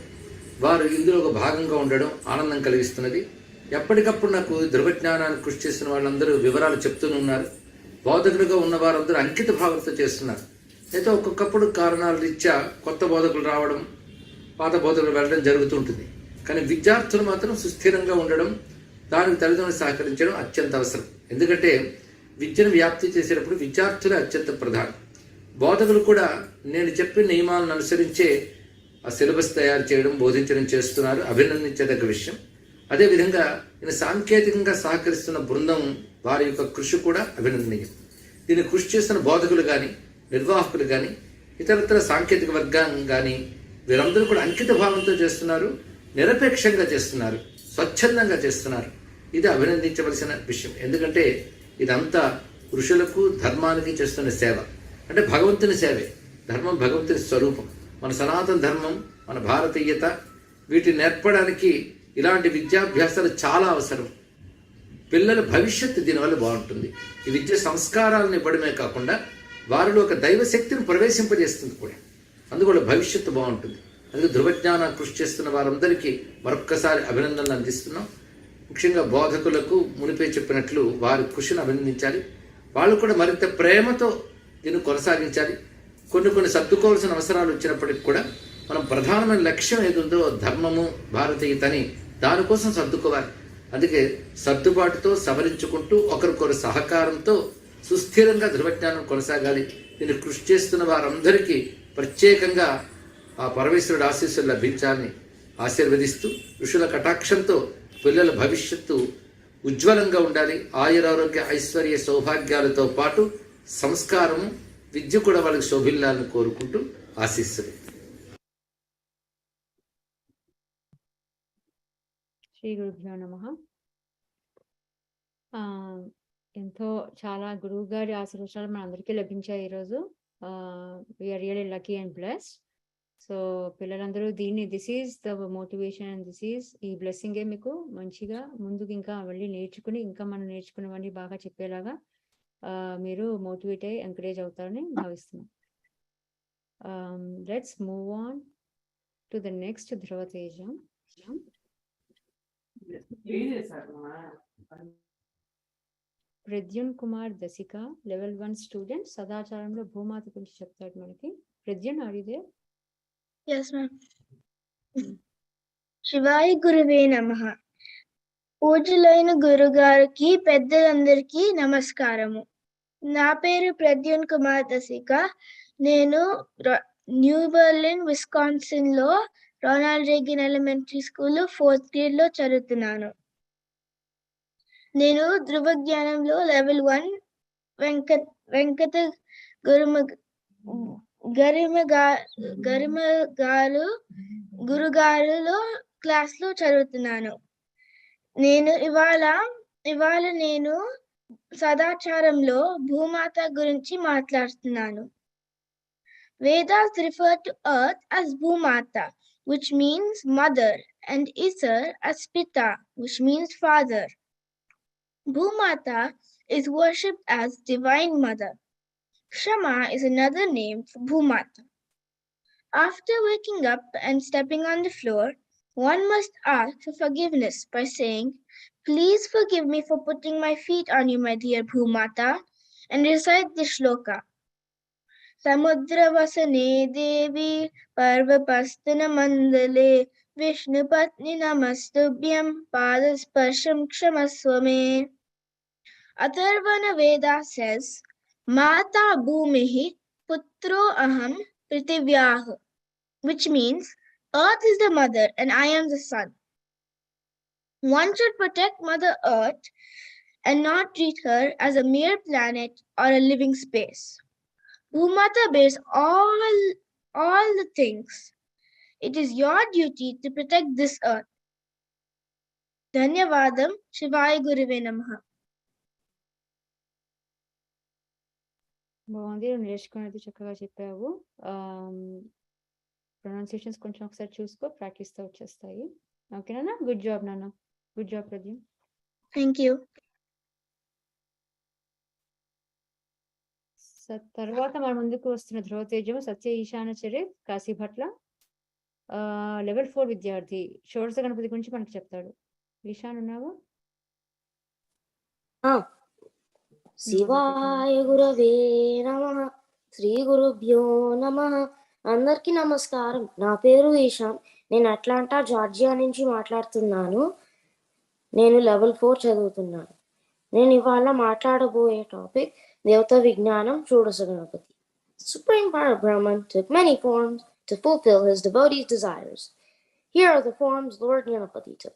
వారు ఇందులో ఒక భాగంగా ఉండడం ఆనందం కలిగిస్తున్నది. ఎప్పటికప్పుడు నాకు ధ్రువజ్ఞానాన్ని కృషి చేసిన వాళ్ళందరూ వివరాలు చెప్తూనే ఉన్నారు. బోధకులుగా ఉన్న వారందరూ అంకిత భావంతో చేస్తున్నారు. అయితే ఒక్కొక్కప్పుడు కారణాల రీత్యా కొత్త బోధకులు రావడం, పాత బోధకులు వెళ్ళడం జరుగుతుంటుంది. కానీ విద్యార్థులు మాత్రం సుస్థిరంగా ఉండడం, దానికి తల్లిదండ్రులు సహకరించడం అత్యంత అవసరం. ఎందుకంటే విద్యను వ్యాప్తి చేసేటప్పుడు విద్యార్థులే అత్యంత ప్రధానం. బోధకులు కూడా నేను చెప్పిన నియమాలను అనుసరించే ఆ సిలబస్ తయారు చేయడం, బోధించడం చేస్తున్నారు. అభినందించదగ్గ విషయం. అదేవిధంగా ఈయన సాంకేతికంగా సహకరిస్తున్న బృందం, వారి యొక్క కృషి కూడా అభినందనీయం. దీన్ని కృషి చేస్తున్న బోధకులు కానీ, నిర్వాహకులు కానీ, ఇతరత్ర సాంకేతిక వర్గం కానీ, వీరందరూ కూడా అంకిత భావంతో చేస్తున్నారు, నిరపేక్షంగా చేస్తున్నారు, స్వచ్ఛందంగా చేస్తున్నారు. ఇది అభినందించవలసిన విషయం. ఎందుకంటే ఇదంతా ఋషులకు, ధర్మానికి చేస్తున్న సేవ. అంటే భగవంతుని సేవే. ధర్మం భగవంతుని స్వరూపం. మన సనాతన ధర్మం, మన భారతీయత, వీటిని నేర్పడానికి ఇలాంటి విద్యాభ్యాసాలు చాలా అవసరం. పిల్లల భవిష్యత్తు దీనివల్ల బాగుంటుంది. ఈ విద్య సంస్కారాలను ఇవ్వడమే కాకుండా వారిలో ఒక దైవశక్తిని ప్రవేశింపజేస్తుంది కూడా. అందువల్ల భవిష్యత్తు బాగుంటుంది. అందుకే ధృవజ్ఞాన కృషి చేస్తున్న వారందరికీ మరొక్కసారి అభినందనలు అందిస్తున్నాం. ముఖ్యంగా బోధకులకు మునిపే చెప్పినట్లు వారి కృషిని అభినందించాలి. వాళ్ళు కూడా మరింత ప్రేమతో దీన్ని కొనసాగించాలి. కొన్ని సర్దుకోవాల్సిన అవసరాలు వచ్చినప్పటికి కూడా మనం ప్రధానమైన లక్ష్యం ఏదుందో ధర్మము భారతీయతని దానికోసం సర్దుకోవాలి. అందుకే సర్దుబాటుతో సవరించుకుంటూ ఒకరికొకరు సహకారంతో సుస్థిరంగా ధృవజ్ఞానం కొనసాగాలి. దీన్ని కృషి చేస్తున్న వారందరికీ ప్రత్యేకంగా ఆ పరమేశ్వరుడు ఆశీస్సులు లభించాలని ఆశీర్వదిస్తూ ఋషుల కటాక్షంతో పిల్లల భవిష్యత్తు ఉజ్వలంగా ఉండాలి. ఆయురారోగ్య ఐశ్వర్య సౌభాగ్యాలతో పాటు సంస్కారము విద్య కూడా వాళ్ళకి శోభిల్లాలని కోరుకుంటూ ఆశీస్సులు. శ్రీ గురుభ్యో నమః. ఎంతో చాలా గురువు గారి ఆశీర్వాదాలు మన అందరికీ లభించాయి ఈరోజు. We are really lucky and blessed. So పిల్లలందరూ this is the motivation and this is ఈ బ్లెస్సింగే మీకు మంచిగా ముందుకు ఇంకా వెళ్ళి నేర్చుకుని ఇంకా మనం నేర్చుకునేవన్నీ బాగా చెప్పేలాగా మీరు మోటివేట్ అయ్యి ఎంకరేజ్ అవుతారని భావిస్తున్నాం. Let's move on to the next ధ్రువ తేజం. ప్రద్యున్ కుమార్ దశిక లెవెల్ 1 స్టూడెంట్ సదాచారంలో భూమాత గురించి చెప్తాడు మనకి. ప్రద్యున్ అడిదే. Yes, ma'am. శివాయ గురువే నమః. పూజ్యులైన గురుగారికి పెద్దలందరికీ నమస్కారము. నా పేరు ప్రద్యున్ కుమార్ దశిక. నేను న్యూ బెర్లిన్ విస్కాన్సిన్ లో Ronald Reagan elementary school 4th grade లో చదువుతున్నాను. నేను ధ్రువ జ్ఞానంలో లెవెల్ 1 వెంకట గురుగారులో క్లాస్ లో చదువుతున్నాను. ఇవాళ నేను సదాచారంలో భూమాత గురించి మాట్లాడుతున్నాను. Vedas refer to earth as Bhumata, which means mother, and Isar as Pita, which means father. Bhumata is worshipped as Divine Mother. Shama is another name for Bhumata. After waking up and stepping on the floor, one must ask for forgiveness by saying, "Please forgive me for putting my feet on you, my dear Bhumata," and recite the shloka. Samudravasane Devi Parvapastana Mandale Vishnupatni Namastubhyam Padasparsham Kshamaswame. Atharvana Veda says, Mata Bhumihi Putro Aham Prithivyaah, which means Earth is the mother and I am the son. One should protect Mother Earth and not treat her as a mere planet or a living space. Bhumata bears all the things. It is your duty to protect this earth. Dhanyavadam. Shivaya Guruve Namaha. బాగుంది, నేర్చుకునేది చక్కగా చెప్పావు. Pronunciations కొంచెం ఒకసారి చూసుకో, ప్రాక్టీస్తో వచ్చేస్తాయి. ఓకేనా? గుడ్ జాబ్ నాన్న, good job Pradyum. Thank you. తర్వాత మన ముందుకు వస్తున్న ధ్రువ తేజం సత్య ఈశానచరి కాశీభట్ల లెవెల్ 4 విద్యార్థి. షోడశ గణపతి గురించి మనకు చెప్తాడు. ఈశాన్ ఉన్నావా? శివాయ గురవే నమః. శ్రీ గురుభ్యో నమః. అందరికీ నమస్కారం. నా పేరు ఈశాన్. నేను అట్లాంటా జార్జియా నుంచి మాట్లాడుతున్నాను. నేను లెవెల్ 4 చదువుతున్నాను. నేను ఇవాళ మాట్లాడబోయే టాపిక్ దేవత విజ్ఞానం షోడశ Ganapati. Supreme Parabrahman took many forms to fulfill his devotees' desires. Here are the forms Lord Ganapati took.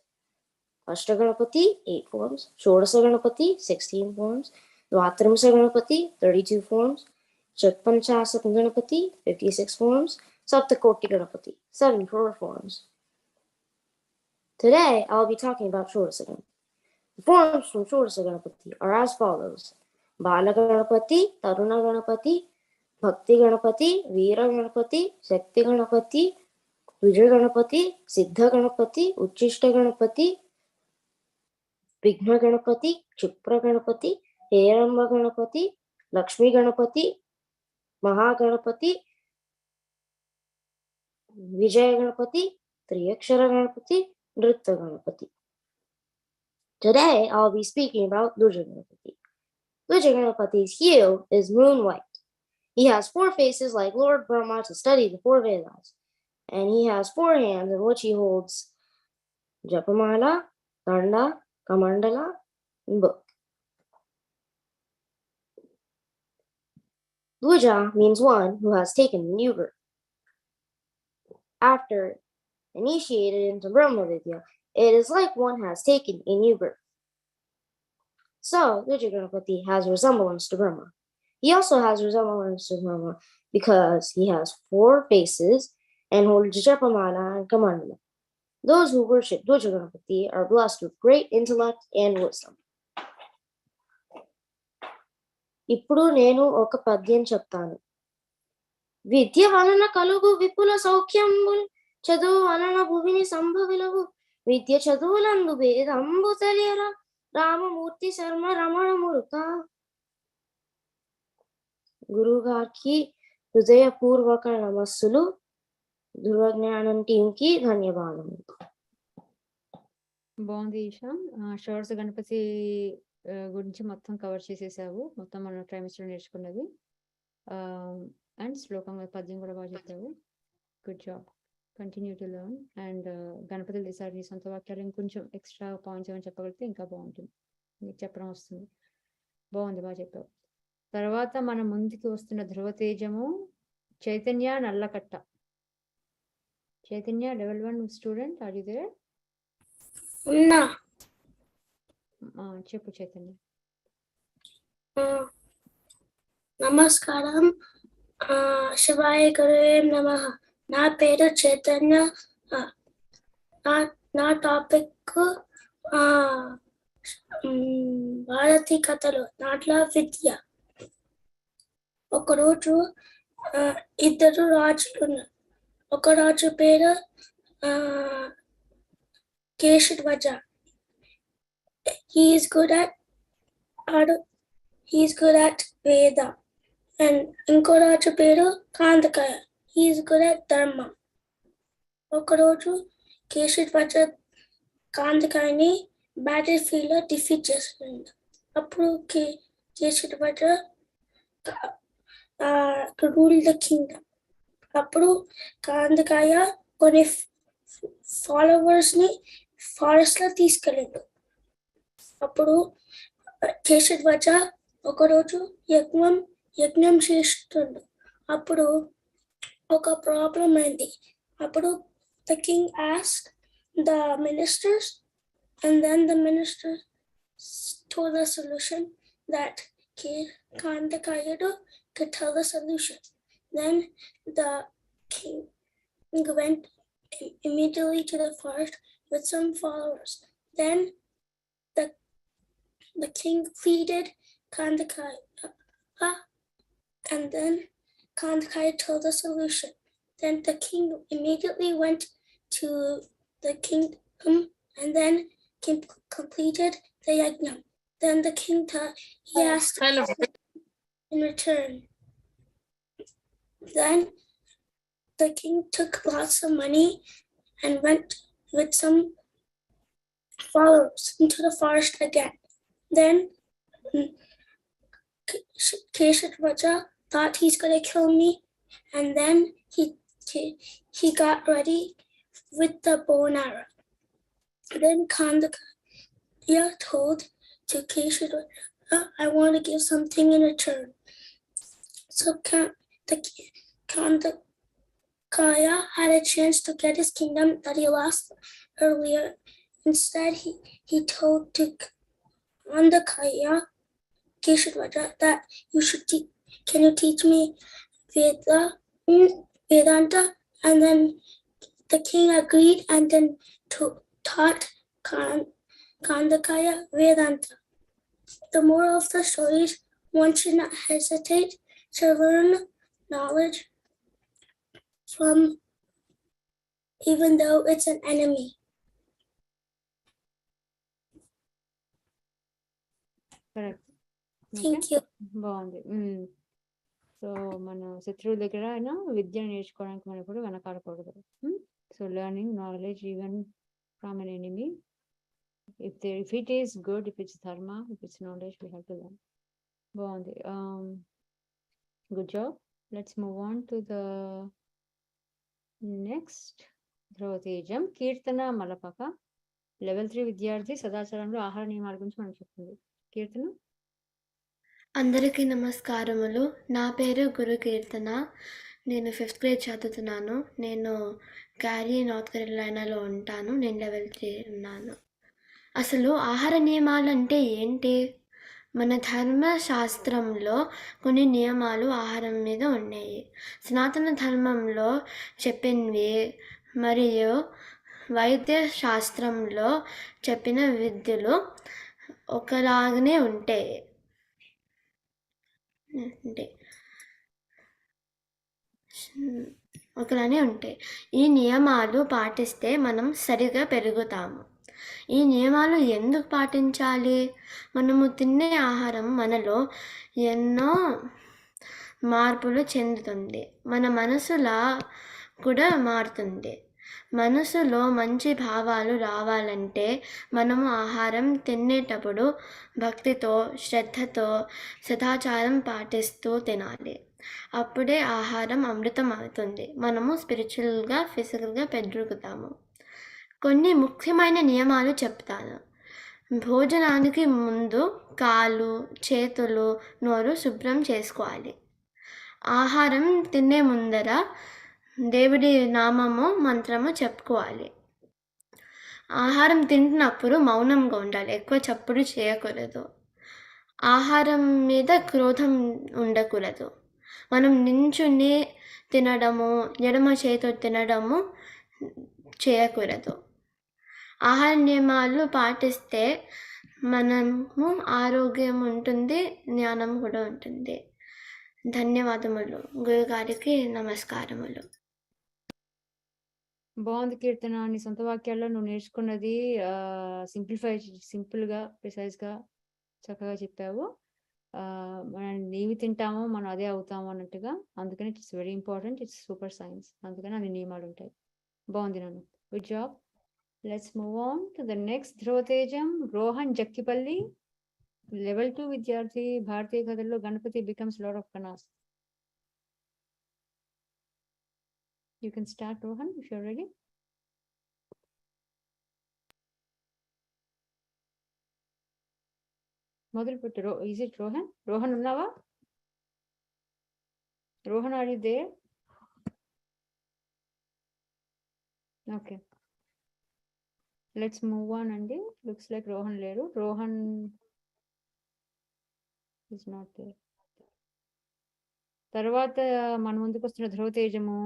Ashta Ganapati, 8 forms. Shodasa Ganapati, 16 forms. Dvatrimsa Ganapati, 32 forms. Chatpanchasat Ganapati, 56 forms. Saptakoti Ganapati, 74 forms. Today, I'll be talking about Shodasa Ganapati. The forms from Shodasa Ganapati are as follows. Bala Ganapati, Taruna Ganapati, Bhakti Ganapati, Veera Ganapati, Shakti Ganapati, Vijay Ganapati, Siddha Ganapati, Uchishta Ganapati, Vigna Ganapati, Chipra Ganapati, Heramba Ganapati, Lakshmi Ganapati, Maha Ganapati, Vijaya Ganapati, Triyakshara Ganapati, Nritta Ganapati. Today I'll be speaking about Durja Ganapati. Durja Ganapati's hue is moon white. He has 4 faces like Lord Brahma to study the 4 Vedas, and he has 4 hands in which he holds Japamala, Danda, Kamandala, and book. Dvija means one who has taken the new birth. After initiated into Brahma Vidya, it is like one has taken a new birth. So, Durja Ganapati has resemblance to Brahma. He also has resemblance to Brahma because he has 4 faces and holds Japamala and Kamandala. Those who worship Durja Ganapati are blessed with great intellect and wisdom. ఇప్పుడు నేను ఒక పద్యం చెప్తాను. విద్య వలన కలుగు విపుల సౌఖ్యంబుల్, చదువు వలన భువిని సంభవిలవు, విద్య చదువులందు భేదంబు తెలియరా, రామమూర్తి శర్మ రమణమురుక. గురుగారికి హృదయపూర్వక నమస్సులు. ధృవజ్ఞానం టీంకి ధన్యవాదములు. బాగుంది ఈషా. షోర్స్ గణపతి గురించి మొత్తం కవర్ చేసేసావు. మొత్తం మనం ట్రైమిస్టర్ నేర్చుకున్నది. అండ్ శ్లోకం పద్యం కూడా బాగా చెప్పావు. Good job. Continue to learn. And Ganapati ఈసారి నీ సొంత వాక్యాలు ఇంకొంచెం ఎక్స్ట్రా పాయింట్స్ ఏమైనా చెప్పగలిగితే ఇంకా బాగుంటుంది. నీకు చెప్పడం వస్తుంది. బాగుంది, బాగా చెప్పావు. తర్వాత మన ముందుకు వస్తున్న ధ్రువ తేజము Chaitanya Nallakatta. Chaitanya level 1 student, are you there? ఉన్నా. చెప్పు చైతన్య. నమస్కారం. శివాయ గురువే నమః. నా పేరు చైతన్య. నా టాపిక్ భారతీ కథలు, నాట్ల విద్య. ఒకరోజు 2 రాజులు ఉన్నారు. ఒక రాజు పేరు కేశధ్వజ. He is good at Veda. And ఇంకో రాజు పేరు కాందకాయ. He is good at Dharma. ఒకరోజు కేశధ్వజ కాందకాయని బ్యాటిల్ ఫీల్డ్ లో డిఫీట్ చేస్తుంది. అప్పుడు కేశధ్వజ రూల్ ద కింగ్డమ్. అప్పుడు కాందకాయ కొన్ని ఫాలోవర్స్ ని ఫారెస్ట్ లో తీసుకెళ్ళిండు. అప్పుడు కేశధ్వజ ఒకరోజు యజ్ఞం చేస్తుండు. అప్పుడు ఒక ప్రాబ్లం అయింది. అప్పుడు the king asked the ministers, and then the ministers told the solution that Kandakayadu could tell the solution. Then the king went immediately to the forest with some followers. Then the king pleaded Kandakaya, and then Kandakaya told the solution. Then the king immediately went to the kingdom and then completed the yajna. Then the king he asked in return. Then the king took lots of money and went with some followers into the forest again. Then Keshavraja thought he's gonna kill me, and then he got ready with the bow and arrow. Then Kandakaya told to Keshavraja, I want to give something in return. So Kandakaya had a chance to get his kingdom that he lost earlier. Instead, he told to Kandakaya, Keshavraja, that can you teach me Vedanta? And then the king agreed and then taught Kandakaya Vedanta. The moral of the story is one should not hesitate to learn knowledge from, even though it's an enemy. Correct. Thank you. బాగుంది. So మన శత్రువుల దగ్గర అయినా విద్య నేర్చుకోవడానికి మనం ఎప్పుడు వెనకాడకూడదు. So learning knowledge even from an enemy, if it is good, if it's dharma, if it's knowledge, we have to learn. బాగుంది. Good job. Let's move on to the next. ధ్రువతేజం కీర్తన మలపక లెవెల్ 3 విద్యార్థి సదాచారంలో ఆహార నియమాల గురించి మనం చెప్తుంది. కీర్తన. అందరికీ నమస్కారములు. నా పేరు గురు కీర్తన. నేను 5th గ్రేడ్ చదువుతున్నాను. నేను క్యారీ నార్త్ కెరళైనాలో ఉంటాను. నేను లెవెల్ 3 ఉన్నాను. అసలు ఆహార నియమాలు అంటే ఏంటి? మన ధర్మశాస్త్రంలో కొన్ని నియమాలు ఆహారం మీద ఉన్నాయి. సనాతన ధర్మంలో చెప్పినవి మరియు వైద్య శాస్త్రంలో చెప్పిన విద్యలు ఒకలాగానే ఉంటాయి. ఒకలానే ఉంటాయి. ఈ నియమాలు పాటిస్తే మనం సరిగా పెరుగుతాము. ఈ నియమాలు ఎందుకు పాటించాలి? మనము తినే ఆహారం మనలో ఎన్నో మార్పులు చెందుతుంది. మన మనసులా కూడా మారుతుంది. మనసులో మంచి భావాలు రావాలంటే మనము ఆహారం తినేటప్పుడు భక్తితో, శ్రద్ధతో, సదాచారం పాటిస్తూ తినాలి. అప్పుడే ఆహారం అమృతం అవుతుంది. మనము స్పిరిచువల్గా, ఫిజికల్గా పెరుగుతాము. కొన్ని ముఖ్యమైన నియమాలు చెప్తాను. భోజనానికి ముందు కాళ్ళు, చేతులు, నోరు శుభ్రం చేసుకోవాలి. ఆహారం తినే ముందర దేవుడి నామము, మంత్రము చెప్పుకోవాలి. ఆహారం తింటున్నప్పుడు మౌనంగా ఉండాలి. ఎక్కువ చప్పుడు చేయకూడదు. ఆహారం మీద క్రోధం ఉండకూడదు. మనం నించుని తినడము, ఎడమ చేతితో తినడము చేయకూడదు. ఆహార నియమాలు పాటిస్తే మనము ఆరోగ్యం ఉంటుంది, జ్ఞానం కూడా ఉంటుంది. ధన్యవాదములు. గురుగారికి నమస్కారములు. బాగుంది కీర్తన. నీ సొంత వాక్యాల్లో నువ్వు నేర్చుకున్నది సింపుల్గా, ప్రిసైజ్గా చక్కగా చెప్పావు. మనం నీవి తింటామో మనం అదే అవుతాము అన్నట్టుగా. అందుకని it's very important. It's super science. అందుకని అన్ని నియమాలు ఉంటాయి. బాగుంది నాన్న. Good job. Let's move on to the next. ధ్రువతేజం రోహన్ జక్కిపల్లి లెవెల్ 2 విద్యార్థి. భారతీయ కథల్లో Ganapati becomes lord of ganas. You can start, Rohan, if you're ready. మొదలు పెట్టు. Is it Rohan? Rohan ఉన్నావా? Rohan, are you there? Okay. Let's move on అండి. Looks like Rohan లేరు. Rohan is not there. తర్వాత మన ముందుకు వస్తున్న ధ్రువతేజము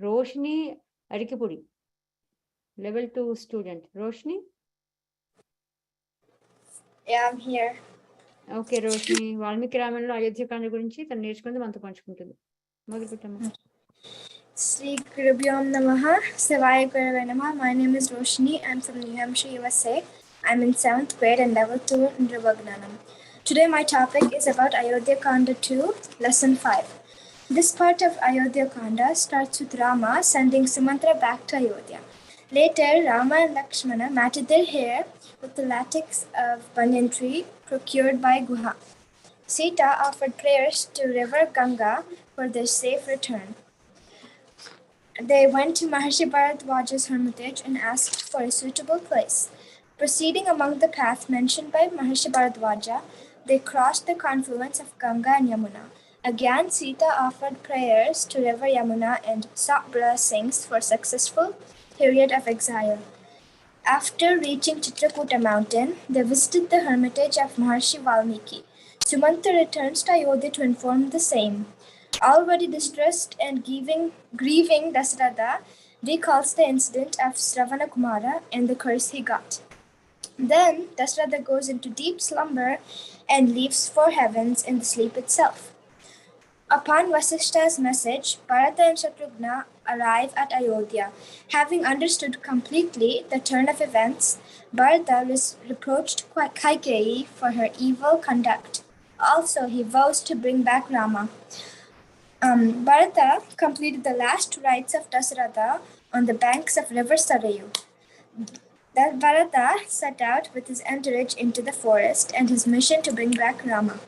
Roshini Arikipudi level 2 student. Roshini. Yeah, I'm here. Okay Roshini, Valmiki రామాయణంలో అయోధ్యకాండ గురించి తను నేర్చుకుంది మనతో పంచుకుంటుంది. మొదలు పెట్టమ్మా. Sri Gurubhyom Namaha, Savaya Gurave Namaha. My name is Roshni. I'm from New Hampshire, USA. I'm in 7th grade and level 2 in Jnanam. Today my topic is about Ayodhya Kanda 2, lesson 5. This part of Ayodhya Kanda starts with Rama sending Sumantra back to Ayodhya. Later, Rama and Lakshmana matted their hair with the latex of banyan tree procured by Guha. Sita offered prayers to river Ganga for their safe return. They went to Maharshi Bharadwaja's hermitage and asked for a suitable place. Proceeding along the path mentioned by Maharshi Bharadwaja, they crossed the confluence of Ganga and Yamuna. Again, Sita offered prayers to river Yamuna and sought blessings for successful period of exile. After reaching Chitrakuta mountain, they visited the hermitage of Maharshi Valmiki. Sumanta returns to Ayodhya to inform the same. Already distressed and grieving, Dasratha recalls the incident of Sravana Kumara and the curse he got. Then Dasratha goes into deep slumber and leaves for heavens in the sleep itself. Upon Vasishta's message, Bharata and Shatrughna arrive at Ayodhya. Having understood completely the turn of events, Bharata reproached Kaikeyi for her evil conduct. Also, he vows to bring back Rama. Bharata completed the last rites of Dasaratha on the banks of river Sarayu. That Bharata set out with his entourage into the forest and his mission to bring back Rama.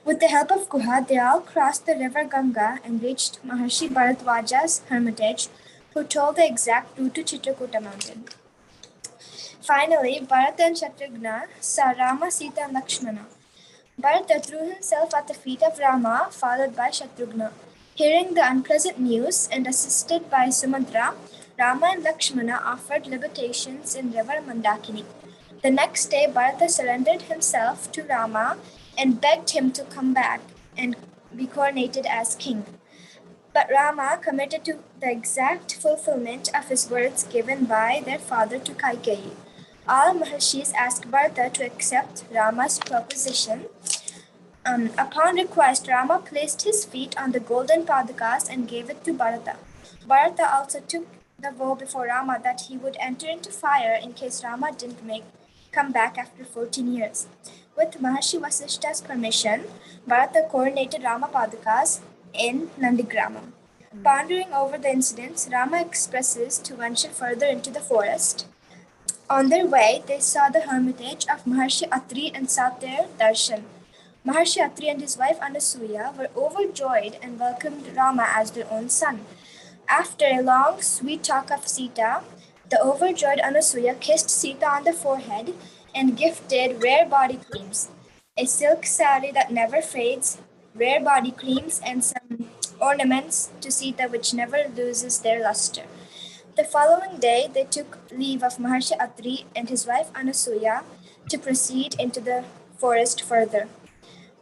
With the help of Guha, they all crossed the river Ganga and reached Maharshi Bharadwaja's hermitage, who told the exact route to Chitrakuta mountain. Finally, Bharata and Shatrughna saw Rama, Sita and Lakshmana. Bharata threw himself at the feet of Rama, followed by Shatrughna. Hearing the unpleasant news and assisted by Sumadra, Rama and Lakshmana offered liberations in river Mandakini. The next day, Bharata surrendered himself to Rama and begged him to come back and be coronated as king. But Rama committed to the exact fulfillment of his words given by their father to Kaikeyi. All Maharshis asked Bharata to accept Rama's proposition. Upon request, Rama placed his feet on the golden padakas and gave it to Bharata. Bharata also took the vow before Rama that he would enter into fire in case Rama didn't come back after 14 years. With Maharshi Vasishta's permission, Bharata coronated Rama padakas in Nandigramam. Pondering over the incidents, Rama expresses to venture further into the forest. On their way, they saw the hermitage of Maharshi Atri and sought their darshan. Maharshi Atri and his wife Anasuya were overjoyed and welcomed Rama as their own son. After a long, sweet talk of Sita, the overjoyed Anasuya kissed Sita on the forehead and gifted rare body creams, a silk sari that never fades, rare body creams, and some ornaments to Sita which never loses their luster. The following day, they took leave of Maharshi Atri and his wife Anasuya to proceed into the forest further.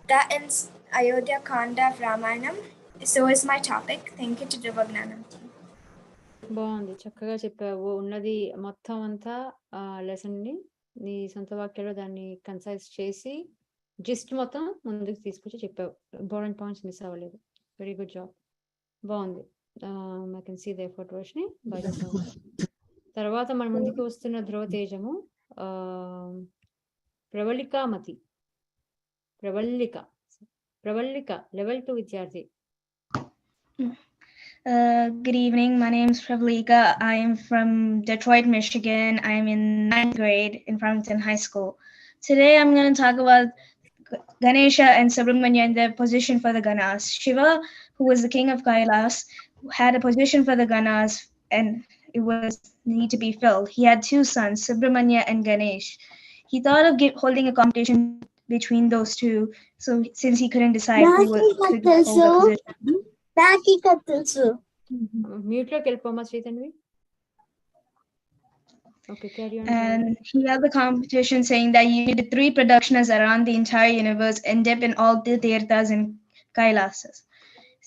That ends Ayodhya Kanda of Ramayanam. So is my topic. Thank you to Dhruva Jnanam. బాగుంది, చక్కగా చెప్పావు. ఉన్నది మొత్తం అంతా lesson ని నీ సొంత వాక్యాల్లో దాన్ని కన్సైజ్ చేసి జిస్ట్ మొత్తం ముందుకు తీసుకొచ్చి చెప్పావు. ఇంపార్టెంట్ పాయింట్స్ మిస్ అవ్వలేదు. వెరీ గుడ్ జాబ్, బాగుంది. I can see the effort Varshini. తర్వాత మన ముందుకు వస్తున్న ధ్రువ తేజము ప్రవళికామతి. ప్రవళిక లెవెల్ 2 విద్యార్థి. Good evening. My name is Pravalika. I am from Detroit, Michigan. I am in 9th grade in Farmington High School. Today I'm going to talk about Ganesha and Subramanya and their position for the Ganas. Shiva, who was the king of Kailas, had a position for the Ganas and it was need to be filled. He had two sons, Subramanya and Ganesh. He thought of holding a competition between those two, so since he couldn't decide who could hold the position. Mute లోకి వెళ్ళిపోమా శ్రీతన్వి. Okay, carry on. And he held the competition saying that you needed 3 pradakshinas around the entire universe and dip in all the tirthas and kailasas.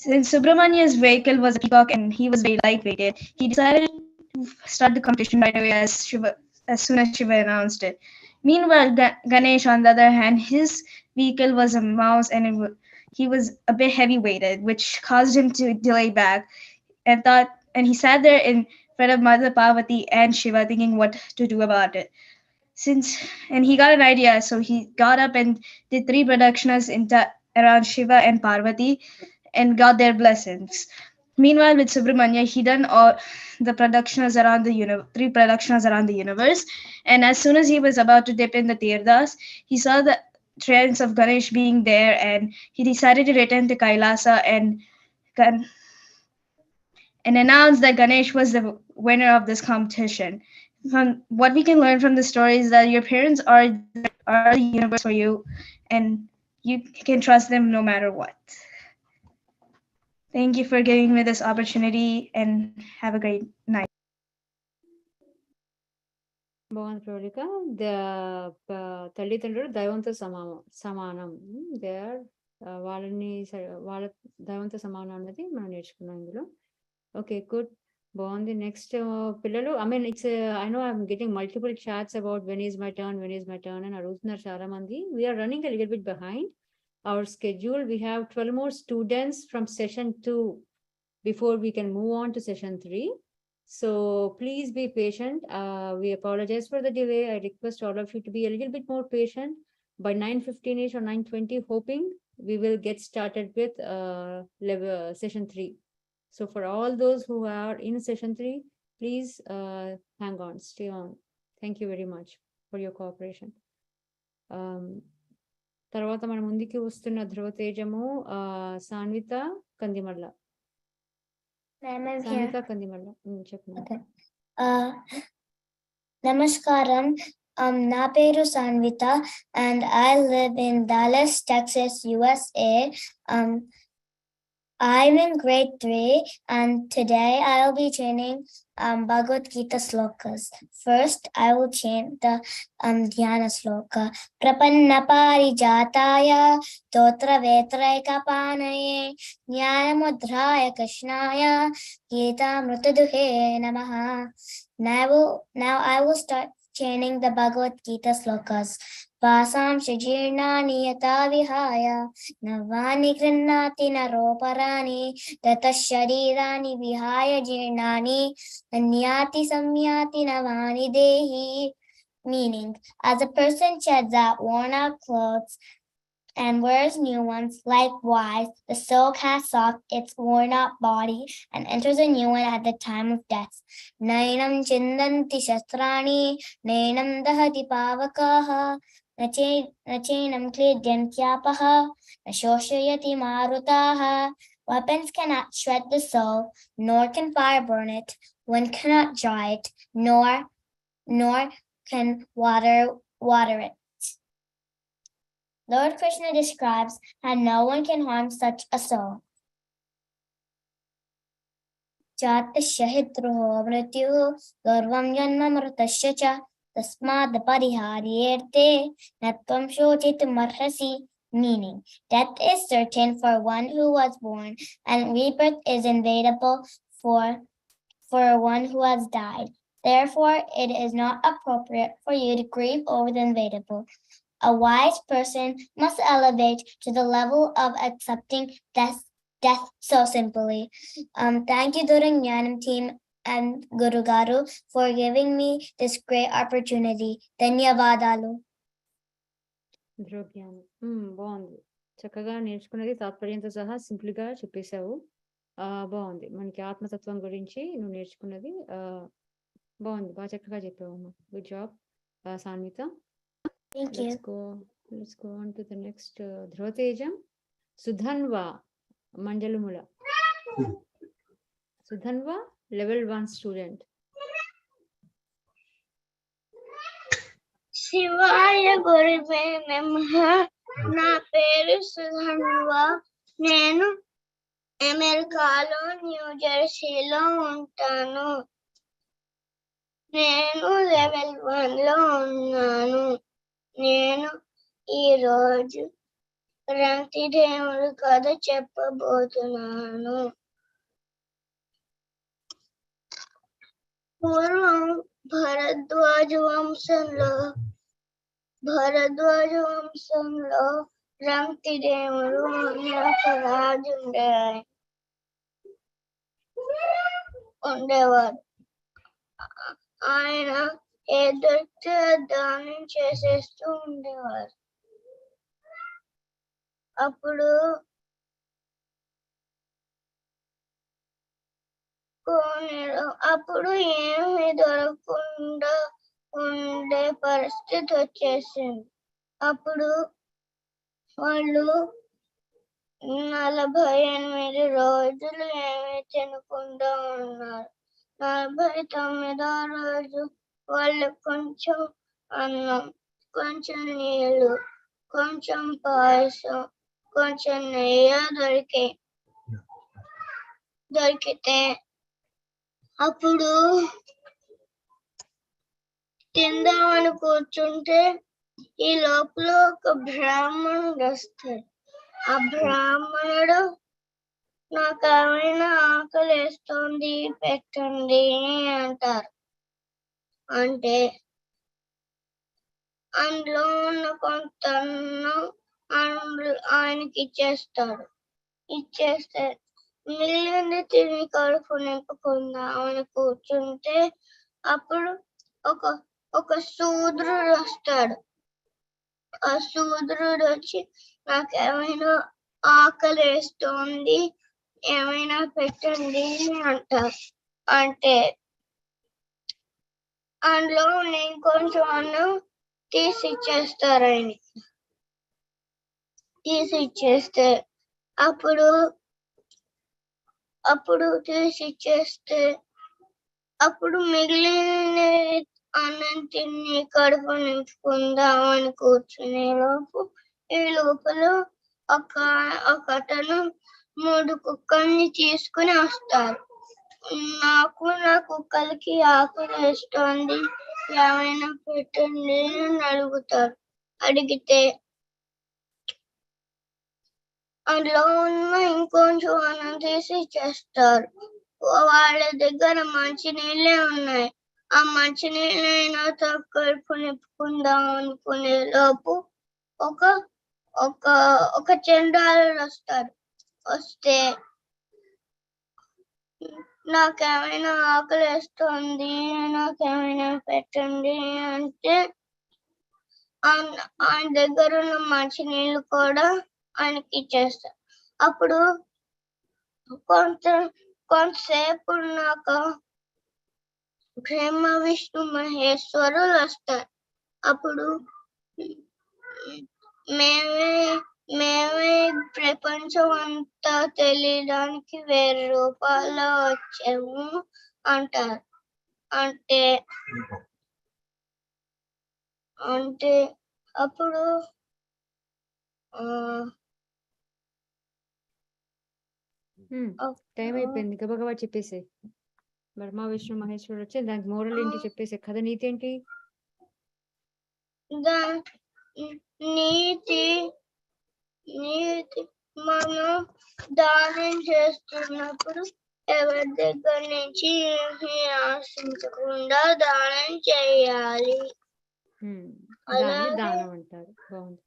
Since Subramania's vehicle was a peacock and he was very lightweighted, he decided to start the competition right away as soon as Shiva announced it. Meanwhile, Ganesh, on the other hand, his vehicle was a mouse and he was a bit heavy-weighted, which caused him to delay back and he sat there in front of Mother Parvati and Shiva thinking what to do about it. And he got an idea, so he got up and did 3 pradakshinas around Shiva and Parvati and got their blessings. Meanwhile, with Subramanya, he done all the pradakshinas around the 3 pradakshinas around the universe, and as soon as he was about to dip in the tirthas, he saw the trance of Ganesh being there, and he decided to return to Kailasa and announced that Ganesh was the winner of this competition. From what we can learn from the story is that your parents are the universe for you, and you can trust them no matter what. Thank you for giving me this opportunity, and have a great night. బాగుంది ప్రవళిక. తల్లిదండ్రులు దైవంతో సమానం. They are వాళ్ళ దైవంతో సమానం అన్నది మనం నేర్చుకున్నాం ఇందులో. ఓకే, గుడ్, బాగుంది. నెక్స్ట్ పిల్లలు, I mean it's I know I'm getting multiple chats about when is my turn అని అడుగుతున్నారు చాలా మంది. We're running a little bit behind our schedule. We have 12 more students from session 2 before we can move on to session 3. So please be patient. We apologize for the delay. I request all of you to be a little bit more patient. By 9:15ish or 9:20, hoping we will get started with session 3. So for all those who are in session 3, please hang on, stay on. Thank you very much for your cooperation. తర్వాత మన ముందుకి వస్తున్న ధ్రువ తేజము సాన్విత కందిమల్ల. సాన్విత కందిమల్ల చెప్పండి. Namaskaram. Na peru Sanvita and I live in Dallas, Texas, USA. I'm in grade 3 and today I'll be chanting Bhagavad Gita slokas. First, I will chant the Dhyana sloka. Prapanna parijataya totra vetraikapanaye jnanamudraya krishnaya Gitamrutaduhe namaha. Now I will start chanting the Bhagavad Gita slokas. Vasam shajirnani yata vihaya navani grinati naroparani tatas sharirani vihaya jirnani nanyati samyati navani dehi. Meaning, as a person sheds out worn out clothes and wears new ones, likewise the soul casts off its worn out body and enters a new one at the time of death. Nainam chindanti shastrani nainam dahati pavakaha Nachenam klidyantyaapaha nashoshayati marutaha. Weapons cannot shred the soul, nor can fire burn it. One cannot dry it, nor can water it. Lord Krishna describes how no one can harm such a soul. Jatasya hidruho mrityuh garvam janmamrutasya cha tasmad pariharyerte natvam shochitum arhasi. Meaning, death is certain for one who was born, and rebirth is inevitable for one who has died. Therefore, it is not appropriate for you to grieve over the inevitable. A wise person must elevate to the level of accepting death so simply. Thank you, Dhruva Jnanam team and Guru Garu for giving me this great opportunity. Dhanyavadalu. ధ్రువ జ్ఞానం బాగుంది, చక్కగా నేర్చుకున్నది తాత్పర్యంతో సహా simple గా చెప్పేశావు. బాగుంది, మనకి ఆత్మతత్వం గురించి నువ్వు నేర్చుకున్నది బాగుంది, బాగా చక్కగా చెప్పావు. Good job Sanvitha. Let's go on to the next Dhruva Tejam. Sudhanva Manjalumula. Sudhanva, level 1 student. శివాయ గురువే నమః. నా పేరు సుధన్వ. నేను అమెరికాలో న్యూ జెర్సీలో ఉంటాను. నేను లెవెల్ 1 లో ఉన్నాను. నేను ఈరోజు రంతిదేవుడు కథ చెప్పబోతున్నాను. పూర్వం భరద్వాజ వంశంలో రంతిదేవుడు ఒక రాజు ఉండేవాడు. ఆయన ఏదైతే దానం చేసేస్తూ ఉండేవారు. అప్పుడు ఏమీ దొరకకుండా ఉండే పరిస్థితి వచ్చేసింది. అప్పుడు వాళ్ళు 48 రోజులు ఏమీ తినకుండా ఉన్నారు. 49వ రోజు వాళ్ళు కొంచెం అన్నం, కొంచెం నీళ్ళు, కొంచెం పాయసం, కొంచెం నెయ్యి దొరికితే అప్పుడు తిందామని కూర్చుంటే ఈ లోపల ఒక బ్రాహ్మణుడు వస్తాడు. ఆ బ్రాహ్మణుడు నాకు ఏమైనా ఆకలేస్తోంది పెట్టండి అంటారు. అంటే అందులో ఉన్న కొంత ఆయనకి ఇచ్చేస్తాడు. ఇచ్చేస్తే మిగిలింది తిని కడుపు నింపుకుందామని కూర్చుంటే అప్పుడు ఒక శూద్రుడు వస్తాడు. ఆ శూద్రుడు వచ్చి నాకేమైనా ఆకలి వేస్తోంది, ఏమైనా పెట్టండి అంటారు. అంటే అందులో నేను కొంచెం అన్నం తీసి ఇచ్చేస్తారు ఆయనకి. తీసి ఇచ్చేస్తే అప్పుడు తీసి ఇచ్చేస్తే అప్పుడు మిగిలిన అన్నం తిని కడుపు నింపుకుందామని కూర్చునే లోపు ఈ లోపల ఒకతను 3 కుక్కల్ని తీసుకుని వస్తారు. నా కుక్కలకి ఆకలి వేస్తోంది, ఏమైనా పెట్టండి అని అడుగుతారు. అడిగితే అందులో ఉన్న ఇంకొంచెం అన్నం తీసి ఇచ్చేస్తారు. వాళ్ళ దగ్గర మంచినీళ్ళే ఉన్నాయి. ఆ మంచినీళ్ళైనా కడుపు నింపుకుందాం అనుకునే లోపు ఒక చండాలుడు వస్తారు. వస్తే నాకేమైనా ఆకలి వేస్తుంది, నాకేమైనా పెట్టండి అంటే ఆయన దగ్గర ఉన్న మంచినీళ్ళు కూడా ఆయనకి ఇచ్చేస్తారు. అప్పుడు కొంతసేపు ఉన్నాక బ్రహ్మ విష్ణు మహేశ్వరులు వస్తారు. అప్పుడు మేమే ప్రపంచం అంతా తెలియడానికి వేరే రూపాల్లో వచ్చాము అంటారు. అంటే అప్పుడు టైం అయిపోయింది, గబగబా చెప్పేసే. బ్రహ్మ విష్ణు మహేశ్వరుడు వచ్చి దానికి మోరల్ ఏంటి చెప్పేసే, కథ నీతి ఏంటి? నీతి మనం దానం చేస్తున్నప్పుడు ఎవరి దగ్గర నుంచి ఏమీ ఆశించకుండా దానం చేయాలి. దానం అంటారు. బాగుంది.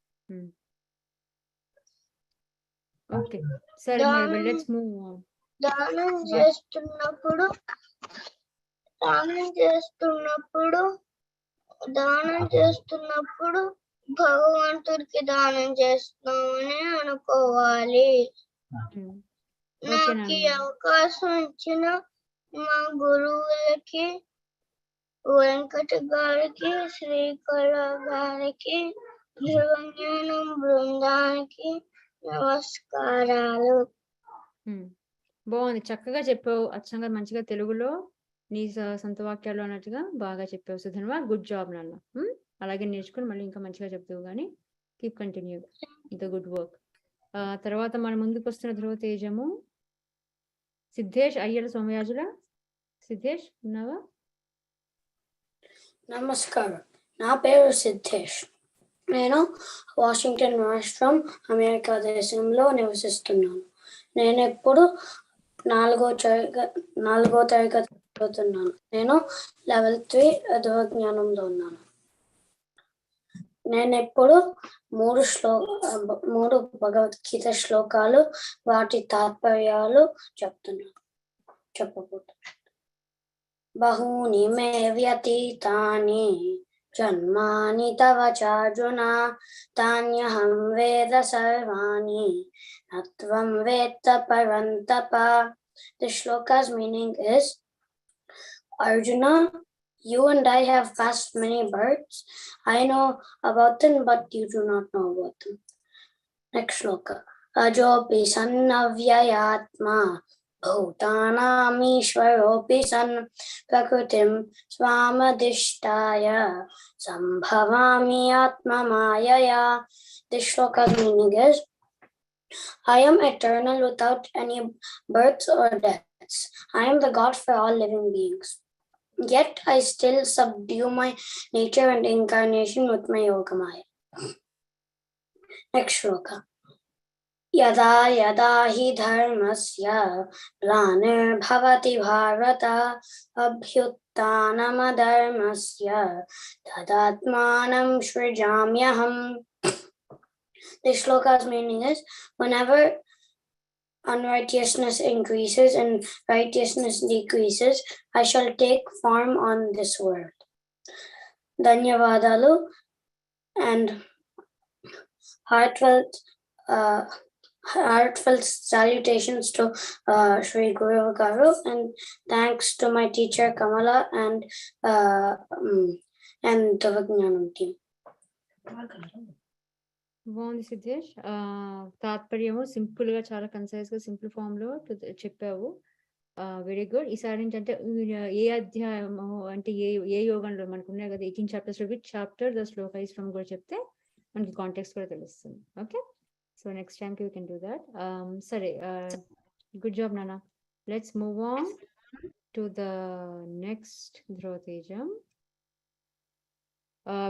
ఓకే, సరే మరి లెట్స్ మూవ్ ఆన్. దానం చేస్తున్నప్పుడు భగవంతుడికి దానం చేస్తున్నామని అనుకోవాలి. నాకు ఈ అవకాశం ఇచ్చిన మా గురువులకి, వెంకట గారికి, శ్రీకళ గారికి, ధ్రువజ్ఞానం బృందానికి నమస్కారాలు. బాగుంది, చక్కగా చెప్పావు. అచ్చంగా మంచిగా తెలుగులో నీ సొంత వాక్యాలు అన్నట్టుగా బాగా చెప్పావు సుధన్వ. గుడ్ జాబ్ నాన్న. అలాగే నేర్చుకుని మళ్ళీ ఇంకా మంచిగా చెప్తావు కానీ keep continue the good work. తర్వాత మన ముందుకు వస్తున్న ధ్రువ తేజము సిద్ధేష్ అయ్యల సోమయాజుల. సిద్ధేష్ ఉన్నావా? నమస్కారం, నా పేరు సిద్ధేష్. నేను వాషింగ్టన్ రాష్ట్రం, అమెరికా దేశంలో నివసిస్తున్నాను. నేను ఎప్పుడు 4వ తరగతి చదువుతున్నాను. నేను లెవెల్ 3 ధ్రువజ్ఞానంలో ఉన్నాను. నేను ఎప్పుడు 3 భగవద్గీత శ్లోకాలు, వాటి తాత్పర్యాలు చెప్పబోతున్నాను. బహూని మే వ్యతీతాని జన్మాని తవ చార్జున తాన్యహం వేద సర్వాణి నత్వం వేత్త పరంతప. The shloka's meaning is, Arjuna, you and I have passed many births. I know about them, but you do not know about them. Next shloka. Ajopi sannavyayatma bhutanamishwaropi san prakritim swamadishtaya sambhavami atma mayaya. This shloka's meaning is, I am eternal without any births or deaths. I am the God for all living beings. Yet I still subdue my nature and incarnation with my Yogamaya. Next shloka. Yada yada hi dharmasya glanirбhavati bharata abhyuttanamadharmasya tadatmanam srijamyaham. This shloka's meaning is, whenever unrighteousness increases and righteousness decreases, I shall take form on this world. Dhanyavadalu and heartfelt heartfelt salutations to Sri Guru Garu, and thanks to my teacher Kamala and the Jnanam team. బాగుంది సిద్ధేష్. తాత్పర్యము simple గా చాలా concise గా simple form లో చెప్పావు. Very good. ఈసారి ఏంటంటే ఏ అధ్యాయము అంటే ఏ యోగంలో మనకు ఉన్నాయి కదా 18 chapters, which chapter the Shloka is from కూడా చెప్తే మనకి కాంటెక్స్ట్ కూడా తెలుస్తుంది. Okay, so next time you can do that. సరే, గుడ్ జాబ్ నాన్న. Let's move on to the next Dhruva.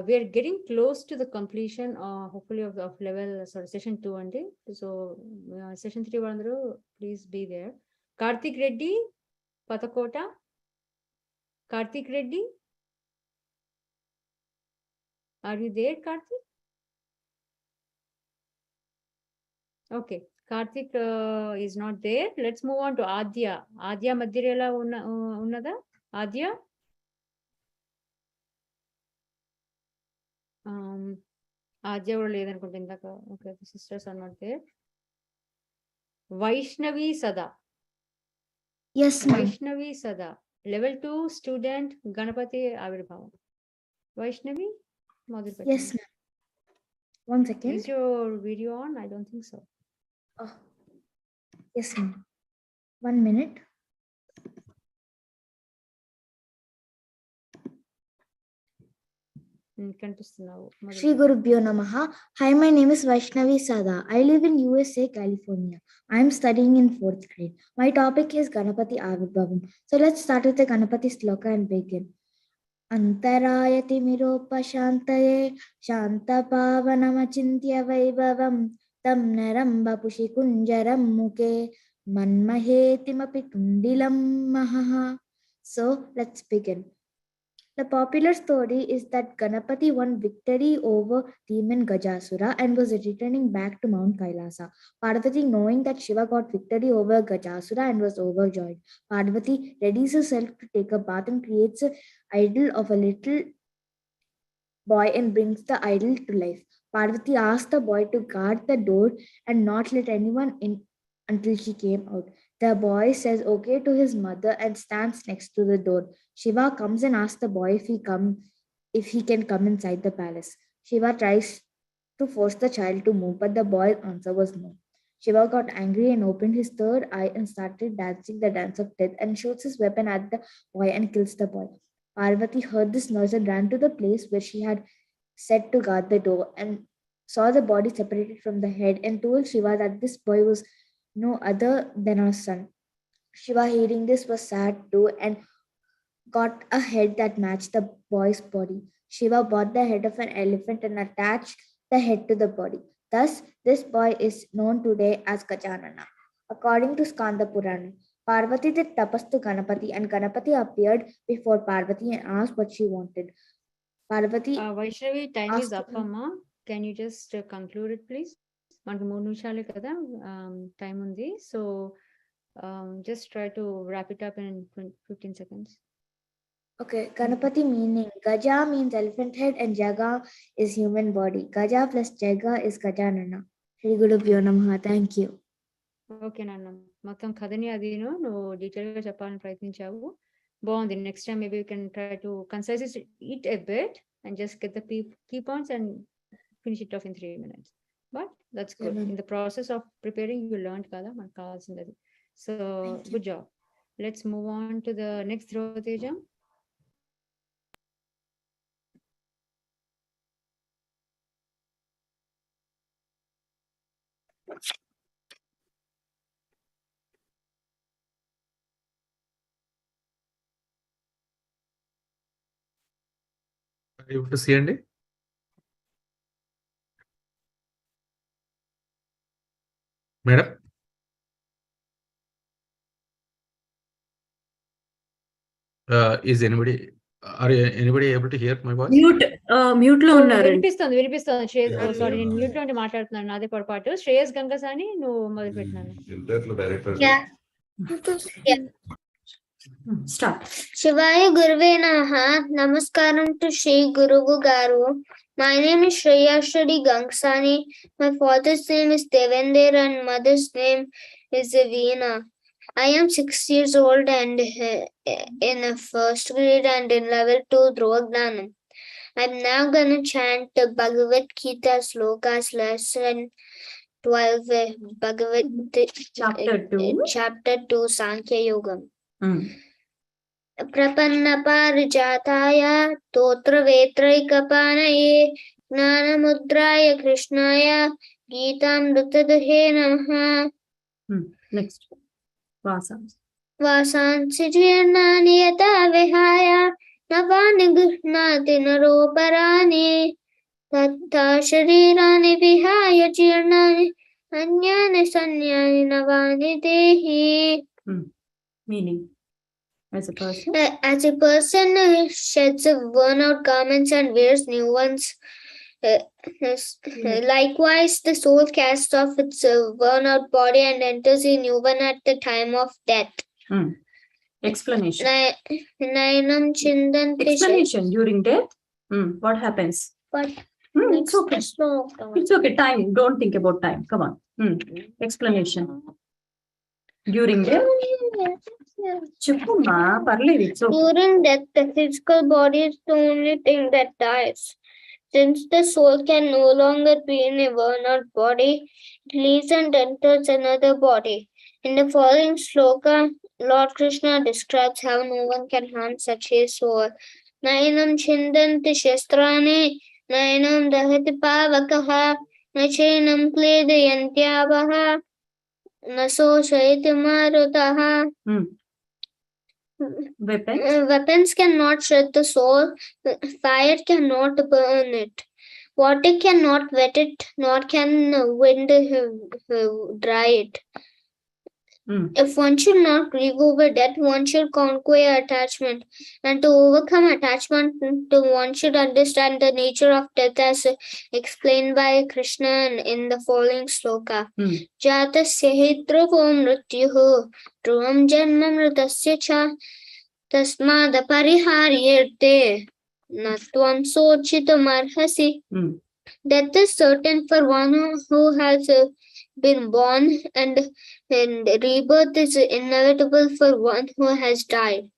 We are getting close to the completion, hopefully, of level session 2 andi. So session 3 varandaru please be there. Karthik Reddy, Patakota. Karthik Reddy, are you there, Karthik? Okay, Karthik is not there. Let's move on to Adya. Adya Madhirela unnada? Adya? Adya కూడా లేదనుకుంటా ఇందాక. Okay, sisters are not there. Vaishnavi Sada. Yes, ma'am. Vaishnavi సదా, level 2 student, Ganapati ఆవిర్భావం. వైష్ణవి, మొదలు పెట్టండి. Yes, ma'am. One second. Is your video on? I don't think so. Oh. Yes, ma'am. 1 minute. Shri Gurubhyo Namaha. Hi, my name is Vaishnavi Sada. I live in USA, California. I am studying in 4th grade. My topic is Ganapati Avirbhavam. So let's start with the Ganapati Sloka and begin. Antarayati miropa shantaye shanta pavanamachintya vaibhavam tam naram bapushi kunjaram muke manmahetimapi tundilam mahaha. So let's begin. The popular story is that Ganapati won victory over demon Gajasura and was returning back to Mount Kailasa. Parvati, knowing that Shiva got victory over Gajasura and was overjoyed, Parvati readies herself to take a bath and creates an idol of a little boy and brings the idol to life. Parvati asks the boy to guard the door and not let anyone in until she came out. The boy says okay to his mother and stands next to the door. Shiva comes and asks the boy if he can come inside the palace. Shiva tries to force the child to move, but the boy's answer was no. Shiva got angry and opened his third eye and started dancing the dance of death and shoots his weapon at the boy and kills the boy. Parvati heard this noise and ran to the place where she had set to guard the door and saw the body separated from the head and told Shiva that this boy was no other than her son. Shiva, hearing this, was sad too and got a head that matched the boy's body. Shiva bought the head of an elephant and attached the head to the body. Thus, this boy is known today as Gajanana. According to Skanda Purana, Parvati did tapas to Ganapati and Ganapati appeared before Parvati and asked what she wanted. Parvati... Vaishnavi, time is up, Amma. Can you just conclude it, please? మనకు 3 నిమిషాలే కదా time ఉంది. So just try to wrap it up in 15 seconds. Okay, Ganapati meaning Gaja means elephant head and Jaga is human body. Gaja plus Jaga is Gajanana. Shri Gurubhyo Namaha. Thank you. Okay నాన్న, మొత్తం కథని అది నువ్వు detail గా చెప్పాలని ప్రయత్నించావు. బాగుంది. Next time maybe you can try to concise it a bit and just get the key points and finish it off in 3 minutes. But that's good. In the process of preparing, you learned kada manku kavalsindadi. So good job. Let's move on to the next Dhruva. Are you able to see Andy? Madam? Is anybody able to hear my voice? Mute లో ఉన్నారు. వినిపిస్తుంది. Sorry, నేను mute లో ఉండి మాట్లాడుతున్నాను. అదే పొరపాటు. శ్రేయస్ గంగసాని నువ్వు మొదలు పెట్టినాను. శివాయ గురువే నమః. నమస్కారం టు శ్రీ గురువు గారు. My name is Shreya Shri Gangsani. My father's name is Devender and mother's name is Veena. I am 6 years old and in a first grade and in level 2 Dhruva Jnanam. I'm now gonna chant the Bhagavad Gita slokas lesson 12 Bhagavad chapter 2 Sankhya Yogam. प्रपन्न पारिजाताय तोत्रवेत्रैकपाणये ज्ञानमुद्राय कृष्णाय गीतामृतदुहे नमः. Next. वासांसि जीर्णानि यथा विहाय नवानि गृह्णाति नरोपराणि तथा शरीराणि विहाय जीर्णानि अन्यानि संन्यानि नवानि देहि. Meaning, as a person? As a person sheds worn-out garments and wears new ones, likewise the soul casts off its worn-out body and enters a new one at the time of death. Explanation. Nainam chindanti. Explanation during death. What happens? But it's okay. It's okay. Time. Don't think about time. Come on. Explanation. During death. During death, the physical body is the only thing that dies. Since the soul can no longer be in a worn-out body, it leaves and enters another body. In the following sloka, Lord Krishna describes how no one can harm such a soul. Nainam chindanti shastrani, nainam dahati pavakaha, nachainam kledayantyavaha, naso shaiti marutaha. Weapons cannot shred the soul. Fire cannot burn it. Water cannot wet it, nor can wind dry it. If one should not grieve over death, one should conquer attachment. And to overcome attachment, one should understand the nature of death as explained by Krishna in the following sloka. Jatasya hi dhruvo mrityuhu dhruvam janma mritasya cha tasmada pariharyate natvam sochitam arhasi. Death is certain for one who has been born, and rebirth is inevitable for one who has died.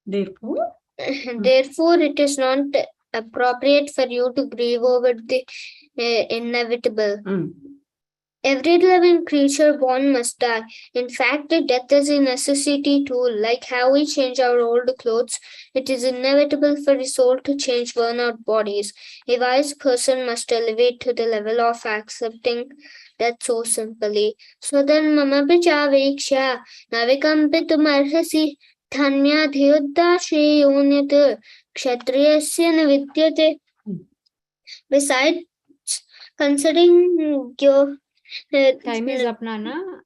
Therefore, it is not appropriate for you to grieve over the inevitable. Every living creature born must die. In fact, death is a necessity too. Like how we change our old clothes, it is inevitable for a soul to change worn-out bodies. A wise person must elevate to the level of accepting death so simply. Swadharmam abhichaveksha navikampitum arhasi dhanya dhyuddashe yonyat kshatriyasya navidyate. Besides, considering your Time is up, Nana.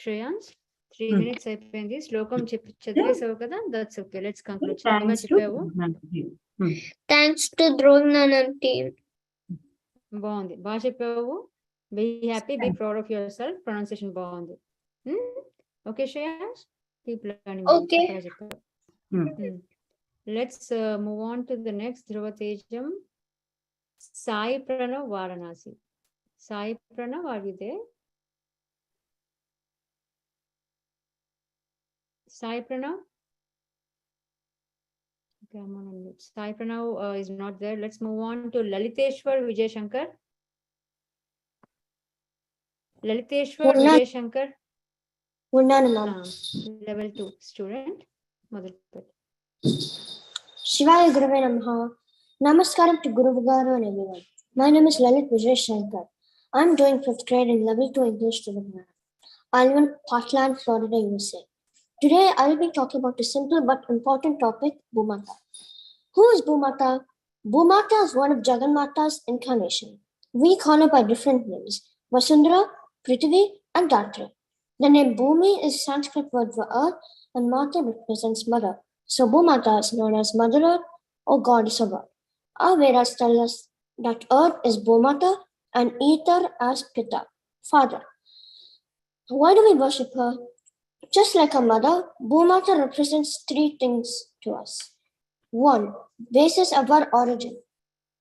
Shreyans, 3 minutes అయిపోయింది. శ్లోకం చదివేసావు కదా, that's okay. Let's conclude. Thanks to Dhruva Jnanam team. బాగుంది, బాగా చెప్పావు. Be happy, be proud of yourself. Pronunciation బాగుంది. Okay, Shreyans, keep learning. Okay. Let's move on to the next Dhruva Tejam. Sai Pranav Varanasi. Sai Pranav, are you there? Sai Pranav? Okay, I'm on mute. Sai Pranav is not there. Let's move on to Laliteshwar Vijay Shankar. Laliteshwar Vijay Shankar. Level 2 student. Shivaya Guruve Namaha. Namaskaram to Guru Garu and everyone. My name is Lalit Vijay Shankar. I'm doing 5th grade in level 2 English to Dhruva. I live in Portland, Florida, USA. Today I will be talking about a simple but important topic, Bhumata. Who is Bhumata? Bhumata is one of Jagannatha's incarnation. We call her by different names, Vasundhara, Prithvi, and Dhatri. The name Bhumi is Sanskrit word for earth, and Mata represents mother. So Bhumata is known as Mother Earth or Goddess of Earth. Our Vedas tell us that earth is Bhumata and ether as Pita, father. Why do we worship her? Just like her mother, Bhumata represents 3 things to us. 1, basis of our origin.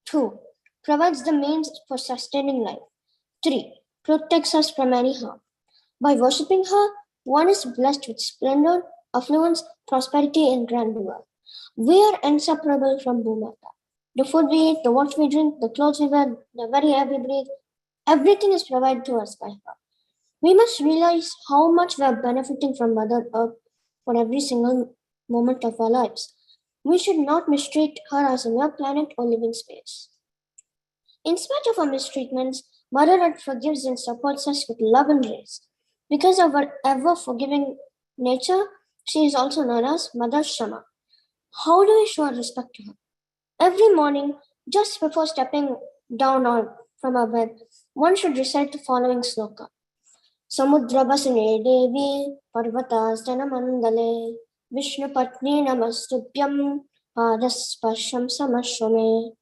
2. Provides the means for sustaining life. 3. Protects us from any harm. By worshipping her, one is blessed with splendor, affluence, prosperity, and grandeur. We are inseparable from Bhumata. The food we eat, the water we drink, the clothes we wear, the very air we breathe, everything is provided to us by her. We must realize how much we are benefiting from Mother Earth for every single moment of our lives. We should not mistreat her as a mere planet or living space. In spite of our mistreatments, Mother Earth forgives and supports us with love and grace. Because of her ever forgiving nature, she is also known as Mother Shama. How do we show our respect to her? Every morning, just before stepping down from our bed, one should recite the following sloka. Samudrabhasane Devi Parvatasthana Mandale Vishnu Patni Namastubhyam Padaspasham Samashwame.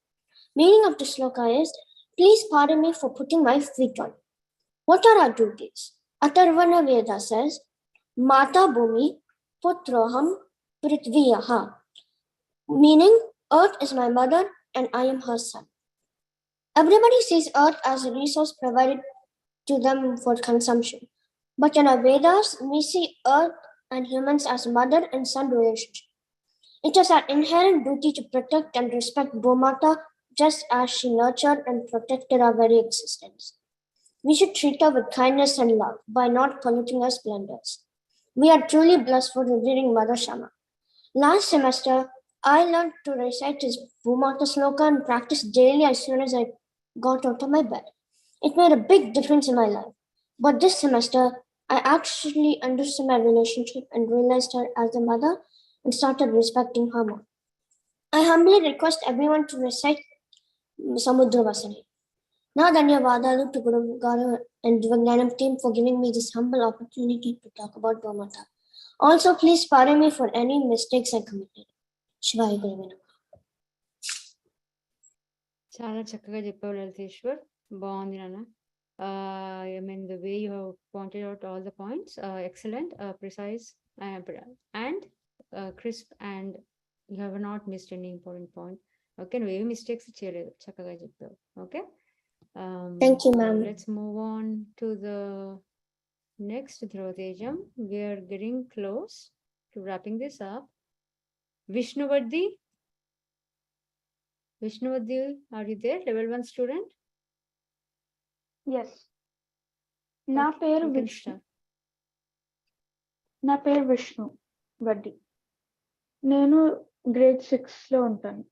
Meaning of the sloka is, please pardon me for putting my feet on. What are our duties? Atharvana Veda says, Mata Bhumi Putroham Prithviyaha. Meaning, Earth is my mother and I am her son. Everybody sees Earth as a resource provided to them for consumption. But in our Vedas, we see Earth and humans as mother and son relationship. It is our inherent duty to protect and respect Bhumata just as she nurtured and protected our very existence. We should treat her with kindness and love by not polluting her splendors. We are truly blessed for revering Mother Shama. Last semester, I learned to recite his Bhumata sloka and practice daily as soon as I got out of my bed. It made a big difference in my life. But this semester, I actually understood my relationship and realized her as a mother and started respecting her more. I humbly request everyone to recite Samudravasane. Now, Dhanyavadalu to Guru Garu and Jnanam team for giving me this humble opportunity to talk about Bhumata. Also, please pardon me for any mistakes I committed. Shivaya Guruvena. చాలా చక్కగా చెప్పావు లలితేశ్వర్, బాగుంది నాన్న. I mean the way you have pointed out all the points, excellent, precise, and crisp, and you have not missed any important point. Okay, నువ్వు ఏమి mistakes చేయలేదు, చక్కగా చెప్పావు. Okay, Thank you, ma'am. let's move on to the next Dhruvatejam. We are getting close to wrapping this up. Vishnuvardhi, are you there? Level 1 student? Yes. నా పేరు విష్ణు వడ్డీ. నేను grade 6లో ఉంటాను.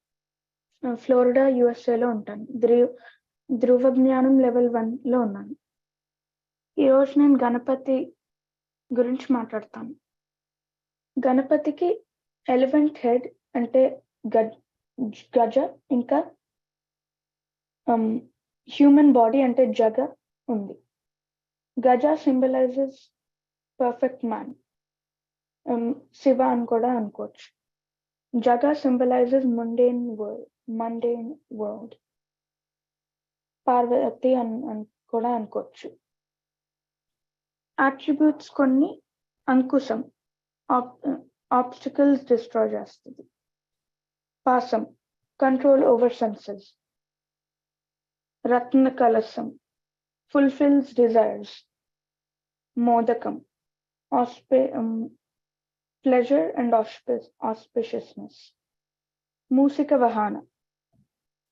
ఫ్లోరిడా యుఎస్ఏలో ఉంటాను. ధ్రువ జ్ఞానం లెవెల్ 1లో ఉన్నాను. ఈరోజు నేను గణపతి గురించి మాట్లాడతాను. గణపతికి ఎలిఫెంట్ హెడ్ అంటే గజ, ఇంకా హ్యూమన్ బాడీ అంటే జగ ఉంది. గజ సింబలైజెస్ పర్ఫెక్ట్ మ్యాన్, శివ అని కూడా అనుకోవచ్చు. జగ సింబలైజెస్ ముండేన్ వరల్డ్, పార్వతి అని కూడా అనుకోవచ్చు. అట్రిబ్యూట్స్ కొన్ని, అంకుశం ఆబ్స్టికల్స్ డిస్ట్రాయ్ చేస్తుంది. పాసం కంట్రోల్ ఓవర్ సెన్సెస్. రత్న కలశం fulfills desires. Modakam, pleasure and auspiciousness. Musika Vahana,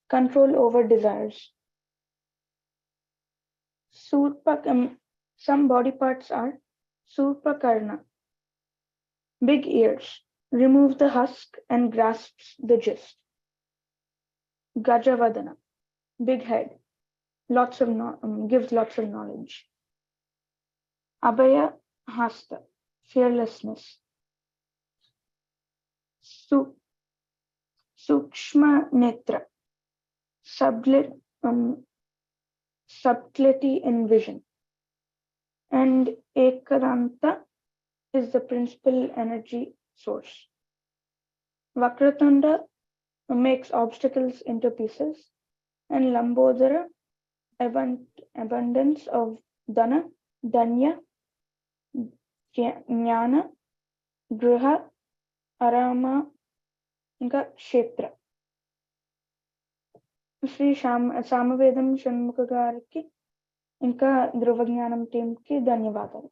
control over desires. Some body parts are Surpakarna, big ears, remove the husk and grasps the gist. Gajavadana, big head, gives lots of knowledge. Abhaya Hasta, fearlessness. Sukshma Netra, subtlety in vision. And Ekaranta is the principal energy source. Vakratunda makes obstacles into pieces. And Lambodara, abundance of Dana, Danya, Jnana, Griha, Arama, ఇంకా క్షేత్ర. శ్రీ సామవేదం షణ్ముఖ గారికి ఇంకా ధృవ జ్ఞానం టీంకి ధన్యవాదాలు.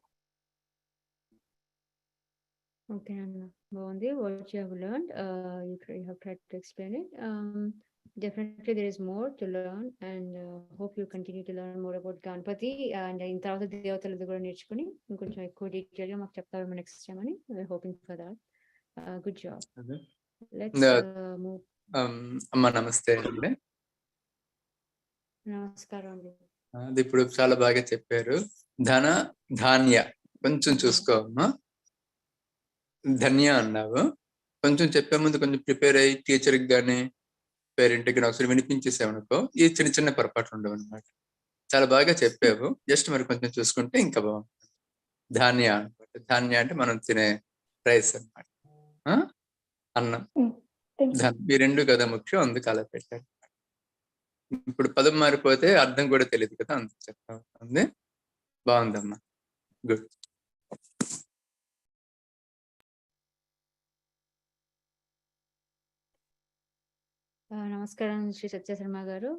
Okay, Anna. Bhavandi, what you have learned, you have tried to explain it. Definitely there is more to learn, and hope you continue to learn more about Ganpati, and in తర్వాత దేవతలది కూడా నేర్చుకుని ఇంకొంచెం ఎక్కువ డీటెయిల్ గా మాకు చెప్తారు next time అని we're hoping for that. Good job. Let's move. అమ్మ నమస్తే అండి. నమస్కారం అండి. అది ఇప్పుడు చాలా బాగా చెప్పారు. ధన ధాన్య కొంచెం చూసుకోమ్మా. ధన్య అన్నావు, కొంచెం చెప్పే ముందు కొంచెం ప్రిపేర్ అయ్యి టీచర్కి కానీ పేరెంట్కి కానీ ఒకసారి వినిపించేసావనుకో ఈ చిన్న చిన్న పొరపాట్లు ఉండవు అనమాట. చాలా బాగా చెప్పావు, జస్ట్ మరి కొంచెం చూసుకుంటే ఇంకా బాగుంటుంది. ధాన్య అనమాట. ధాన్య అంటే మనం తినే రైస్ అనమాట, అన్నం. ఈ రెండు కదా ముఖ్యం, అందుకు అలా పెట్టారు. ఇప్పుడు పదం మారిపోతే అర్థం కూడా తెలియదు కదా, అందుకు చెప్తా ఉంది. బాగుందమ్మా, గుడ్. నమస్కారం శ్రీ సత్యశర్మ గారు.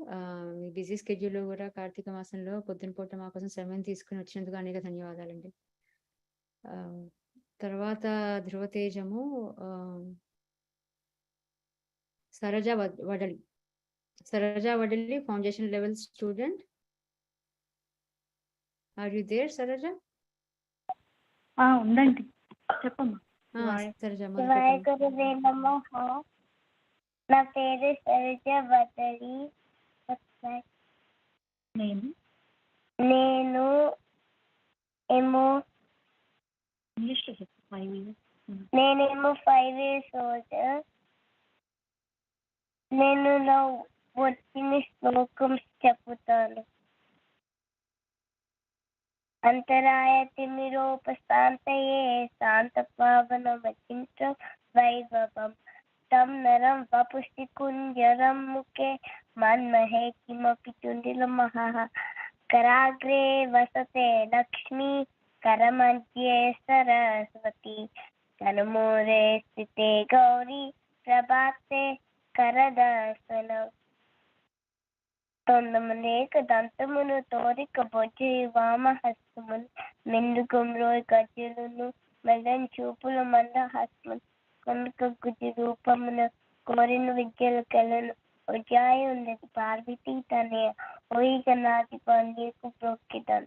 మీ బిజీ స్కెడ్యూల్ కూడా కార్తీక మాసంలో పొద్దున పూట మా కోసం సమయం తీసుకుని వచ్చినందుకు అనేక ధన్యవాదాలండి. తర్వాత ధృవతేజము Saraja Vadali. Saraja Vadali foundation level student. Are you there Saraja? ఉందండి, చెప్పమ్మా. సరజ నా పేరు సరజ వదలి. నేనేమో 5 years old. నేను నా వచ్చిన శ్లోకం చెప్పుతాను. అంతరాయ తిమిరోపశాంతయే శాంత పావనమచింత వైభవం తం నరం వపుష్టి కుంజరం ముఖే మన్మహే కిమపి చుండిలమః కరాగ్రే వసతే లక్ష్మీ కరమధ్యే సరస్వతి కనుమూరే స్థితే గౌరీ ప్రభాతే కరదర్శనం తొందములేక దంతమును తోరిక బొజ్జి వామహస్తమును మెండుగుమ్రోయ్ గజ్జలును మెల్లని చూపుల మందహస్తమును కనుక గుజి రూపమున కోరిన విద్యలు కలను ఉజాయి ఉన్నది పార్వతీ తనయ ఓయిక నాటి నీకు ప్రోక్కితం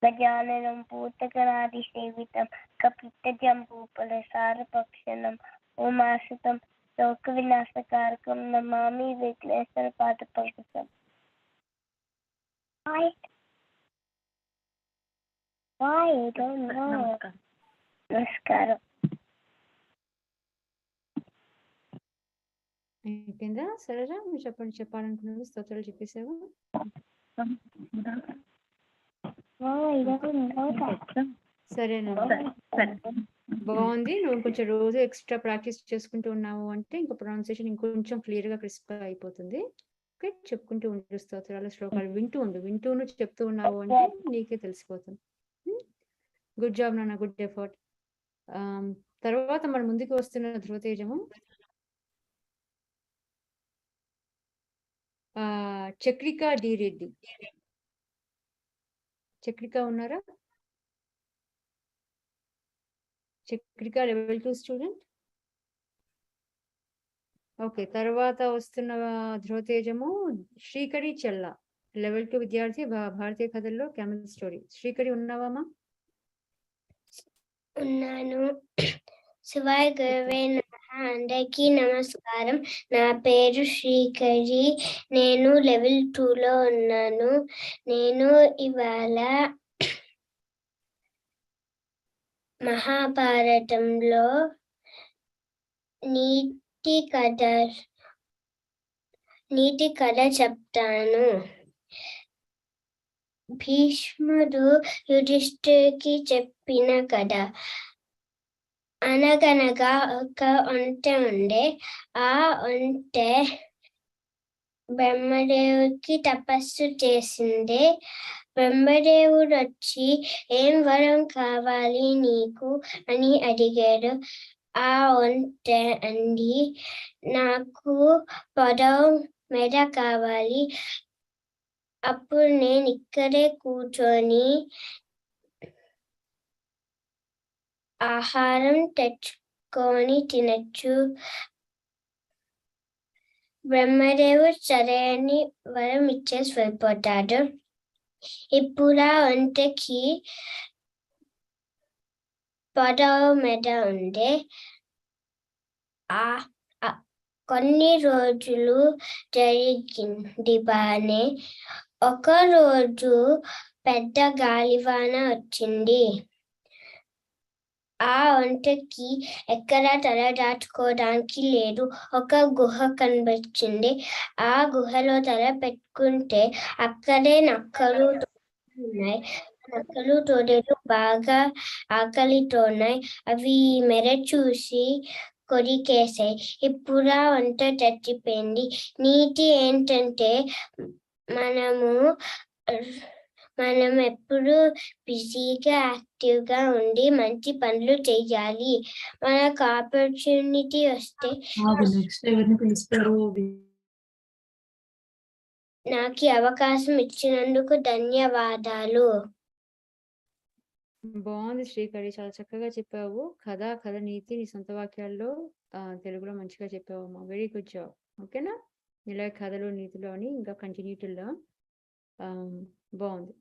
గజాననం పూతకనాది సేవితం కపిత జంబూపల సారపక్షణం ఉమాసుతం లోక వినాశకారకం నమామి విఘ్నేశ్వర పాద పంకజం. నమస్కారం. అయిపోయిందా సరజ? మీరు చెప్పండి, చెప్పాలనుకున్నాను. స్తోత్రాలు చెప్పేసావు. సరేనా, బాగుంది. నువ్వు కొంచెం రోజు ఎక్స్ట్రా ప్రాక్టీస్ చేసుకుంటూ ఉన్నావు అంటే ఇంకా ప్రొనౌన్సియేషన్ ఇంకొంచెం క్లియర్ గా క్రిస్ప్ గా అయిపోతుంది. ఓకే, చెప్పుకుంటూ ఉండు స్తోత్రాల శ్లోకాలు, వింటూను చెప్తూ ఉన్నావు అంటే నీకే తెలిసిపోతుంది. గుడ్ జాబ్ నాన్న, గుడ్ ఎఫర్ట్. తర్వాత మన ముందుకు వస్తున్న ధృవతేజము చక్రిక డి రెడ్డి. చక్రిక ఉన్నారా? Chakrika level 2 student. ఓకే, తర్వాత వస్తున్న ధృవతేజము శ్రీకరి చెల్ల, లెవెల్ 2 విద్యార్థి, భారతీయ కథల్లో క్యామెల్ స్టోరీ. శ్రీకరి ఉన్నావామా? ఉన్నాను. శివాయ గురవే నమః. అందరికీ నమస్కారం. నా పేరు శ్రీకరి. నేను లెవెల్ 2లో ఉన్నాను. నేను ఇవాళ మహాభారతంలో నీతి కథ చెప్తాను. భీష్ముడు యుధిష్ఠిరుడికి చెప్పిన కథ. అనగనగా ఒక ఒంటె ఉండే. ఆ ఒంటె బ్రహ్మదేవుడికి తపస్సు చేసింది. బ్రహ్మదేవుడు వచ్చి ఏం వరం కావాలి నీకు అని అడిగాడు. ఆ ఒంటె అంది, నాకు పొడవు మెడ కావాలి. అప్పుడు నేను ఇక్కడే కూర్చొని ఆహారం తెచ్చుకొని తినచ్చు. బ్రహ్మదేవుడు సరే అని వరం ఇచ్చేసి వెళ్ళిపోతాడు. ఇప్పుడు ఆ ఒంటెకి 10వ మెడ ఉండే. కొన్ని రోజులు జరిగింది బానే. ఒక రోజు పెద్ద గాలివాన వచ్చింది. ఆ ఒంటెకి ఎక్కడ తల దాచుకోవడానికి లేదు. ఒక గుహ కనిపించింది. ఆ గుహలో తల పెట్టుకుంటే అక్కడే నక్కలు ఉన్నాయి. నక్కలు తోడేలు బాగా ఆకలితో ఉన్నాయి. అవి మెడ చూసి కొరికేసాయి. ఇప్పుడు ఆ వంట చచ్చిపోయింది. నీతి ఏంటంటే మనం ఎప్పుడు బిజీగా యాక్టివ్గా ఉండి మంచి పనులు చేయాలి. మనకు ఆపర్చునిటీ వస్తే నెక్స్ట్ ఎవరిని పిలుస్తారు? నాకు ఈ అవకాశం ఇచ్చినందుకు ధన్యవాదాలు. బాగుంది శ్రీకరి, చాలా చక్కగా చెప్పావు. కథ నీతి నీ సొంత వాక్యాల్లో తెలుగులో మంచిగా చెప్పావు అమ్మా. Very good job. ఓకేనా? ఇలా కథలు నీతులు అని ఇంకా కంటిన్యూ టు లర్న్. బాగుంది.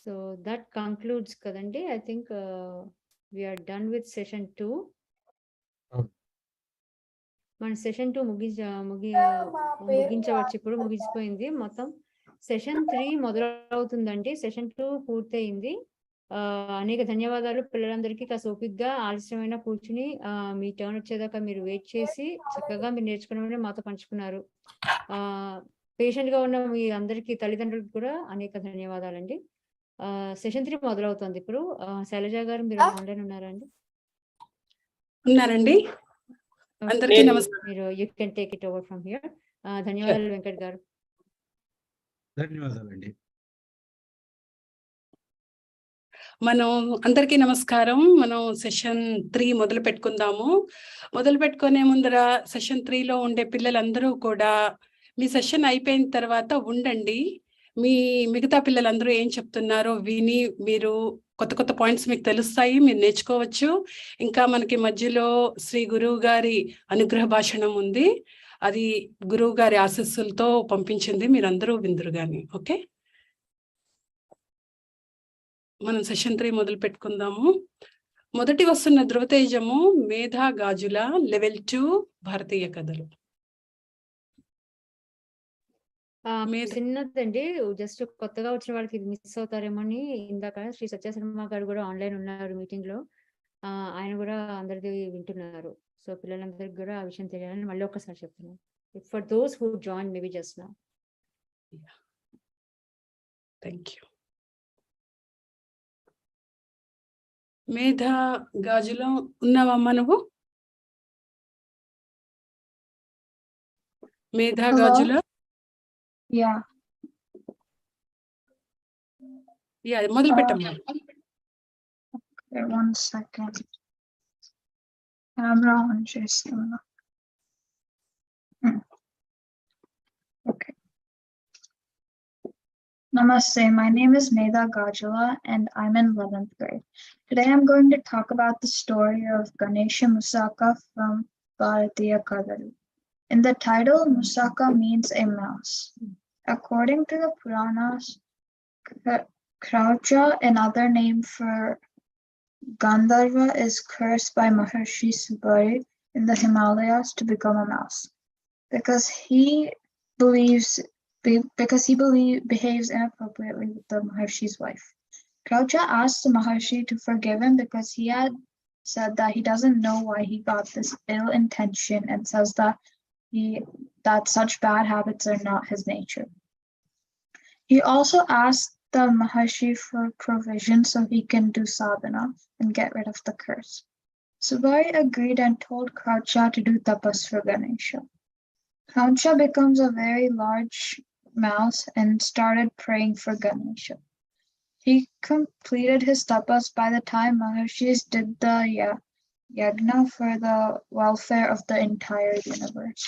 సో దట్ కంక్లూడ్స్ కదండి. I think we're done with session 2. మన సెషన్ 2 ముగించవచ్చు. ఇప్పుడు ముగిసిపోయింది మొత్తం. సెషన్ 3 మొదలవుతుందండి. సెషన్ 2 పూర్తయింది. అనేక ధన్యవాదాలు పిల్లలందరికీ. కాస్త ఓపికగా ఆలస్యమైన కూర్చుని మీ టర్న్ వచ్చేదాకా మీరు వెయిట్ చేసి చక్కగా మీరు నేర్చుకున్నామని మాతో పంచుకున్నారు. పేషెంట్ గా ఉన్న మీ అందరికీ తల్లిదండ్రులకు కూడా అనేక ధన్యవాదాలండి. సెషన్ 3 మొదలవుతుంది ఇప్పుడు. శైలజ గారు మీరు ఆన్లైన్ ఉన్నారండి? ఉన్నారండి. అందరికీ నమస్కారం. మీరు you can take it over from here. ధన్యవాదాలు వెంకట్ గారు. ధన్యవాదాలండి. మనం అందరికీ నమస్కారం. మనం సెషన్ 3 మొదలు పెట్టుకుందాము. మొదలు పెట్టుకునే ముందర సెషన్ 3లో ఉండే పిల్లలందరూ కూడా మీ సెషన్ అయిపోయిన తర్వాత ఉండండి. మీ మిగతా పిల్లలందరూ ఏం చెప్తున్నారో విని మీరు కొత్త పాయింట్స్ మీకు తెలుస్తాయి, మీరు నేర్చుకోవచ్చు. ఇంకా మనకి మధ్యలో శ్రీ గురువు గారి అనుగ్రహ భాషణం ఉంది. అది గురువు గారి ఆశీస్సులతో పంపించింది. మీరందరూ విందురు గాని. ఓకే, మనం సెషన్ 3 మొదలు పెట్టుకుందాము. మొదటి వస్తున్న ధృవతేజము మేధా గాజుల లెవెల్ 2 భారతీయ కథలు. చిన్నదండి, జస్ట్ కొత్తగా వచ్చిన వాళ్ళకి ఇది మిస్ అవుతారేమో అని ఇందాక శ్రీ సత్యశర్మ గారు కూడా ఆన్లైన్ ఉన్నారు మీటింగ్ లో. ఆయన కూడా అందరిది వింటున్నారు. సో పిల్లలందరికీ కూడా ఆ విషయం తెలియాలని మళ్ళీ ఒక్కసారి చెప్తున్నాను. For those who join maybe just now. Thank you. మేధా గాజులో ఉన్నావమ్మా నువ్వు? మేధా గాజులో మొదలు పెట్టమ్మా. One second. Camera on చేస్తున్నా. Okay. Namaste, my name is Medha Gajula and I'm in 11th grade. Today I'm going to talk about the story of Ganesha Musaka from Bharatiya Kadalu. In the title, Musaka means a mouse. According to the Puranas, Krauja, another name for Gandharva, is cursed by Maharshi Subari in the Himalayas to become a mouse because he behaves inappropriately with the Maharshi's wife. Krauja asks the Maharshi to forgive him because he had said that he doesn't know why he got this ill intention and says that such bad habits are not his nature. He also asked the Maharshi for provision so he can do sadhana and get rid of the curse. Subari agreed and told Krauja to do tapas for Ganesha. Krauja becomes a very large mouse and started praying for Ganesha. He completed his tapas by the time Maharshis did the yagna for the welfare of the entire universe.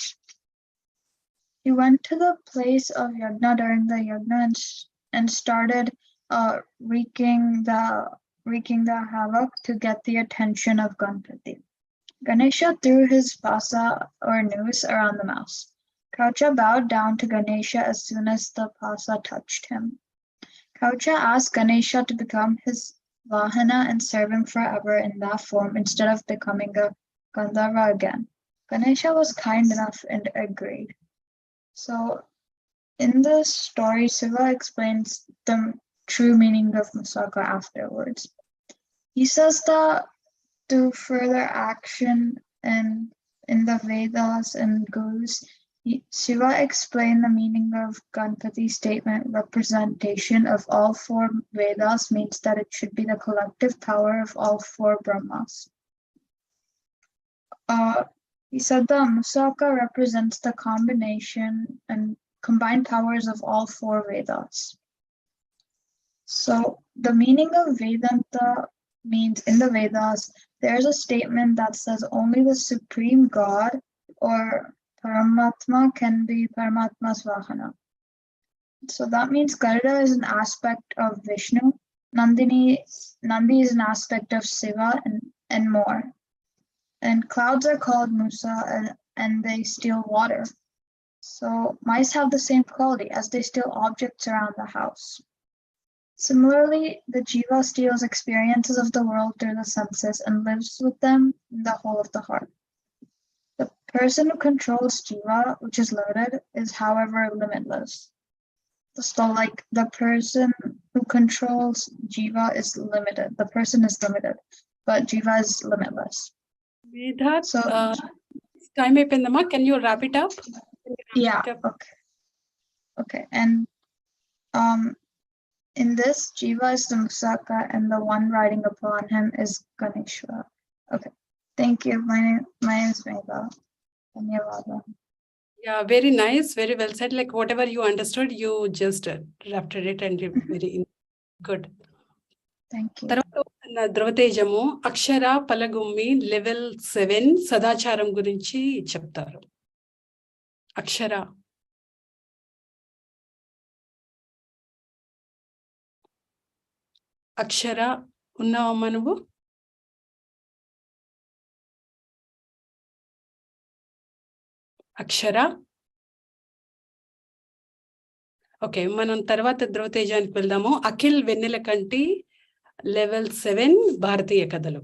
He went to the place of yagna during the yagna and started wreaking the havoc to get the attention of Ganpati. Ganesha threw his pasa or noose around the mouse. Kaucha bowed down to Ganesha as soon as the pasa touched him. Kaucha asked Ganesha to become his Vahana and serve him forever in that form instead of becoming a Gandharva again. Ganesha was kind enough and agreed. So, in this story, Shiva explains the true meaning of Musaka afterwards. He says that through further action and in the Vedas and Gurus, Shiva explained the meaning of Ganpati's statement. Representation of all four Vedas means that it should be the collective power of all four Brahmas. He said that Musaka represents the combination and combined powers of all four Vedas. So the meaning of Vedanta means in the Vedas, there's a statement that says only the Supreme God or Paramatma can be Paramatma's Vahana. So that means Garuda is an aspect of Vishnu, Nandi is an aspect of Shiva, and more. And clouds are called Musa and they steal water. So mice have the same quality as they steal objects around the house. Similarly, the jiva steals experiences of the world through the senses and lives with them in the whole of the heart. The person who controls jiva, which is limited, is however limitless. So like the person who controls jiva is limited. The person is limited, but jiva is limitless. So, time అయిపోయిందమ్మా. Can you wrap it up? Yeah. Okay. And in this, Jiva is the Musaka, and the one riding upon him is Ganesha. Okay. Thank you. My name is Megha. Dhanyavada. Yeah, very nice, very well said. Like whatever you understood, you just wrapped it and you very good. Thank you. తర్వాత ధ్రువతేజము అక్షర పలగుమ్మి level 7 సదాచారం గురించి చెప్తారు. అక్షర అక్షర ఉన్నావమ్మా నువ్వు? అక్షర okay, మనం తర్వాత ధ్రువతేజానికి వెళ్దాము. అఖిల్ వెన్నెల కంటి లెవెల్ 7 భారతీయ కథలు.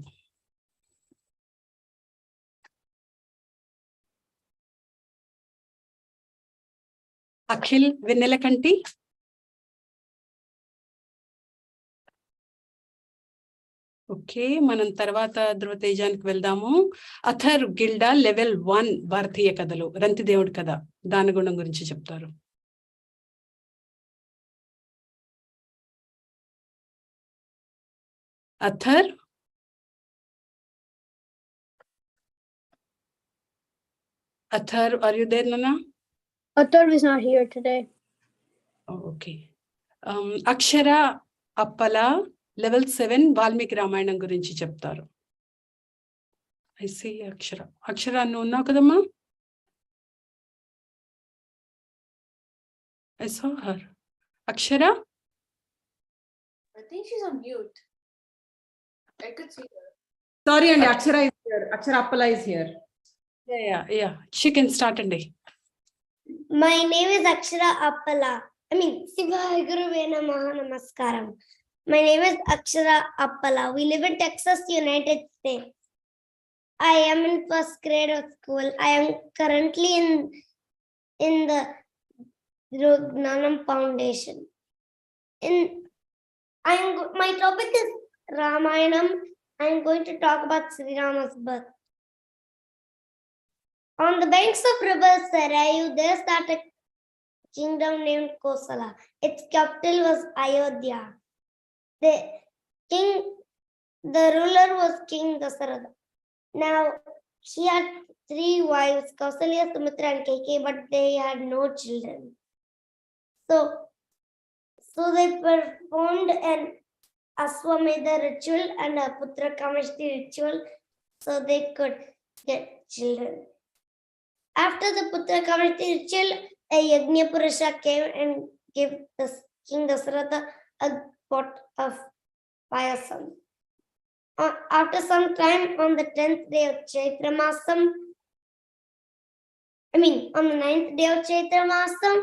అఖిల్ వెన్నెల కంటి. ఓకే, మనం తర్వాత ధ్రువతేజానికి వెళ్దాము. అథర్ గిల్డా లెవెల్ 1 భారతీయ కథలు, రంతిదేవుడి కథ, దానగుణం గురించి చెప్తారు. Other are you there, Nana? Athar is not here today. Oh, okay. Akshara Appala level 7 Valmiki Ramayanam గురించి చెప్తారు. I see అక్షర నువ్వు ఉన్నావు కదమ్మా? I saw her. Akshara? I think she's on mute. I could see her. Sorry, and Akshara is here. Akshara Appala is here. Yeah. She can start and day. My name is Akshara Appala. Shivaya Guruve Namaha Namaskaram. My name is Akshara Appala. We live in Texas, United States. I am in first grade of school. I am currently in the Jnanam Foundation. My topic is Ramayanam. I am going to talk about Sri Rama's birth. On the banks of river Sarayu, there started a kingdom named Kosala. Its capital was Ayodhya. The ruler was King Dasharatha. Now, she had 3 wives, Kausalya, Sumitra, and Kaikeyi, but they had no children. So they performed an Aswamedha ritual and a Putra Kameshti ritual so they could get children. After the Putra Kameshti ritual, a Yagnapurusha came and gave King Dasharatha a pot of payasam. After some time, on the 10th day of Chaitra Masam, on the 9th day of Chaitra Masam,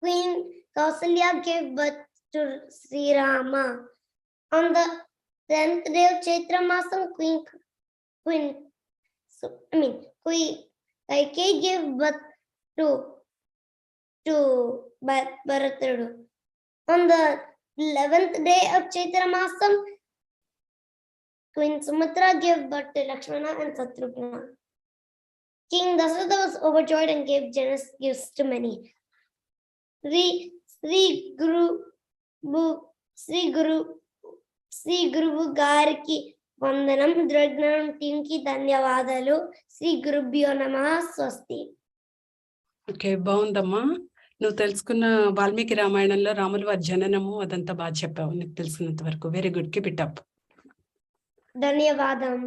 Queen Kausalya gave birth to Sri Rama. On the 10th day of Chaitra Masam, Queen Kaikeyi gave birth to Bharatudu. On the 11th day of Chaitra Masam, Queen Sumitra gave birth to Lakshmana and Shatrugna. King Dasharatha was overjoyed and gave generous gifts to many. Shri గురువు గారికి వందనం. ధ్రువజ్ఞానం team కి ధన్యవాదాలు. శ్రీ గురుభ్యో నమః. స్వస్తి. Okay, బాగుందమ్మా. నువ్వు తెలుసుకున్న వాల్మీకి రామాయణంలో రాముల వారి జననము అదంతా బాగా చెప్పావు నీకు తెలిసినంత వరకు. Very good, keep it up. ధన్యవాదం.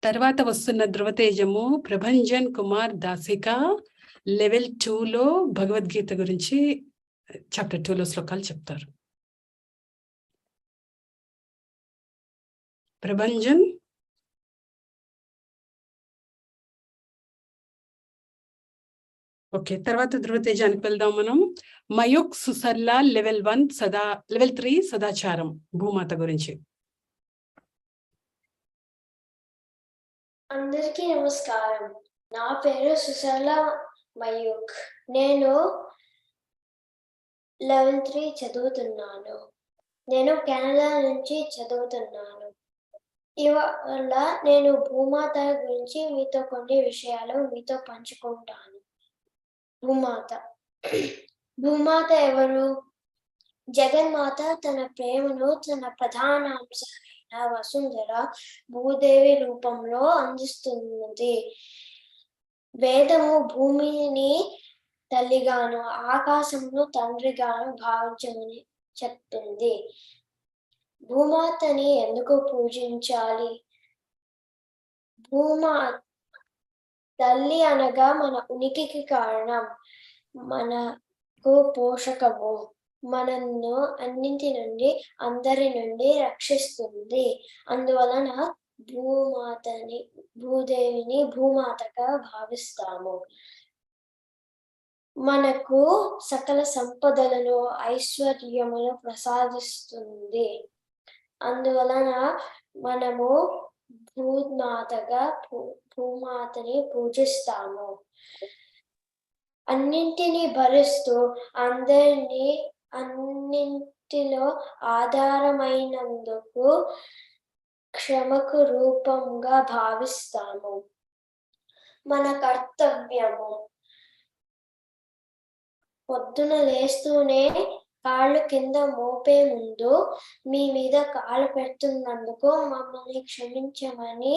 తర్వాత వస్తున్న ధృవతేజము ప్రభంజన్ కుమార్ దాసిక లెవెల్ 2లో భగవద్గీత గురించి చాప్టర్ 2లో శ్లోకాలు చెప్తారు. ప్రభంజన్. ఓకే, తర్వాత ధృవతేజానికి వెళ్దాం మనం. మయూక్ సుసర్లా లెవెల్ 3 సదాచారం భూమాత గురించి. అందరికీ నమస్కారం. నా పేరు సుసర్ల మయూక్. నేను లెవెల్ 3 చదువుతున్నాను. నేను కెనడా నుంచి చదువుతున్నాను. ఇవాళ నేను భూమాత గురించి మీతో కొన్ని విషయాలు మీతో పంచుకుంటాను. భూమాత ఎవరు? జగన్మాత తన ప్రేమను తన ప్రధాన అంశమైన వసుంధర భూదేవి రూపంలో అందిస్తున్నది. వేదము భూమిని తల్లిగాను ఆకాశమును తండ్రిగాను భావించమని చెప్తుంది. భూమాతని ఎందుకు పూజించాలి? తల్లి అనగా మన ఉనికికి కారణం, మనకు పోషకము, మనను అన్నింటి నుండి అందరి నుండి రక్షిస్తుంది. అందువలన భూదేవిని భూమాతగా భావిస్తాము. మనకు సకల సంపదలను ఐశ్వర్యమును ప్రసాదిస్తుంది. అందువలన మనము భూమాతని పూజిస్తాము. అన్నింటినీ భరిస్తూ అన్నింటిలో ఆధారమైనందుకు క్షమకు రూపంగా భావిస్తాము. మన కర్తవ్యము పొద్దున లేస్తూనే కాళ్ళు కింద మోపే ముందు మీ మీద కాళ్ళు పెడుతున్నందుకు మమ్మల్ని క్షమించమని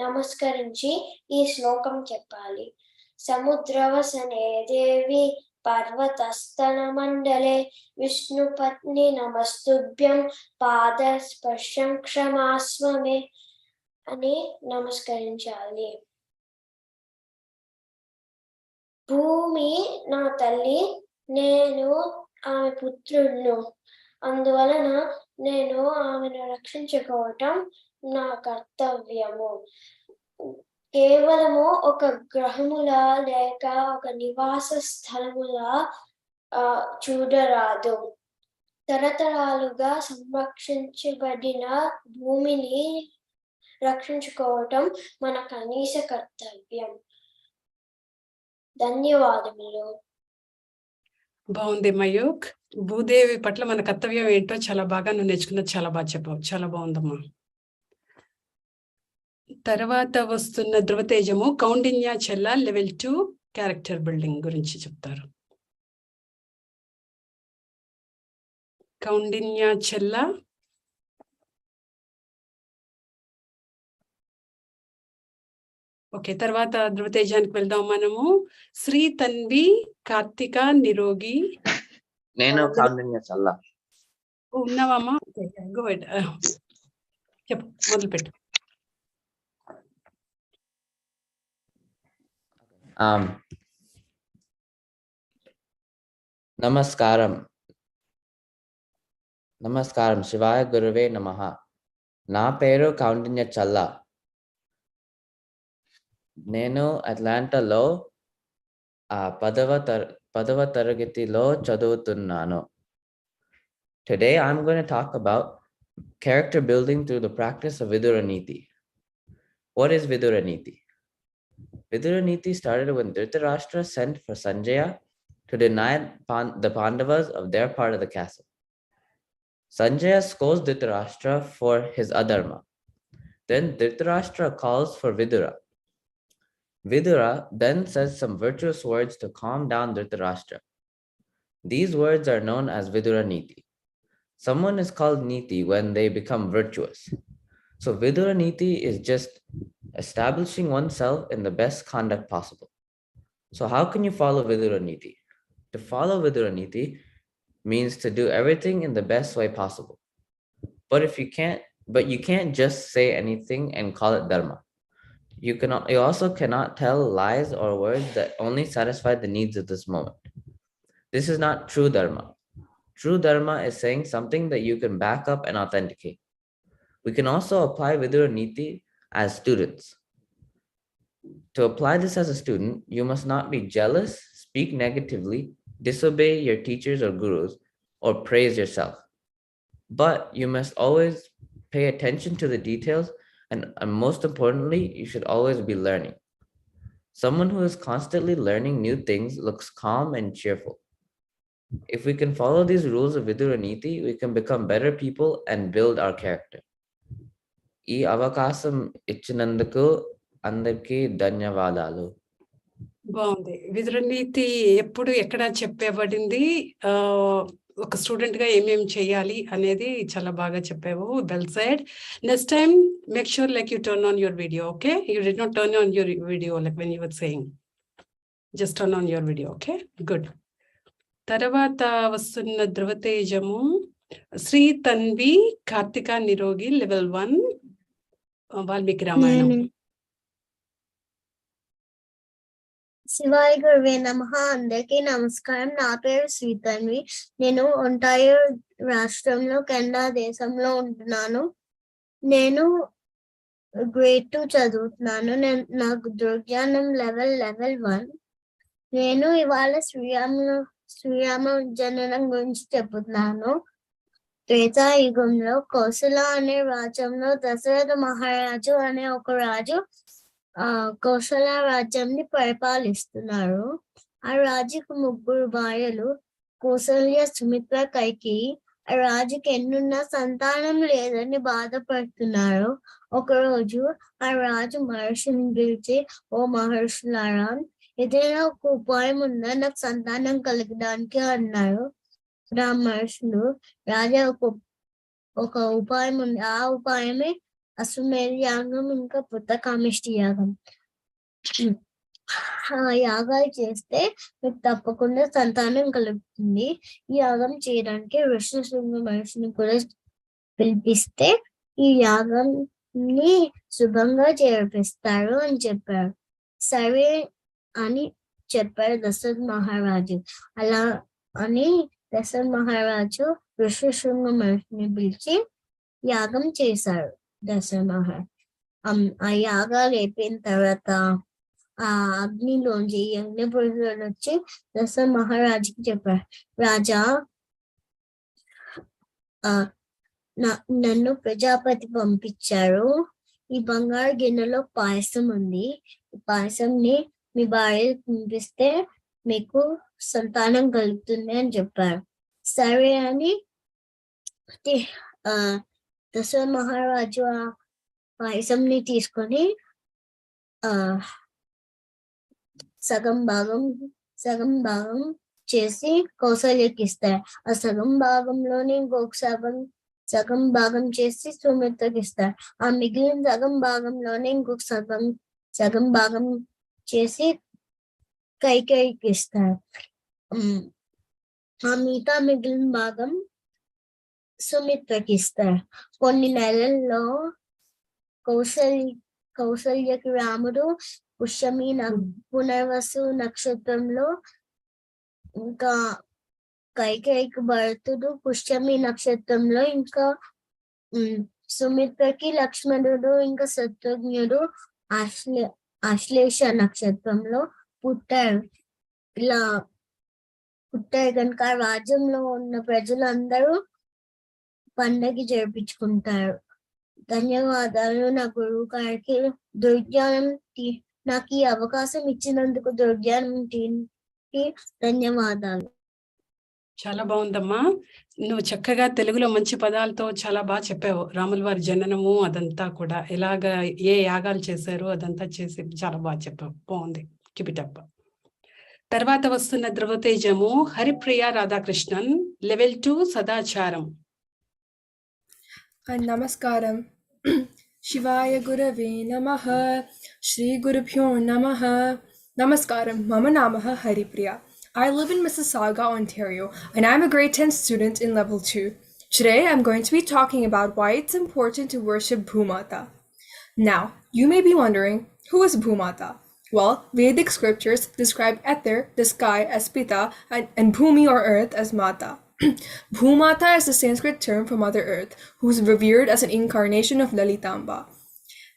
నమస్కరించి ఈ శ్లోకం చెప్పాలి. సముద్రవసనే దేవి పర్వతస్థల మండలే విష్ణుపత్ని నమస్తుభ్యం పాద స్పర్శం క్షమాస్వమే అని నమస్కరించాలి. భూమి నా తల్లి, నేను ఆమె పుత్రుడును. అందువలన నేను ఆమెను రక్షించుకోవటం నా కర్తవ్యము. కేవలము ఒక గ్రహములా లేక ఒక నివాస స్థలములా చూడరాదు. తరతరాలుగా సంరక్షించబడిన భూమిని రక్షించుకోవటం మన కనీస కర్తవ్యం. ధన్యవాదములు. బాగుంది మయూక్. భూదేవి పట్ల మన కర్తవ్యం ఏంటో చాలా బాగా నువ్వు నేర్చుకున్నది, చాలా బాగా చెప్పావు. చాలా బాగుందమ్మా. తర్వాత వస్తున్న ధృవతేజము కౌండిన్య చెల్ల లెవెల్ 2 క్యారెక్టర్ బిల్డింగ్ గురించి చెప్తారు. కౌండిన్య చెల్ల. ఓకే, తర్వాత ధృవతేజానికి వెళ్దాం మనము. శ్రీ తన్వి కార్తిక నిరోగి. నేను కౌండిన్య చెల్ల. ఉన్నావమ్మా? గుడ్, చెప్పు, మొదలుపెట్టు. నమస్కారం నమస్కారం శివాయ గురువే నమః. నా పేరు కౌండిన్య చల్లా. నేను అట్లాంటాలో పదవ తరగతిలో చదువుతున్నాను. Today I'm going to talk about character building through the practice of Viduraniti. What is Viduraniti? Viduraniti started when Dhritarashtra sent for Sanjaya to deny the Pandavas of their part of the castle. Sanjaya scolds Dhritarashtra for his adharma. Then Dhritarashtra calls for Vidura. Vidura then says some virtuous words to calm down Dhritarashtra. These words are known as Viduraniti. Someone is called Niti when they become virtuous. So Viduraniti is just establishing oneself in the best conduct possible. So how can you follow Viduraniti? To follow Viduraniti means to do everything in the best way possible. But you can't just say anything and call it dharma. You also cannot tell lies or words that only satisfy the needs of this moment. This is not true dharma. True dharma is saying something that you can back up and authenticate. We can also apply Viduraniti as students. To apply this as a student, you must not be jealous, speak negatively, disobey your teachers or gurus, or praise yourself. But you must always pay attention to the details, and most importantly, you should always be learning. Someone who is constantly learning new things looks calm and cheerful. If we can follow these rules of Viduraniti, we can become better people and build our character. ఈ అవకాశం ఇచ్చినందుకు అందరికీ ధన్యవాదాలు. బాగుంది. విదురనీతి ఎప్పుడు ఎక్కడ చెప్పబడింది, ఒక స్టూడెంట్ గా ఏమేమి చేయాలి అనేది చాలా బాగా చెప్పావు. Well said. Next time make sure like you turn on your video. Okay, you did not turn on your video like when you were saying. Just turn on your video. Okay, good. తర్వాత వస్తున్న ధృవతేజము, Shri Tanvi, Karthika నిరోగి, level 1, Valmiki Ramayanam. శివాయ గురువే నమః. అందరికీ నమస్కారం. నా పేరు శ్రీతన్వి. నేను ఒంటారియో రాష్ట్రంలో కెనడా దేశంలో ఉంటున్నాను. నేను గ్రేడ్ 2 చదువుతున్నాను. నాకు దుర్జ్ఞానం లెవెల్ 1. నేను ఇవాళ శ్రీరామ జననం గురించి చెప్తున్నాను. త్రేతాయుగంలో కౌసల అనే రాజ్యంలో దశరథ మహారాజు అనే ఒక రాజు కౌసల రాజ్యాన్ని పరిపాలిస్తున్నారు. ఆ రాజుకు 3 భార్యలు, కౌసల్య, సుమిత్ర, కైకేయి. ఆ రాజుకి ఎన్నున్నా సంతానం లేదని బాధపడుతున్నారు. ఒకరోజు ఆ రాజు మహర్షిని పిలిచి, ఓ మహర్షులారా, ఏదైనా ఒక ఉపాయం ఉందా నాకు సంతానం కలగడానికి అన్నారు. ఆ మహర్షులు, రాజా ఒక ఉపాయం ఉంది. ఆ ఉపాయమే అశ్వమేధ యాగం, ఇంకా పుత్రకామేష్టి యాగం. ఆ యాగాలు చేస్తే మీకు తప్పకుండా సంతానం కలుగుతుంది. ఈ యాగం చేయడానికి ఋషిశృంగ మహర్షిని కూడా పిలిపిస్తే ఈ యాగంని శుభంగా చేర్పిస్తారు అని చెప్పారు. సరే అని చెప్పారు దశరథ మహారాజు. అలా అని దశరథ మహారాజు ఋషిశృంగ మహర్షిని పిలిచి యాగం చేశారు. దశరథ మహారాజు ఆ యాగాలు అయిపోయిన తర్వాత ఆ అగ్నిలోంచి అగ్ని పురుషులు వచ్చి దశరథ మహారాజుకి చెప్పారు, రాజా, నన్ను ప్రజాపతి పంపించారు. ఈ బంగారు గిన్నెలో పాయసం ఉంది. ఈ పాయసంని మీ భార్య పంపిస్తే మీకు సంతానం కలుగుతుంది అని చెప్పారు. సరే అని దశరథ మహారాజు ఆ పాయసంని తీసుకొని సగం భాగం చేసి కౌసల్యకి ఇస్తారు. ఆ సగం భాగంలోనే ఇంకొక సగం భాగం చేసి సుమిత్రకి ఇస్తారు. ఆ మిగిలిన సగం భాగంలోనే ఇంకొక సగం భాగం చేసి కైకేయికి ఇస్తారు. ఆ మిగతా మిగిలిన భాగం సుమిత్రకి ఇస్తారు. కొన్ని నెలల్లో కౌసల్యకి రాముడు, పునర్వసు నక్షత్రంలో ఇంకా కైకేయికి భరతుడు పుష్యమి నక్షత్రంలో ఇంకా సుమిత్రకి లక్ష్మణుడు ఇంకా శత్రుఘ్నుడు ఆశ్లేష నక్షత్రంలో పుట్టారు. ఇలా పుట్టారు కనుక రాజ్యంలో ఉన్న ప్రజలందరూ పండగ జరిపించుకుంటారు. ధన్యవాదాలు నా గురువు గారికి. దుర్జ్ఞానం నాకు ఈ అవకాశం ఇచ్చినందుకు దుర్జ్ఞానం టీంకి ధన్యవాదాలు. చాలా బాగుందమ్మా. నువ్వు చక్కగా తెలుగులో మంచి పదాలతో చాలా బాగా చెప్పావు. రాముల వారి జననము అదంతా కూడా ఎలాగా ఏ యాగాలు చేశారు అదంతా చేసి చాలా బాగా చెప్పావు. బాగుంది. Keep it up. తర్వాత వస్తున్న ధృవతేజము హరిప్రియ రాధాకృష్ణన్, లెవెల్ 2 సదాచారం. నమస్కారం. శివాయ గురవే నమః. శ్రీ గురుభ్యో నమః. నమస్కారం. మమ నామః Haripriya. I live in Mississauga, Ontario, and I'm a grade 10 student in level 2. Today, I'm going to be talking about why it's important to worship Bhumata. Now, you may be wondering, who is Bhumata? Well, Vedic scriptures describe Ether, the sky, as Pita, and Bhumi or earth as Mata. Bhumata is the Sanskrit term for Mother Earth, who is revered as an incarnation of Lalitamba.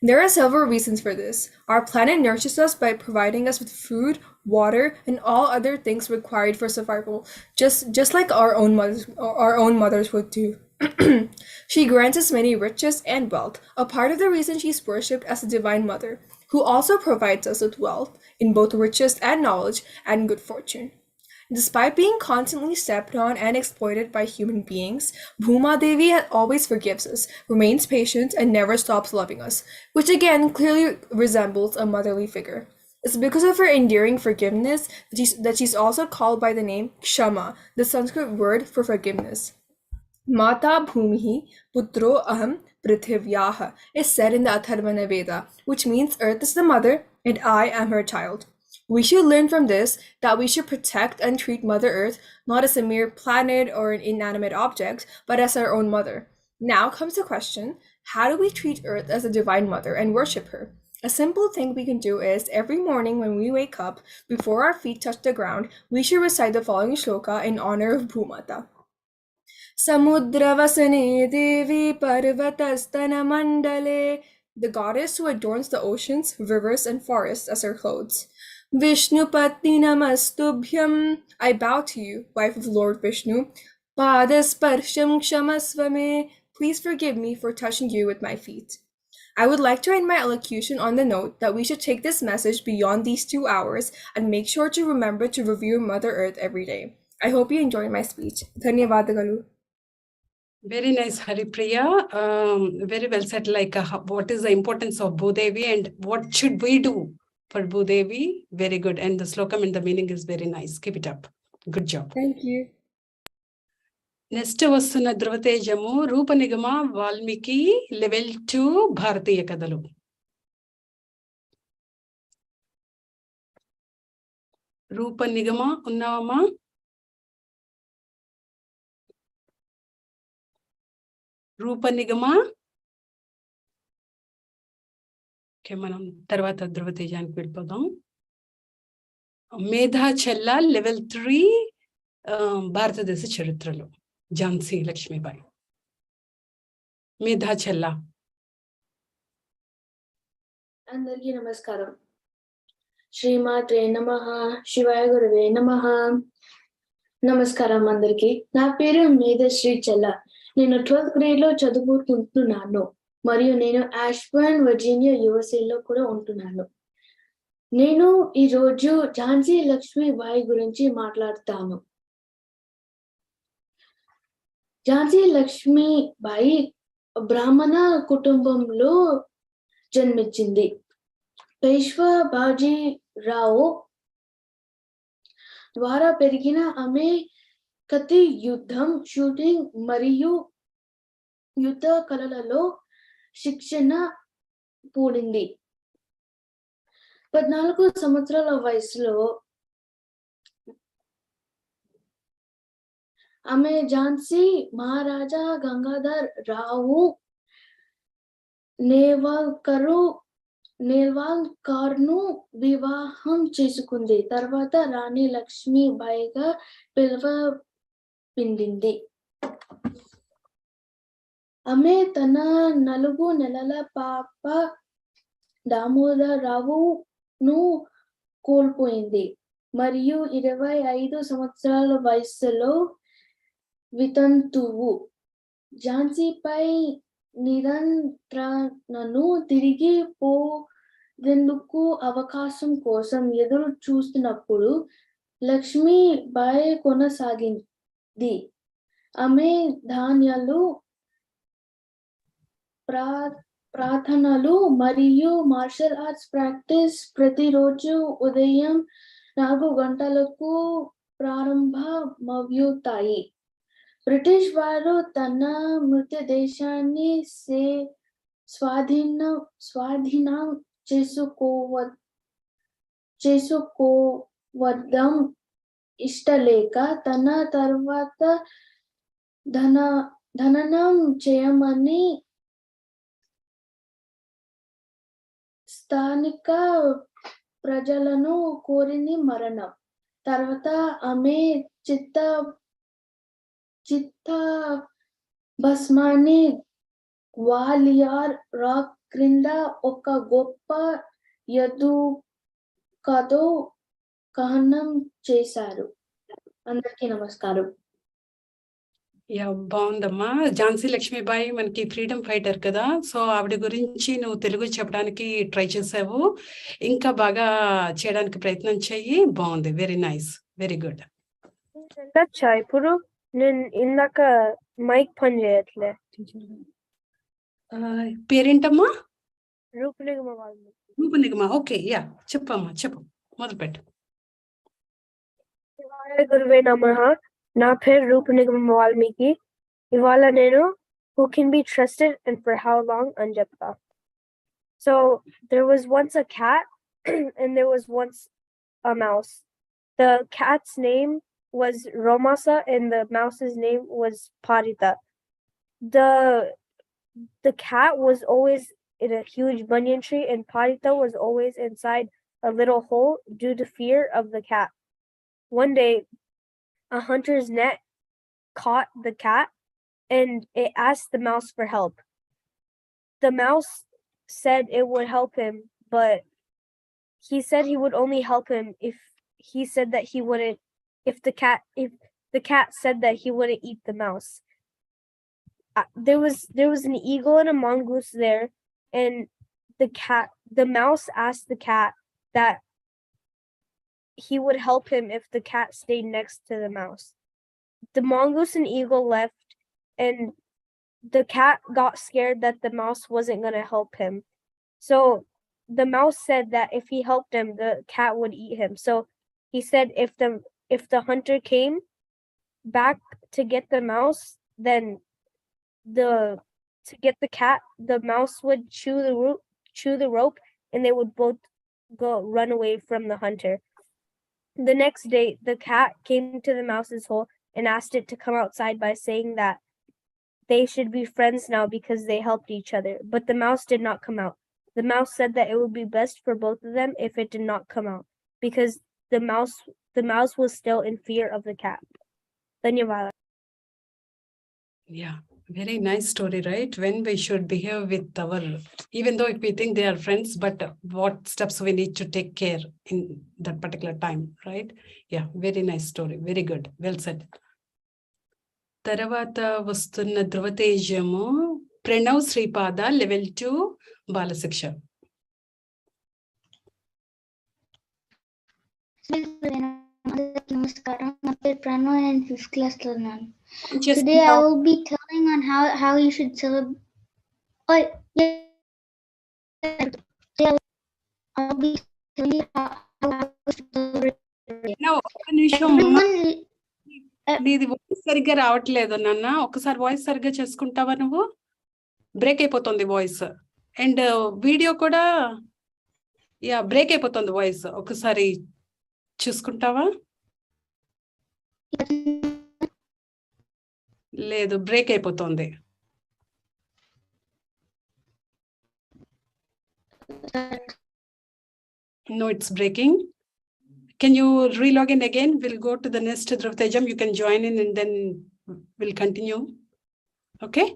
There are several reasons for this. Our planet nurtures us by providing us with food, water, and all other things required for survival, just like our own mothers would do. She grants us many riches and wealth, a part of the reason she's worshipped as the Divine Mother, who also provides us with wealth in both riches and knowledge and good fortune. Despite being constantly stepped on and exploited by human beings, Bhuma Devi always forgives us, remains patient, and never stops loving us, which again clearly resembles a motherly figure. It's because of her endearing forgiveness that she's also called by the name Kshama, the Sanskrit word for forgiveness. Mata Bhumihi Putro Aham Prithivyaha is said in the Atharvana Veda, which means earth is the mother and I am her child. We should learn from this that we should protect and treat Mother Earth not as a mere planet or an inanimate object, but as our own mother. Now comes the question, how do we treat Earth as a divine mother and worship her? A simple thing we can do is, every morning when we wake up, before our feet touch the ground, we should recite the following shloka in honor of Bhumata. Samudravasane Devi Parvatastana Mandale, the goddess who adorns the oceans, rivers, and forests as her clothes. Vishnupati Namastubhyam, I bow to you, wife of Lord Vishnu. Padasparsham Kshamasvame, please forgive me for touching you with my feet. I would like to end my elocution on the note that we should take this message beyond these 2 hours and make sure to remember to revere Mother Earth every day. I hope you enjoyed my speech. Dhanyavadagalu. Very nice, Haripriya. Very well said. Like, what is the importance of Bhudevi and what should we do for Bhudevi? Very good. And the slokam and the meaning is very nice. Keep it up. Good job. Thank you. Next వస్తున్న ధృవతేజము రూప నిగమ Valmiki level 2 భారతీయ కథలు. రూప నిగమ ఉన్నావమ్మా? రూప నిగమ. Okay, మనం తర్వాత ధృవతేజానికి వెళ్ళిపోదాం. మేధా చెల్ల level 3 భారతదేశ చరిత్రలో ఝాన్సీ లక్ష్మీబాయి. మేధా చెల్ల. అందరికీ నమస్కారం. శ్రీమాత్రే నమః. శివాయ గురవే నమః. నమస్కారం అందరికి. నా పేరు మేధశ్రీ చెల్ల. నేను 12th grade లో చదువుకుంటున్నాను మరియు నేను ఆష్బర్న్ వర్జీనియా యుఎస్ఏలో కూడా ఉంటున్నాను. నేను ఈరోజు ఝాన్సీ లక్ష్మీబాయి గురించి మాట్లాడతాను. ఝాన్సీ లక్ష్మీబాయి బ్రాహ్మణ కుటుంబంలో జన్మించింది. పేష్వా బాజీరావు ద్వారా పెరిగిన ఆమె కత్తి యుద్ధం, షూటింగ్ మరియు యుద్ధ కళలలో శిక్షణ పొందింది. 14 సంవత్సరాల వయసులో ఆమె ఝాన్సీ మహారాజా గంగాధర్ రావు నేవాల్కర్ నేల్వాల్కర్ను వివాహం చేసుకుంది. తర్వాత రాణి లక్ష్మీబాయిగా పిలువబడింది. ఆమె తన 4 నెలల పాప దామోదరరావును కోల్పోయింది మరియు 25 సంవత్సరాల వయస్సులో వితంతువు. ఝాన్సీపై నియంత్రణను తిరిగి పొందేందుకు అవకాశం కోసం ఎదురు చూస్తున్నప్పుడు లక్ష్మీబాయి కొనసాగింది. ఆమె ధాన్యాలు, ప్రార్థనలు మరియు మార్షల్ ఆర్ట్స్ ప్రాక్టీస్ ప్రతిరోజు ఉదయం 4 గంటలకు ప్రారంభమవుతాయి. బ్రిటిష్ వారు తన మృతదేశాన్ని స్వాధీనం చేసుకోవడం ఇష్టలేక తన తర్వాత దహనం చేయమని స్థానిక ప్రజలను కోరింది. మరణం తర్వాత ఆమె చిత్తాభస్మాన్ని గ్వాలియర్ రాక్ క్రింద ఒక గొప్ప ఎదుకతో దహనం చేశారు. అందరికీ నమస్కారం. బాగుందమ్మా. ఝాన్సీ లక్ష్మీబాయి మనకి ఫ్రీడమ్ ఫైటర్ కదా, సో ఆవిడ గురించి నువ్వు తెలుగు చెప్పడానికి ట్రై చేసావు. ఇంకా బాగా చేయడానికి ప్రయత్నం చెయ్యి. బాగుంది. Very nice, very good. ఇప్పుడు నేను ఇందాక మైక్ పని చేయట్లే. పేరేంటమ్మా? రూపనిగమ. రూపనిగమ. ఓకే, యా చెప్పమ్మా, చెప్పు, మొదలుపెట్టు. గురువే నమః. నా పేరు రూపనిగమ వాల్మీకి. ఇవాళ నేను who can be trusted and for how long అని చెప్తా. So there was once a cat and there was once a mouse. The cat's name was Romasa and the mouse's name was Parita. The cat was always in a huge banyan tree and Parita was always inside a little hole due to fear of the cat. One day, a hunter's net caught the cat and it asked the mouse for help. The mouse said it would help him, but he said he would only help him if he said that he wouldn't, if the cat said that he wouldn't eat the mouse. There was an eagle and a mongoose there, and the mouse asked the cat that he would help him if the cat stayed next to the mouse. The mongoose and eagle left, and the cat got scared that the mouse wasn't going to help him. So the mouse said that if he helped him, the cat would eat him. So he said if the hunter came back to get the mouse, then to get the cat, the mouse would chew the rope and they would both run away from the hunter. The next day, the cat came to the mouse's hole and asked it to come outside by saying that they should be friends now because they helped each other. But the mouse did not come out. The mouse said that it would be best for both of them if it did not come out because the mouse was still in fear of the cat. Dhanyavada. Yeah, very nice story, right? When we should behave with our, even though if we think they are friends, but what steps we need to take care in that particular time, right? Yeah, very nice story. Very good. Well said. తర్వాత వస్తున్న ధృవతేజము Pranav Sripada level 2 Balasiksha. నమస్కారం, నా పేరు ప్రణవ్, నేను 5th class లో ఉన్నాను. Today I will be telling on how you should celebrate. I'll be telling you how you should celebrate. ఒక్క నిమిషం, నీది వాయిస్ సరిగ్గా రావట్లేదు నాన్న. ఒకసారి వాయిస్ సరిగ్గా చేసుకుంటావా? నువ్వు బ్రేక్ అయిపోతుంది వాయిస్, అండ్ వీడియో కూడా బ్రేక్ అయిపోతుంది వాయిస్. ఒకసారి చూసుకుంటావా? లేదు, బ్రేక్ అయిపోతుంది. No, it's breaking. Can you relog in again? We'll go to the next Dhruvtejam. You can join in and then we'll continue. Okay?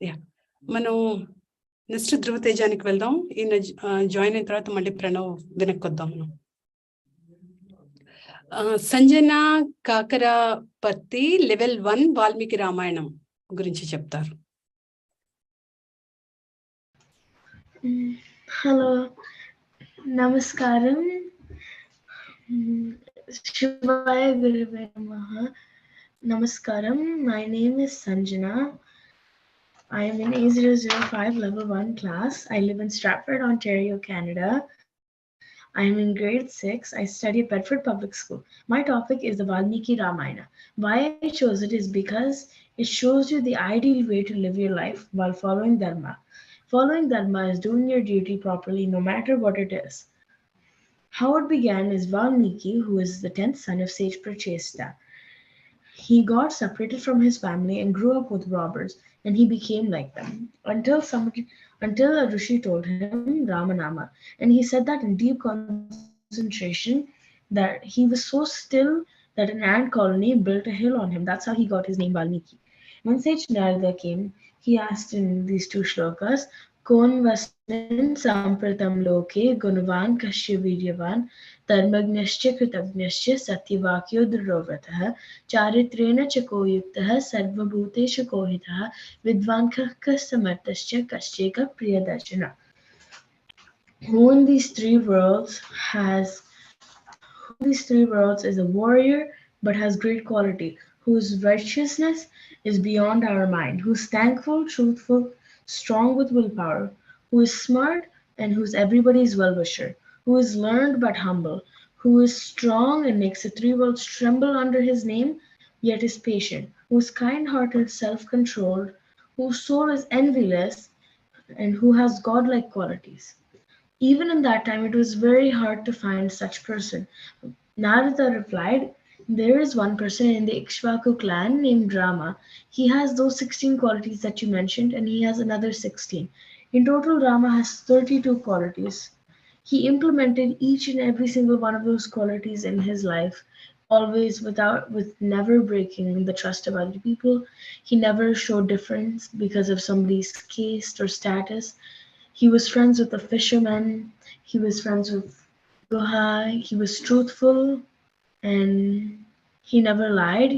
Yeah. మనం next ధృవతేజానికి వెళ్దాం. ఈయన join అయిన తర్వాత మళ్ళీ ప్రణవ్ వెనక్కి వద్దాం మనం. సంజన కాకరపర్తి లెవెల్ 1 వాల్మీకి రామాయణం గురించి చెప్తారు. Hello, Namaskaram. Shivaya Gurave Namaha. Namaskaram. My name is Sanjana. I am in A005 level 1 class. I live in Stratford, Ontario, Canada. I am in grade 6. I study at Bedford Public School. My topic is the Valmiki Ramayana. Why I chose it is because it shows you the ideal way to live your life while following Dharma. Following Dharma is doing your duty properly no matter what it is. How it began is Valmiki, who is the 10th son of sage Prachesta. He got separated from his family and grew up with robbers, and he became like them until a Rishi told him Ramanama, and he said that in deep concentration that he was so still that an ant colony built a hill on him. That's how he got his name Valmiki. When Sage Narada came, he asked in these 2 shlokas, Kon vasmin sampratam loke gunavan kashya viryavan dharmagnascha kritagnascha satyavakyo dhruvatah charitrena chakoyuktah sarvabhuteshu kohitah vidvankha samartascha kasyeka priyadarshana. Who in these 3 worlds is a warrior but has great quality, whose righteousness is beyond our mind, who's thankful, truthful, strong with willpower, who is smart and who's everybody's well-wisher, who is learned but humble, who is strong and makes the 3 worlds tremble under his name, yet is patient, who is kind-hearted, self-controlled, whose soul is envious, and who has godlike qualities. Even in that time, it was very hard to find such person. Narada replied, there is one person in the Ikshvaku clan named Rama. He has those 16 qualities that you mentioned, and he has another 16. In total, Rama has 32 qualities. He implemented each and every single one of those qualities in his life, always with never breaking the trust of other people. He never showed difference because of somebody's caste or status. He was friends with the fishermen. He was friends with Gohai. He was truthful, and he never lied.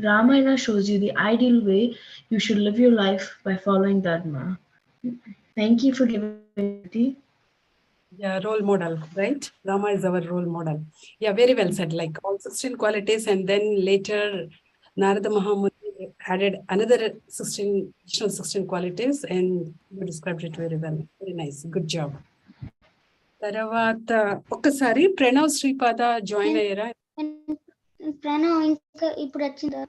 Ramayana shows you the ideal way you should live your life by following Dharma. Thank you for giving me. Yeah, role model, right? Rama is our role model. Yeah, very well said. Like all 16 qualities, and then later Narada Mahamuni added another 16 qualities, and you described it very well. Very nice. Good job. తర్వాత ఒక్కసారి Pranav Sripada join అయ్యారా? ప్రణవ్ ఇంకా ఇప్పుడు వచ్చిందా?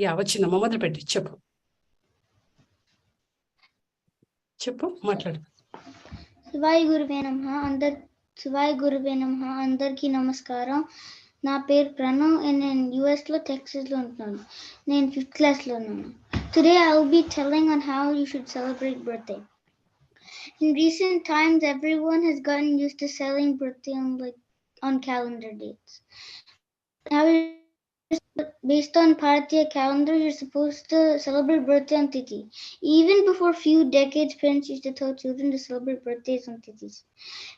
Yeah వచ్చిందమ్మా, మొదలు పెట్టి చెప్పు మాట్లాడు. శివాయ గురువే నమః. అందరికీ నమస్కారం. నా పేరు ప్రణవ్ అండ్ నేను యుఎస్లో టెక్సస్లో ఉంటున్నాను. నేను 5th క్లాస్లో ఉన్నాను. Today I will be telling on how you should celebrate birthday. In recent times, everyone has gotten used to celebrating birthday on calendar dates. Now, based on Bharatiya calendar, you're supposed to celebrate birthday on Tithi. Even before few decades, parents used to tell children to celebrate birthdays on Tithis.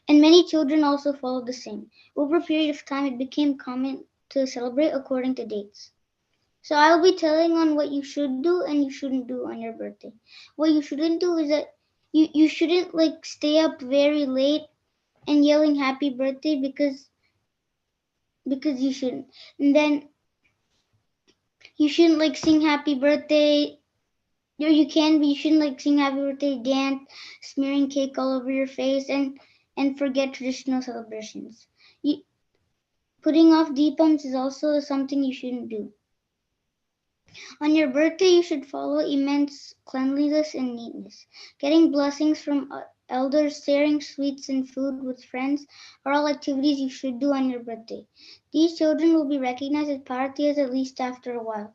And many children also followed the same. Over a period of time, it became common to celebrate according to dates. So I will be telling on what you should do and you shouldn't do on your birthday. What you shouldn't do is that you shouldn't stay up very late and yelling happy birthday because you shouldn't. And then you shouldn't sing happy birthday. You can, but you shouldn't sing happy birthday, dance, smearing cake all over your face, and forget traditional celebrations. Putting off deepams is also something you shouldn't do. On your birthday, you should follow immense cleanliness and neatness. Getting blessings from elders, sharing sweets and food with friends are all activities you should do on your birthday. These children will be recognized as Bharatiyas at least after a while.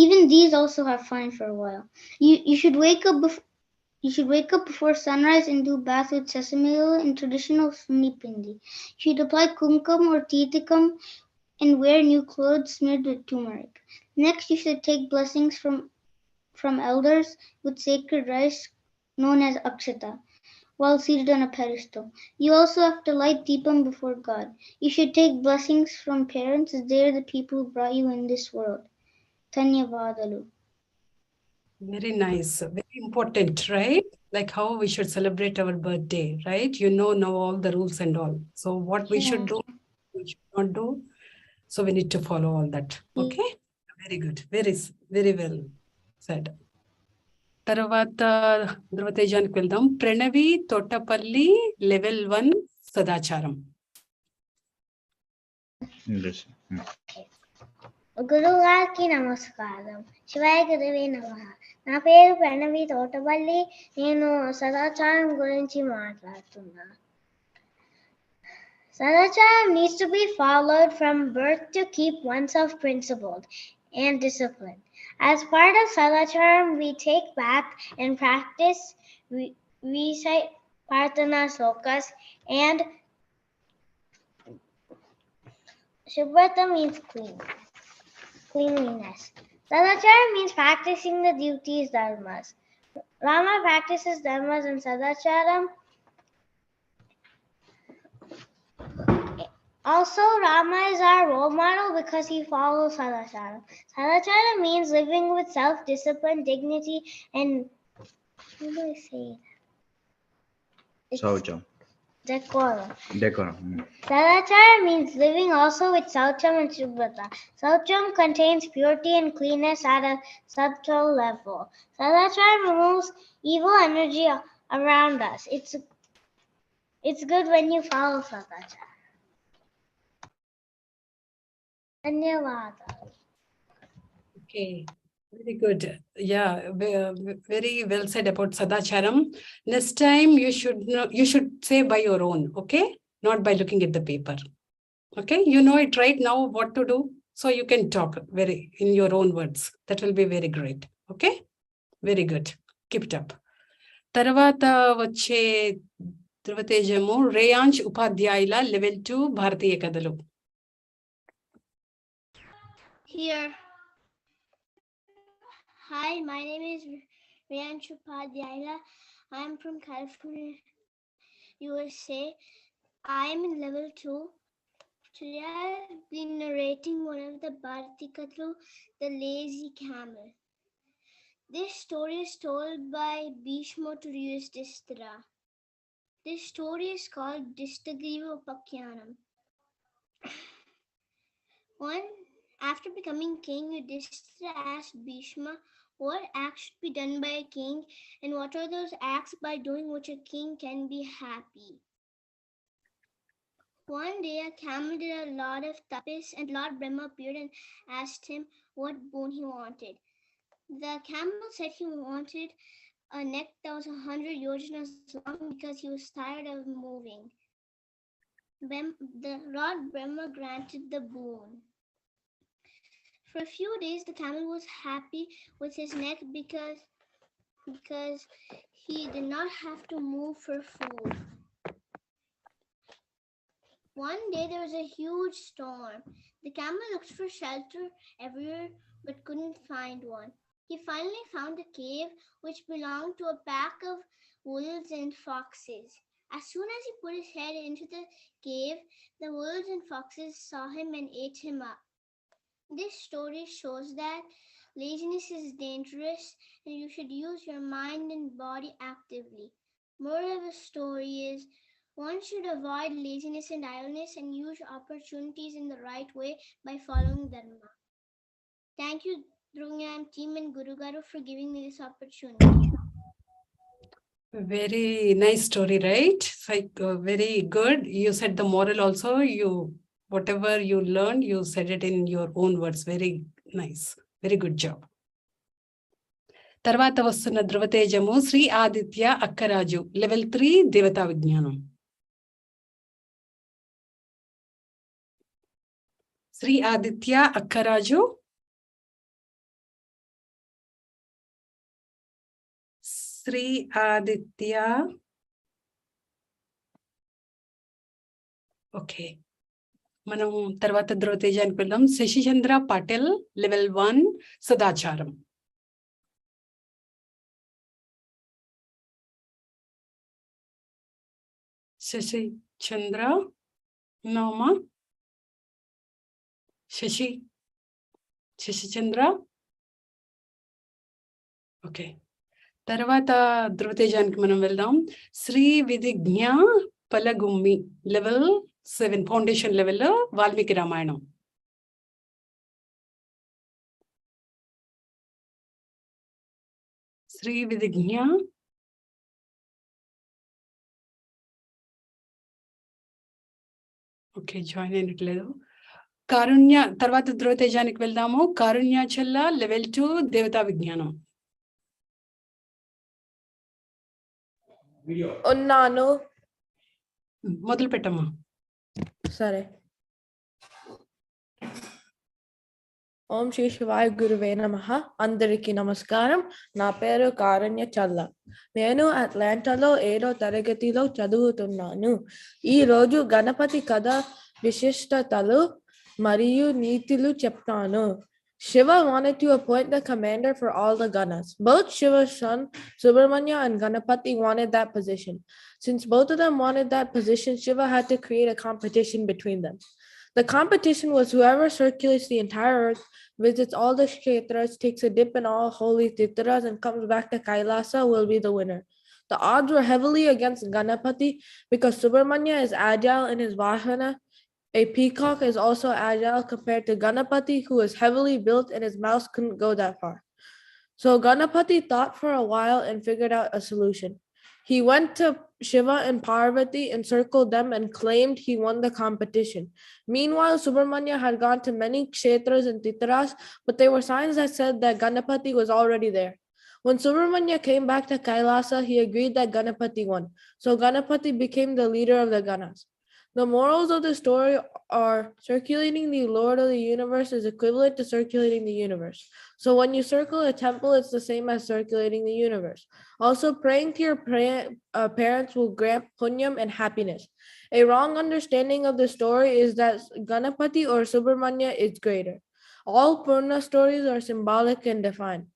Even these also have fun for a while. You should wake up You should wake up before sunrise and do bath with sesame oil and traditional sunipindi. You should apply kumkum or titikam and wear new clothes smeared with turmeric. Next, you should take blessings from elders with sacred rice known as akshata while seated on a pedestal. You also have to light deepam before God. You should take blessings from parents as they are the people who brought you in this world. Dhanyavadalu. Very nice. Very important, right? Like how we should celebrate our birthday, right? You know all the rules and all. So what we should do, we should not do. So we need to follow all that. Okay? Very good. Very well said. తర్వాత ధృవతేజానికి వెళ్దాం. Pranavi Thotapalli level 1 సదాచారం. గురుగారికి నమస్కారం. శివాయ గురువే నమః. నా పేరు ప్రణవి తోటపల్లి. నేను సదాచారం గురించి మాట్లాడుతున్నా. Sadacharam needs to be followed from birth to keep oneself principled and disciplined. As part of Sadacharam, we take bath and practice, recite Prarthana slokas, and Shubhrata means cleanliness. Sadacharam means practicing the duties dharmas. Rama practices dharmas in Sadacharam. Also, Rama is our role model because he follows Sadacharam. Sadacharam means living with self-discipline, dignity, and how do I say it? Decorum. Sadacharam means living also with Saucham and Shubhrata. Saucham contains purity and cleanness at a subtle level. Sadacharam removes evil energy around us. It's good when you follow Sadacharam. Okay, very good. Yeah, very well said about Sadacharam. Next time you should say by your own, okay? Not by looking at the paper. Okay, you know it right now what to do, so you can talk in your own words. That will be very great. Okay, very good. Keep it up. తర్వాత వచ్చే ధృవతేజము రేయాంష్ ఉపాధ్యాయుల level 2 భారతీయ కథలు. Here. Hi, my name is Riyansh Upadhyaya. I'm from California, USA. I'm in level 2. Today I've been narrating one of the Bharati Katlu, The Lazy Camel. This story is told by Bhishma to Yudhishthira. This story is called Distagriva Upakyanam. After becoming king, Yudhishthira asked Bhishma what acts should be done by a king and what are those acts by doing which a king can be happy. One day a camel did a lot of tapis and Lord Brahma appeared and asked him what boon he wanted. The camel said he wanted a neck that was 100 yojanas long because he was tired of moving. The Lord Brahma granted the boon. For a few days, the camel was happy with his neck because he did not have to move for food. One day, there was a huge storm. The camel looked for shelter everywhere but couldn't find one. He finally found a cave which belonged to a pack of wolves and foxes. As soon as he put his head into the cave, the wolves and foxes saw him and ate him up. This story shows that laziness is dangerous and you should use your mind and body actively. Moral of the story is one should avoid laziness and idleness and use opportunities in the right way by following Dharma. Thank you, Dhruva team and Guru Garu for giving me this opportunity. Very nice story, right? Like very good. You said the moral also. Whatever you learned, you said it in your own words. Very nice. Very good job. తర్వాత వస్తున్న ధృవతేజము Sri Aditya Akkaraju level 3 దేవతా విజ్ఞానం. Sri Aditya Akkaraju. Sri Aditya. Okay, మనం తర్వాత ధ్రువతేజానికి వెళ్దాం. Sasichandra Patil level 1 సదాచారం. శశిచంద్ర నోమా. శశిచంద్ర. ఓకే, తర్వాత ధ్రువతేజానికి మనం వెళ్దాం. Sri Vidhijna Palagummi level 7 foundation level Valmiki Ramayanam. Sri Vidhijna. Okay, join అయినట్లేదు. కారుణ్య, తర్వాత ధ్రువతేజానికి వెళ్దాము. కారుణ్యాచల్ల లెవెల్ 2 దేవతా విజ్ఞానం. ఉన్నాను. మొదలు పెట్టమ్మా. సరే. ఓం శ్రీ శివాయ గురువే నమః. అందరికీ నమస్కారం. నా పేరు కారుణ్య చల్ల. నేను అట్లాంటాలో 7వ తరగతిలో చదువుతున్నాను. ఈ రోజు గణపతి కథ విశిష్టతలు మరియు నీతులు చెప్తాను. Shiva wanted to appoint the commander for all the Ganas. Both Shiva's son Subramanya and Ganapati wanted that position. Since both of them wanted that position, Shiva had to create a competition between them. The competition was whoever circulates the entire earth, visits all the kshetras, takes a dip in all holy titras, and comes back to Kailasa will be the winner. The odds were heavily against Ganapati because Subramanya is agile in his vahana. A peacock is also agile compared to Ganapati, who is heavily built and his mouse couldn't go that far. So Ganapati thought for a while and figured out a solution. He went to Shiva and Parvati, encircled them, and claimed he won the competition. Meanwhile, Subramanya had gone to many kshetras and titras, but there were signs that said that Ganapati was already there. When Subramanya came back to Kailasa, he agreed that Ganapati won. So Ganapati became the leader of the Ganas. The morals of the story are circulating the Lord of the universe is equivalent to circulating the universe. So when you circle a temple, it's the same as circulating the universe. Also, praying to your parents will grant punyam and happiness. A wrong understanding of the story is that Ganapati or Subramanya is greater. All Purna stories are symbolic and defined.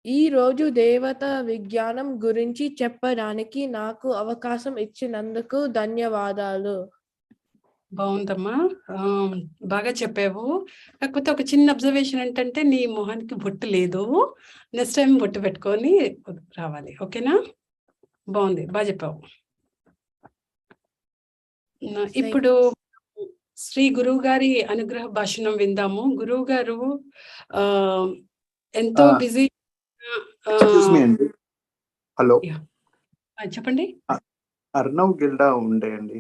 ఈ రోజు దేవత విజ్ఞానం గురించి చెప్పడానికి నాకు అవకాశం ఇచ్చినందుకు ధన్యవాదాలు. బాగుందమ్మా, బాగా చెప్పావు. కాకపోతే ఒక చిన్న అబ్జర్వేషన్ ఏంటంటే నీ మొహానికి బొట్టు లేదు. నెక్స్ట్ టైం బొట్టు పెట్టుకొని రావాలి, ఓకేనా? బాగుంది, బాగా చెప్పావు. ఇప్పుడు శ్రీ గురువు గారి అనుగ్రహ భాషణం విందాము. గురువు గారు ఎంతో బిజీ. అండి. హలో, చెప్పండి. అర్ణవ్ గిల్డా ఉండే అండి.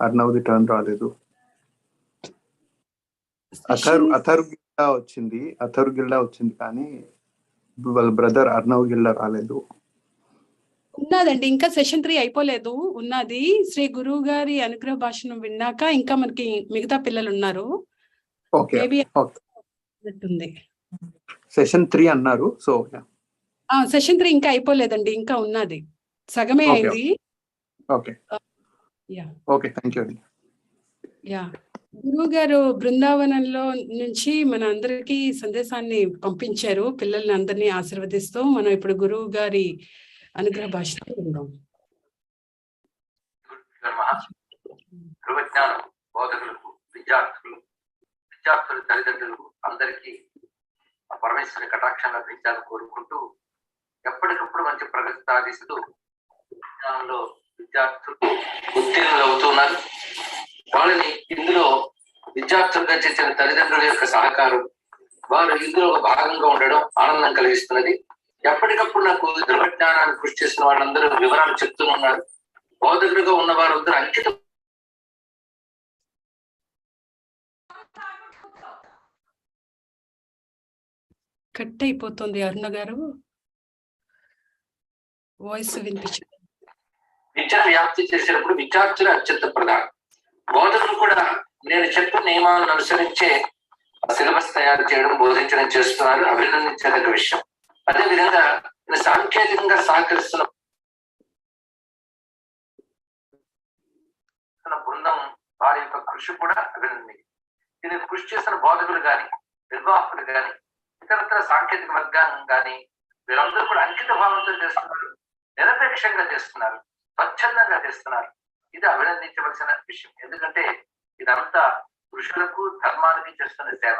అర్ణవ్ది టర్న్ రాలేదు. అథర్ గిల్డా వచ్చింది కానీ వాళ్ళ బ్రదర్ అర్ణవ్ గిల్డా రాలేదు. ఉన్నదండి, ఇంకా సెషన్ 3 అయిపోలేదు. ఉన్నది శ్రీ గురువు గారి అనుగ్రహ భాషణం విన్నాక ఇంకా మనకి మిగతా పిల్లలు ఉన్నారు. సెషన్ 3 అన్నారు. సో సెషన్ 3 ఇంకా అయిపోలేదండి, ఇంకా ఉన్నది, సగమే అయింది. గురువు గారు బృందావనంలో నుంచి మన అందరికి సందేశాన్ని పంపించారు, పిల్లల్ని అందరినీ ఆశీర్వదిస్తూ. మనం ఇప్పుడు గురువు గారి అనుగ్రహ భాషణ విందాం. బోధకులకు, విద్యార్థుల తల్లిదండ్రులకు అందరికీ పరమేశ్వరి కటాక్షంగా పెంచాలని కోరుకుంటూ, ఎప్పటికప్పుడు మంచి ప్రగతి సాధిస్తూ విజ్ఞానంలో విద్యార్థులు ఉత్తీర్ణులు అవుతున్నారు. వాళ్ళని ఇందులో విద్యార్థులుగా చేసిన తల్లిదండ్రుల యొక్క సహకారం, వారు ఇందులో ఒక భాగంగా ఉండడం ఆనందం కలిగిస్తున్నది. ఎప్పటికప్పుడు నాకు ధృవజ్ఞానాన్ని కృషి చేసిన వాళ్ళందరూ వివరాలు చెప్తున్నారు. బోధకులుగా ఉన్న వారందరూ అంకితం. కట్ అయిపోతుంది అరుణ గారు, వాయిస్ వినిపించదు. విద్యను వ్యాప్తి చేసేటప్పుడు విద్యార్థులు అత్యంత ప్రధానం. బోధకులు కూడా నేను చెప్పిన నియమాలను అనుసరించే సిలబస్ తయారు చేయడం, బోధించడం చేస్తున్నారు. అభినందించదగ్గ విషయం. అదేవిధంగా ఈయన సాంకేతికంగా సహకరిస్తున్న బృందం వారి యొక్క కృషి కూడా అభినందనీయం. దీనికి కృషి చేసిన బోధకులు కానీ, నిర్వాహకులు కానీ, ఇతరత్ర సాంకేతిక వర్గాన్ని కానీ వీరందరూ కూడా అంకిత భావంతో చేస్తున్నారు, నిరపేక్షంగా చేస్తున్నారు, స్వచ్ఛందంగా చేస్తున్నారు. ఇది అభినందించవలసిన విషయం. ఎందుకంటే ఇదంతా ఋషులకు ధర్మానికి చేస్తున్న సేవ.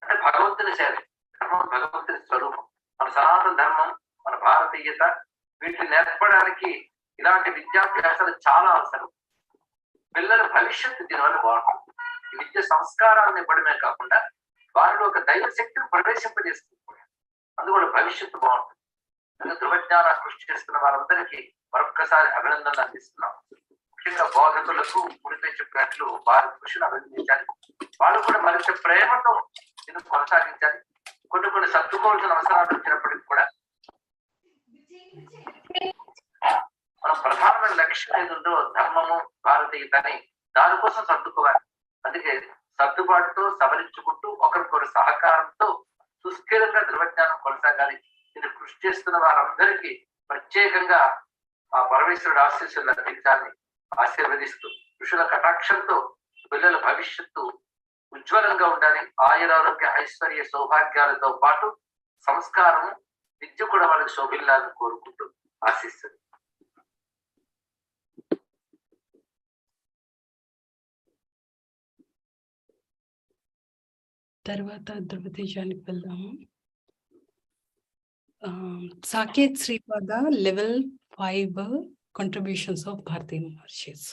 అంటే భగవంతుని సేవ. ధర్మం భగవంతుని స్వరూపం. మన సనాతన ధర్మం, మన భారతీయత, వీటిని నేర్పడానికి ఇలాంటి విద్యాభ్యాసాలు చాలా అవసరం. పిల్లల భవిష్యత్తు దీనివల్ల బాగుంటుంది. ఈ విద్య సంస్కారాలను ఇవ్వడమే కాకుండా వారిలో ఒక దైవ శక్తిని ప్రవేశింపజేస్తుంది కూడా. అందువల్ల భవిష్యత్తు బాగుంటుంది. ధృవజ్ఞాన కృషి చేస్తున్న వారందరికీ మరొక్కసారి అభినందనలు అందిస్తున్నాం. ముఖ్యంగా బోధకులకు ముడిపై చెప్పినట్లు వారి కృషిని అభినందించాలి. వాళ్ళు కూడా మరింత ప్రేమతో దీన్ని కొనసాగించాలి. కొన్ని సర్దుకోవాల్సిన అవసరాలు వచ్చినప్పటికీ కూడా మన ప్రధానమైన లక్ష్యం ఏదుందో ధర్మము, భారతీయతని దానికోసం సర్దుకోవాలి. అందుకే సర్దుబాటుతో సవరించుకుంటూ ఒకరికొకరు సహకారంతో సుస్థిరంగా ధృవజ్ఞానం కొనసాగాలి. ఇది కృషి చేస్తున్న వారందరికీ ప్రత్యేకంగా ఆ పరమేశ్వరుడు ఆశీస్సులు లభించాలని ఆశీర్వదిస్తూ ఋషుల కటాక్షంతో పిల్లల భవిష్యత్తు ఉజ్వలంగా ఉండాలి. ఆయురారోగ్య ఐశ్వర్య సౌభాగ్యాలతో పాటు సంస్కారము, విద్య కూడా వాళ్ళకి శోభిల్లాలని కోరుకుంటూ ఆశిస్తుంది. తర్వాత ధృవతేజానికి వెళ్దాము. Saket Sripada level 5 contributions of Bharati Maharshis.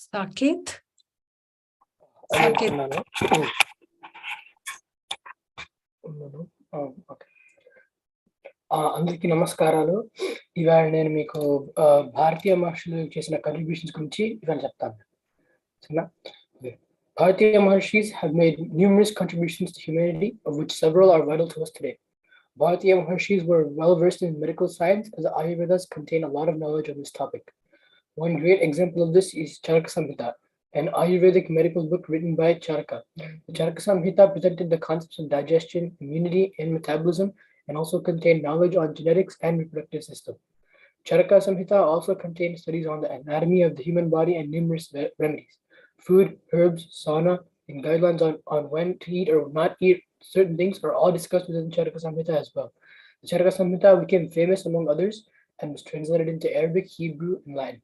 Saket. అందరికీ నమస్కారాలు. ఇవాళ నేను మీకు భారతీయ మహర్షులు చేసిన కంట్రిబ్యూషన్స్ గురించి ఇవాళ చెప్తాను. Bharatiya Maharshis have made numerous contributions to humanity, of which several are vital to us today. Bharatiya Maharshis were well versed in medical science, as the Ayurvedas contain a lot of knowledge on this topic. One great example of this is Charaka Samhita, an Ayurvedic medical book written by Charaka. The Charaka Samhita presented the concepts of digestion, immunity, and metabolism, and also contained knowledge on genetics and reproductive system. Charaka Samhita also contains studies on the anatomy of the human body and numerous remedies. Food, herbs, sauna, and guidelines on when to eat or not eat certain things are all discussed within Charaka Samhita as well. The Charaka Samhita became famous among others and was translated into Arabic, Hebrew, and Latin.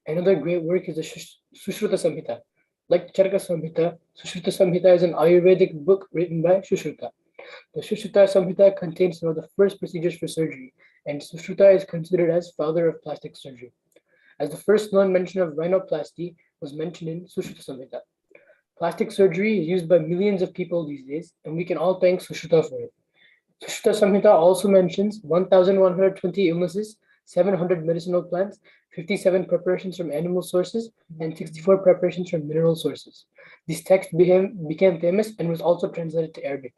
Another great work is the Sushruta Samhita. Like the Charaka Samhita, Sushruta Samhita is an Ayurvedic book written by Sushruta. The Sushruta Samhita contains some of the first procedures for surgery, and Sushruta is considered as father of plastic surgery, as the first known mention of rhinoplasty was mentioned in Sushruta Samhita. Plastic surgery is used by millions of people these days, and we can all thank Sushruta for it. Sushruta Samhita also mentions 1,120 illnesses, 700 medicinal plants, 57 preparations from animal sources, and 64 preparations from mineral sources. This text became famous and was also translated to Arabic.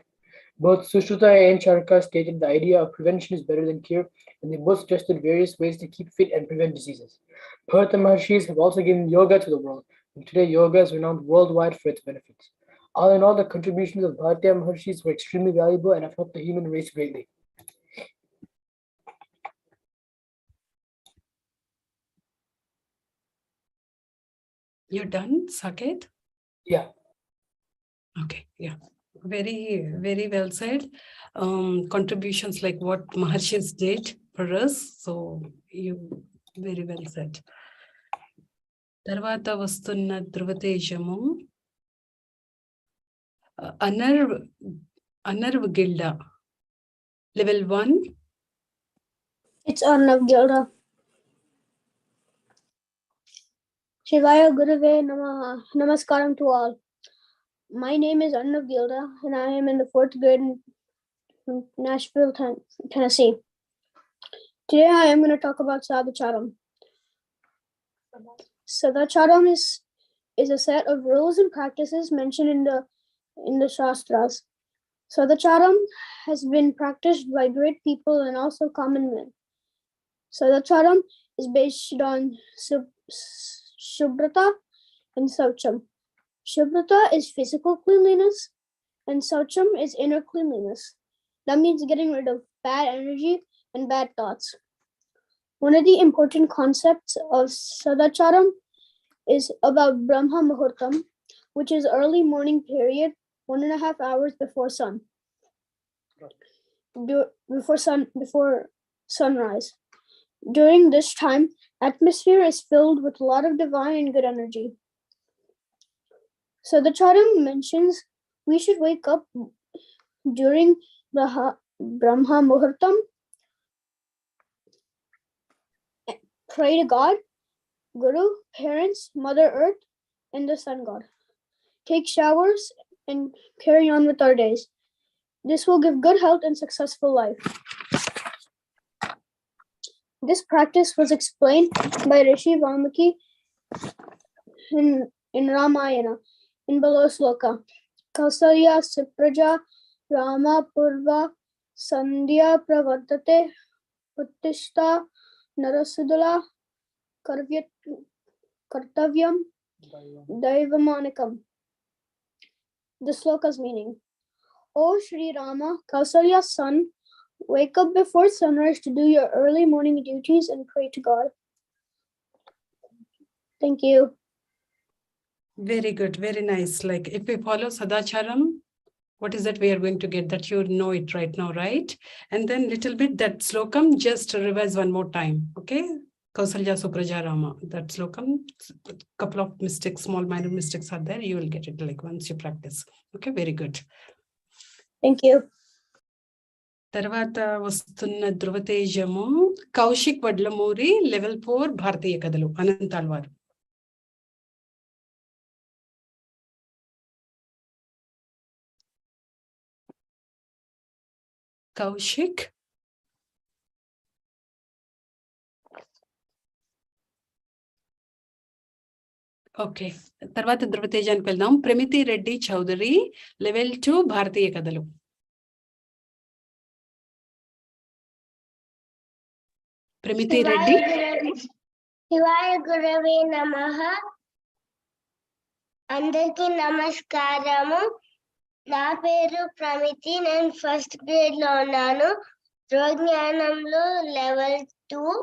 Both Sushruta and Charaka stated the idea of prevention is better than cure, and they both suggested various ways to keep fit and prevent diseases. Bharata Maharshis have also given yoga to the world, and today yoga is renowned worldwide for its benefits. All in all, the contributions of Bharatiya Maharshis were extremely valuable and have helped the human race greatly. You're done, Saket? Yeah. Okay, yeah. Very, very well said. Contributions like what Maharshis did for us. So you very well said. Tarvata vastunna Dhruvatejamu Anarv Gilda. Level 1. It's Arnav Gilda. Shivaya Gurave Namaha. Namaskaram to all. My name is Arnav Gilda, and I am in the 4th grade in Nashville, Tennessee. Today I am going to talk about Sadacharam. Sadacharam is a set of rules and practices mentioned in the Shastras. Sadacharam has been practiced by great people and also common men. Sadacharam is based on Shubhrata and Saucham. Shubhrata is physical cleanliness, and Saucham is inner cleanliness. That means getting rid of bad energy and bad thoughts. One of the important concepts of Sadacharam is about Brahma Muhurtam, which is early morning period, 1.5 hours before sunrise. During this time, atmosphere is filled with a lot of divine and good energy. So the Charam mentions we should wake up during the Brahma Muhurtam, pray to God, Guru, parents, Mother Earth, and the Sun God. Take showers and carry on with our days. This will give good health and successful life. This practice was explained by Rishi Valmiki in Ramayana in below sloka. Kausalya Sipraja Rama Purva Sandhya Pravartate Uttishta Narasudala Kartavyam Daivamanikam. The sloka's meaning. O Sri Rama, Kausalya's son, wake up before sunrise to do your early morning duties and pray to God. Thank you. Very good, very nice. Like if we follow Sadacharam, what is that we are going to get? That you know it right now, right? And then little bit that slokam, just revise one more time, okay? Kausalya Supraja Rama. That slokam, couple of mistakes, small minor mistakes are there. You will get it like once you practice. Okay, very good. Thank you. తర్వాత వస్తున్న ధృవతేజము Kaushik Vadlamuri level 4 భారతీయ కథలు అనంతాల్ వారు. Kaushik. Okay, తర్వాత ధృవతేజానికి వెళ్దాం. ప్రమితి Reddy Chowdary level 2 భారతీయ కథలు. ప్రమితి రెడ్డి. శివాయ గురవే నమః. అందరికీ నమస్కారము. నా పేరు ప్రమితి. నేను ఫస్ట్ గ్రేడ్ లో ఉన్నాను. జ్ఞానంలో లెవెల్ 2.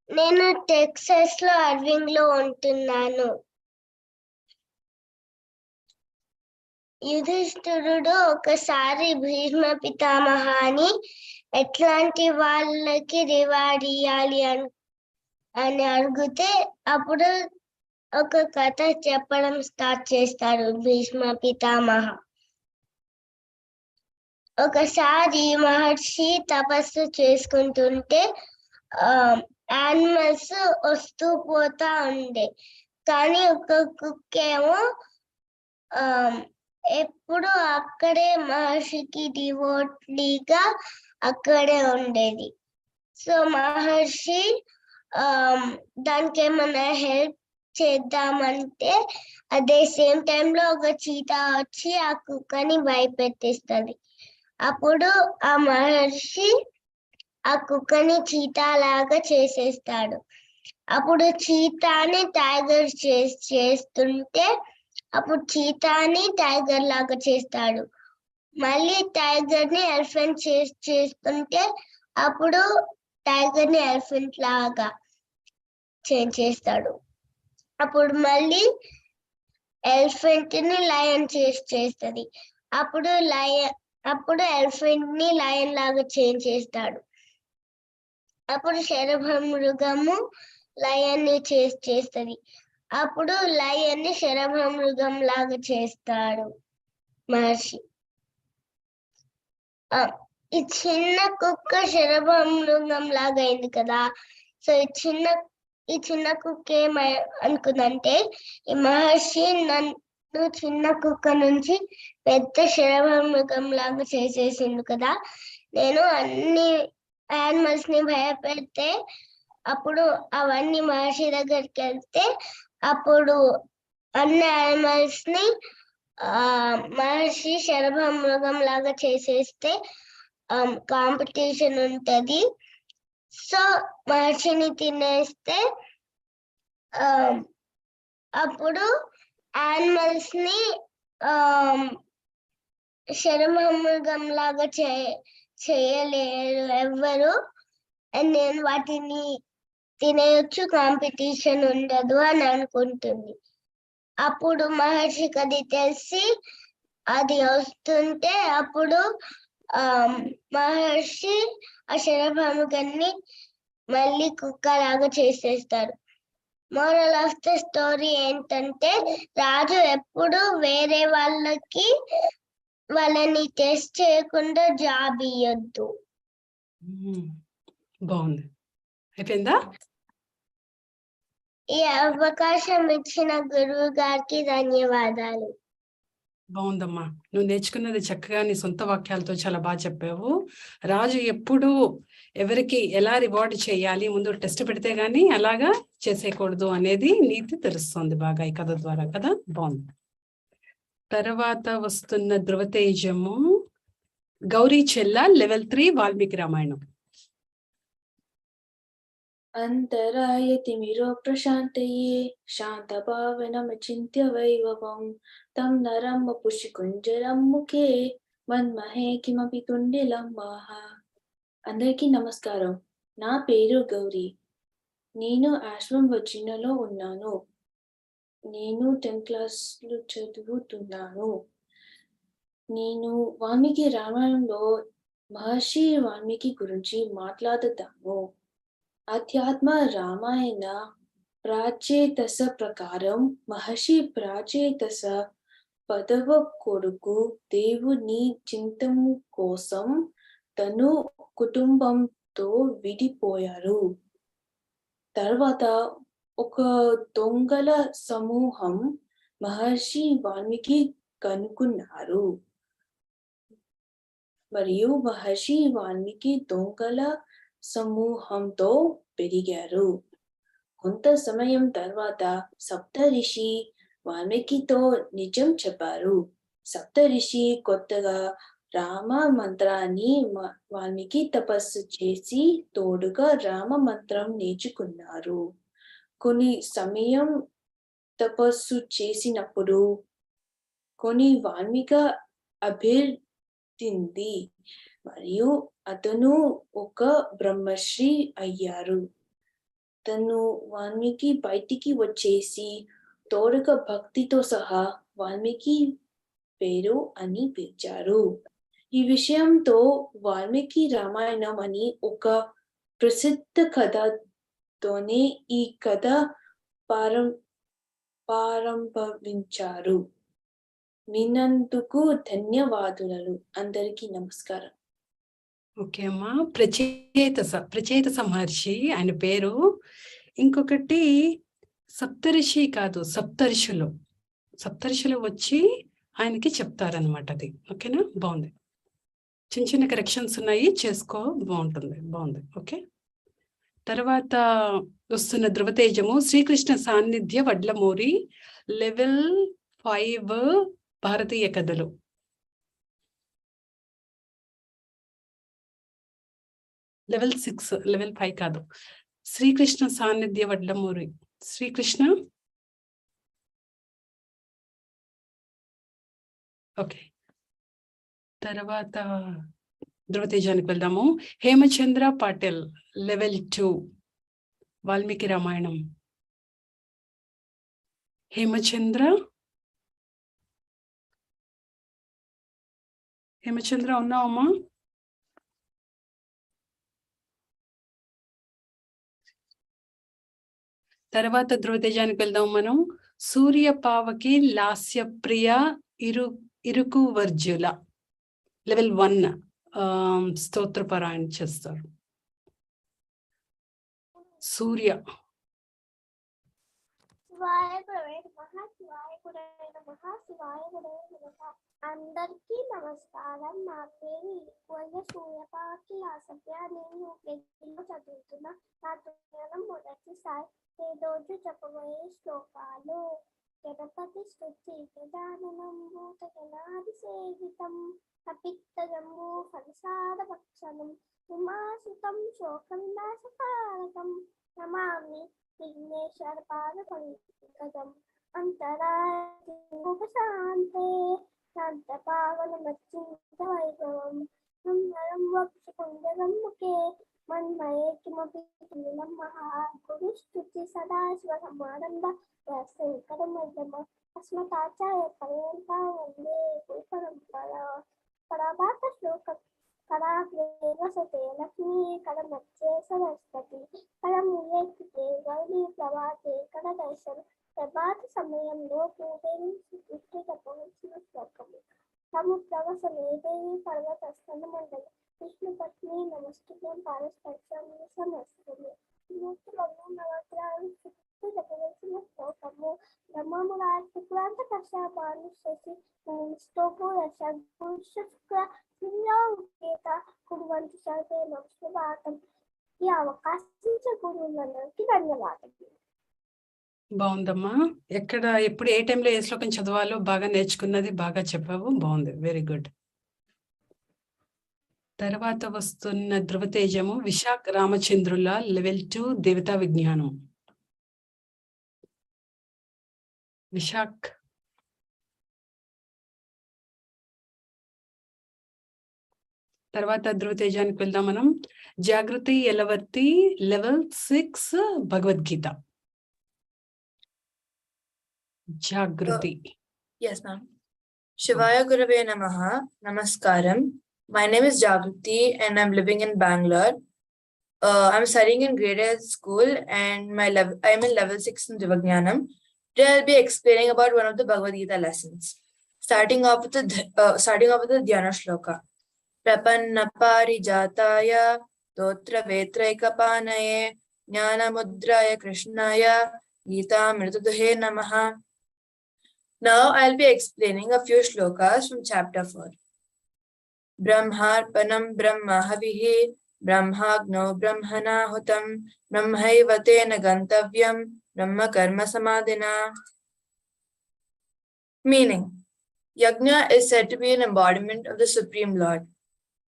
నేను టెక్సాస్ లో అర్వింగ్ లో ఉంటున్నాను. యుధిష్ఠిరుడు ఒకసారి భీష్మ పితామహాని ఎట్లాంటి వాళ్ళకి రివార్డ్ ఇవ్వాలి అని అడిగితే అప్పుడు ఒక కథ చెప్పడం స్టార్ట్ చేస్తాడు భీష్మ పితామహ. ఒకసారి మహర్షి తపస్సు చేసుకుంటుంటే యానిమల్స్ వస్తూ పోతా ఉండే, కానీ ఒక కుక్కేమో ఎప్పుడు అక్కడే మహర్షికి డివోటీగా అక్కడే ఉండేది. సో మహర్షి దానికి ఏమన్నా హెల్ప్ చేద్దామంటే అదే సేమ్ టైంలో ఒక చీతా వచ్చి ఆ కుక్కని భయపెట్టిస్తుంది. అప్పుడు ఆ మహర్షి ఆ కుక్కని చీతా లాగా చేసేస్తాడు. అప్పుడు చీతాని టైగర్ చేస్తుంటే అప్పుడు చీతాని టైగర్ లాగా చేస్తాడు. మళ్ళీ టైగర్ ని ఎలిఫెంట్ చేస్తుంటే అప్పుడు టైగర్ ని ఎలిఫెంట్ లాగా చేంజ్ చేస్తాడు. అప్పుడు మళ్ళీ ఎలిఫెంట్ ని లయన్ చేస్తుంది. అప్పుడు ఎలిఫెంట్ ని లయన్ లాగా చేంజ్ చేస్తాడు. అప్పుడు శరభమృగము లయన్ ని చేస్తుంది. అప్పుడు లయన్ ని శరభమృగం లాగా చేస్తాడు మహర్షి. ఈ చిన్న కుక్క శరభమృగం లాగా అయింది కదా. సో ఈ చిన్న కుక్క ఏమై అనుకుందంటే ఈ మహర్షి నన్ను చిన్న కుక్క నుంచి పెద్ద శరభమృగం లాగా చేసేసిండు కదా, నేను అన్ని యానిమల్స్ ని భయపెడితే అప్పుడు అవన్నీ మహర్షి దగ్గరికి వెళ్తే అప్పుడు అన్ని యానిమల్స్ ని మహర్షి శరభమృగం లాగా చేసేస్తే కాంపిటీషన్ ఉంటది. సో మహర్షిని తినేస్తే అప్పుడు యానిమల్స్ ని శరమృగం లాగా చేయలేరు ఎవ్వరు. అండ్ నేను వాటిని తినేయొచ్చు, కాంపిటీషన్ ఉండదు అని అనుకుంటుంది. అప్పుడు మహర్షికి అది తెలిసి అది వస్తుంటే అప్పుడు మహర్షి ఆ శరభాముగాన్ని మళ్ళీ కుక్కలాగా చేసేస్తారు. మోరల్ ఆఫ్ ద స్టోరీ ఏంటంటే రాజు ఎప్పుడు వేరే వాళ్ళని టెస్ట్ చేయకుండా జాబ్ ఇయ్యొద్దు. బాగుంది. అయిపోయిందా? ఈ అవకాశం ఇచ్చిన గురువు గారికి ధన్యవాదాలు. బాగుందమ్మా, నువ్వు నేర్చుకున్నది చక్కగా నీ సొంత వాక్యాలతో చాలా బాగా చెప్పావు. రాజు ఎప్పుడు ఎవరికి ఎలా రివార్డ్ చేయాలి, ముందు టెస్ట్ పెడితే గానీ అలాగా చేసేయకూడదు అనేది నీతి తెలుస్తుంది బాగా ఈ కథ ద్వారా కదా. బాగుంది. తర్వాత వస్తున్న ధృవతేజము గౌరీ చెల్ల, లెవెల్ 3 వాల్మీకి రామాయణం. అంతరాయతిమిరో ప్రశాంతయే శాంతభావనమచింత్య వైభవం తం నరం వపుషి కుంజరం ముఖే మన్మహే కిమపి తుండిలం మహ. అందరికీ నమస్కారం. నా పేరు గౌరీ. నేను ఆశ్రమం వర్జినియాలో ఉన్నాను. నేను 10th క్లాస్లో చదువుతున్నాను. నేను వాల్మీకి రామాయణంలో మహర్షి వాల్మీకి గురించి మాట్లాడుతాను. అధ్యాత్మ రామాయణ ప్రాచేతస ప్రకారం మహర్షి ప్రాచేతస 10వ కొడుకు దేవుని చింతన కోసం తను కుటుంబంతో విడిపోయారు. తర్వాత ఒక దొంగల సమూహం మహర్షి వాల్మీకి కనుక్కున్నారు మరియు మహర్షి వాల్మీకి దొంగల సమూహంతో పెరిగారు. కొంత సమయం తర్వాత సప్తరిషి వాల్మీకితో నిజం చెప్పారు. సప్తరిషి కొత్తగా రామ మంత్రాన్ని వాల్మీకి తపస్సు చేసి తోడుగా రామ మంత్రం నేర్చుకున్నారు. కొన్ని సమయం తపస్సు చేసినప్పుడు కొన్ని వాల్మీకి అభివృద్ధింది మరియు అతను ఒక బ్రహ్మశ్రీ అయ్యారు. తను వాల్మీకి బయటికి వచ్చేసి తోడుగా భక్తితో సహా వాల్మీకి పేరు అని పిలిచారు. ఈ విషయంతో వాల్మీకి రామాయణం అని ఒక ప్రసిద్ధ కథతోనే ఈ కథ ప్రారంభించారు. విన్నందుకు ధన్యవాదాలు. అందరికీ నమస్కారం. ఓకే అమ్మా. ప్రచేతస మహర్షి ఆయన పేరు. ఇంకొకటి సప్తరిషి కాదు, సప్తరిషులు వచ్చి ఆయనకి చెప్తారనమాట. అది ఓకేనా? బాగుంది. చిన్న చిన్న కరెక్షన్స్ ఉన్నాయి, చేసుకో, బాగుంటుంది. బాగుంది. ఓకే. తర్వాత వస్తున్న ధృవతేజము శ్రీకృష్ణ సాన్నిధ్య వడ్లమూరి, లెవెల్ 5 భారతీయ కథలు. లెవెల్ 6, లెవెల్ 5 కాదు. శ్రీకృష్ణ సాన్నిధ్య వడ్లమూరి. శ్రీకృష్ణ. ఓకే. తర్వాత ధృవతేజానికి వెళ్దాము. హేమచంద్ర పాటిల్, లెవెల్ 2 వాల్మీకి రామాయణం. హేమచంద్ర ఉన్నావమ్మా? తర్వాత ధృవతేజానికి వెళ్దాం మనం. సూర్యపావకి లాస్యప్రియ ఇరుకు వర్జుల, లెవెల్ 1 స్తోత్రపారాయణ చేస్తారు. సూర్య. అందరికీ నమస్కారం. నా పేరు సూర్యపాకి లాసప్య. నేను కేజీలో చదువుతున్నా. నా జ్ఞానం మొదటిసారి ఈ రోజు చెప్పబోయే శ్లోకాలు. గణపతి స్తుతి గజాననం భూతగణాది సేవితం అపిత్తజంబూ ఫలసాద భక్షణం ఉమాసుతం శోక వినాశకారకం నమామి విఘ్నేశ్వర పాద పంకజం. అంతరాయశాంతే శాంతపావనమచ్చింత వైభవం సుందరం వక్షకుంజరం ముఖే మన్మయే కిమపి తుల్యం మహాగురుస్తుతి సదాశివ సమారంభ శంకరమధ్యమ అస్మతాచార్య పర్యంతా వందే గురు పరంపరా పరమాత శ్లోకం కళాగ్రే వసతే లక్ష్మీ కళమచ్చే సరస్వతి కళమూలే కృతే గౌరీ ప్రభాతే కళదర్శన ప్రభాత సమయంలో పూజలు శ్రీకృష్ణ శ్లోకము సముద్రవసనే దేవి పర్వతస్థన మండలి విష్ణు పత్ని నమస్కృతం పారస్పర్శము సమస్తము మూర్తులను నవగ్రహాలు చుట్టూ జపవలసిన శ్లోకము బ్రహ్మమురాంత కశ్యపాను శశి స్తోపు రస శుక్ర కుర్వంతు సర్వే నమస్కారం. ఈ అవకాశం ఇచ్చే గురువులందరికీ ధన్యవాదాలు. బాగుందమ్మా. ఎప్పుడు ఏ టైంలో ఏ శ్లోకం చదవాలో బాగా నేర్చుకున్నది, బాగా చెప్పావు, బాగుంది, వెరీ గుడ్. తర్వాత వస్తున్న ధృవతేజము విశాఖ రామచంద్రుల లెవెల్ 2 దేవతా విజ్ఞానం. విశాఖ్. తర్వాత ధృవతేజానికి వెళ్దాం మనం. జాగృతి Elavarthi level 6 Bhagavad Gita. Jagruthi. Yes, ma'am. Shivaya Gurave Namaha. Namaskaram. My name is Jagriti and I'm living in Bangalore. I'm studying in grade 8 school and I'm in level 6 in Jnanam. Today I'll be explaining about one of the Bhagavad Gita lessons. Starting off with the Dhyana Shloka. Prapanna parijataya totra vetraikapanaye jnanamudraya krishnaya gita mritudhe namaha. Now I'll be explaining a few shlokas from chapter 4. Brahmarpanam brahmahavihi brahmagno brahmanahutam brahmaivatena gantavyam brahma karma samadhina. Meaning, yajna is said to be an embodiment of the Supreme Lord.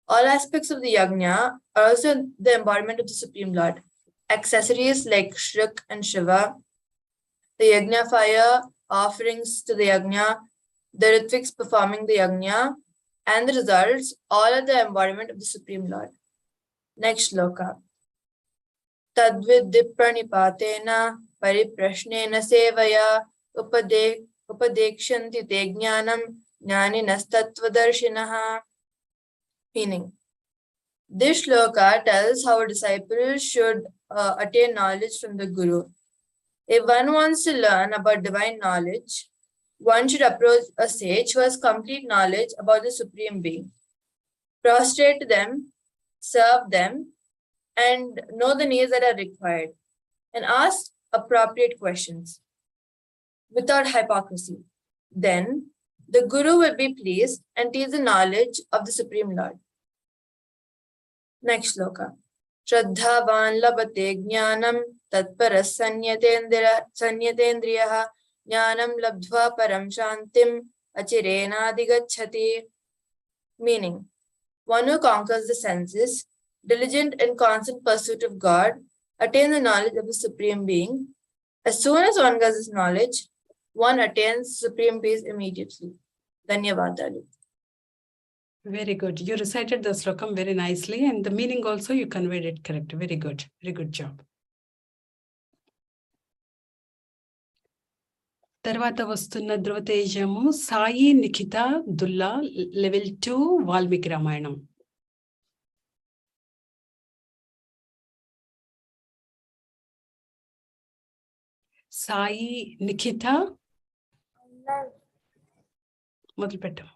All aspects of the yajna are also the embodiment of the Supreme Lord. Accessories like Shruk and Shiva, the yajna fire, offerings to the yajna, the Ritviks performing the yajna, and the results, all are the embodiment of the Supreme Lord. Next shloka. Tadvidipranipatena pariprashnena sevaya upadekshanti te jnanam jnaninastattvadarshinaha. Meaning, this shloka tells how a disciple should attain knowledge from the Guru. If one wants to learn about divine knowledge, one should approach a sage who has complete knowledge about the Supreme Being. Prostrate to them, serve them, and know the needs that are required, and ask appropriate questions without hypocrisy. Then, the Guru will be pleased and teach the knowledge of the Supreme Lord. Next shloka. Shraddhavan labate jnanam tatparas sanyatendriyaha jnanam labdhva param shantim achirenaadigacchati. Meaning, one who conquers the senses, diligent in constant pursuit of God, attains the knowledge of the Supreme Being. As soon as one gets this knowledge, one attains supreme peace immediately. Dhanyavadalu. Very good. You recited the slokam very nicely, and the meaning also you conveyed it correct. Very good. Very good job. తర్వాత వస్తున్న ధృవతేజము Sai Nikhita Dulla level 2 Valmiki Ramayanam. Sai Nikhita మొదలుపెట్టాం.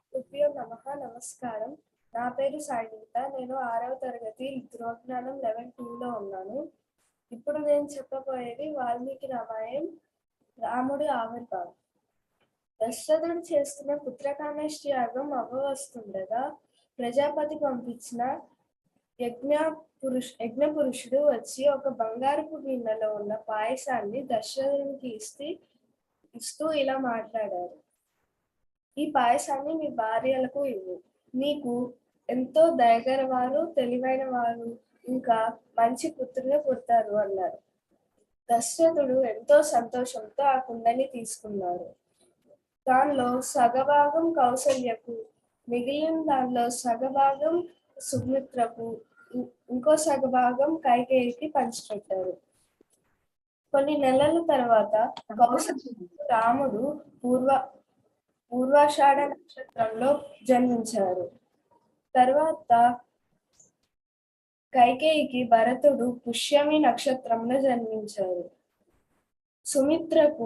నమస్కారం. నా పేరు సాయి నిఖిత. నేను 6వ తరగతి ధ్రువజ్ఞానం level 2లో ఉన్నాను. ఇప్పుడు నేను చెప్పబోయేది వాల్మీకి రామాయణం రాముడి ఆవిర్భావం. దశరథుడు చేస్తున్న పుత్రకామేష్టి యాగం అవ్వవస్తుండగా ప్రజాపతి పంపించిన యజ్ఞ పురుషుడు వచ్చి ఒక బంగారపు గిన్నెలో ఉన్న పాయసాన్ని దశరథునికి ఇస్తూ ఇలా మాట్లాడారు. ఈ పాయసాన్ని మీ భార్యలకు ఇవ్వు. నీకు ఎంతో దయగల వారు, తెలివైన వారు, ఇంకా మంచి పుత్రులు పుడతారు అన్నారు. దశరథుడు ఎంతో సంతోషంతో ఆ కుండని తీసుకున్నారు. దానిలో సగభాగం కౌసల్యకు, మిగిలిన దానిలో సగభాగం సుమిత్రకు, ఇంకో సగభాగం కైకేయికి పంచిపెట్టారు. కొన్ని నెలల తర్వాత రాముడు పూర్వాషాఢ నక్షత్రంలో జన్మించారు. తర్వాత కైకేయికి భరతుడు పుష్యమి నక్షత్రంలో జన్మించారు. సుమిత్రకు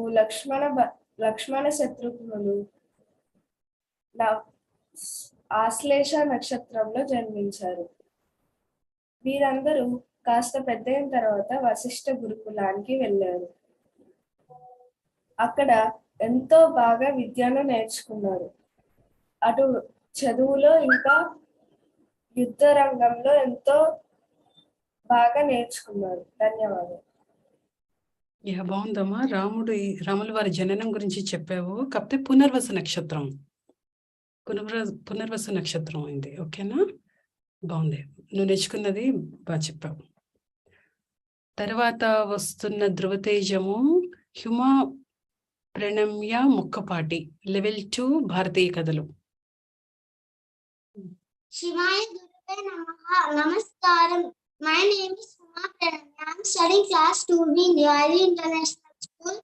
లక్ష్మణ శత్రుఘ్నులు ఆశ్లేష నక్షత్రంలో జన్మించారు. వీరందరూ కాస్త పెద్దయిన తర్వాత వశిష్ఠ గురుకులానికి వెళ్ళారు. అక్కడ ఎంతో బాగా విద్యను నేర్చుకున్నారు. అటు చదువులో ఇంకా యుద్ధ రంగంలో ఎంతో బాగా నేర్చుకున్నారు. ధన్యవాదాలు. బాగుందమ్మా. రాముల వారి జననం గురించి చెప్పావు. కాకపోతే పునర్వసు నక్షత్రం అయింది. ఓకేనా? బాగుంది. నువ్వు నేర్చుకున్నది బాగా చెప్పావు. తర్వాత వస్తున్న ధృవతేజము హ్యుమ ప్రణమ్య ముక్కపాటి లెవెల్ 2 భారతీయ కథలు. శివాయ గురువే నమః. నమస్కారం. My name is Uma Pranamya. I am studying class 2B in Dhruva International School,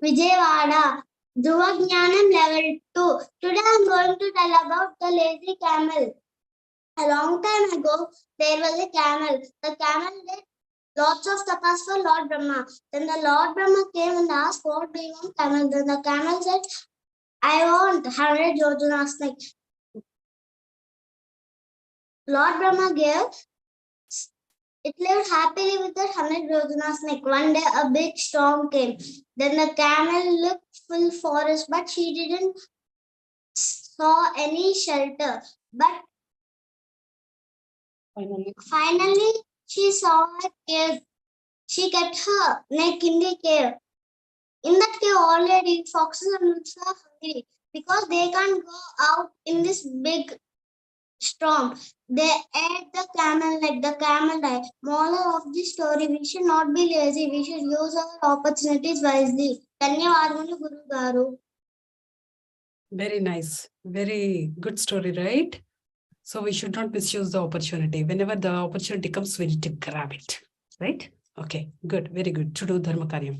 Vijayawada. Dhruva Jnanam level 2. Today I am going to tell about the lazy camel. A long time ago, there was a camel. The camel did lots of tapas for Lord Brahma. Then the Lord Brahma came and asked, "What do you want, camel?" Then the camel said, "I want 100 Yojana snake." Lord Brahma gave. It lived happily with that 100 Yojana snake. One day a big storm came. Then the camel looked full forest, but she didn't saw any shelter. But finally she saw a cave. She kept her neck in the cave. In that cave already foxes and wolves are hungry because they can't go out in this big storm. They ate the camel like the camel died. Moral of the story: we should not be lazy. We should use our opportunities wisely. ధన్యవాదములు గురువు గారు. Very nice. Very good story, right? So we should not misuse the opportunity. Whenever the opportunity comes, we need to grab it. Right? Okay, good. Very good. To do dharma karyam.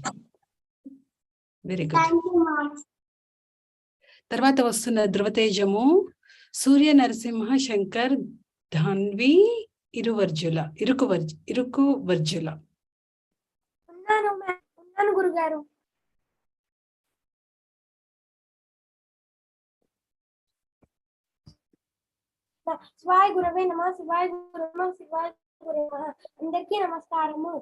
Very good. Thank you, ma'am. తర్వాత వస్తున్న ధృవతేజము సూర్య నరసింహ శంకర్ ధాన్వి ఇరుకు వర్జుల. ఉన్నాను గురుగారు. శివాయ గురవే నమః. శివాయ గురవ శివాయ గురవ. అందరికీ నమస్కారము.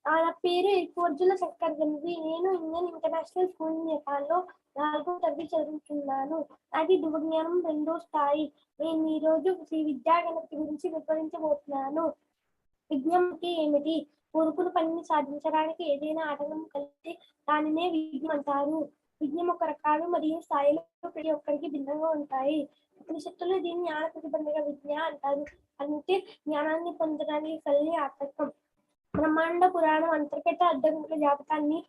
నా పేరు ఇరుకువర్జుల శంకర్ ధాన్వి. నేను ఇండియన్ ఇంటర్నేషనల్ స్కూల్ నేపాల్లో 4వ తరగతి చదువుతున్నాను. అది ధృవ జ్ఞానం 2వ స్థాయి. నేను ఈ రోజు శ్రీ విద్యా గణపతి గురించి వివరించబోతున్నాను. విజ్ఞం అంటే ఏమిటి? కోరుకున్న పనిని సాధించడానికి ఏదైనా ఆటంకం కలిగితే దానినే విజ్ఞం అంటారు. విజ్ఞం ఒక రకాలు మరియు స్థాయిలో ప్రతి ఒక్కరికి భిన్నంగా ఉంటాయి. ఉపనిషత్తులో దీన్ని జ్ఞాన ప్రతిబంధక విజ్ఞ అంటారు. అంటే జ్ఞానాన్ని పొందడానికి కలిగే ఆటంకం. బ్రహ్మాండ పురాణం అంతర్గత అడ్డంకుల జాతకాన్ని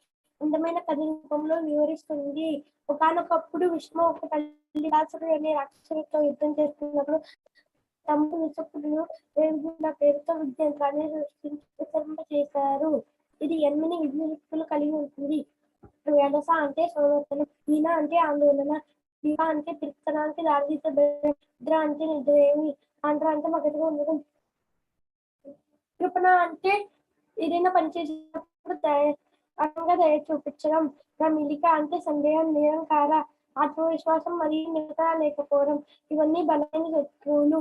అందమైన కథ రూపంలో వివరిస్తుంది. ఒకానొకప్పుడు విష్ణు ఒక తల్లి రాక్షసుడు అనే రాక్షసులతో యుద్ధం చేస్తున్నప్పుడు తమ్ముడు విచక్షణుడు పేరుతో విద్యంత్రాన్ని చేశారు. ఇది 8 విద్యుత్తులు కలిగి ఉంటుంది. వేదస అంటే సోమర్తనం, హీన అంటే ఆందోళన, దీప అంటే తిరస్కరణానికి దారితీసే నిద్ర అంటే నిద్రేమి, ఆంధ్ర అంటే మగటిగా ఉండడం, కృపణ అంటే ఏదైనా పనిచేసినప్పుడు దయ చూపించడం, ప్రమిళిక అంటే సందేహం, నిరంకార, ఆత్మవిశ్వాసం మరియు నిలకడ లేకపోవడం. ఇవన్నీ బలమైన శత్రువులు.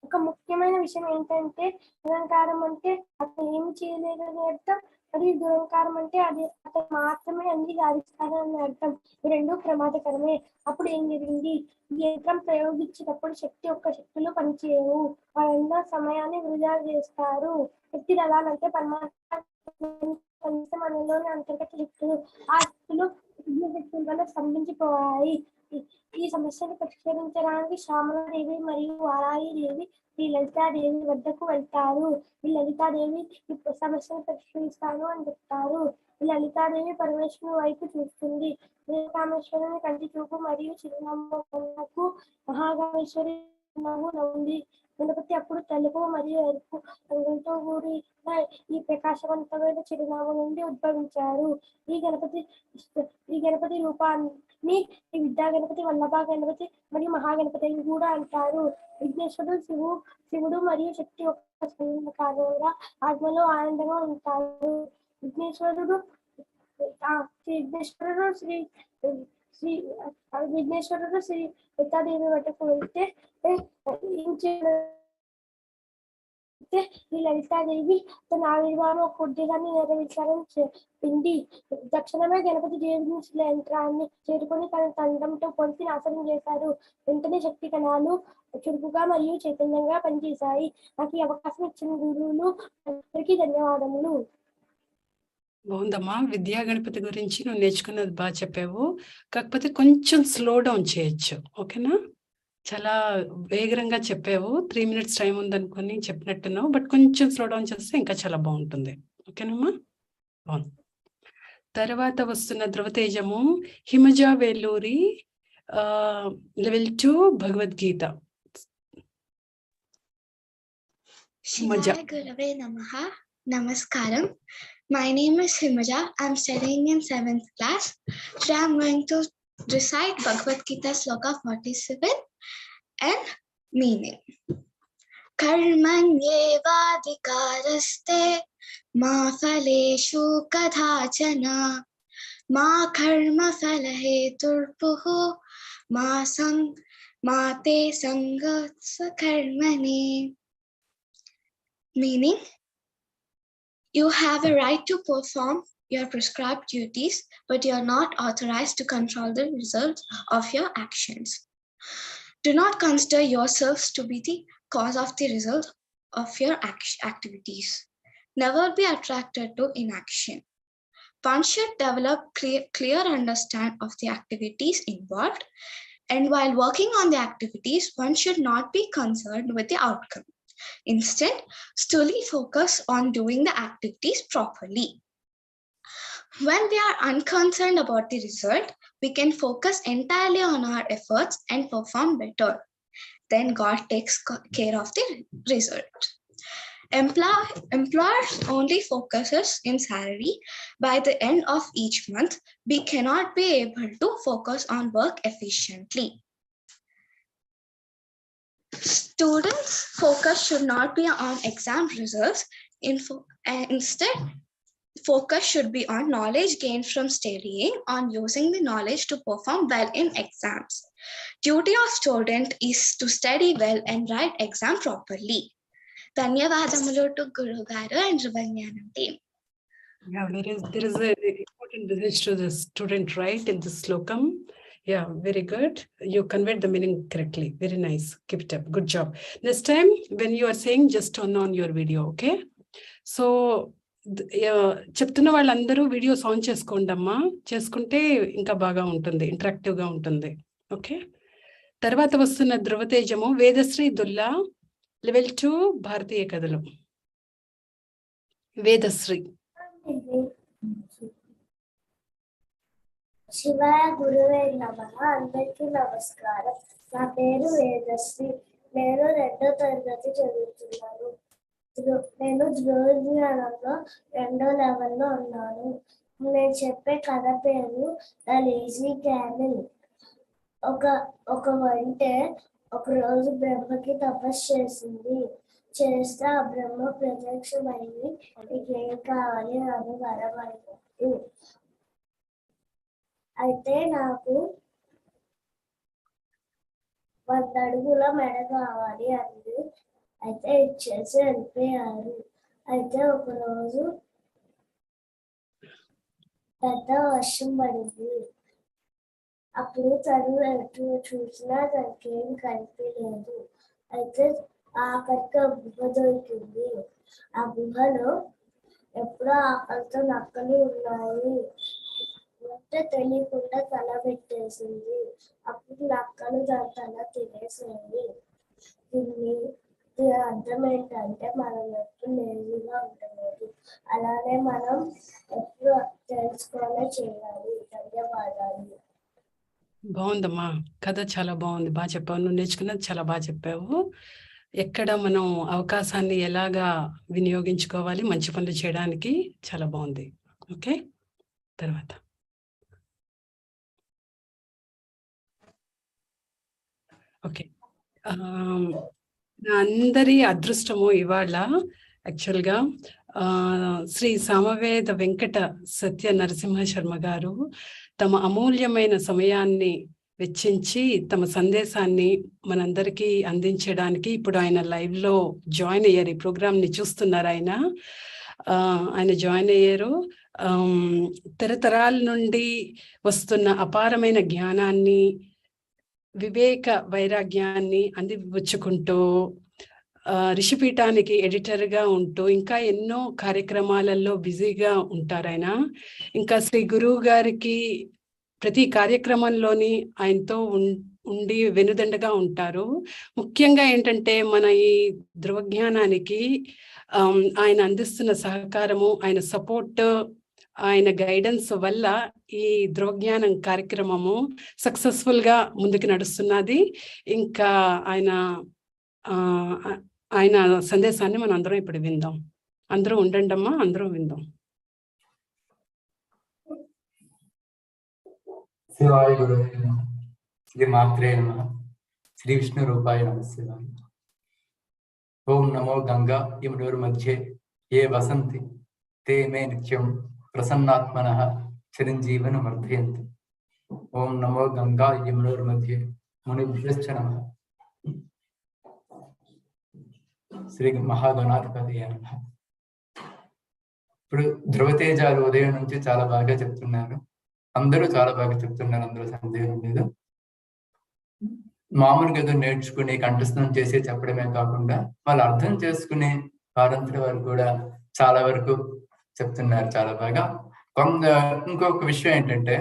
ఒక ముఖ్యమైన విషయం ఏంటంటే నిరంకారం అంటే అతను ఏమి చేయలేదని అర్థం, మరియు దురంకారం అంటే అది అతను మాత్రమే అన్ని సాధిస్తారని అర్థం. ఈ రెండు ప్రమాదకరమే. అప్పుడు ఏం జరిగింది? ఈ యంత్రం ప్రయోగించేటప్పుడు శక్తులు పనిచేయవు. వాళ్ళందరూ సమయాన్ని వృధా చేస్తారు. శక్తి అలానంటే మనలోని అంతర్గత శక్తులు, ఆ శక్తులు శక్తుల వల్ల స్తంభించిపోయాయి. ఈ సమస్యను పరిష్కరించడానికి శ్యామలాదేవి మరియు వారాహిదేవి శ్రీ లలితాదేవి వద్దకు వెళ్తారు. ఈ లలితాదేవి ఈ సమస్యను పరిష్కరిస్తాను అని చెప్తారు. ఈ లలితాదేవి పరమేశ్వరుని వైపు చూస్తుంది. కామేశ్వరుని కంటి చూపు మరియు చిరునవ్వుకు మహాకామేశ్వరి నవ్వు నవ్వుంది. గణపతి అప్పుడు తెలుపు మరియు ఎరుపు రంగులతో కూడిన ఈ ప్రకాశవంతమైన చిరునవ్వు నుండి ఉద్భవించారు. ఈ గణపతి రూపాన్ని ఈ విద్యా గణపతి, వల్లభ గణపతి మరియు మహాగణపతి కూడా అంటారు. విఘ్నేశ్వరుడు శివుడు మరియు శక్తి ఒక కారణంగా ఆత్మలో ఆనందంగా ఉంటారు. విఘ్నేశ్వరుడు శ్రీ లలితాదేవి వద్దకు వెళ్తే ఈ లలితాదేవి తన ఆవిర్భావం ఒక ఉద్యోగాన్ని నెరవేర్చాలని చెప్పింది. తక్షణమే గణపతి దేవుని యంత్రాన్ని చేరుకొని తన తండంతో పొలిసి నాశనం చేశారు. వెంటనే శక్తి కణాలు చురుకుగా మరియు చైతన్యంగా పనిచేశాయి. నాకు ఈ అవకాశం ఇచ్చిన గురువులు అందరికీ ధన్యవాదములు. బాగుందమ్మా. విద్యా గణపతి గురించి నువ్వు నేర్చుకున్నది బాగా చెప్పావు. కాకపోతే కొంచెం స్లో డౌన్ చేయొచ్చు, ఓకేనా? చాలా వేగంగా చెప్పావు. 3 minutes టైం ఉందనుకొని చెప్పినట్టున్నావు, బట్ కొంచెం స్లో డౌన్ చేస్తే ఇంకా చాలా బాగుంటుంది. ఓకేనమ్మా? బాగుంది. తర్వాత వస్తున్న ధృవతేజము Himaja Veluri level 2 Bhagavad Gita. Shivaya Gurave Namaha. Namaskaram. My name is Himaja. I'm studying in 7th class. Today I'm going to recite Bhagavad Gita Sloka 47 and meaning. Karmanyevadhikaraste ma phaleshu kadhachana ma karma phalaheturpuhu ma te sangatsa karmane. Meaning, you have a right to perform your prescribed duties, but you are not authorized to control the results of your actions. Do not consider yourselves to be the cause of the result of your activities. Never be attracted to inaction. One should develop clear understanding of the activities involved, and while working on the activities, one should not be concerned with the outcome. Instead, solely focus on doing the activities properly. When we are unconcerned about the result, we can focus entirely on our efforts and perform better. Then God takes care of the result. Employers only focuses in salary. By the end of each month, we cannot be able to focus on work efficiently. Students' focus should not be on exam results. Instead, focus should be on knowledge gained from studying, on using the knowledge to perform well in exams. Duty of student is to study well and write exam properly. Dhanyavadamulo to Guru Garu and Jnanam team. Yeah, there is a important message to the student, right, in this slokam. Yeah, very good. You conveyed the meaning correctly. Very nice. Keep it up. Good job. Next time, when you are saying, just turn on your video, okay? So, చెప్తున్న వాళ్ళందరూ videos on చేసుకోండి అమ్మా. చేసుకుంటే ఇంకా బాగా ఉంటుంది, ఇంటరాక్టివ్గా ఉంటుంది. Okay. తర్వాత వస్తున్న ధృవతేజము వేదశ్రీ దుల్లా level 2 భారతీయ కథలు. వేదశ్రీ. శివాయ గురువే నమః. అందరికీ నమస్కారం. నా పేరు వేదశ్రీ. నేను 2వ తరగతి చదువుతున్నాను. నేను జ్ఞానంలో 2వ లెవెల్లో ఉన్నాను. నేను చెప్పే కథ పేరు ద లేజీ క్యామెల్. ఒక వంటె ఒకరోజు బ్రహ్మకి తపస్సు చేసింది. చేస్తే ఆ బ్రహ్మ ప్రత్యక్షమైంది. నీకేం కావాలి అని వరం అడిగింది. అయితే నాకు 100 అడుగుల మెడ కావాలి అంది. అయితే ఇచ్చేసి వెళ్ళిపోయారు. అయితే ఒకరోజు పెద్ద వర్షం పడింది. అప్పుడు తను ఎటు చూసినా తనకి ఏం కనిపించలేదు. అయితే ఆఖరికి గుహ దొరికింది. ఆ గుహలో ఎప్పుడో ఆకలితో నక్కలు ఉన్నాయి. అంటే తెలియకుండా తల పెట్టేసింది. అప్పుడు నక్కలు దాని తల తినేసింది. దీని అర్థం ఏంటంటే మనం ఎప్పుడు లేజీగా ఉండలేదు. అలానే మనం ఎప్పుడు తెలుసుకోవాలో చేయాలి. ధన్యవాదాలు. బాగుందమ్మా, కథ చాలా బాగుంది, బాగా చెప్పావు. నువ్వు నేర్చుకున్నది చాలా బాగా చెప్పావు. ఎక్కడ మనం అవకాశాన్ని ఎలాగా వినియోగించుకోవాలి మంచి పనులు చేయడానికి, చాలా బాగుంది. ఓకే, తర్వాత ఓకే. అందరి అదృష్టము ఇవాళ యాక్చువల్గా శ్రీ సమవేద వెంకట సత్య నరసింహ శర్మ గారు తమ అమూల్యమైన సమయాన్ని వెచ్చించి తమ సందేశాన్ని మనందరికీ అందించడానికి ఇప్పుడు ఆయన లైవ్లో జాయిన్ అయ్యారు. ఈ ప్రోగ్రామ్ని చూస్తున్నారు. ఆయన జాయిన్ అయ్యారు. తరతరాల నుండి వస్తున్న అపారమైన జ్ఞానాన్ని, వివేక వైరాగ్యాన్ని అందిపుచ్చుకుంటూ ఋషిపీఠానికి ఎడిటర్గా ఉంటూ ఇంకా ఎన్నో కార్యక్రమాలలో బిజీగా ఉంటారు ఆయన. ఇంకా శ్రీ గురువు గారికి ప్రతి కార్యక్రమంలోని ఆయనతో ఉండి వెనుదండగా ఉంటారు. ముఖ్యంగా ఏంటంటే మన ఈ ధృవజ్ఞానానికి ఆయన అందిస్తున్న సహకారము, ఆయన సపోర్ట్, ఆయన గైడెన్స్ వల్ల ఈ ధృవజ్ఞానం కార్యక్రమము సక్సెస్ఫుల్గా ముందుకు నడుస్తున్నది. ఇంకా ఆయన సందేశాన్ని మనం అందరం ఇప్పుడు విందాం. అందరూ ఉండండి అమ్మా, అందరం విందాం. శివాయ గురువే నమః, శ్రీ మాత్రే నమః, శ్రీ విష్ణు రూపాయ నమః శివాయ. ఓం నమో గంగా యమునోర్मध्ये ఏ వసంతి తే మే నిత్యం ప్రసన్నాత్మనః చిరంజీవనం వర్ధయంతి. ఓం నమో గంగా యమునోర్मध्ये మునిభ్యశ్చ నమః. శ్రీ మహాగణాధిపతయే నమః. ఇప్పుడు ధృవతేజాలు ఉదయం నుంచి చాలా బాగా చెప్తున్నారు. అందరూ చాలా బాగా చెప్తున్నారు, అందులో సందేహం లేదు. మామూలుగా ఏదో నేర్చుకుని కంఠస్థం చేసి చెప్పడమే కాకుండా వాళ్ళు అర్థం చేసుకుని వారంతటి వారు కూడా చాలా వరకు చెప్తున్నారు చాలా బాగా. ఇంకొక విషయం ఏంటంటే,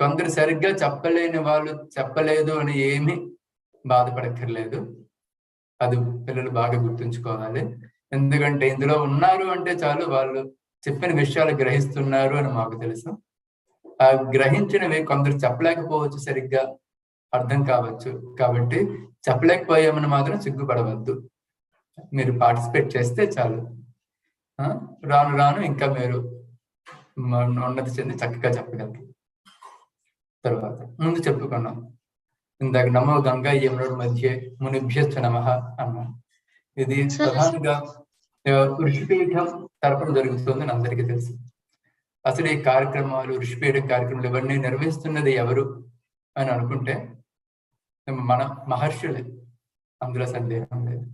కొందరు సరిగ్గా చెప్పలేని వాళ్ళు చెప్పలేదు అని ఏమీ బాధపడక్కర్లేదు. అది పిల్లలు బాగా గుర్తుంచుకోవాలి. ఎందుకంటే ఇందులో ఉన్నారు అంటే చాలు, వాళ్ళు చెప్పిన విషయాలు గ్రహిస్తున్నారు అని మాకు తెలుసు. ఆ గ్రహించినవి కొందరు చెప్పలేకపోవచ్చు, సరిగ్గా అర్థం కావచ్చు. కాబట్టి చెప్పలేకపోయామని మాత్రం సిగ్గుపడవద్దు. మీరు పార్టిసిపేట్ చేస్తే చాలు. రాను రాను ఇంకా మీరు ఉన్నతి చెంది చక్కగా చెప్పగలరు. తర్వాత ముందు చెప్పుకున్నాం ఇందాక నమో గంగా యమునోర్मध्ये మునిభ్యశ్చ నమః అన్నాం. ఇది ప్రధానంగా ఋషిపీఠం తరపున జరుగుతుందని అందరికీ తెలుసు. అసలు ఈ కార్యక్రమాలు, ఋషిపీఠ కార్యక్రమాలు ఇవన్నీ నిర్వహిస్తున్నది ఎవరు అని అనుకుంటే మన మహర్షులే, అందులో సందేహం లేదు.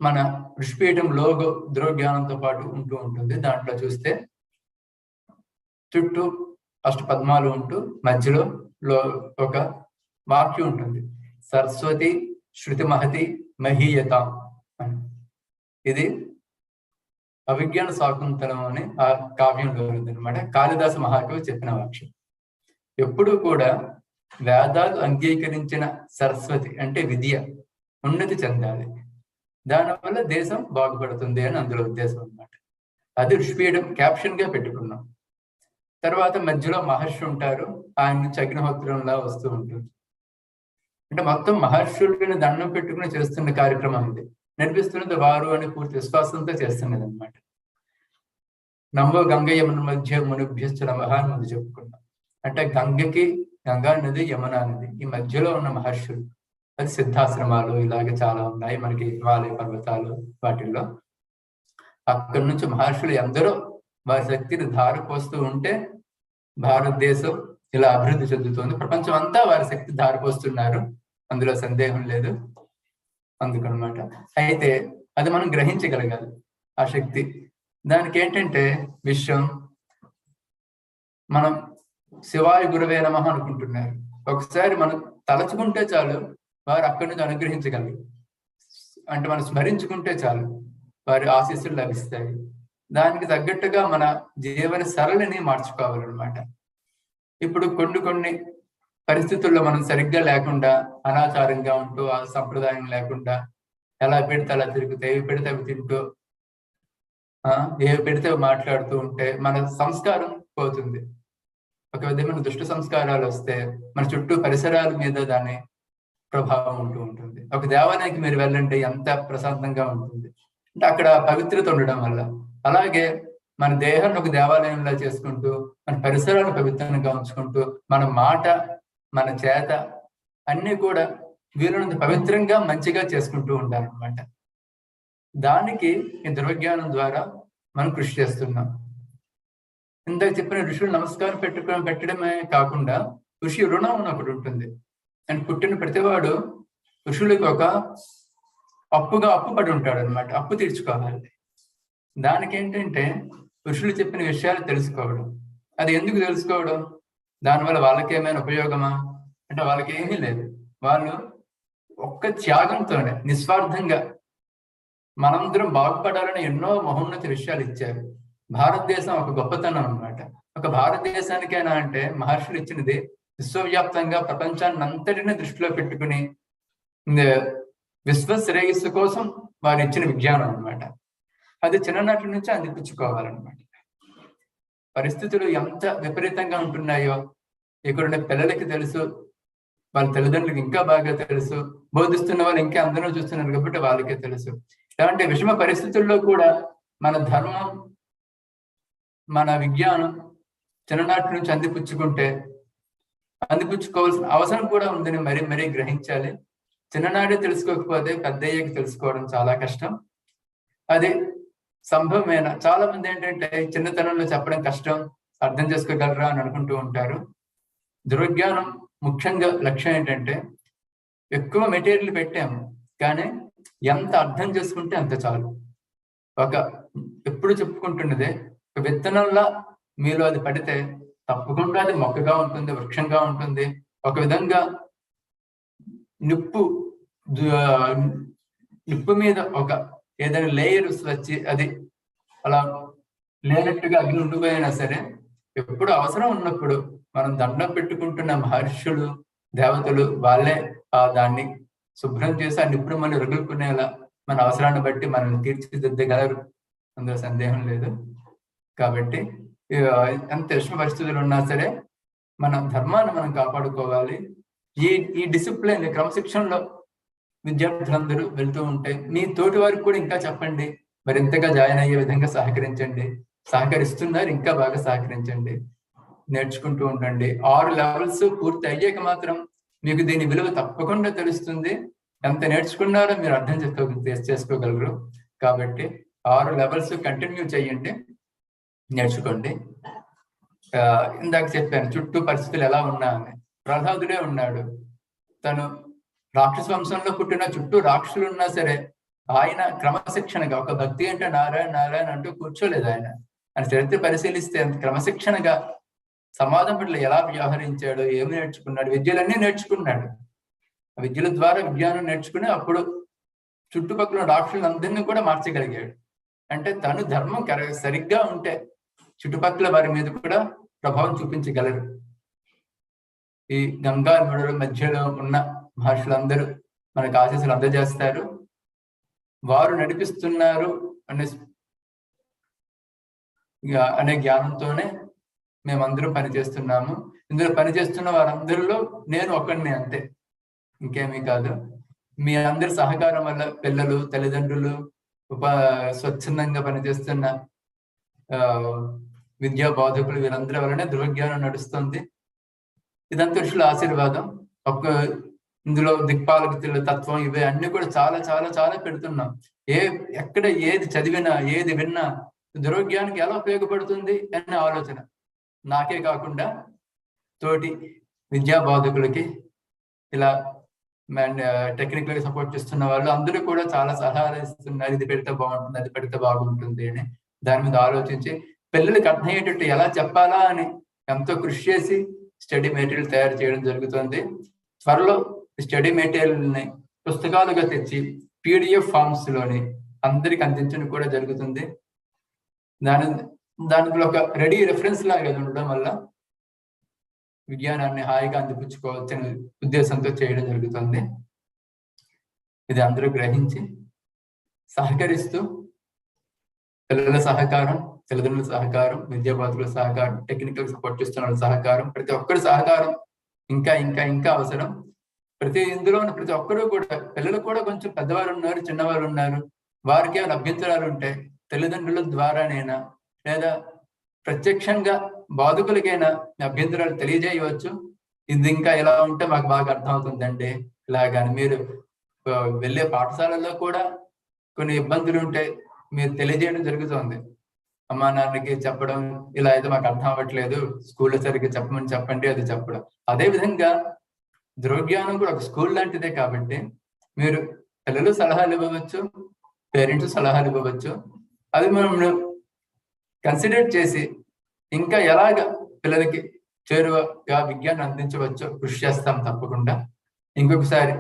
మన ఋషిపీఠం లోగో ధృవజ్ఞానంతో పాటు ఉంటూ ఉంటుంది. దాంట్లో చూస్తే చుట్టూ అష్టపద్మాలు ఉంటూ మధ్యలో ఒక వాక్యం ఉంటుంది, సరస్వతి శృతి మహతి మహీయత అని. ఇది అవిజ్ఞాన శాకుంతలం అని ఆ కావ్యంలో ఉంది అనమాట. కాళిదాస మహాకవి చెప్పిన వాక్యం. ఎప్పుడూ కూడా వేదాలు అంగీకరించిన సరస్వతి అంటే విద్య ఉన్నతి చెందాలి, దానివల్ల దేశం బాగుపడుతుంది అని అందులో ఉద్దేశం అన్నమాట. అది ఋషిపీఠం క్యాప్షన్ గా పెట్టుకున్నాం. తర్వాత మధ్యలో మహర్షి ఉంటారు, ఆయన నుంచి అగ్నిహోత్రంలా వస్తూ ఉంటుంది. అంటే మొత్తం మహర్షులను దండం పెట్టుకుని చేస్తున్న కార్యక్రమం ఇది. నడిపిస్తున్నది వారు అని పూర్తి విశ్వాసంతో చేస్తున్నది అనమాట. నమో గంగ యమునోర్मध्ये మునిభ్యశ్చ నమః అని ముందు చెప్పుకున్నాం. అంటే గంగకి, గంగా నది, యమునా నది, ఈ మధ్యలో ఉన్న మహర్షులు. అది సిద్ధాశ్రమాలు ఇలాగే చాలా ఉన్నాయి మనకి, హిమాలయ పర్వతాలు వాటిల్లో. అక్కడి నుంచి మహర్షులు ఎందరో వారి శక్తిని ధారపోస్తూ ఉంటే భారతదేశం ఇలా అభివృద్ధి చెందుతుంది. ప్రపంచం అంతా వారి శక్తి ధారపోస్తున్నారు, అందులో సందేహం లేదు. అందుకనమాట. అయితే అది మనం గ్రహించగలగాలి ఆ శక్తి. దానికి ఏంటంటే విషయం, మనం శివాయ గురవే నమః అనుకుంటున్నారు. ఒకసారి మనం తలచుకుంటే చాలు, వారు అక్కడి నుంచి అనుగ్రహించగలరు. అంటే మనం స్మరించుకుంటే చాలు, వారి ఆశీస్సులు లభిస్తాయి. దానికి తగ్గట్టుగా మన జీవన సరళిని మార్చుకోవాలన్నమాట. ఇప్పుడు కొన్ని పరిస్థితుల్లో మనం సరిగ్గా లేకుండా అనాచారంగా ఉంటూ ఆ సంప్రదాయం లేకుండా ఎలా పెడితే అలా తిరుగుతూ ఏవి పెడితే అవి తింటూ ఏవి పెడితే మాట్లాడుతూ ఉంటే మన సంస్కారం పోతుంది. ఒక విధమైన దుష్ట సంస్కారాలు వస్తే మన చుట్టూ పరిసరాల మీద దాని ప్రభావం ఉంటూ ఉంటుంది. ఒక దేవాలయానికి మీరు వెళ్ళండి, ఎంత ప్రశాంతంగా ఉంటుంది అంటే అక్కడ పవిత్రత ఉండడం వల్ల. అలాగే మన దేహాన్ని ఒక దేవాలయంలో చేసుకుంటూ మన పరిసరాలను పవిత్రంగా ఉంచుకుంటూ మన మాట మన చేత అన్ని కూడా వీళ్ళని పవిత్రంగా మంచిగా చేసుకుంటూ ఉండాలన్నమాట. దానికి ఈ ధృవజ్ఞానం ద్వారా మనం కృషి చేస్తున్నాం. ఇందాక చెప్పిన ఋషులు నమస్కారం పెట్టడమే కాకుండా ఋషి రుణం అని ఒకటి ఉంటుంది. అండ్ పుట్టిన ప్రతివాడు ఋషులకు ఒక అప్పు పడి ఉంటాడు అనమాట. అప్పు తీర్చుకోవాలి. దానికి ఏంటంటే ఋషులు చెప్పిన విషయాలు తెలుసుకోవడం. అది ఎందుకు తెలుసుకోవడం? దానివల్ల వాళ్ళకి ఏమైనా ఉపయోగమా అంటే వాళ్ళకి ఏమీ లేదు. వాళ్ళు ఒక్క త్యాగంతోనే నిస్వార్థంగా మనందరం బాగుపడాలని ఎన్నో మహోన్నత విషయాలు ఇచ్చారు. భారతదేశం ఒక గొప్పతనం అన్నమాట. ఒక భారతదేశానికైనా అంటే మహర్షులు ఇచ్చినది విశ్వవ్యాప్తంగా ప్రపంచాన్ని అంతటిని దృష్టిలో పెట్టుకుని విశ్వ శ్రేయస్సు కోసం వారు ఇచ్చిన విజ్ఞానం అన్నమాట. అది చిన్ననాటి నుంచి అందిపుచ్చుకోవాలన్నమాట. పరిస్థితులు ఎంత విపరీతంగా ఉంటున్నాయో ఇక్కడున్న పిల్లలకి తెలుసు, వాళ్ళ తల్లిదండ్రులకు ఇంకా బాగా తెలుసు, బోధిస్తున్న వాళ్ళు ఇంకా అందరూ చూస్తున్నారు కాబట్టి వాళ్ళకే తెలుసు. ఇలాంటి విషమ పరిస్థితుల్లో కూడా మన ధర్మం మన విజ్ఞానం చిన్ననాటి నుంచి అందిపుచ్చుకోవాల్సిన అవసరం కూడా ఉందని మరీ గ్రహించాలి. చిన్ననాడే తెలుసుకోకపోతే పెద్ద అయ్యాక తెలుసుకోవడం చాలా కష్టం. అది సంభవమైన చాలా మంది ఏంటంటే చిన్నతనంలో చెప్పడం కష్టం, అర్థం చేసుకోగలరా అని అనుకుంటూ ఉంటారు. ధృవజ్ఞానం ముఖ్యంగా లక్ష్యం ఏంటంటే ఎక్కువ మెటీరియల్ పెట్టాము కానీ ఎంత అర్థం చేసుకుంటే అంత చాలు. ఎప్పుడు చెప్పుకుంటున్నదే ఒక విత్తనంలా మీలో అది పడితే తప్పకుండా అది మొక్కగా ఉంటుంది, వృక్షంగా ఉంటుంది. ఒక విధంగా నిప్పు మీద ఒక ఏదైనా లేయర్స్ వచ్చి అది అలా లేనట్టుగా అగ్ని ఉండిపోయినా సరే ఎప్పుడు అవసరం ఉన్నప్పుడు మనం దండం పెట్టుకుంటున్న మహర్షులు దేవతలు వాళ్ళే దాన్ని శుభ్రం చేసి ఆ నిప్పుడు మనం రగులుకునేలా మన అవసరాన్ని బట్టి మనం తీర్చిదిద్దగలరు, అందులో సందేహం లేదు. కాబట్టి ఎంత విషమ పరిస్థితులు ఉన్నా సరే మన ధర్మాన్ని మనం కాపాడుకోవాలి. ఈ డిసిప్లిన్ క్రమశిక్షణలో విద్యార్థులందరూ వెళ్తూ ఉంటే మీ తోటి వారికి కూడా ఇంకా చెప్పండి, మరింతగా జాయిన్ అయ్యే విధంగా సహకరించండి. సహకరిస్తున్నారు, ఇంకా బాగా సహకరించండి, నేర్చుకుంటూ ఉండండి. 6 లెవెల్స్ పూర్తి అయ్యాక మాత్రం మీకు దీని విలువ తప్పకుండా తెలుస్తుంది. ఎంత నేర్చుకున్నారో మీరు అర్థం చేసుకోగలరు. కాబట్టి 6 లెవెల్స్ కంటిన్యూ చేయండి, నేర్చుకోండి. ఇందాక చెప్పాను చుట్టూ పరిస్థితులు ఎలా ఉన్నా అని. ప్రహ్లాదుడే ఉన్నాడు, తను రాక్షస వంశంలో పుట్టిన చుట్టూ రాక్షసులు ఉన్నా సరే ఆయన క్రమశిక్షణగా ఒక భక్తి అంటే నారాయణ నారాయణ అంటూ కూర్చోలేదు. ఆయన చరిత్ర పరిశీలిస్తే అంత క్రమశిక్షణగా సమాజం పట్ల ఎలా వ్యవహరించాడు, ఏమి నేర్చుకున్నాడు, విద్యలన్నీ నేర్చుకున్నాడు. ఆ విద్యల ద్వారా విజ్ఞానం నేర్చుకుని అప్పుడు చుట్టుపక్కల రాక్షసులందరినీ కూడా మార్చగలిగాడు. అంటే తను ధర్మం సరిగ్గా ఉంటే చుట్టుపక్కల వారి మీద కూడా ప్రభావం చూపించగలరు. ఈ గంగా నదుల మధ్యలో ఉన్న మహర్షులందరూ మనకు ఆశీస్సులు అందజేస్తారు. వారు నడిపిస్తున్నారు అనే జ్ఞానంతోనే మేమందరం పనిచేస్తున్నాము. ఇందులో పనిచేస్తున్న వారందరిలో నేను ఒకడిని, అంతే, ఇంకేమీ కాదు. మీ అందరి సహకారం వల్ల పిల్లలు, తల్లిదండ్రులు, స్వచ్ఛందంగా పనిచేస్తున్న విద్యా బోధకులు వీరందరి వల్లనే ధృవజ్ఞానం నడుస్తుంది. ఇదంతా ఋషుల ఆశీర్వాదం. ఇందులో దిక్పాలకుల తత్వం ఇవే అన్ని కూడా చాలా చాలా చాలా పెడుతున్నాం. ఎక్కడ ఏది చదివినా ఏది విన్నా ధృవజ్ఞానికి ఎలా ఉపయోగపడుతుంది అనే ఆలోచన నాకే కాకుండా తోటి విద్యా బోధకులకి, ఇలా టెక్నికల్ గా సపోర్ట్ చేస్తున్న వాళ్ళు అందరూ కూడా చాలా సలహాలు ఇస్తున్నారు. ఇది పెడితే బాగుంటుంది, అది పెడితే బాగుంటుంది అని. దాని మీద ఆలోచించి పిల్లలకి అర్థమయ్యేటట్టు ఎలా చెప్పాలా అని ఎంతో కృషి చేసి స్టడీ మెటీరియల్ తయారు చేయడం జరుగుతుంది. త్వరలో స్టడీ మెటీరియల్ని పుస్తకాలుగా తెచ్చి PDF ఫామ్స్ లోని అందరికి అందించడం కూడా జరుగుతుంది. దానికి ఒక రెడీ రెఫరెన్స్ లాగా ఉండడం వల్ల విజ్ఞానాన్ని హాయిగా అందిపుచ్చుకోవచ్చనే ఉద్దేశంతో చేయడం జరుగుతుంది. ఇది అందరూ గ్రహించి సహకరిస్తూ పిల్లల సహకారం, తల్లిదండ్రుల సహకారం, విద్యార్థుల సహకారం, టెక్నికల్ సపోర్ట్ చేస్తున్న వాళ్ళ సహకారం, ప్రతి ఒక్కరి సహకారం ఇంకా ఇంకా ఇంకా అవసరం. ఇందులో ప్రతి ఒక్కరూ కూడా, పిల్లలు కూడా కొంచెం పెద్దవారు ఉన్నారు, చిన్నవారు ఉన్నారు, వారికి ఏమైనా అభ్యంతరాలు ఉంటే తల్లిదండ్రుల ద్వారానైనా లేదా ప్రత్యక్షంగా బాధకులకైనా అభ్యంతరాలు తెలియజేయవచ్చు. ఇది ఇంకా ఎలా ఉంటే మాకు బాగా అర్థం అవుతుందండి ఇలాగని. మీరు వెళ్ళే పాఠశాలల్లో కూడా కొన్ని ఇబ్బందులు ఉంటే మీరు తెలియజేయడం జరుగుతుంది. అమ్మా నాన్నకి చెప్పడం, ఇలా అయితే మాకు అర్థం అవ్వట్లేదు, స్కూల్లో సరిగ్గా చెప్పమని చెప్పండి, అది చెప్పడం. అదే విధంగా ధృవజ్ఞానం కూడా ఒక స్కూల్ లాంటిదే కాబట్టి మీరు పిల్లలు సలహాలు ఇవ్వవచ్చు, పేరెంట్స్ సలహాలు ఇవ్వవచ్చు. అది మనం కన్సిడర్ చేసి ఇంకా ఎలాగ పిల్లలకి చేరువగా విజ్ఞానం అందించవచ్చో కృషి చేస్తాం తప్పకుండా. ఇంకొకసారి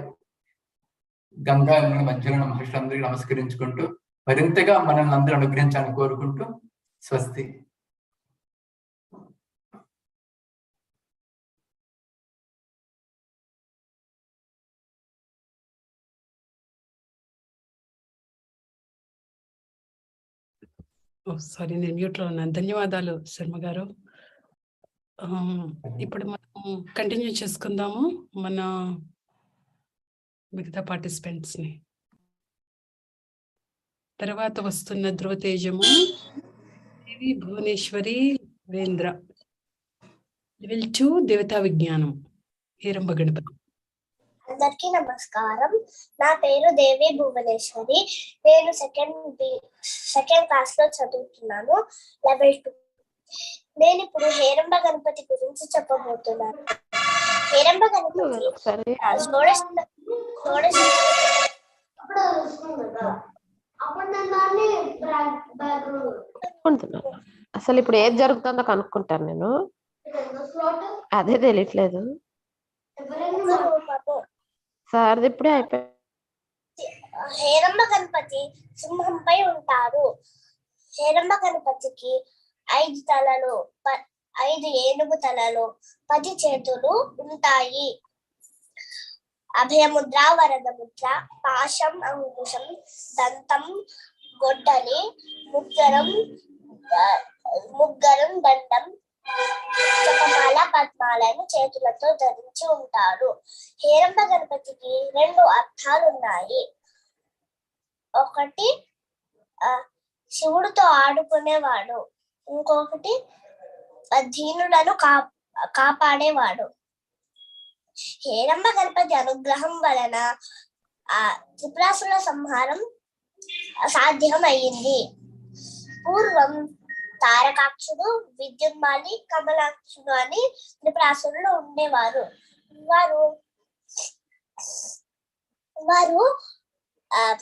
గంగా మధ్యలో మహర్షులందరికీ నమస్కరించుకుంటూ మరింతగా మనల్ని అందరూ అనుగ్రహించాలని కోరుకుంటూ స్వస్తి. సారీ, నేను మ్యూట్లో ఉన్నాను. ధన్యవాదాలు శర్మ గారు. ఇప్పుడు మనం కంటిన్యూ చేసుకుందాము మన మిగతా పార్టిసిపెంట్స్ ని. తర్వాత వస్తున్న ధ్రువ తేజము, దేవి భువనేశ్వరి, వేంద్ర. లెవెల్ 2 దేవతా విజ్ఞానం, హేరంబ గణపతి. అందరికీ నమస్కారం. నా పేరు దేవి భువనేశ్వరి. నేను సెకండ్ క్లాస్ లో చదువుతున్నాను, లెవెల్ 2. నేను ఇప్పుడు హేరంబ గణపతి గురించి చెప్పబోతున్నాను. హేరంబ గణపతి అసలు ఇప్పుడు ఏది జరుగుతుందో కనుక్కుంటాను నేను. అదే తెలియట్లేదు సార్. ఇప్పుడే అయిపోయి హేరంబ గణపతి సింహంపై ఉంటారు. హేరంబ గణపతికి 5 తలలు, 5 ఏనుగు తలలు, 10 చేతులు ఉంటాయి. అభయముద్ర, వరదముద్ర, పాశం, అంకుశం, దంతం, గొడ్డలి, ముగ్గరం, దండం, జపమాల, పద్మాలను చేతులతో ధరించి ఉంటారు. హేరంబ గణపతికి 2 అర్థాలు ఉన్నాయి. ఒకటి శివుడితో ఆడుకునేవాడు, ఇంకొకటి దీనులను కాపాడేవాడు. హేరంబ గణపతి అనుగ్రహం వలన త్రిపురాసుల సంహారం సాధ్యమయ్యింది. పూర్వం తారకాక్షుడు, విద్యున్మాలి, కమలాక్షుడు అని త్రిపురాసురులు ఉండేవారు. వారు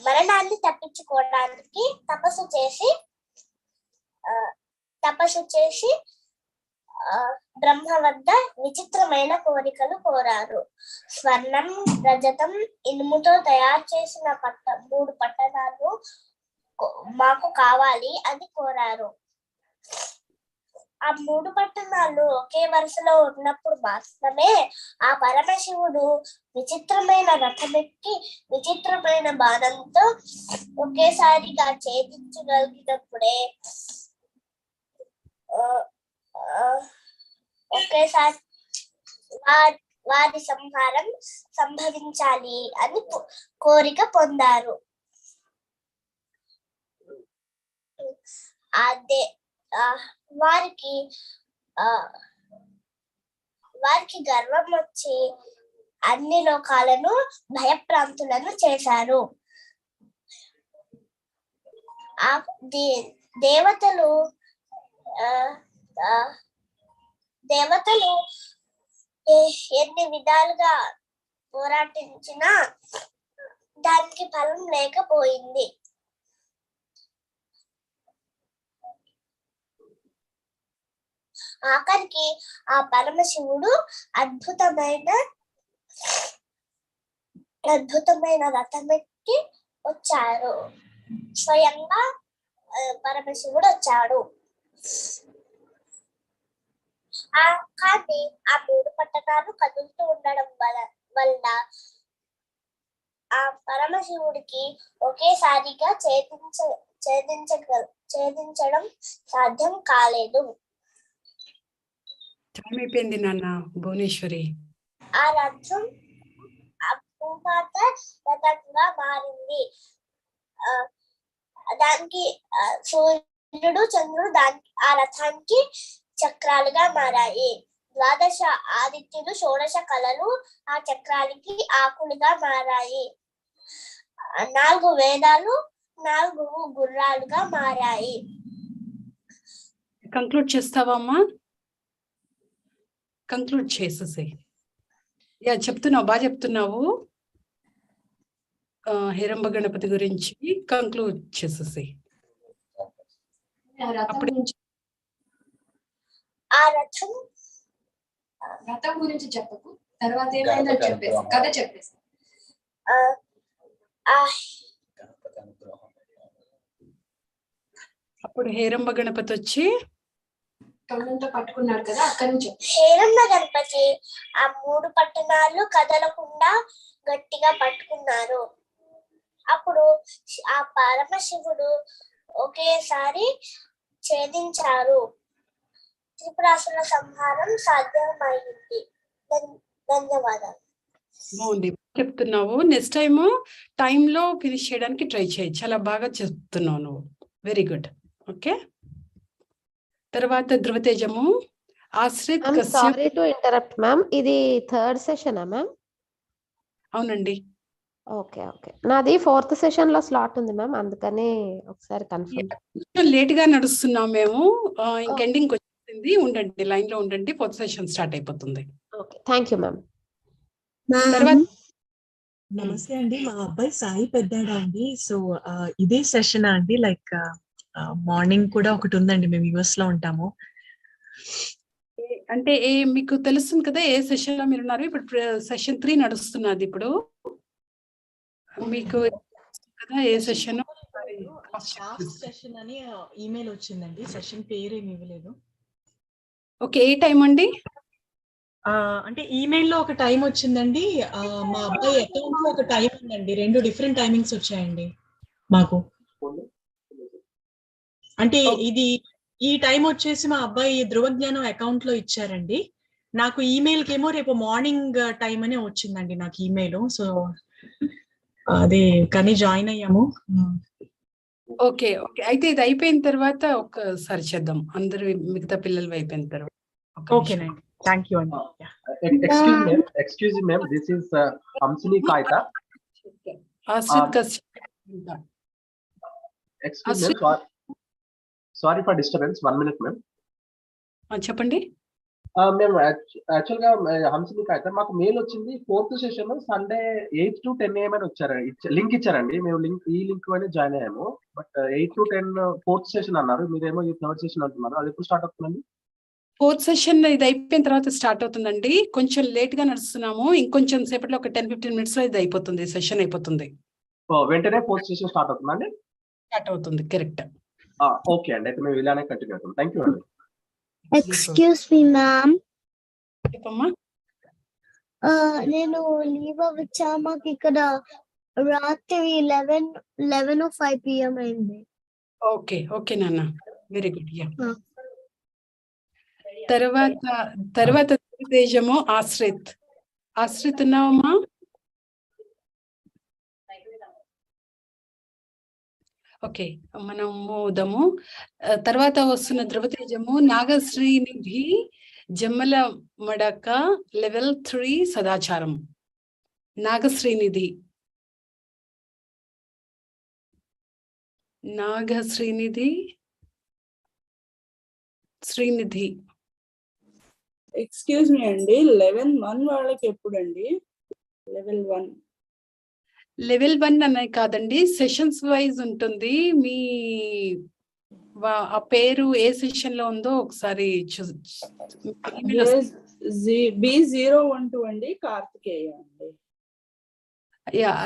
మరణాన్ని తప్పించుకోవడానికి తపస్సు చేసి బ్రహ్మ వద్ద విచిత్రమైన కోరికలు కోరారు. స్వర్ణం, రజతం, ఇనుముతో తయారు చేసిన 3 పట్టణాలు మాకు కావాలి అని కోరారు. ఆ 3 పట్టణాలు ఒకే వరుసలో ఉన్నప్పుడు మాత్రమే ఆ పరమశివుడు విచిత్రమైన రథమెక్కి విచిత్రమైన బాణంతో ఒకేసారిగా ఛేదించగలిగినప్పుడే ఒకేసారి వారి సంహారం సంభవించాలి అని కోరిక పొందారు. అదే వారికి గర్వం వచ్చి అన్ని లోకాలను భయప్రాంతులను చేశారు. దేవతలు ఎన్ని విధాలుగా పోరాటించినా దానికి ఫలం లేకపోయింది. ఆఖరికి ఆ పరమశివుడు అద్భుతమైన రథమెక్కి వచ్చారు. స్వయంగా పరమశివుడు వచ్చాడు. కానీ ఆ 3 పట్టణాలు కదులుతూ ఉండడం వల్ల ఆ పరమశివుడికి ఒకేసారిగా ఛేదించడం సాధ్యం కాలేదు. టైం అయిపోయింది నాన్న భువనేశ్వరి. ఆ రథం భూమాత రథంగా మారింది. దానికి సూర్యుడు చంద్రుడు ఆ రథానికి చక్రాలుగా మారాయి. 12 ఆదిత్యులు, 16 కళలు ఆ చక్రానికి ఆకులుగా మారాయి. 4 వేదాలు 4 గుర్రాలుగా మారాయి. కంక్లూడ్ చేస్తావమ్మా? కంక్లూడ్ చేసేసి. చెప్తున్నావు, బాగా చెప్తున్నావు. హిరంబ గణపతి గురించి కంక్లూడ్ చేసేసి. ఆ రథం గురించి చెప్పకు, తర్వాత ఏమైందో చెప్పేసి కథ చెప్పేసి. అప్పుడు హేరంబ గణపతి వచ్చి పట్టుకున్నాడు కదా, అక్కడి నుంచి హేరంబ గణపతి ఆ 3 పట్టణాలు కదలకుండా గట్టిగా పట్టుకున్నారు. అప్పుడు ఆ పరమశివుడు ఒకేసారి ఛేదించారు. త్రిపురాసుల సంహారం సాధ్యమైంది. ధన్యవాదాలు. బాగుంది చెప్తున్నావు. నెక్స్ట్ టైం లో ఫినిష్ చేయడానికి ట్రై చేయి. చాలా బాగా చెప్తున్నావు నువ్వు. Very good. ఓకే. తర్వాత ధృవతేజము, Ashrith Kashyap. Sorry to interrupt ma'am, ఇది 3rd సెషనా మ్యామ్? అవునండి. ఓకే ఓకే, నాది 4th సెషన్ లో స్లాట్ ఉంది మ్యామ్, అందుకని ఒకసారి కన్ఫర్మ్. లేట్ గా నడుస్తున్నాం మేము. ఇంకెండింగ్ వచ్చింది. ఉండండి, లైన్ లో ఉండండి. 4th సెషన్ స్టార్ట్ అయిపోతుంది. Okay, thank you ma'am. తర్వాత నమస్తే అండి, మా అబ్బాయి సాయి పెద్దాడా అండి. సో ఇదే సెషన్ అండి, లైక్ మార్నింగ్ కూడా ఒకటి ఉందండి. మేము యుఎస్ లో ఉంటాము. అంటే మీకు తెలుస్తుంది కదా ఏ సెషన్ లో మీరు ఉన్నారు. ఇప్పుడు సెషన్ 3 నడుస్తున్నది. ఇప్పుడు మీకు కదా ఏ సెషన్? సెషన్ అని ఈమెయిల్ వచ్చిందండి. సెషన్ పేరు ఏమి ఇవ్వలేదు. ఓకే, ఏ టైం అండి? అంటే ఈమెయిల్ లో ఒక టైం వచ్చిందండి. మా అబ్బాయి అకౌంట్ లో ఒక టైం ఉందండి. 2 డిఫరెంట్ టైమింగ్స్ వచ్చాయండి మాకు. అంటే ఈ టైం వచ్చేసి మా అబ్బాయి ధృవజ్ఞానం అకౌంట్ లో ఇచ్చారండి. నాకు ఈమెయిల్ కేమో రేపు మార్నింగ్ టైం అనే వచ్చిందండి నాకు ఈమెయిల్. సో అదే కానీ జాయిన్ అయ్యాము. ఓకే ఓకే, అయితే ఇది అయిపోయిన తర్వాత ఒకసారి చేద్దాం. అందరూ మిగతా పిల్లలు అయిపోయిన తర్వాత. ఓకేనండి, థ్యాంక్ యూ అండి. Excuse me, ma'am. This is Hamsini Kaita. Ashrith Kashyap. Excuse me, sorry for disturbance. 1 minute, ma'am. చెప్పండి. మేము యాక్చువల్గా హంసిని కాయిత మాకు మెయిల్ వచ్చింది. 4th session Sunday 8 to 10 AM అని వచ్చారు. లింక్ ఇచ్చారండి. మేము ఈ లింక్ అని జాయిన్ అయ్యాము. బట్ 8 to 10 4th సెషన్ అన్నారు. మీరేమో ఈ 3rd సెషన్ అంటున్నారు. అది ఎప్పుడు స్టార్ట్ అవుతుందండి? 4th సెషన్ ఇది అయిపోయిన తర్వాత స్టార్ట్ అవుతుందండి. కొంచెం లేట్ గా నడుస్తున్నాము. ఇంకొంచెం సేపట్లో ఒక 10-15 minutes లో ఇది అయిపోతుంది. సెషన్ అయిపోతుంది. వెంటనే 4th సెషన్ స్టార్ట్ అవుతుందండి? స్టార్ట్ అవుతుంది, కరెక్ట్. ఓకే అండి, అయితే మేము ఇలానే కంటిన్యూ అవుతాం. థ్యాంక్ యూ అండి. ఎక్స్క్యూజ్ మీ మ్యామ్, చెప్పమ్మా. నేను లీవ్ అవ్వచ్చా? మాకు ఇక్కడ రాత్రి 11:05 PM అయింది. ఓకే ఓకే నాన్న, వెరీ గుడ్. యా, తర్వాత తేజము, ఆశ్రిత్ ఉన్నావమ్మా? ఓకే, మనం మోదము. తర్వాత వస్తున్న ధృవతేజము, నాగశ్రీనిధి, జమ్మల మడక, లెవెల్ 3 సదాచారం. నాగశ్రీనిధి శ్రీనిధి. ఎక్స్క్యూజ్ మీ అండి, 11-1 వాళ్ళకి ఎప్పుడండి? లెవెల్ 1 అన్నది కాదండి, సెషన్స్ వైజ్ ఉంటుంది. మీ ఆ పేరు ఏ సెషన్ లో ఉందో ఒకసారి B012 అండి, కార్తికేయ అండి.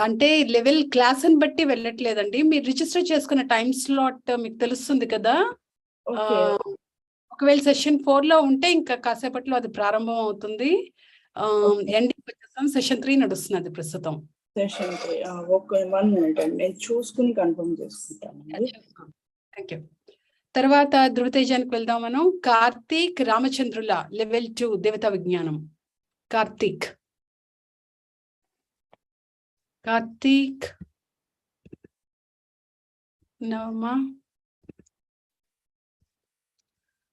అంటే లెవెల్ క్లాస్ అని బట్టి వెళ్ళట్లేదండి. మీరు రిజిస్టర్ చేసుకున్న టైం స్లాట్ మీకు తెలుస్తుంది కదా. ఒకవేళ సెషన్ 4 లో ఉంటే ఇంకా కాసేపట్లో అది ప్రారంభం అవుతుంది. ఎండింగ్ వచ్చేసాం. సెషన్ 3 నడుస్తున్నది ప్రస్తుతం. Session 3 okay. 1 మినిట్ అండి, నేను చూసుకుని కన్ఫర్మ్ చేసుకుంటానండి. Thank you. తర్వాత ధృవతేజానికి వెళ్దాం మనం. కార్తీక్ రామచంద్రుల లెవెల్ 2 దేవతా విజ్ఞానం. కార్తీక్ నవమా.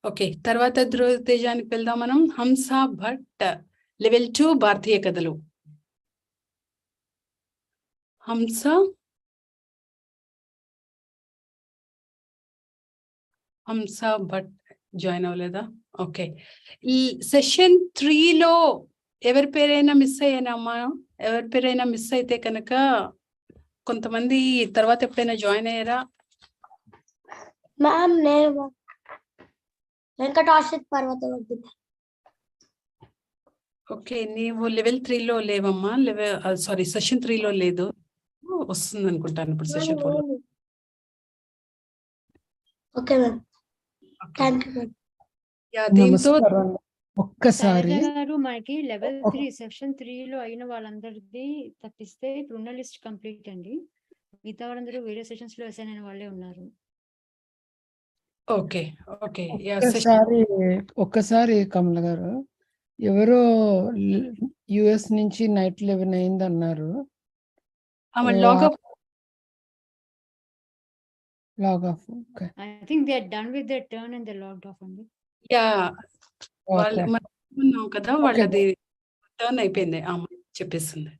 ఓకే, తర్వాత ధృవతేజానికి వెళ్దాం మనం. హంస భట్ లెవెల్ 2 భారతీయ కథలు. హంస భట్ జాయిన్ అవ్వలేదా? ఓకే. ఈ సెషన్ 3లో ఎవరి పేరైనా మిస్ అయ్యానమ్మా? ఎవరి పేరైనా మిస్ అయితే కనుక కొంతమంది తర్వాత ఎప్పుడైనా జాయిన్ అయ్యారా? మ్యామ్ నేను వెంకటాశ్రిత్ పర్వతవర్ధి. ఓకే, నీవు లెవెల్ 3లో లేవమ్మా. సెషన్ 3లో లేదు, వస్తుంది అనుకుంటాను ఇప్పుడు సెషన్ 4లో. Okay ma'am, thank you ma'am. దీంతో ఒక్కసారి మనకి లెవెల్ 3 సెక్షన్ 3లో అయిన వాళ్ళందరిది తప్పిస్తే ఇప్పుడున్న లిస్ట్ కంప్లీట్ అండి. మిగతా వాళ్ళందరూ వేరే సెషన్స్ లో అసైన్ అయిన వాళ్ళే ఉన్నారు. Okay okay. ఒక్కసారి కమల గారు, ఎవరో యుఎస్ నుంచి నైట్ 11 అయింది అన్నారు. Log off. Okay, I think they are done with their turn and they logged off అండి. వాళ్ళు కదా, వాళ్ళది టర్న్ అయిపోయింది చెప్పేసింది.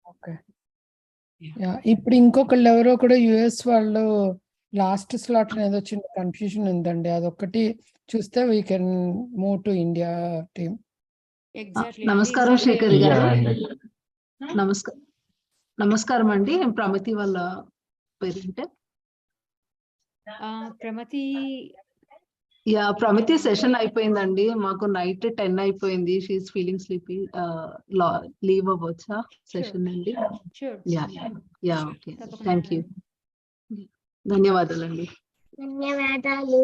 ఓకే. ఇప్పుడు ఇంకొకళ్ళు ఎవరో కూడా యుఎస్ వాళ్ళు లాస్ట్ స్లాట్ ఏదో చిన్న కన్ఫ్యూజన్ ఉందండి. అదొక్కటి చూస్తే we can move to India team. నమస్కారం శేఖర్ గారు. నమస్కారం అండి. ప్రమతి వాళ్ళ పేరేంటే? ప్రమతి సెషన్ అయిపోయిందండి. మాకు నైట్ 10 అయిపోయింది. She is feeling sleepy. లీవ్ అవ్వచ్చా సెషన్ అండి? Okay, thank you. ధన్యవాదాలండి. ధన్యవాదాలు.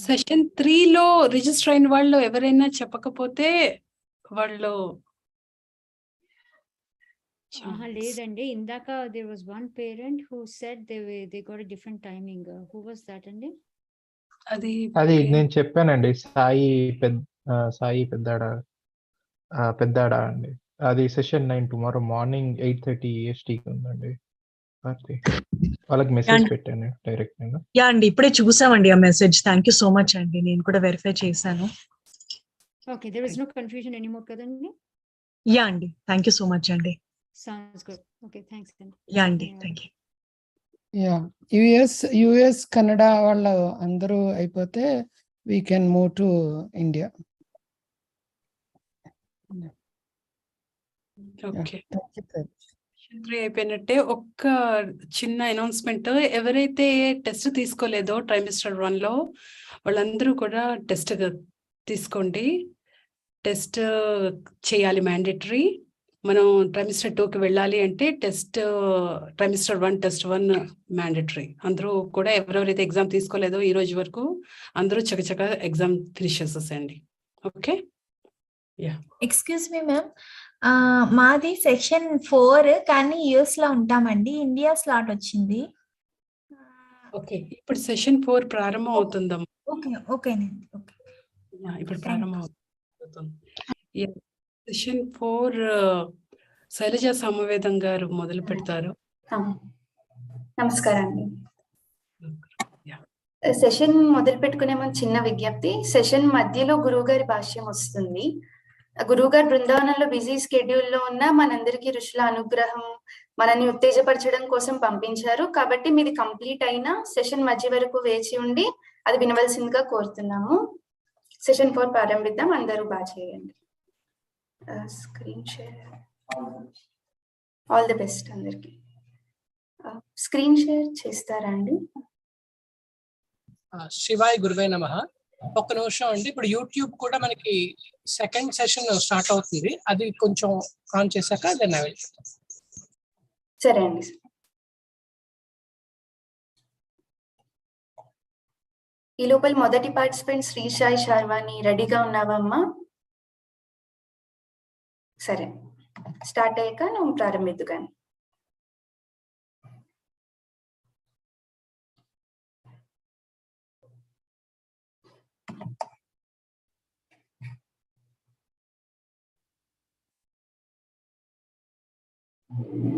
సెషన్ 3లో రిజిస్టర్ అయిన వాళ్ళు ఎవరైనా చెప్పకపోతే వాళ్ళు లేదండి. ఇందాక there was one parent who said they got a different timing. Who was that అండి? అది నేను చెప్పానండి. సాయి పెద్దాడ అండి. అది సెషన్ 9 టుమారో మార్నింగ్ 8:30 EST ఉందండి. వాళ్ళకి మెసేజ్ పెట్టాను డైరెక్ట్ నేను. యా అండి, ఇప్పుడే చూసామండి ఆ message. Thank you so much అండి, నేను కూడా వెరిఫై చేశాను. Okay, there is no confusion anymore కదండి? యా అండి, థ్యాంక్ యూ సో మచ్ అండి. Sounds good. Okay, thanks అండి. యా అండి, thank you. Yeah, US Kannada వాళ్ళు అందరూ అయిపోతే we can move to India. Okay, అయిపోయినట్టే. ఒక్క చిన్న అనౌన్స్మెంట్. ఎవరైతే టెస్ట్ తీసుకోలేదో ట్రైమిస్టర్ 1లో వాళ్ళందరూ కూడా టెస్ట్ తీసుకోండి. టెస్ట్ చేయాలి, మ్యాండేటరీ. మనం ట్రైమిస్టర్ 2కి వెళ్ళాలి అంటే ట్రైమిస్టర్ 1 టెస్ట్ 1 మ్యాండేటరీ. అందరూ కూడా ఎవరెవరైతే ఎగ్జామ్ తీసుకోలేదో ఈ రోజు వరకు అందరూ చకచక ఎగ్జామ్ ఫినిష్ చేసేసేయండి. ఓకే. ఎక్స్క్యూజ్ మీ మ్యామ్, మాది సెక్షన్ 4 కానీ యుఎస్ లో ఉంటామండి. ఇండియా స్లాట్ వచ్చింది. ఓకే, ఇప్పుడు సెషన్ 4 ప్రారంభం అవుతుందమ్మా. ఓకేనండి. ఓకే, ఇప్పుడు ప్రారంభం అవుతుంది. సెషన్ 4 శైలజ సమవేదం గారు మొదలు పెడతారు. నమస్కారం అండి. సెషన్ మొదలు పెట్టుకునే ముందు చిన్న విజ్ఞప్తి. సెషన్ మధ్యలో గురువు గారి భాష్యం వస్తుంది. గురువు గారు బృందావనంలో బిజీ స్కెడ్యూల్లో ఉన్న మనందరికీ ఋషుల అనుగ్రహం మనల్ని ఉత్తేజపరచడం కోసం పంపించారు. కాబట్టి మీది కంప్లీట్ అయినా సెషన్ మధ్య వరకు వేచి ఉండి అది వినవలసిందిగా కోరుతున్నాము. సెషన్ 4 ప్రారంభిద్దాం. అందరూ బాగా చేయండి. Screen share. All the best అందరికి. స్క్రీన్ షేర్ చేస్తారా అండి? శివాయ గురువే నమః. ఒక్క నిమిషం అండి. ఇప్పుడు యూట్యూబ్ కూడా మనకి సెకండ్ సెషన్ స్టార్ట్ అవుతుంది. అది కొంచెం ఆన్ చేశాక దెన్ ఐ విల్. సరే అండి. ఈ లోపల మొదటి పార్టిసిపెంట్ శ్రీషాయ్ శర్వాణి రెడీగా ఉన్నావమ్మా? సరే, స్టార్ట్ అయ్యాక నువ్వు ప్రారంభిద్దు కానీ.